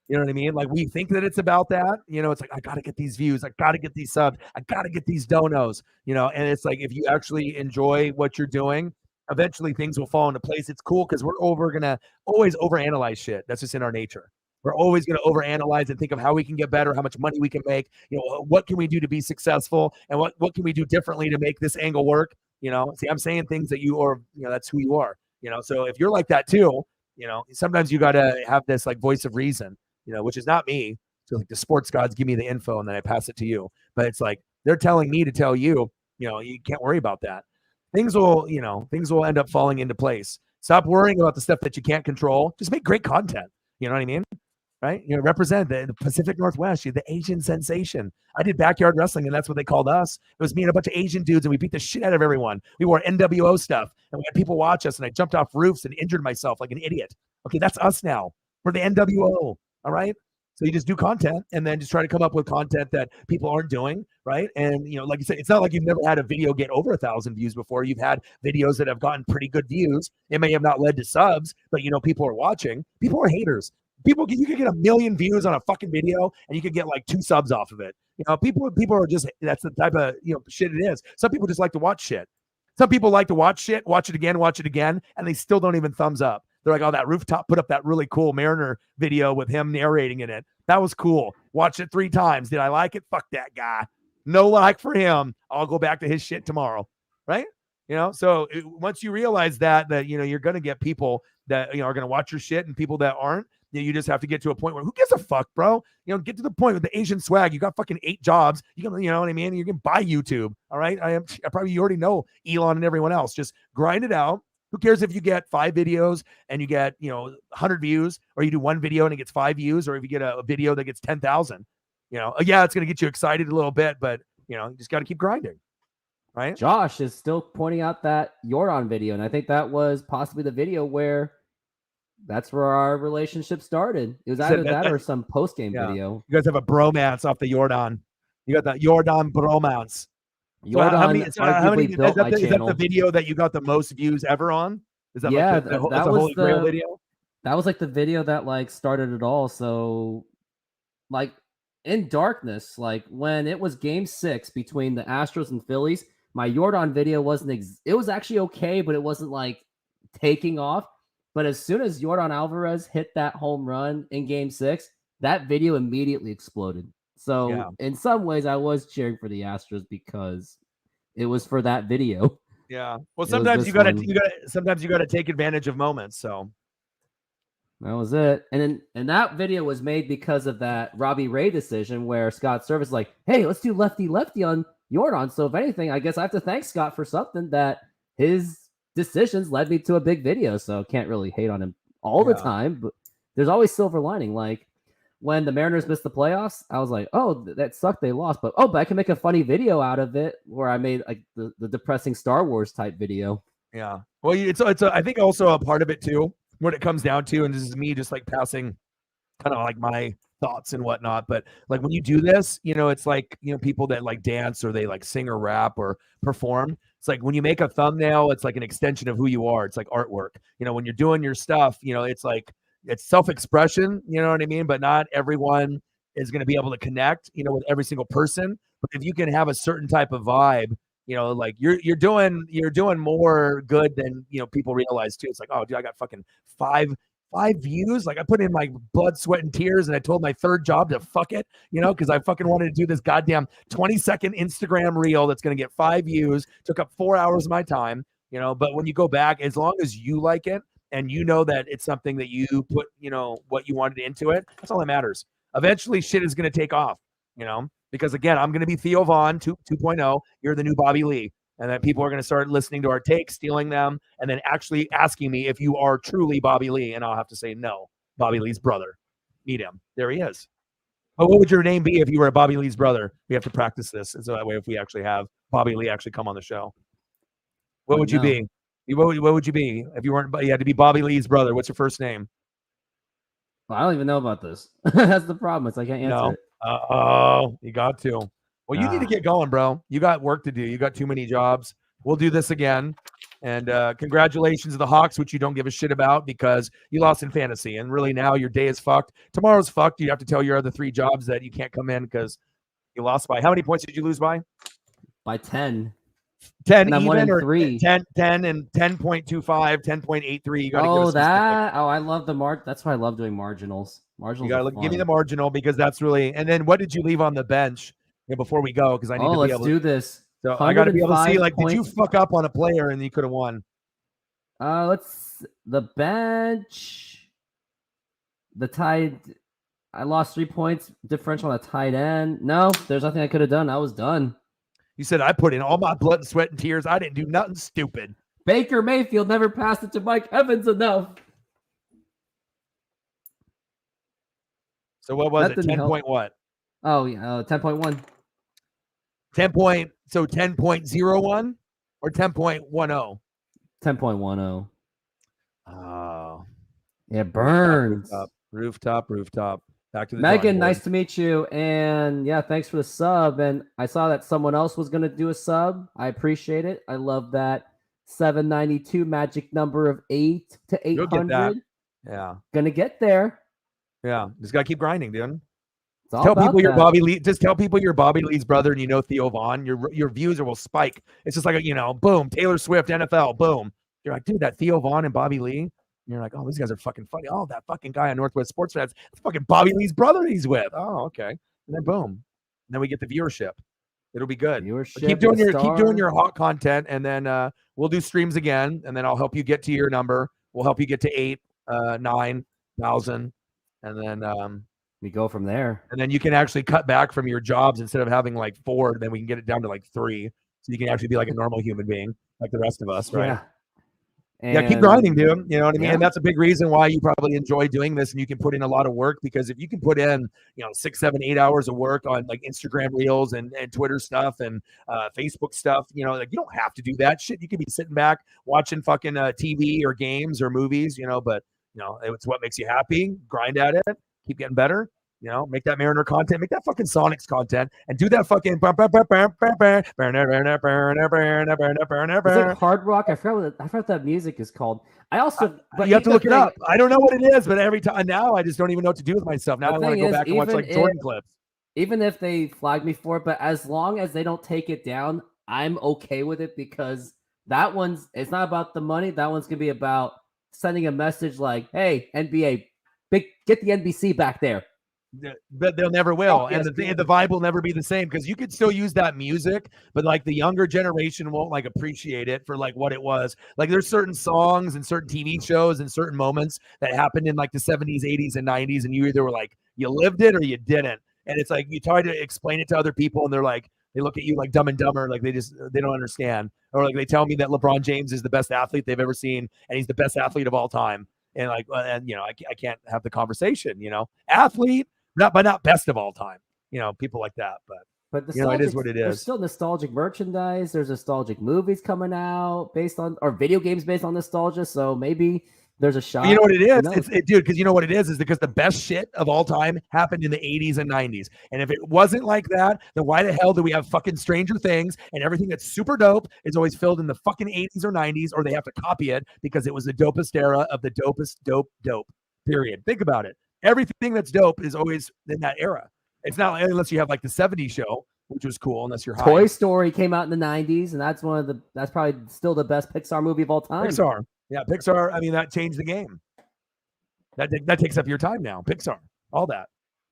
You know what I mean? Like we think that it's about that. It's like, I got to get these views. I got to get these subs. I got to get these donos, and it's like, if you actually enjoy what you're doing, eventually things will fall into place. It's cool because we're going to always overanalyze shit. That's just in our nature. We're always going to overanalyze and think of how we can get better, how much money we can make, what can we do to be successful, and what can we do differently to make this angle work. See, I'm saying things that you are, that's who you are, so if you're like that too, sometimes you got to have this like voice of reason, which is not me. So like the sports gods give me the info and then I pass it to you, but it's like, they're telling me to tell you, you can't worry about that. Things will end up falling into place. Stop worrying about the stuff that you can't control. Just make great content. You know what I mean? Right? Represent the Pacific Northwest. You're the Asian sensation. I did backyard wrestling, and that's what they called us. It was me and a bunch of Asian dudes, and we beat the shit out of everyone. We wore NWO stuff, and we had people watch us, and I jumped off roofs and injured myself like an idiot. Okay, that's us now. We're the NWO, all right? So you just do content, and then just try to come up with content that people aren't doing, right? And, like you said, it's not like you've never had a video get over 1,000 views before. You've had videos that have gotten pretty good views. It may have not led to subs, but, people are watching. People are haters. You could get 1 million views on a fucking video, and you could get like 2 subs off of it. People are just, that's the type of shit it is. Some people just like to watch shit. Some people like to watch shit, watch it again, and they still don't even thumbs up. They're like, oh, that Rooftop put up that really cool Mariner video with him narrating in it. That was cool. Watched it 3 times. Did I like it? Fuck that guy. No like for him. I'll go back to his shit tomorrow. Right? So once you realize that you're going to get people that, are going to watch your shit and people that aren't, you just have to get to a point where who gives a fuck, bro? Get to the point with the Asian swag. You got fucking 8 jobs. You know what I mean? You can buy YouTube. All right. You already know Elon and everyone else. Just grind it out. Who cares if you get 5 videos and you get, 100 views, or you do 1 video and it gets 5 views, or if you get a video that gets 10,000, yeah, it's going to get you excited a little bit, but you just got to keep grinding. Right. Josh is still pointing out that Jordan video. And I think that was possibly the video where that's where our relationship started. It was either that or some post-game video. You guys have a bromance off the Jordan. You got the Jordan bromance. Jordan is that the video that you got the most views ever on? Is that the Holy Grail video? That was like the video that started it all. So in darkness, when it was game 6 between the Astros and Phillies, my Jordan video it was actually okay, but it wasn't taking off. But as soon as Jordan Alvarez hit that home run in game 6, that video immediately exploded. So in some ways, I was cheering for the Astros because it was for that video. Yeah. Well, It was sometimes this you gotta one. sometimes you gotta take advantage of moments. So That was it. And that video was made because of that Robbie Ray decision where Scott Service like, hey, let's do lefty lefty on Jordan. So if anything, I guess I have to thank Scott for something that his decisions led me to a big video. So can't really hate on him all the time, but there's always silver lining. Like when the Mariners missed the playoffs, I was like, oh, that sucked. They lost. But I can make a funny video out of it where I made like the depressing Star Wars type video. yeah. Well, I think also a part of it too, what it comes down to, and this is me just like passing kind of like my thoughts and whatnot. But like when you do this, it's like, people that like dance or they like sing or rap or perform. It's like when you make a thumbnail, it's like an extension of who you are. It's like artwork. When you're doing your stuff, it's like it's self-expression, you know what I mean? But not everyone is going to be able to connect, with every single person. But if you can have a certain type of vibe, like you're doing more good than people realize too. It's like, oh, dude, I got fucking five views. Like I put in my blood, sweat, and tears, and I told my third job to fuck it, because I fucking wanted to do this goddamn 20-second Instagram reel that's gonna get 5 views. Took up 4 hours of my time, But when you go back, as long as you like it and you know that it's something that you put, what you wanted into it, that's all that matters. Eventually, shit is gonna take off, Because again, I'm going to be Theo Vaughn 2.0. You're the new Bobby Lee. And then people are going to start listening to our takes, stealing them, and then actually asking me if you are truly Bobby Lee. And I'll have to say, no, Bobby Lee's brother. Meet him. There he is. But what would your name be if you were Bobby Lee's brother? We have to practice this. And so that way, if we actually have Bobby Lee actually come on the show, what would you be? What would you be if you weren't? You had to be Bobby Lee's brother. What's your first name? Well, I don't even know about this. That's the problem. It's I can't answer it. Oh, you got to. Well, you need to get going, bro. You got work to do. You got too many jobs. We'll do this again. And congratulations to the Hawks, which you don't give a shit about because you lost in fantasy. And really now your day is fucked. Tomorrow's fucked. You have to tell your other 3 jobs that you can't come in because you lost by. How many points did you lose by? By 10. 10 and I'm even or 3. 10 and 10.25, 10.83. You got to give us that. Oh, I love the That's why I love doing marginals. Marginals. You got to give me the marginal because that's really. And then what did you leave on the bench before we go? Because I need to be able to do this. So I got to be able to see, like, did you fuck up on a player and you could have won? The bench. The tied. I lost 3 points differential on a tight end. No, there's nothing I could have done. I was done. You said I put in all my blood and sweat and tears. I didn't do nothing stupid. Baker Mayfield never passed it to Mike Evans enough. So what was it? 10 point what? Oh, yeah, 10.1. 10.01 or 10.10? 10.10. Oh. It burns. Rooftop. Back to the Megan, nice to meet you. And yeah, thanks for the sub. And I saw that someone else was going to do a sub. I appreciate it. I love that 792 magic number of 8 to 800. Yeah. Gonna get there. Yeah. Just got to keep grinding, dude. Tell people you're Bobby Lee. Just tell people you're Bobby Lee's brother and Theo Vaughn. Your views will spike. It's just like, boom, Taylor Swift, NFL, boom. You're like, dude, that Theo Vaughn and Bobby Lee. And you're like, oh, these guys are fucking funny. Oh, that fucking guy on Northwest Sports Fans. It's fucking Bobby Lee's brother he's with. Oh, okay. And then boom. And then we get the viewership. It'll be good. Keep doing your hot content, and then we'll do streams again, and then I'll help you get to your number. We'll help you get to 8, 9,000, and then we go from there. And then you can actually cut back from your jobs instead of having like 4, then we can get it down to like 3. So you can actually be like a normal human being, like the rest of us, right? Yeah. Yeah, keep grinding, dude. You know what I mean? Yeah. And that's a big reason why you probably enjoy doing this and you can put in a lot of work, because if you can put in, 6, 7, 8 hours of work on like Instagram reels and Twitter stuff and Facebook stuff, like you don't have to do that shit. You could be sitting back watching fucking TV or games or movies, but it's what makes you happy. Grind at it, keep getting better. Make that Mariner content, make that fucking Sonics content, and do that fucking. Is it hard rock? I forgot what that music is called. I also, but you have to look it up. I don't know what it is, but every time now, I just don't even know what to do with myself. Now I want to go back and watch like Jordan clips. Even if they flag me for it, but as long as they don't take it down, I'm okay with it, because that it's not about the money. That one's gonna be about sending a message like, "Hey, NBA, get the NBC back there. But they'll never will, Oh, and yes, the vibe will never be the same because you could still use that music, but like the younger generation won't like appreciate it for like what it was. Like there's certain songs and certain TV shows and certain moments that happened in like the 70s, 80s, and 90s, and you either were like you lived it or you didn't. And it's like you try to explain it to other people, and they're like they look at you like Dumb and Dumber, like they don't understand, or like they tell me that LeBron James is the best athlete they've ever seen, and he's the best athlete of all time, and like and I can't have the conversation, athlete. Not best of all time, people like that. But it is what it is. There's still nostalgic merchandise. There's nostalgic movies coming out based on, or video games based on nostalgia. So maybe there's a shot. You know what it is? Dude, because you know what it is because the best shit of all time happened in the 80s and 90s. And if it wasn't like that, then why the hell do we have fucking Stranger Things and everything that's super dope is always filled in the fucking 80s or 90s, or they have to copy it because it was the dopest era of the dopest dope, period. Think about it. Everything that's dope is always in that era. It's not unless you have like the 70s show, which was cool, unless you're high. Toy Story came out in the 90s, and that's that's probably still the best Pixar movie of all time. Pixar. Yeah, Pixar. I mean, that changed the game. That takes up your time now. Pixar, all that.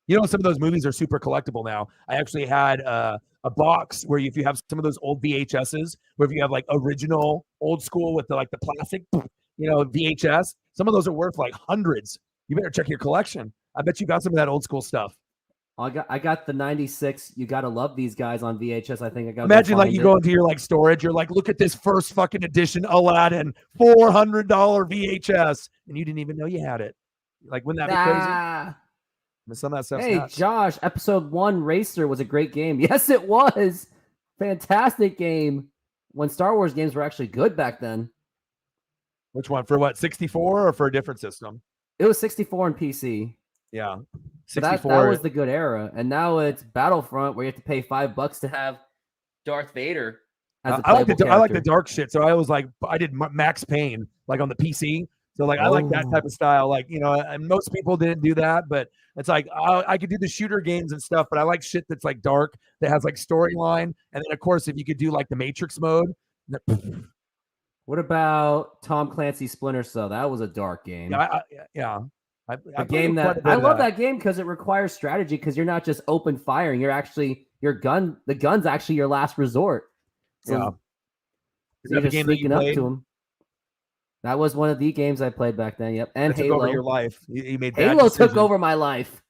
Some of those movies are super collectible now. I actually had a box where if you have some of those old VHSs, where if you have like original old school with the plastic, VHS, some of those are worth like hundreds. You better check your collection. I bet you got some of that old school stuff. I got the 96. You Gotta Love These Guys on VHS. I think I got. Imagine like you go into your like storage. You're like, look at this first fucking edition Aladdin $400 VHS, and you didn't even know you had it. Like, wouldn't that be crazy? Some of that stuff. Hey, Josh, episode 1 Racer was a great game. Yes, it was. Fantastic game. When Star Wars games were actually good back then. Which one? For what? 64 or for a different system? It was 64 and PC. Yeah. 64. That was the good era. And now it's Battlefront where you have to pay $5 to have Darth Vader as a I like the dark shit. So I was like, I did Max Payne like on the PC. So like I like that type of style. Like, and most people didn't do that, but it's like I could do the shooter games and stuff, but I like shit that's like dark, that has like storyline. And then of course, if you could do like the Matrix mode. What about Tom Clancy's Splinter Cell? That was a dark game. Yeah. I love that game because it requires strategy, because you're not just open firing. You're actually the gun's actually your last resort. So you're just sneaking up to him. That was one of the games I played back then. Yep. And Halo. Took over your life. You made Halo took over my life.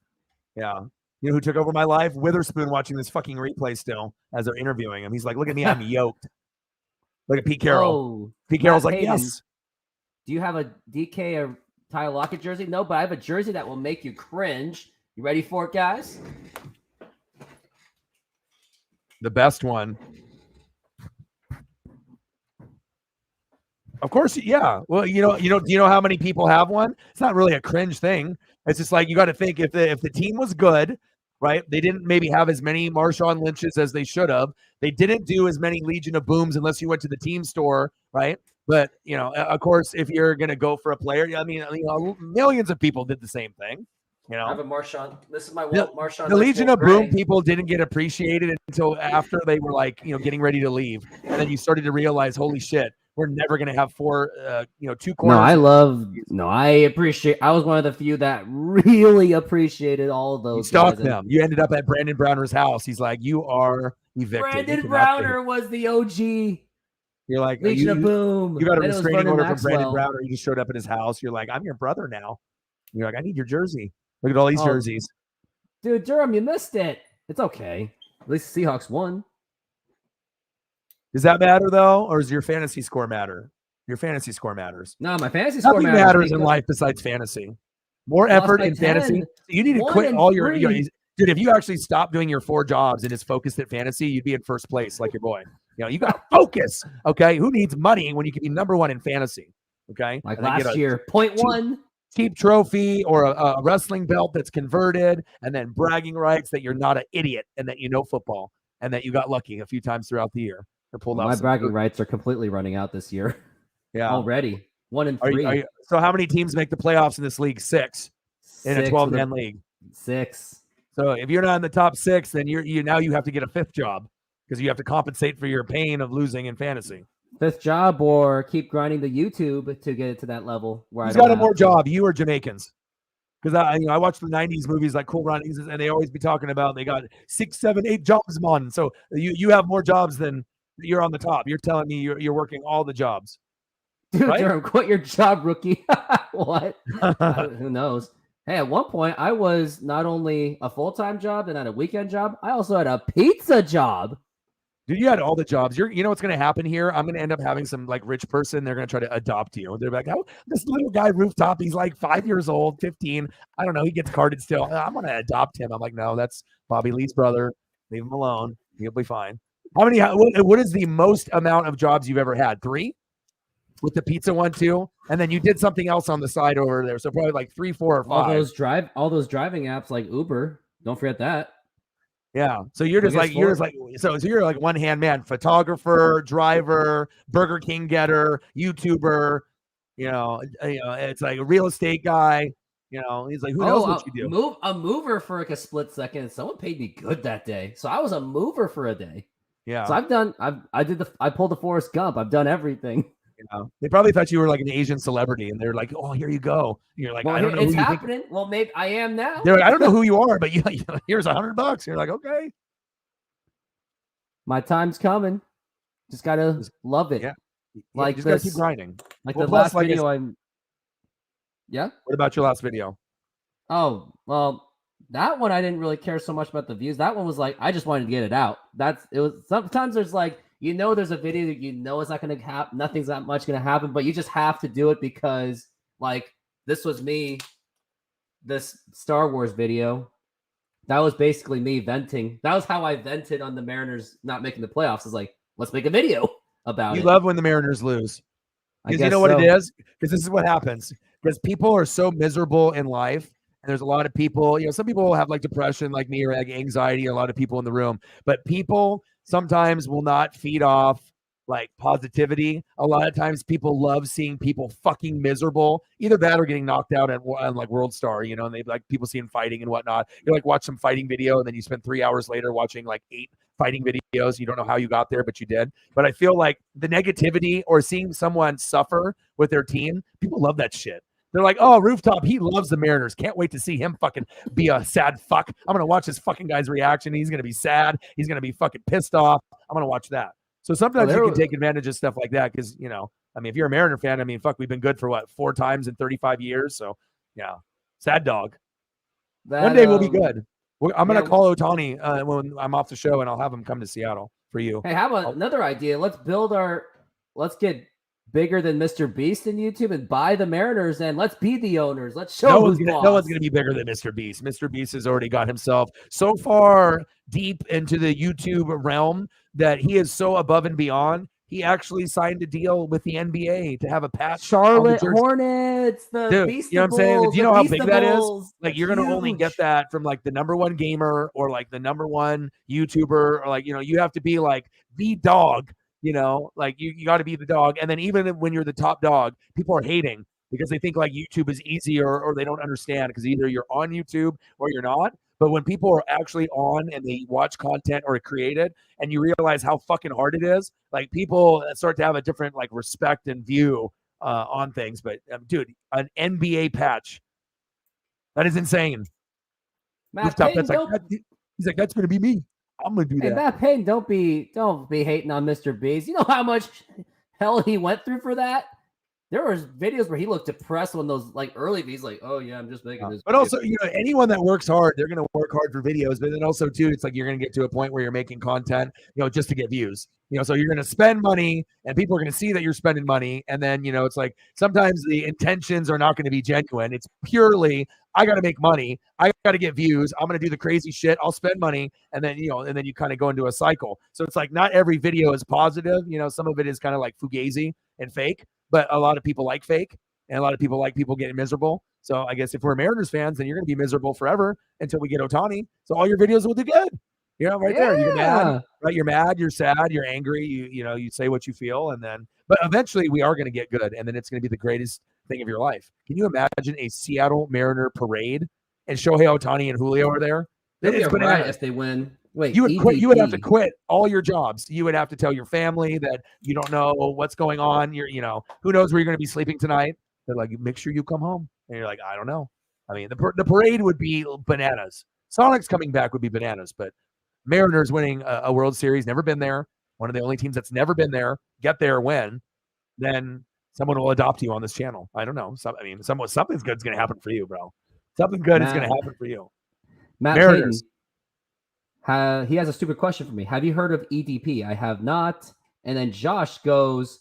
Yeah. You know who took over my life? Witherspoon, watching this fucking replay still as they're interviewing him. He's like, look at me, I'm yoked. Look at Pete Carroll. Pete Carroll's like, yes. Do you have a DK or Tyler Lockett jersey? No, but I have a jersey that will make you cringe. You ready for it, guys? The best one. Of course, yeah. Well, do you know how many people have one? It's not really a cringe thing. It's just like you got to think if the team was good, right? They didn't maybe have as many Marshawn Lynches as they should have. They didn't do as many Legion of Booms unless you went to the team store, right? But of course, if you're gonna go for a player, I mean, millions of people did the same thing. I have a Marshawn. This is my Marshawn. The Legion of Boom people didn't get appreciated until after they were like, getting ready to leave, and then you started to realize, holy shit, we're never gonna have 2 corners. I appreciate. I was one of the few that really appreciated all of those. You stalked them. You ended up at Brandon Browner's house. He's like, you are evicted. Brandon Browner was the OG. You're like, Legion of Boom. You got a restraining order from Brandon Browner. You just showed up at his house. You're like, I'm your brother now. You're like, I need your jersey. Look at all these jerseys. Dude, Durham, you missed it. It's okay. At least the Seahawks won. Does that matter, though? Or does your fantasy score matter? Your fantasy score matters. No, my fantasy score matters. Nothing matters in life besides fantasy. More effort in fantasy. You need to quit all your... dude, if you actually stop doing your 4 jobs and just focused at fantasy, you'd be in first place like your boy. You got to focus, okay? Who needs money when you can be number 1 in fantasy, okay? Like last year, 0.1. Cheap trophy or a wrestling belt that's converted, and then bragging rights that you're not an idiot and that you know football and that you got lucky a few times throughout the year. My bragging rights are completely running out this year. Yeah. Already. 1 and 3. So how many teams make the playoffs in this league? 6 in a 12-man league. 6. So if you're not in the top 6, then you have to get a 5th job because you have to compensate for your pain of losing in fantasy. 5th job, or keep grinding the YouTube to get it to that level. Who's got a more job, you or Jamaicans? Because I watch the '90s movies like Cool Runnings, and they always be talking about they got 6, 7, 8 jobs, man. So you have more jobs than you're on the top. You're telling me you're working all the jobs, Dude, right? Durham, quit your job, rookie. What? Who knows? Hey, at one point, I was not only a full-time job and had a weekend job, I also had a pizza job. Dude, you had all the jobs. You know what's going to happen here? I'm going to end up having some like rich person. They're going to try to adopt you. They're like, oh, this little guy rooftop. He's like 5 years old, 15. I don't know. He gets carded still. I'm going to adopt him. I'm like, no, that's Bobby Lee's brother. Leave him alone. He'll be fine. How many? What is the most amount of jobs you've ever had? 3, with the pizza one too, and then you did something else on the side over there. So probably like 3, 4, or 5. All those driving apps like Uber. Don't forget that. Yeah. So you're just like so you're like one hand man, photographer, driver, Burger King getter, YouTuber, it's like a real estate guy, he's like, who knows what you do? A mover for like a split second. Someone paid me good that day. So I was a mover for a day. Yeah. So I pulled the Forrest Gump. I've done everything. They probably thought you were like an Asian celebrity, and they're like, "Oh, here you go." And you're like, well, "I don't know." It's happening. Well, maybe I am now. They're like, "I don't know who you are, but here's $100." You're like, "Okay." My time's coming. Just gotta love it. Yeah. Like just gotta keep grinding. Like the last video, Yeah. What about your last video? Oh well, that one I didn't really care so much about the views. That one was like I just wanted to get it out. It was sometimes there's like. There's a video that it's not going to happen. Nothing's that much going to happen, but you just have to do it because, like, this was me. This Star Wars video, that was basically me venting. That was how I vented on the Mariners not making the playoffs. Is like, let's make a video about it. You love when the Mariners lose. Because you know what it is? Because this is what happens. Because people are so miserable in life. And there's a lot of people, some people have like depression like me or like anxiety, or a lot of people in the room. But people sometimes will not feed off like positivity. A lot of times people love seeing people fucking miserable, either that or getting knocked out on like World Star, and they like people seeing fighting and whatnot. You like watch some fighting video and then you spend 3 hours later watching like 8 fighting videos. You don't know how you got there, but you did. But I feel like the negativity or seeing someone suffer with their team, people love that shit. They're like, oh, Rooftop, he loves the Mariners. Can't wait to see him fucking be a sad fuck. I'm going to watch this fucking guy's reaction. He's going to be sad. He's going to be fucking pissed off. I'm going to watch that. So sometimes you can take advantage of stuff like that because, if you're a Mariner fan, fuck, we've been good for 4 times in 35 years. So, yeah, sad dog. One day we'll be good. I'm going to call Ohtani when I'm off the show, and I'll have him come to Seattle for you. Hey, how about another idea? Let's get bigger than Mr. Beast in YouTube and buy the Mariners, and let's be the owners. Let's show no one's gonna be bigger than Mr. Beast. Mr. Beast has already got himself so far deep into the YouTube realm that he is so above and beyond. He actually signed a deal with the NBA to have a patch. Charlotte Hornets, Beast. You know what I'm saying? Do you know how big that is? Like you're gonna only get that from like the #1 gamer or like the #1 YouTuber, or like you have to be like the dog. Like you got to be the dog. And then even when you're the top dog, people are hating because they think like YouTube is easier, or they don't understand because either you're on YouTube or you're not. But when people are actually on and they watch content or create it, and you realize how fucking hard it is, like people start to have a different like respect and view on things. But dude, an NBA patch, that is insane. Matt Payne, he's like, that's going to be me. I'm gonna do that. Matt Payne, don't be hating on Mr. Beast. You know how much hell he went through for that? There was videos where he looked depressed when those like early videos, like, oh yeah, I'm just making this. But also, anyone that works hard, they're gonna work hard for videos. But then also too, it's like you're gonna get to a point where you're making content, just to get views. So you're gonna spend money, and people are gonna see that you're spending money, and then it's like sometimes the intentions are not gonna be genuine. It's purely I got to make money. I got to get views. I'm going to do the crazy shit. I'll spend money. And then, and then you kind of go into a cycle. So it's like not every video is positive. Some of it is kind of like fugazi and fake, but a lot of people like fake, and a lot of people like people getting miserable. So I guess if we're Mariners fans, then you're going to be miserable forever until we get Ohtani. So all your videos will do good. There. You're mad, right? You're mad, you're sad, you're angry. You say what you feel. And then, but eventually we are going to get good. And then it's going to be the greatest thing of your life. Can you imagine a Seattle Mariner parade and Shohei Ohtani and Julio are there? It's right if they win. Wait, you would quit. You would have to quit all your jobs. You would have to tell your family that you don't know what's going on. Who knows where you're going to be sleeping tonight? They're like, make sure you come home. And you're like, I don't know. I mean, the parade would be bananas. Sonics coming back would be bananas, but Mariners winning a World Series, never been there. One of the only teams that's never been there, get there, win. Then someone will adopt you on this channel. I don't know. Something's good is going to happen for you, bro. Something good is going to happen for you. Matt Mariners. Payton, he has a stupid question for me. Have you heard of EDP? I have not. And then Josh goes,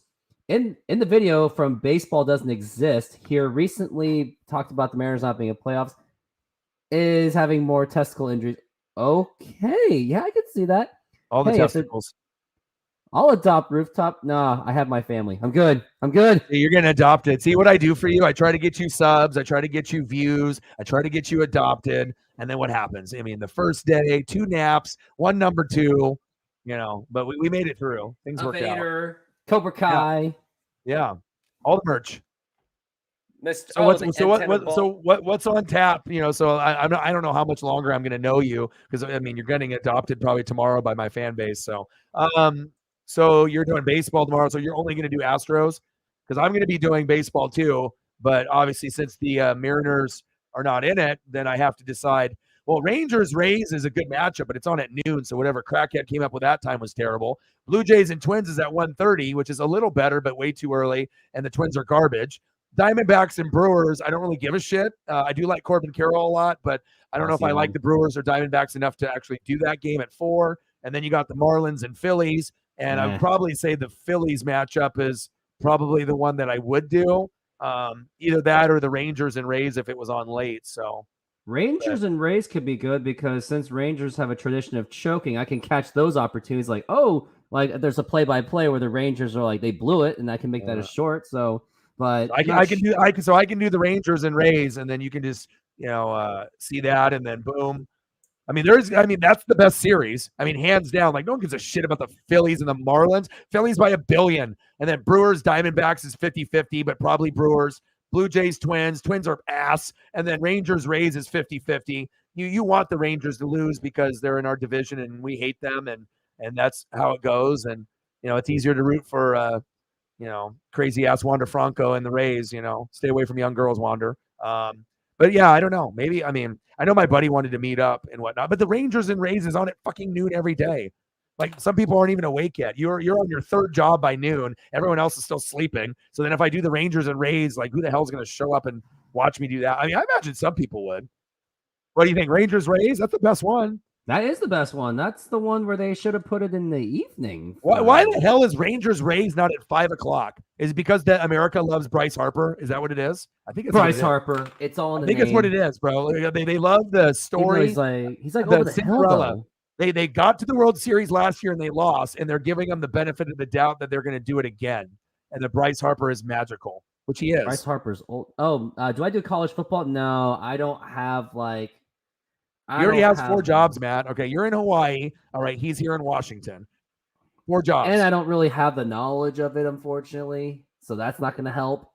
in the video from Baseball Doesn't Exist, here recently talked about the Mariners not being in playoffs, is having more testicle injuries. Okay, yeah, I can see that. All the testicles. I'll adopt Rooftop. No, I have my family. I'm good. You're getting adopted. See what I do for you? I try to get you subs. I try to get you views. I try to get you adopted. And then what happens? I mean, the first day, 2 naps, 1 number 2, but we made it through. Things worked out. Cobra Kai. Yeah. All the merch. So what's on tap? So I don't know how much longer I'm going to know you, because I mean, you're getting adopted probably tomorrow by my fan base. So you're doing baseball tomorrow. So you're only going to do Astros, because I'm going to be doing baseball too. But obviously, since the Mariners are not in it, then I have to decide. Well, Rangers-Rays is a good matchup, but it's on at noon. So whatever crackhead came up with that time was terrible. Blue Jays and Twins is at 1:30, which is a little better, but way too early. And the Twins are garbage. Diamondbacks and Brewers, I don't really give a shit. I do like Corbin Carroll a lot, but I don't know if I like the Brewers or Diamondbacks enough to actually do that game at 4. And then you got the Marlins and Phillies. And I would probably say the Phillies matchup is probably the one that I would do. Either that or the Rangers and Rays if it was on late. So Rangers and Rays could be good, because since Rangers have a tradition of choking, I can catch those opportunities. Like there's a play-by-play where the Rangers are like, they blew it, and I can make that a short. So, but I can do the Rangers and Rays, and then you can just see that, and then boom. I mean, that's the best series. I mean, hands down. Like, no one gives a shit about the Phillies and the Marlins. Phillies by 1 billion. And then Brewers, Diamondbacks is 50-50, but probably Brewers. Blue Jays, Twins. Twins are ass. And then Rangers, Rays is 50-50. You want the Rangers to lose because they're in our division and we hate them, and that's how it goes. And, it's easier to root for, crazy ass Wander Franco and the Rays, stay away from young girls, Wander. But yeah, I don't know. Maybe, I know my buddy wanted to meet up and whatnot, but the Rangers and Rays is on at fucking noon every day. Like, some people aren't even awake yet. You're on your 3rd job by noon. Everyone else is still sleeping. So then if I do the Rangers and Rays, like, who the hell is going to show up and watch me do that? I mean, I imagine some people would. What do you think? Rangers, Rays? That's the best one. That is the best one. That's the one where they should have put it in the evening. Why the hell is Rangers Rays not at 5:00? Is it because that America loves Bryce Harper? Is that what it is? I think it's Bryce Harper. It's all in the name. I think it's what it is, bro. They love the story. He's like over the Cinderella. They got to the World Series last year and they lost, and they're giving them the benefit of the doubt that they're going to do it again. And that Bryce Harper is magical, which he is. Bryce Harper's old. Oh, do I do college football? No, I don't have He already has 4 jobs, Matt. Okay, you're in Hawaii. All right, he's here in Washington. 4 jobs. And I don't really have the knowledge of it, unfortunately. So that's not going to help.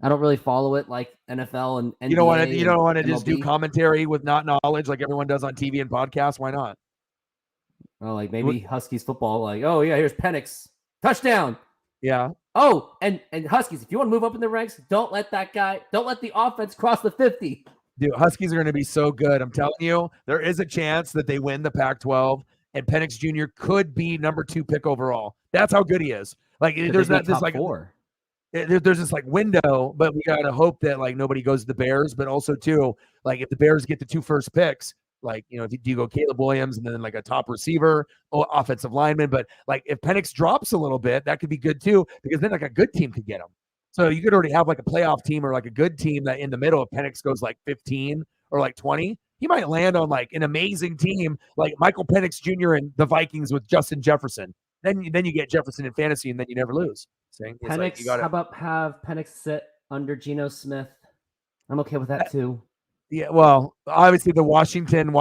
I don't really follow it like NFL and NBA. You don't want to just do commentary with not knowledge like everyone does on TV and podcasts? Why not? Well, like maybe Huskies football. Like, oh yeah, here's Penix, touchdown. Yeah. Oh, and Huskies, if you want to move up in the ranks, don't let the offense cross the 50. Dude, Huskies are going to be so good. I'm telling you, there is a chance that they win the Pac-12, and Penix Jr. could be number 2 pick overall. That's how good he is. Like, there's not this like 4. There's this like window, but we gotta hope that like nobody goes to the Bears. But also too, like if the Bears get the 2 first picks, like do you go Caleb Williams and then like a top receiver or offensive lineman? But like if Penix drops a little bit, that could be good too, because then like a good team could get him. So you could already have like a playoff team or like a good team that in the middle, if Penix goes like 15 or like 20, he might land on like an amazing team like Michael Penix Jr. and the Vikings with Justin Jefferson. Then you get Jefferson in fantasy and then you never lose. Penix, like how about have Penix sit under Geno Smith? I'm okay with that too. Yeah, well, obviously the Washington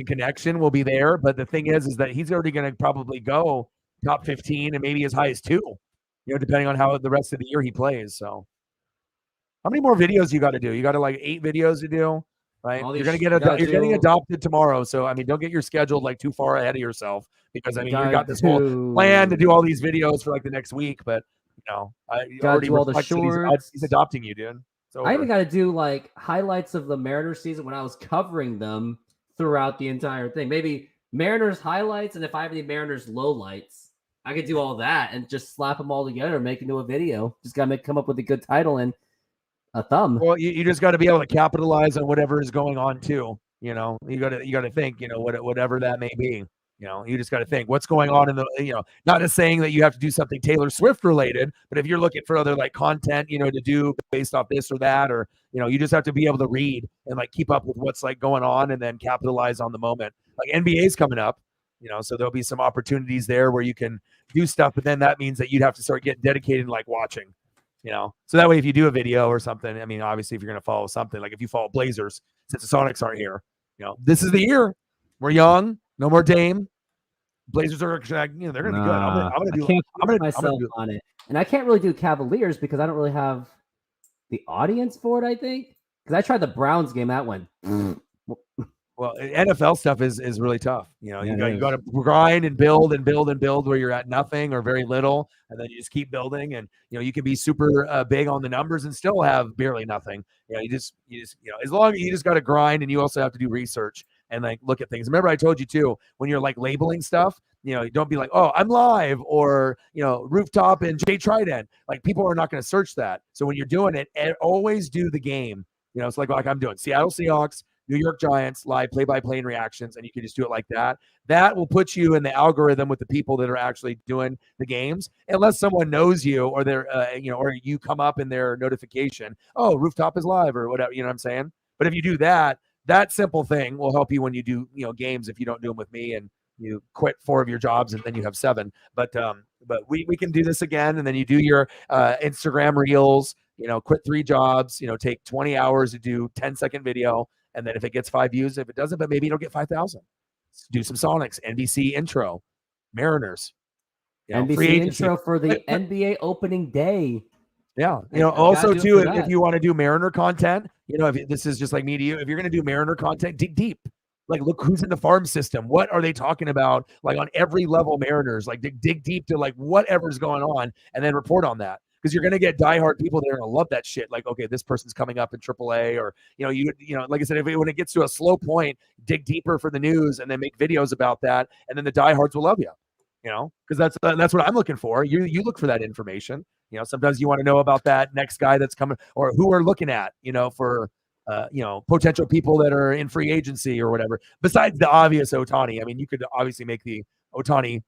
connection will be there, but the thing is that he's already going to probably go top 15 and maybe as high as 2. Depending on how the rest of the year he plays. So, how many more videos you got to do? You got to like 8 videos to do, right? You're getting adopted tomorrow. So, I mean, don't get your schedule like too far ahead of yourself, because I mean, you got this whole plan to do all these videos for like the next week, but you already do all the shorts. He's adopting you, dude. I even got to do like highlights of the Mariners season when I was covering them throughout the entire thing. Maybe Mariners highlights, and if I have any Mariners lowlights, I could do all that and just slap them all together and make into a video. Just got to come up with a good title and a thumb. Well, you just got to be able to capitalize on whatever is going on too. You got to think, whatever that may be. You just got to think what's going on in the, not just saying that you have to do something Taylor Swift related, but if you're looking for other like content, to do based off this or that, or, you just have to be able to read and like keep up with what's like going on and then capitalize on the moment. Like NBA's coming up, so there'll be some opportunities there where you can do stuff, but then that means that you'd have to start getting dedicated and like watching, so that way if you do a video or something, I mean, obviously if you're going to follow something, like if you follow Blazers, since the Sonics aren't here, this is the year. We're young. No more Dame. Blazers are, they're going to be good. I'm going to do. I'm going to myself on it, and I can't really do Cavaliers because I don't really have the audience for it. I think because I tried the Browns game, that went. Well, NFL stuff is really tough. You got to grind and build where you're at nothing or very little, and then you just keep building. And you can be super big on the numbers and still have barely nothing. You just as long as you just got to grind, and you also have to do research and like look at things. Remember, I told you too, when you're like labeling stuff, don't be like, oh, I'm live or rooftop and Jay Trident. Like people are not going to search that. So when you're doing it, always do the game. It's like I'm doing Seattle Seahawks, New York Giants live play-by-play and reactions, and you can just do it like that. That will put you in the algorithm with the people that are actually doing the games, unless someone knows you or they're, or you come up in their notification. Oh, rooftop is live or whatever. You know what I'm saying? But if you do that, that simple thing will help you when you do, games. If you don't do them with me and you quit 4 of your jobs and then you have 7. But we can do this again, and then you do your Instagram reels. Quit 3 jobs. Take 20 hours to do 10-second video. And then if it gets 5 views, if it doesn't, but maybe it'll get 5,000. Do some Sonics, NBC intro, Mariners. NBC intro for the NBA opening day. Yeah. Also too, if you want to do Mariner content, if this is just like me to you, if you're going to do Mariner content, dig deep. Like, look who's in the farm system. What are they talking about? Like on every level Mariners, like dig deep to like whatever's going on and then report on that. Because you're going to get diehard people that are going to love that shit. Like, okay, this person's coming up in AAA, or like I said, when it gets to a slow point, dig deeper for the news and then make videos about that, and then the diehards will love you. Because that's what I'm looking for. You look for that information. Sometimes you want to know about that next guy that's coming, or who we're looking at. For potential people that are in free agency or whatever. Besides the obvious Ohtani, I mean, you could obviously make the Ohtani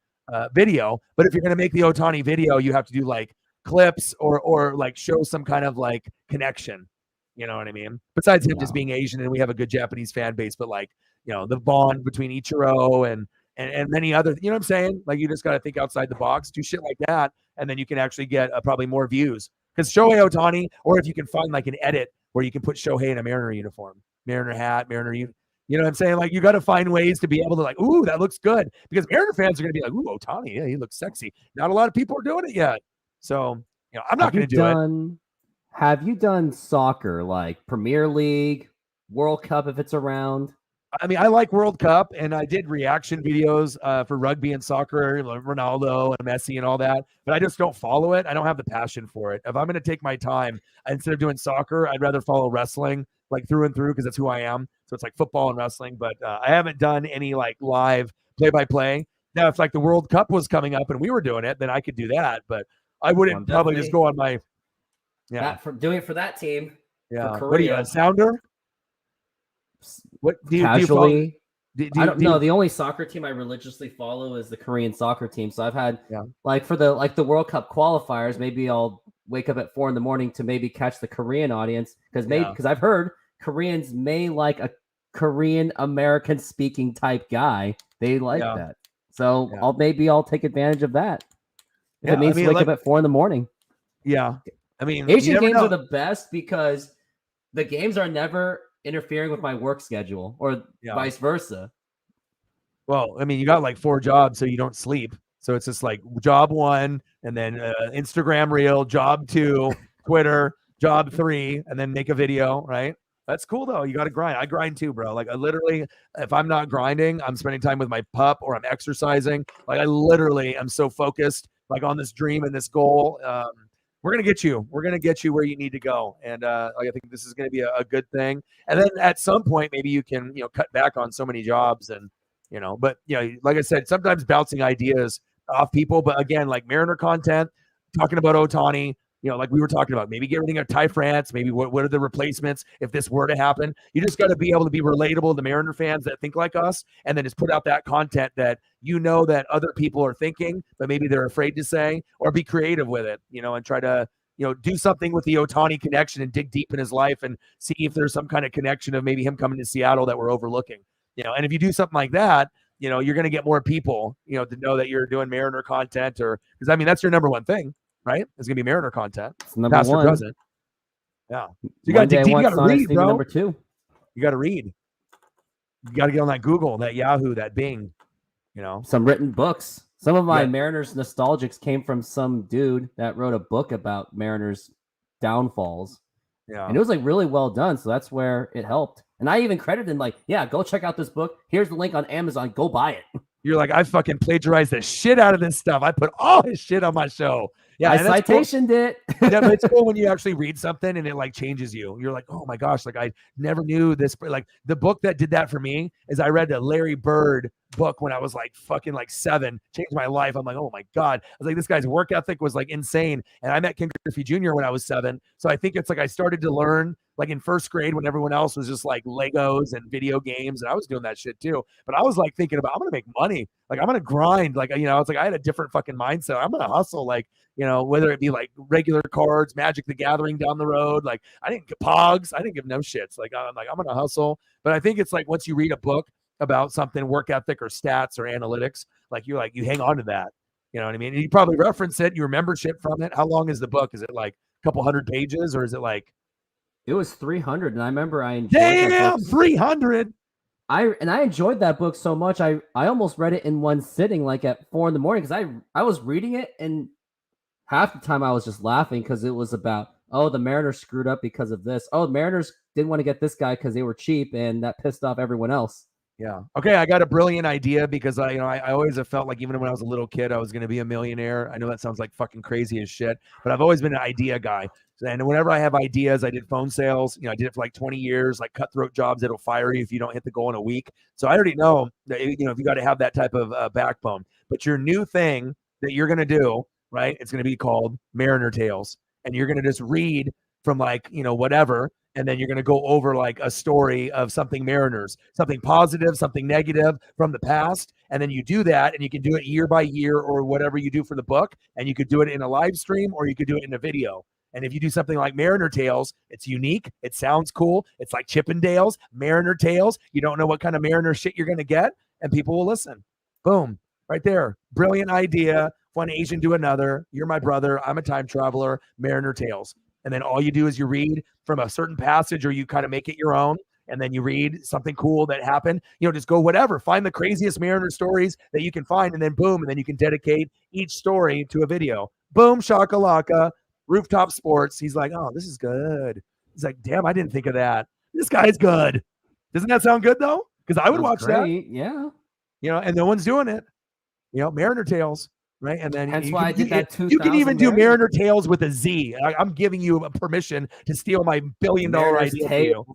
video, but if you're going to make the Ohtani video, you have to do like clips or like show some kind of like connection. You know what I mean? Besides him just being Asian and we have a good Japanese fan base, but like, the bond between Ichiro and many other, you know what I'm saying? Like you just got to think outside the box, do shit like that. And then you can actually get probably more views because Shohei Ohtani, or if you can find like an edit where you can put Shohei in a Mariner uniform, Mariner hat, Mariner, you know what I'm saying? Like you got to find ways to be able to like, ooh, that looks good, because Mariner fans are going to be like, ooh, Ohtani, yeah, he looks sexy. Not a lot of people are doing it yet. So, I'm not going to do it. Have you done soccer, like Premier League, World Cup, if it's around? I mean, I like World Cup, and I did reaction videos for rugby and soccer, like Ronaldo and Messi and all that, but I just don't follow it. I don't have the passion for it. If I'm going to take my time, instead of doing soccer, I'd rather follow wrestling like through and through, because that's who I am. So it's like football and wrestling, but I haven't done any like live play-by-play. Now, if like the World Cup was coming up and we were doing it, then I could do that, but I wouldn't probably just go on my doing it for that team. Yeah. What are you, a sounder? What do you casually? I don't know. The only soccer team I religiously follow is the Korean soccer team. So I've had like for the World Cup qualifiers, maybe I'll wake up at 4 a.m. to maybe catch the Korean audience because I've heard Koreans may like a Korean American speaking type guy. They like that. So I'll take advantage of that. If it means to wake up at 4 a.m. Yeah. I mean, Asian games are the best because the games are never interfering with my work schedule or vice versa. Well, I mean, you got like 4 jobs, so you don't sleep. So it's just like job 1, and then Instagram reel, job 2, Twitter, job 3, and then make a video, right? That's cool though. You got to grind. I grind too, bro. Like I literally, if I'm not grinding, I'm spending time with my pup or I'm exercising. Like I literally am so focused like on this dream and this goal. we're gonna get you. We're gonna get you where you need to go, and like, I think this is gonna be a good thing. And then at some point, maybe you can cut back on so many jobs, and but like I said, sometimes bouncing ideas off people. But again, like Mariner content, talking about Otani. Like we were talking about, maybe get rid of Ty France. Maybe what are the replacements if this were to happen? You just got to be able to be relatable to Mariner fans that think like us, and then just put out that content that that other people are thinking, but maybe they're afraid to say, or be creative with it, and try to do something with the Otani connection and dig deep in his life and see if there's some kind of connection of maybe him coming to Seattle that we're overlooking. And if you do something like that, you're going to get more people, to know that you're doing Mariner content, because I mean that's your number one thing. Right? It's gonna be Mariner content. It's number past one. or present. Yeah. So you gotta dig deep. You gotta read, bro. Number two. You gotta read. You gotta get on that Google, that Yahoo, that Bing. Some written books. Some of my Mariners nostalgics came from some dude that wrote a book about Mariners downfalls. Yeah. And it was like really well done. So that's where it helped. And I even credited him, like, yeah, go check out this book. Here's the link on Amazon. Go buy it. You're like, I fucking plagiarized the shit out of this stuff. I put all his shit on my show. Yeah, I citationed it. Yeah, but it's cool when you actually read something and it like changes you. You're like, oh my gosh, like I never knew this. Like the book that did that for me is I read a Larry Bird book when I was like fucking like 7, changed my life. I'm like, oh my God. I was like, this guy's work ethic was like insane. And I met Ken Griffey Jr. when I was 7. So I think it's like I started to learn like in first grade when everyone else was just like Legos and video games. And I was doing that shit too. But I was like thinking about, I'm going to make money. Like I'm going to grind. Like, it's like I had a different fucking mindset. I'm going to hustle. Like, whether it be like regular cards, Magic the Gathering down the road. Like I didn't get pogs. I didn't give no shits. Like I'm going to hustle. But I think it's like once you read a book about something, work ethic or stats or analytics, like you hang on to that. You know what I mean? And you probably reference it. You remember shit from it. How long is the book? Is it like a couple hundred pages or is it like? It was 300. And I remember I enjoyed that book. 300. I enjoyed that book so much. I almost read it in one sitting, like at 4 a.m. because I was reading it and half the time I was just laughing because it was about, oh, the Mariners screwed up because of this. Oh, the Mariners didn't want to get this guy because they were cheap and that pissed off everyone else. Yeah. Okay. I got a brilliant idea because I always have felt like even when I was a little kid, I was going to be a millionaire. I know that sounds like fucking crazy as shit, but I've always been an idea guy. And whenever I have ideas, I did phone sales. I did it for like 20 years, like cutthroat jobs that'll fire you if you don't hit the goal in a week. So I already know that, if you got to have that type of backbone. But your new thing that you're going to do, right? It's going to be called Mariner Tales. And you're going to just read from like, whatever. And then you're going to go over like a story of something Mariners, something positive, something negative from the past. And then you do that and you can do it year by year or whatever you do for the book. And you could do it in a live stream or you could do it in a video. And if you do something like Mariner Tales, it's unique. It sounds cool. It's like Chippendales, Mariner Tales. You don't know what kind of Mariner shit you're going to get and people will listen. Boom. Right there. Brilliant idea. One Asian to another. You're my brother. I'm a time traveler. Mariner Tales. And then all you do is you read from a certain passage or you kind of make it your own. And then you read something cool that happened, just go whatever, find the craziest Mariner stories that you can find. And then boom. And then you can dedicate each story to a video. Boom, shakalaka, Rooftop Sports. He's like, oh, this is good. He's like, damn, I didn't think of that. This guy's good. Doesn't that sound good though? Because I would watch that. Yeah. And no one's doing it. Mariner Tales. Right. And then that's why I did that. You can even do Mariner Tales with a Z. I'm giving you a permission to steal my $1 billion idea for you.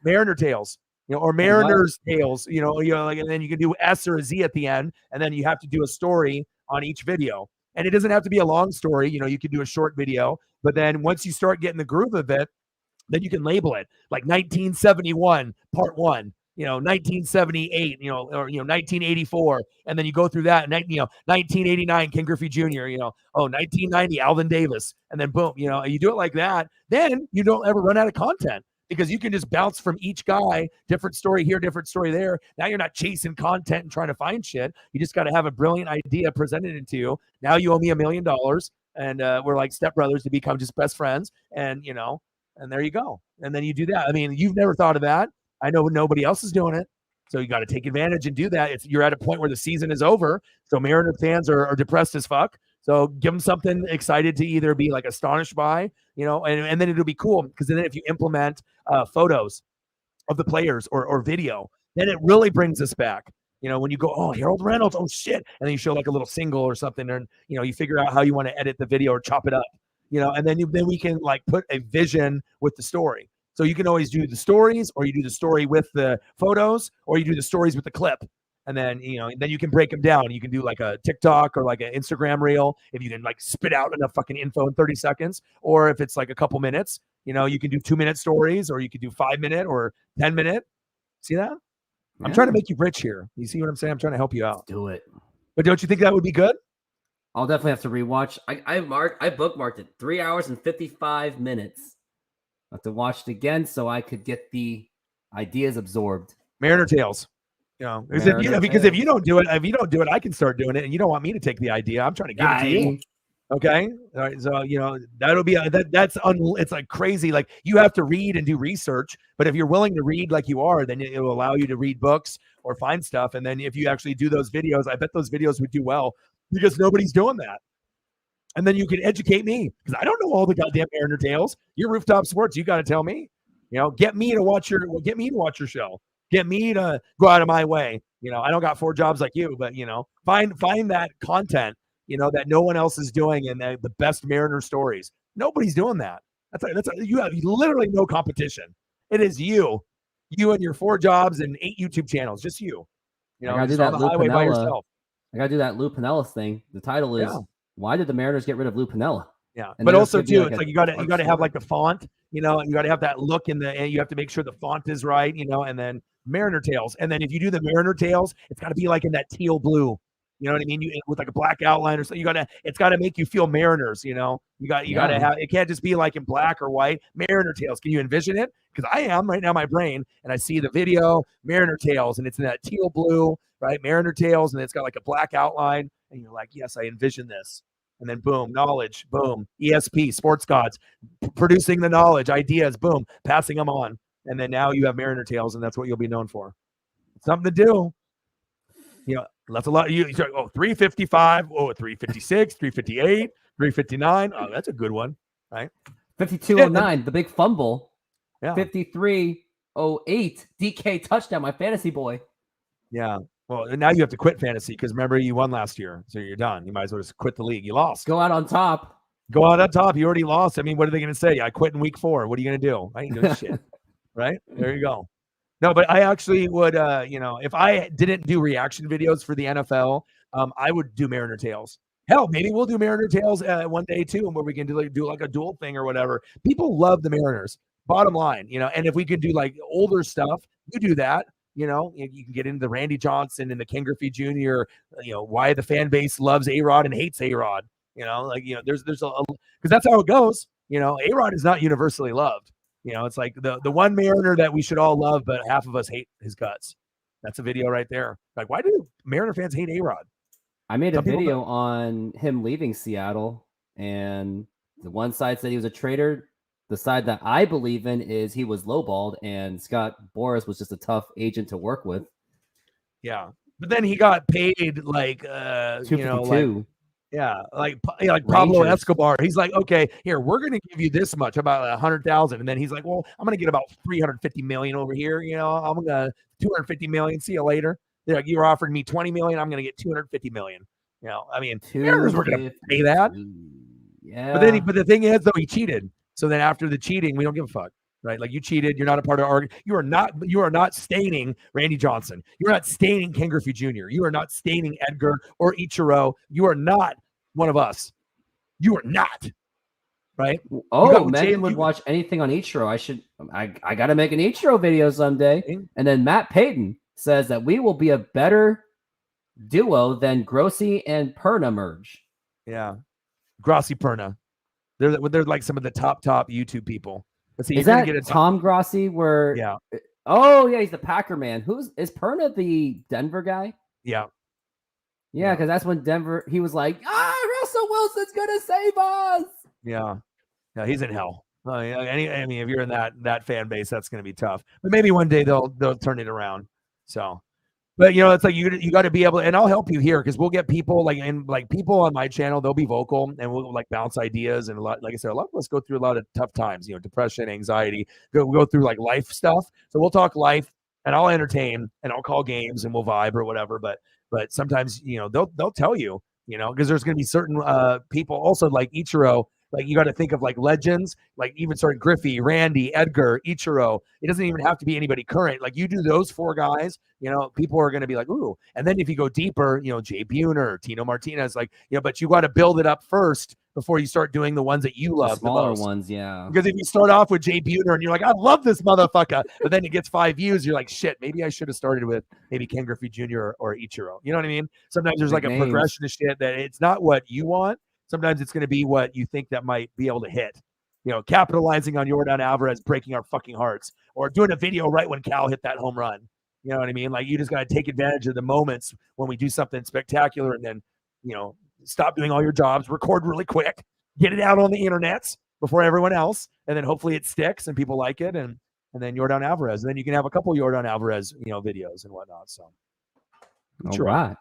Mariner Tales, or Mariners Tales, like, and then you can do S or a Z at the end. And then you have to do a story on each video. And it doesn't have to be a long story. You can do a short video. But then once you start getting the groove of it, then you can label it like 1971 part 1. 1978, or 1984, and then you go through that, and 1989, Ken Griffey Jr., 1990, Alvin Davis, and then boom, you do it like that, then you don't ever run out of content because you can just bounce from each guy, different story here, different story there. Now you're not chasing content and trying to find shit. You just got to have a brilliant idea presented into you. Now you owe me $1 million, and we're like stepbrothers to become just best friends, and and there you go. And then you do that. I mean, you've never thought of that. I know nobody else is doing it. So you got to take advantage and do that. You're at a point where the season is over. So Mariner fans are depressed as fuck. So give them something excited to either be like astonished by, and then it'll be cool. Because then if you implement photos of the players or video, then it really brings us back. When you go, oh, Harold Reynolds, oh shit. And then you show like a little single or something. And, you figure out how you want to edit the video or chop it up. and then we can like put a vision with the story. So you can always do the stories, or you do the story with the photos, or you do the stories with the clip. And then, then you can break them down. You can do like a TikTok or like an Instagram reel if you can like spit out enough fucking info in 30 seconds. Or if it's like a couple minutes, you can do 2-minute stories, or you could do 5-minute or 10-minute. See that? Yeah. I'm trying to make you rich here. You see what I'm saying? I'm trying to help you out. Let's do it. But don't you think that would be good? I'll definitely have to rewatch. I bookmarked it 3 hours and 55 minutes. I have to watch it again so I could get the ideas absorbed. Mariner Tales. Because if you don't do it, I can start doing it, and you don't want me to take the idea. I'm trying to give it to you. Okay. All right. So, that'll be it's like crazy. Like you have to read and do research, but if you're willing to read like you are, then it will allow you to read books or find stuff. And then if you actually do those videos, I bet those videos would do well because nobody's doing that. And then you can educate me because I don't know all the goddamn Mariner Tales. Your Rooftop Sports, you got to tell me. Get me to watch your show. Get me to go out of my way. I don't got 4 jobs like you, but find that content, that no one else is doing, and the best Mariner stories. Nobody's doing that. You have literally no competition. It is you and your 4 jobs and 8 YouTube channels. Just you. I gotta do that. Highway by yourself. I gotta do that Lou Pinella thing. The title is "Why did the Mariners get rid of Lou Pinella?" Yeah, but also too, it's like you got to have like the font. You got to have that look and you have to make sure the font is right. And then Mariner Tales, and then if you do the Mariner Tales, it's got to be like in that teal blue. You know what I mean? With like a black outline or something. It's got to make you feel Mariners. You got to have. It can't just be like in black or white. Mariner Tales. Can you envision it? Because I am right now, my brain, and I see the video Mariner Tales, and it's in that teal blue, right? Mariner Tales, and it's got like a black outline, and you're like, yes, I envision this. And then boom, knowledge, boom, ESP, sports gods, producing the knowledge, ideas, boom, passing them on. And then now you have Mariner Tales, and that's what you'll be known for. It's something to do. That's a lot. You 355, 356, 358, 359. Oh, that's a good one, right? 5209, the big fumble. Yeah. 5308, DK touchdown, my fantasy boy. Yeah. Well, now you have to quit fantasy because remember you won last year, so you're done. You might as well just quit the league. You lost. Go out on top. Go out on top. You already lost. I mean, what are they going to say? I quit in week 4. What are you going to do? I ain't doing shit. Right? There you go. No, but I actually would, if I didn't do reaction videos for the NFL, I would do Mariner Tales. Hell, maybe we'll do Mariner Tales one day too, where we can do like a dual thing or whatever. People love the Mariners. Bottom line, and if we could do like older stuff, you do that. You can get into the Randy Johnson and the Ken Griffey Jr. Why the fan base loves A-Rod and hates A-Rod. There's because that's how it goes. A-Rod is not universally loved. It's like the one Mariner that we should all love, but half of us hate his guts. That's a video right there. Like, why do Mariner fans hate A-Rod? I made a video on him leaving Seattle, and the one side said he was a traitor. The side that I believe in is he was lowballed, and Scott Boras was just a tough agent to work with. Yeah, but then he got paid like like Pablo Escobar. He's like, okay, here we're gonna give you this much, about 100,000, and then he's like, well, I'm gonna get about 350 million over here. I'm gonna 250 million. See you later. They're like, you were offering me 20 million. I'm gonna get 250 million. I mean, Mariners were gonna pay that. Yeah. But the thing is, though, he cheated. So then after the cheating, we don't give a fuck, right? Like you cheated. You're not a part of our. You are not staining Randy Johnson. You are not staining Ken Griffey Jr. You are not staining Edgar or Ichiro. You are not one of us. You are not, right? Oh, Megan would watch anything on Ichiro. I got to make an Ichiro video someday. And then Matt Payton says that we will be a better duo than Grossi and Perna merge. Yeah, Grossi Perna. They're like some of the top YouTube people. Let's see, is that Tom Grossi? Yeah. Oh yeah, he's the Packer man. Is Perna the Denver guy? Yeah. Yeah, because that's when Denver. He was like, Russell Wilson's gonna save us. Yeah. Yeah, he's in hell. I mean, if you're in that fan base, that's gonna be tough. But maybe one day they'll turn it around. So. But it's like you got to be able, and I'll help you here because we'll get people people on my channel. They'll be vocal and we'll like bounce ideas and like I said, a lot of us go through a lot of tough times. Depression, anxiety. Go through like life stuff. So we'll talk life, and I'll entertain, and I'll call games, and we'll vibe or whatever. But sometimes they'll tell you because there's going to be certain people also like Ichiro. Like you got to think of like legends, like even starting Griffey, Randy, Edgar, Ichiro. It doesn't even have to be anybody current. Like you do those 4 guys, people are going to be like, ooh. And then if you go deeper, Jay Buhner, Tino Martinez, like, but you got to build it up first before you start doing the ones that you love The smaller most. ones, yeah. Because if you start off with Jay Buhner and you're like, I love this motherfucker, but then it gets 5 views, you're like, shit, maybe I should have started with maybe Ken Griffey Jr. or Ichiro. You know what I mean? Sometimes there's like a progression of shit that it's not what you want. Sometimes it's going to be what you think that might be able to hit. Capitalizing on Yordan Alvarez breaking our fucking hearts, or doing a video right when Cal hit that home run. You know what I mean? Like you just got to take advantage of the moments when we do something spectacular, and then, stop doing all your jobs, record really quick, get it out on the internets before everyone else, and then hopefully it sticks and people like it, and then Yordan Alvarez, and then you can have a couple Yordan Alvarez, videos and whatnot. So, all right,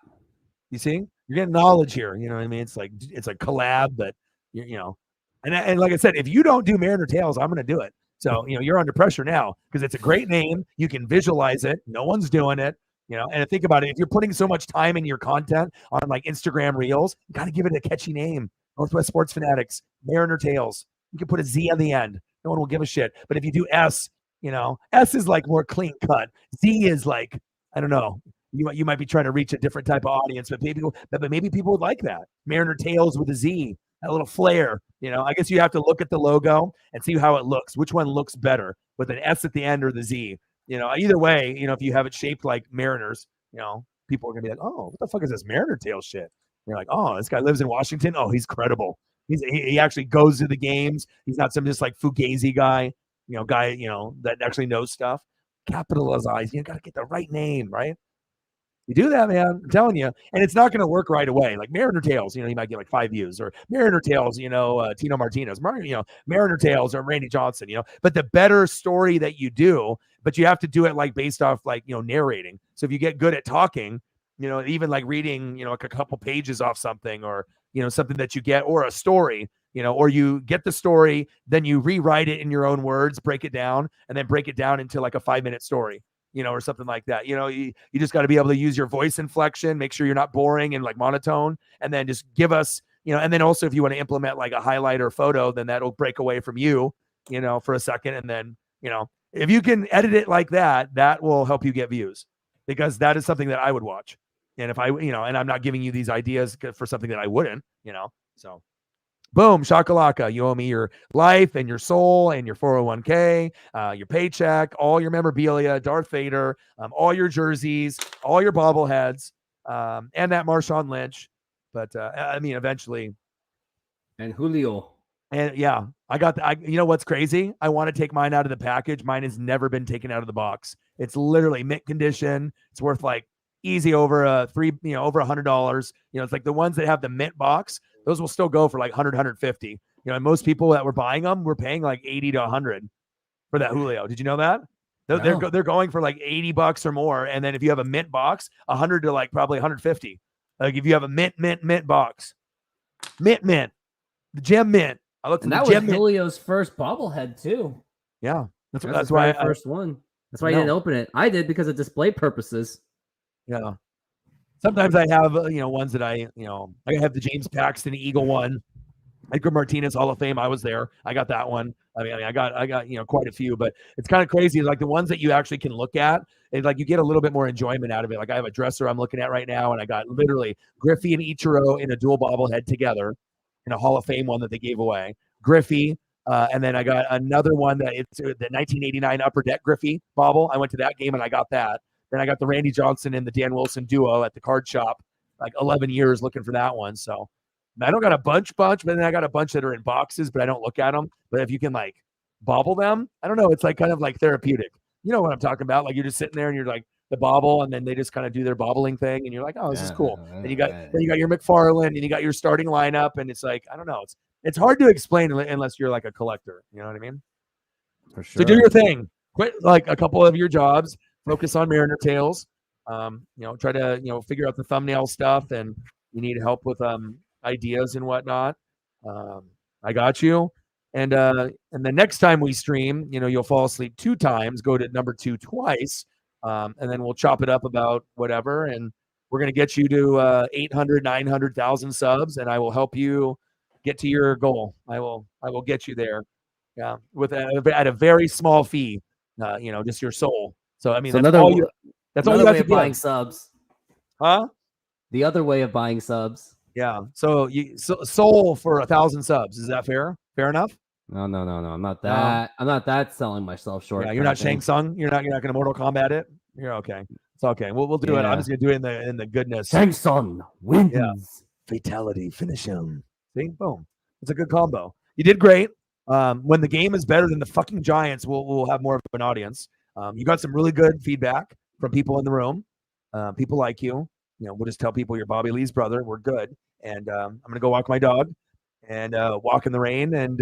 you see, you're getting knowledge here. You know what I mean? It's like collab, but and like I said, if you don't do Mariner Tales, I'm going to do it. So you're under pressure now because it's a great name. You can visualize it. No one's doing it. And think about it. If you're putting so much time in your content on like Instagram Reels, you got to give it a catchy name. Northwest Sports Fanatics, Mariner Tales. You can put a Z on the end. No one will give a shit. But if you do S, S is like more clean cut. Z is like, I don't know. You might be trying to reach a different type of audience, but maybe people would like that. Mariner Tales with a Z, a little flair. I guess you have to look at the logo and see how it looks. Which one looks better, with an S at the end or the Z? Either way, if you have it shaped like Mariners, people are gonna be like, oh, what the fuck is this Mariner Tales shit? You're like, oh, this guy lives in Washington. Oh, he's credible. He actually goes to the games. He's not some just like fugazi guy, that actually knows stuff. Capitalize. You got to get the right name, right? You do that, man. I'm telling you. And it's not going to work right away. Like Mariner Tales, you might get like 5 views, or Mariner Tales, Tino Martinez, Mariner Tales or Randy Johnson, but the better story that you do, but you have to do it like based off like, narrating. So if you get good at talking, even like reading, like a couple pages off something, or, something that you get, or a story, or you get the story, then you rewrite it in your own words, break it down, and then break it down into like a 5-minute story, or something like that. You just got to be able to use your voice inflection, make sure you're not boring and like monotone, and then just give us, and then also if you want to implement like a highlighter photo, then that'll break away from you, for a second. And then, if you can edit it like that, that will help you get views, because that is something that I would watch. And if I, and I'm not giving you these ideas for something that I wouldn't, so boom, shakalaka, you owe me your life and your soul and your 401k, your paycheck, all your memorabilia, Darth Vader, all your jerseys, all your bobbleheads, and that Marshawn Lynch. But I mean, eventually. And Julio. And yeah, what's crazy? I want to take mine out of the package. Mine has never been taken out of the box. It's literally mint condition. It's worth like easy over over $100. It's like the ones that have the mint box, those will still go for like 100, 150. And most people that were buying them were paying like 80 to 100 for that Julio. Did you know that? No. They're going for like $80 or more. And then if you have a mint box, 100 to like probably 150. Like if you have a mint box, mint, the gem mint. I looked and at that the was gem Julio's first bobblehead too. Yeah, that's why why first one. That's why I didn't open it. I did because of display purposes. Yeah. Sometimes I have, ones that I have the James Paxton Eagle one, Edgar Martinez Hall of Fame. I was there. I got that one. I mean, I got, quite a few, but it's kind of crazy. Like the ones that you actually can look at, and like you get a little bit more enjoyment out of it. Like I have a dresser I'm looking at right now, and I got literally Griffey and Ichiro in a dual bobblehead together in a Hall of Fame one that they gave away. Griffey. And then I got another one that it's the 1989 Upper Deck Griffey bobble. I went to that game and I got that. Then I got the Randy Johnson and the Dan Wilson duo at the card shop, like 11 years looking for that one. So I don't got a bunch, but then I got a bunch that are in boxes, but I don't look at them. But if you can like bobble them, I don't know. It's like kind of like therapeutic. You know what I'm talking about? Like you're just sitting there and you're like the bobble, and then they just kind of do their bobbling thing, and you're like, oh, this is cool. And you got your McFarland, and you got your starting lineup, and it's like, I don't know. It's hard to explain unless you're like a collector. You know what I mean? For sure. So do your thing. Quit like a couple of your jobs. Focus on Mariner Tales. Try to figure out the thumbnail stuff, and you need help with ideas and whatnot. I got you. And the next time we stream, you'll fall asleep 2 times. Go to number 2 twice, and then we'll chop it up about whatever. And we're gonna get you to 800, 900,000 subs, and I will help you get to your goal. I will get you there. Yeah, with at a very small fee. Just your soul. So I mean, So that's all you have way to of buying give, subs. huh? The other way of buying subs. Yeah. So soul for 1,000 subs. Is that fair? Fair enough? No. I'm not No. that. I'm not that selling myself short. Yeah, you're not Shang Tsung. You're not going to Mortal Kombat it. You're okay. It's okay. We'll do it. I'm just going to do it in the goodness. Shang Tsung wins. Yeah. Fatality. Finish him. See? Boom. It's a good combo. You did great. When the game is better than the fucking Giants, we'll have more of an audience. You got some really good feedback from people in the room. People like you. We'll just tell people you're Bobby Lee's brother. We're good. And I'm going to go walk my dog and walk in the rain and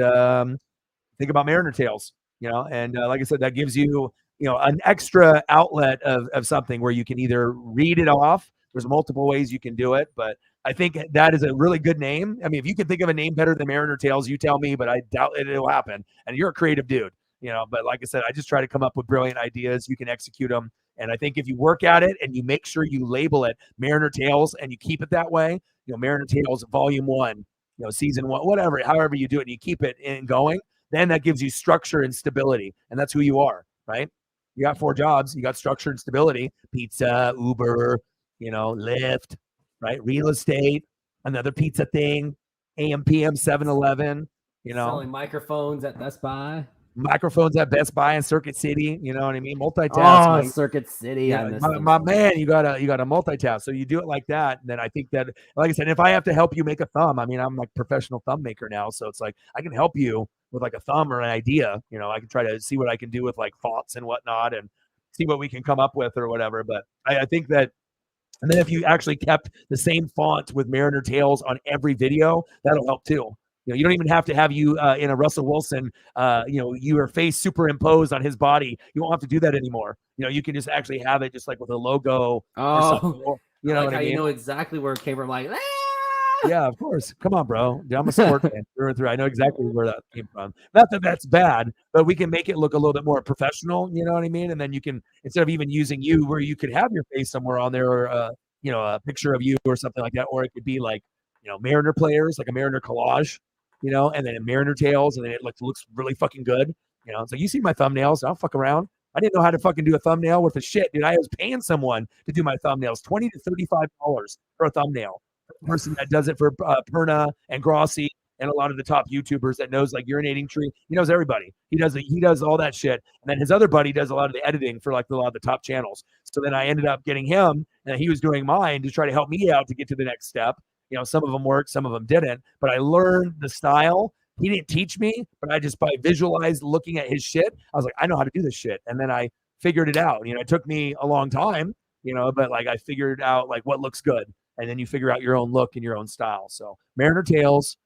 think about Mariner Tales. And like I said, that gives you, an extra outlet of something where you can either read it off. There's multiple ways you can do it, but I think that is a really good name. I mean, if you can think of a name better than Mariner Tales, you tell me, but I doubt it'll happen. And you're a creative dude, but like I said, I just try to come up with brilliant ideas. You can execute them. And I think if you work at it and you make sure you label it Mariner Tales and you keep it that way, Mariner Tales Volume 1, Season 1, whatever, however you do it, and you keep it in going, then that gives you structure and stability. And that's who you are, right? You got 4 jobs. You got structure and stability. Pizza, Uber, Lyft, right? Real estate, another pizza thing, AM, PM, 7-Eleven, selling microphones at Best Buy. Microphones at Best Buy and Circuit City, you know what I mean? Multitask. Oh, Circuit City. Yeah, my man, you gotta multitask. So you do it like that, and then I think that, like I said, if I have to help you make a thumb, I mean, I'm like professional thumb maker now, so it's like I can help you with like a thumb or an idea. I can try to see what I can do with like fonts and whatnot, and see what we can come up with or whatever. But I think that. And then if you actually kept the same font with Mariner Tales on every video, that'll help too. You don't even have to have you in a Russell Wilson, your face superimposed on his body. You won't have to do that anymore. You can just actually have it just like with a logo. Oh, you know what I mean? You know exactly where it came from. Like, yeah, of course. Come on, bro. I'm a sport fan through and through. I know exactly where that came from. Not that that's bad, but we can make it look a little bit more professional. You know what I mean? And then you can, instead of even using you, where you could have your face somewhere on there, or a picture of you or something like that, or it could be like, Mariner players, like a Mariner collage, and then Mariner Tales, and then it looks really fucking good. It's like, you see my thumbnails? I'll fuck around. I didn't know how to fucking do a thumbnail worth of shit, dude. I was paying someone to do my thumbnails, $20 to $35 for a thumbnail. Person that does it for Perna and Grossi and a lot of the top YouTubers that knows like Urinating Tree. He knows everybody. He does all that shit. And then his other buddy does a lot of the editing for like a lot of the top channels. So then I ended up getting him, and he was doing mine to try to help me out to get to the next step. Some of them worked, some of them didn't. But I learned the style. He didn't teach me, but I just by visualized looking at his shit, I was like, I know how to do this shit. And then I figured it out. It took me a long time, but like I figured out like what looks good. And then you figure out your own look and your own style. So Mariner Tales,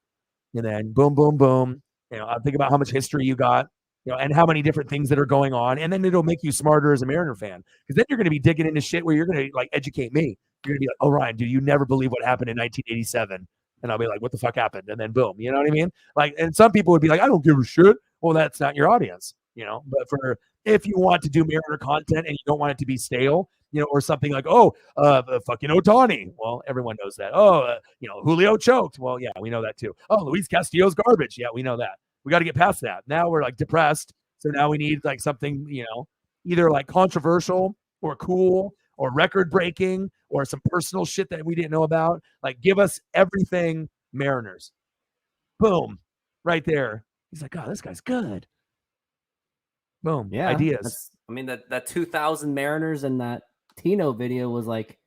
and then boom, boom, boom. I think about how much history you got, and how many different things that are going on. And then it'll make you smarter as a Mariner fan. Because then you're going to be digging into shit where you're going to like educate me. You're going to be like, oh, Ryan, dude, you never believe what happened in 1987. And I'll be like, what the fuck happened? And then boom, you know what I mean? Like, and some people would be like, I don't give a shit. Well, that's not your audience, but if you want to do Mariner content and you don't want it to be stale, or something like, fucking Otani. Well, everyone knows that. Julio choked. Well, yeah, we know that too. Oh, Luis Castillo's garbage. Yeah, we know that. We got to get past that. Now we're like depressed. So now we need like something, either like controversial or cool or record breaking or some personal shit that we didn't know about. Like, give us everything Mariners. Boom. Right there. He's like, oh, this guy's good. Boom. Yeah. Ideas. That 2000 Mariners and that Tino video was like,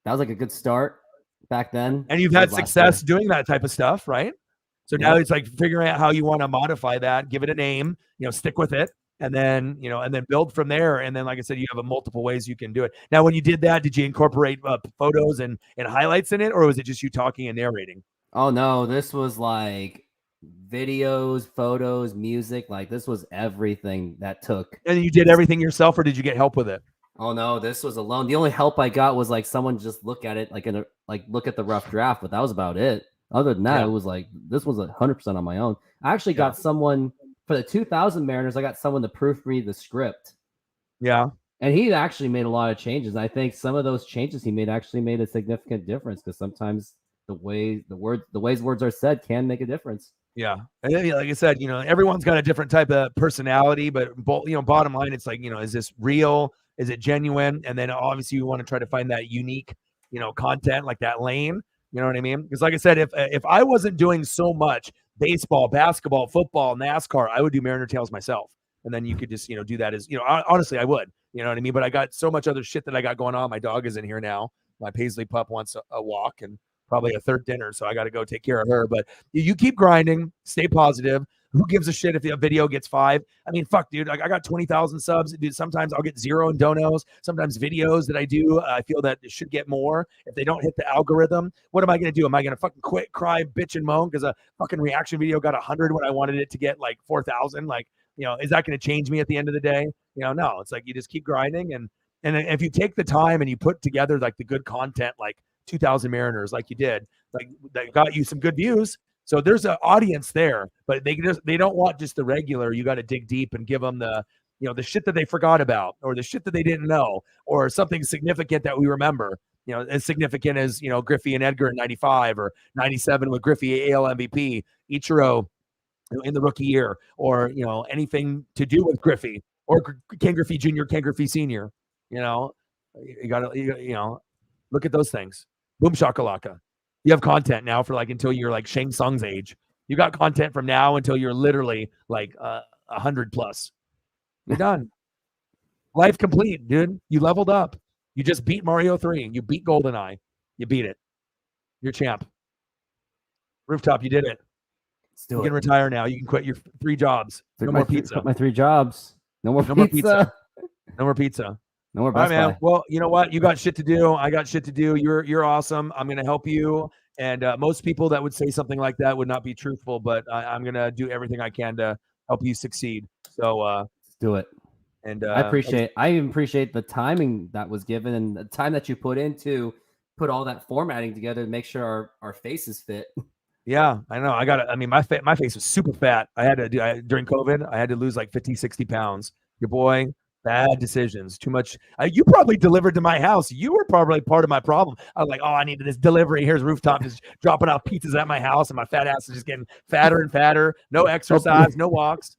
that was like a good start back then. And you've had success doing that type of stuff, right? So now it's like figuring out how you want to modify that, give it a name, stick with it, and then, and then build from there. And then, like I said, you have multiple ways you can do it. Now, when you did that, did you incorporate photos and highlights in it, or was it just you talking and narrating? Oh, no, this was like videos, photos, music. Like, this was everything that took. And you did everything yourself, or did you get help with it? Oh no, this was alone. The only help I got was like someone just look at it, look at the rough draft, but that was about it. Other than that, it was like this was 100% on my own. I actually got someone for the 2000 Mariners. I got someone to proofread the script. Yeah, and he actually made a lot of changes. I think some of those changes he made actually made a significant difference because sometimes the ways words are said can make a difference. Yeah. And then, like I said, everyone's got a different type of personality, but bottom line, it's like, is this real? Is it genuine? And then obviously you want to try to find that unique, content, like that lane. You know what I mean? Because like I said, if I wasn't doing so much baseball, basketball, football, NASCAR, I would do Mariner Tales myself. And then you could just, do that as, honestly, I would, you know what I mean? But I got so much other shit that I got going on. My dog is in here now. My Paisley pup wants a walk and probably a third dinner. So I got to go take care of her, but you keep grinding, stay positive. Who gives a shit if the video gets 5? I mean, fuck, dude. Like I got 20,000 subs. Dude, sometimes I'll get 0 in donos. Sometimes videos that I do, I feel that it should get more. If they don't hit the algorithm, what am I going to do? Am I going to fucking quit, cry, bitch, and moan because a fucking reaction video got 100 when I wanted it to get like 4,000? Like, is that going to change me at the end of the day? No. It's like you just keep grinding, and if you take the time and you put together like the good content, like 2,000 Mariners, like you did, like that got you some good views. So there's an audience there, but they don't want just the regular. You got to dig deep and give them the, the shit that they forgot about, or the shit that they didn't know, or something significant that we remember, as significant as, Griffey and Edgar in 95 or 97 with Griffey AL MVP, Ichiro in the rookie year, or, anything to do with Griffey or Ken Griffey Jr., Ken Griffey Sr., you got to, look at those things. Boom shakalaka. You have content now for like until you're like Shang Tsung's age. You got content from now until you're literally like 100 plus. You're done. Life complete, dude. You leveled up. You just beat Mario 3. You beat GoldenEye. You beat it. You're champ. Rooftop, you did it. You can retire now. You can quit your 3 jobs. No more pizza. Quit my 3 jobs. No more pizza. No more pizza. No more Best Best Buy. Man. Well, you know what? You got shit to do. I got shit to do. You're awesome. I'm going to help you. And most people that would say something like that would not be truthful, but I'm going to do everything I can to help you succeed. So let's do it. And I even appreciate the timing that was given and the time that you put in to put all that formatting together to make sure our faces fit. Yeah, I know. My face was super fat. I had to during COVID, I had to lose like 50, 60 pounds. Your boy, bad decisions, too much. You probably delivered to my house. You were probably part of my problem. I was like, oh, I needed this delivery. Here's Rooftop just dropping off pizzas at my house, and my fat ass is just getting fatter and fatter. No exercise, no walks.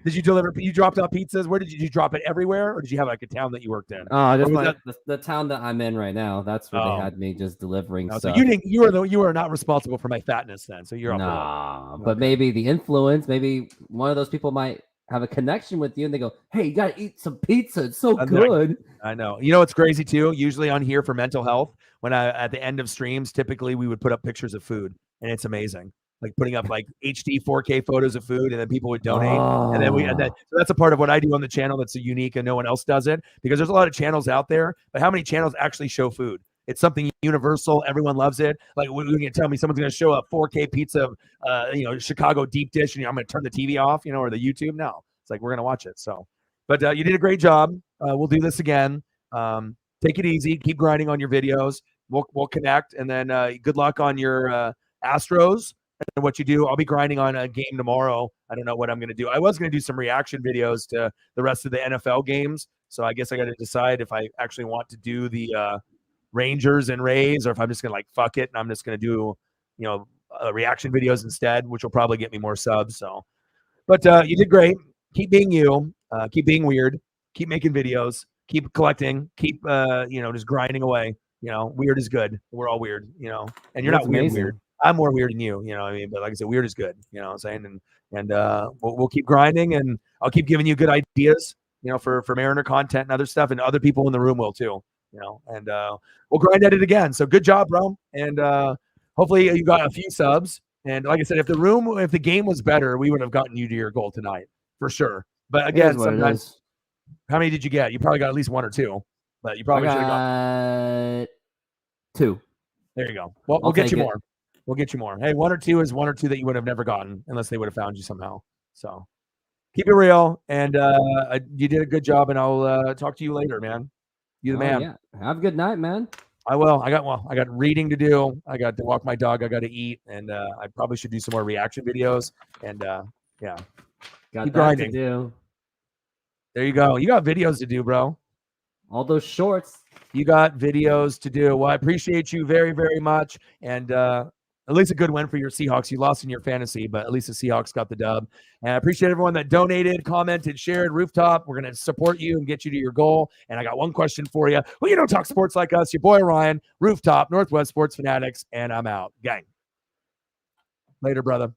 Did you deliver? You dropped off pizzas? Where did you drop it everywhere, or did you have like a town that you worked in? Oh, just the town that I'm in right now. That's where they had me just delivering stuff. So you were not responsible for my fatness then. So you're off. But maybe the influence, maybe one of those people might have a connection with you, and they go, "Hey, you gotta eat some pizza. It's so good." I know. You know what's crazy too? Usually on here for mental health, when at the end of streams, typically we would put up pictures of food, and it's amazing. Like putting up like HD 4K photos of food, and then people would donate. So that's a part of what I do on the channel that's unique and no one else does it, because there's a lot of channels out there, but how many channels actually show food? It's something universal. Everyone loves it. Like when you tell me someone's going to show a 4K pizza of, Chicago deep dish, and I'm going to turn the TV off, or the YouTube. No, it's like, we're going to watch it. So, but you did a great job. We'll do this again. Take it easy. Keep grinding on your videos. We'll connect, and then good luck on your Astros. And what you do. I'll be grinding on a game tomorrow. I don't know what I'm going to do. I was going to do some reaction videos to the rest of the NFL games. So I guess I got to decide if I actually want to do the Rangers and Rays, or if I'm just going to like fuck it and I'm just going to do, reaction videos instead, which will probably get me more subs. So, but you did great. Keep being you. Keep being weird. Keep making videos. Keep collecting. Keep just grinding away. Weird is good. We're all weird. And you're not weird. I'm more weird than you, what I mean? But like I said, weird is good, what I'm saying? And we'll keep grinding, and I'll keep giving you good ideas, for Mariner content and other stuff, and other people in the room will too, and we'll grind at it again. So good job, bro. And hopefully you got a few subs. And like I said, if the game was better, we would have gotten you to your goal tonight for sure. But again, sometimes, how many did you get? You probably got at least 1 or 2, but you probably should have got 2. There you go. Well, we'll get you more. We'll get you more. Hey, 1 or 2 is 1 or 2 that you would have never gotten unless they would have found you somehow. So keep it real, and you did a good job, and I'll talk to you later, man. You the man. Yeah. Have a good night, man. I will. I got reading to do. I got to walk my dog. I got to eat, and I probably should do some more reaction videos. And yeah, got keep that grinding. to do. There you go. You got videos to do, bro. All those shorts. You got videos to do. Well, I appreciate you very, very much. And at least a good win for your Seahawks. You lost in your fantasy, but at least the Seahawks got the dub. And I appreciate everyone that donated, commented, shared. Rooftop, we're going to support you and get you to your goal. And I got one question for you. Well, you don't talk sports like us. Your boy Ryan, Rooftop, Northwest Sports Fanatics, and I'm out. Gang. Later, brother.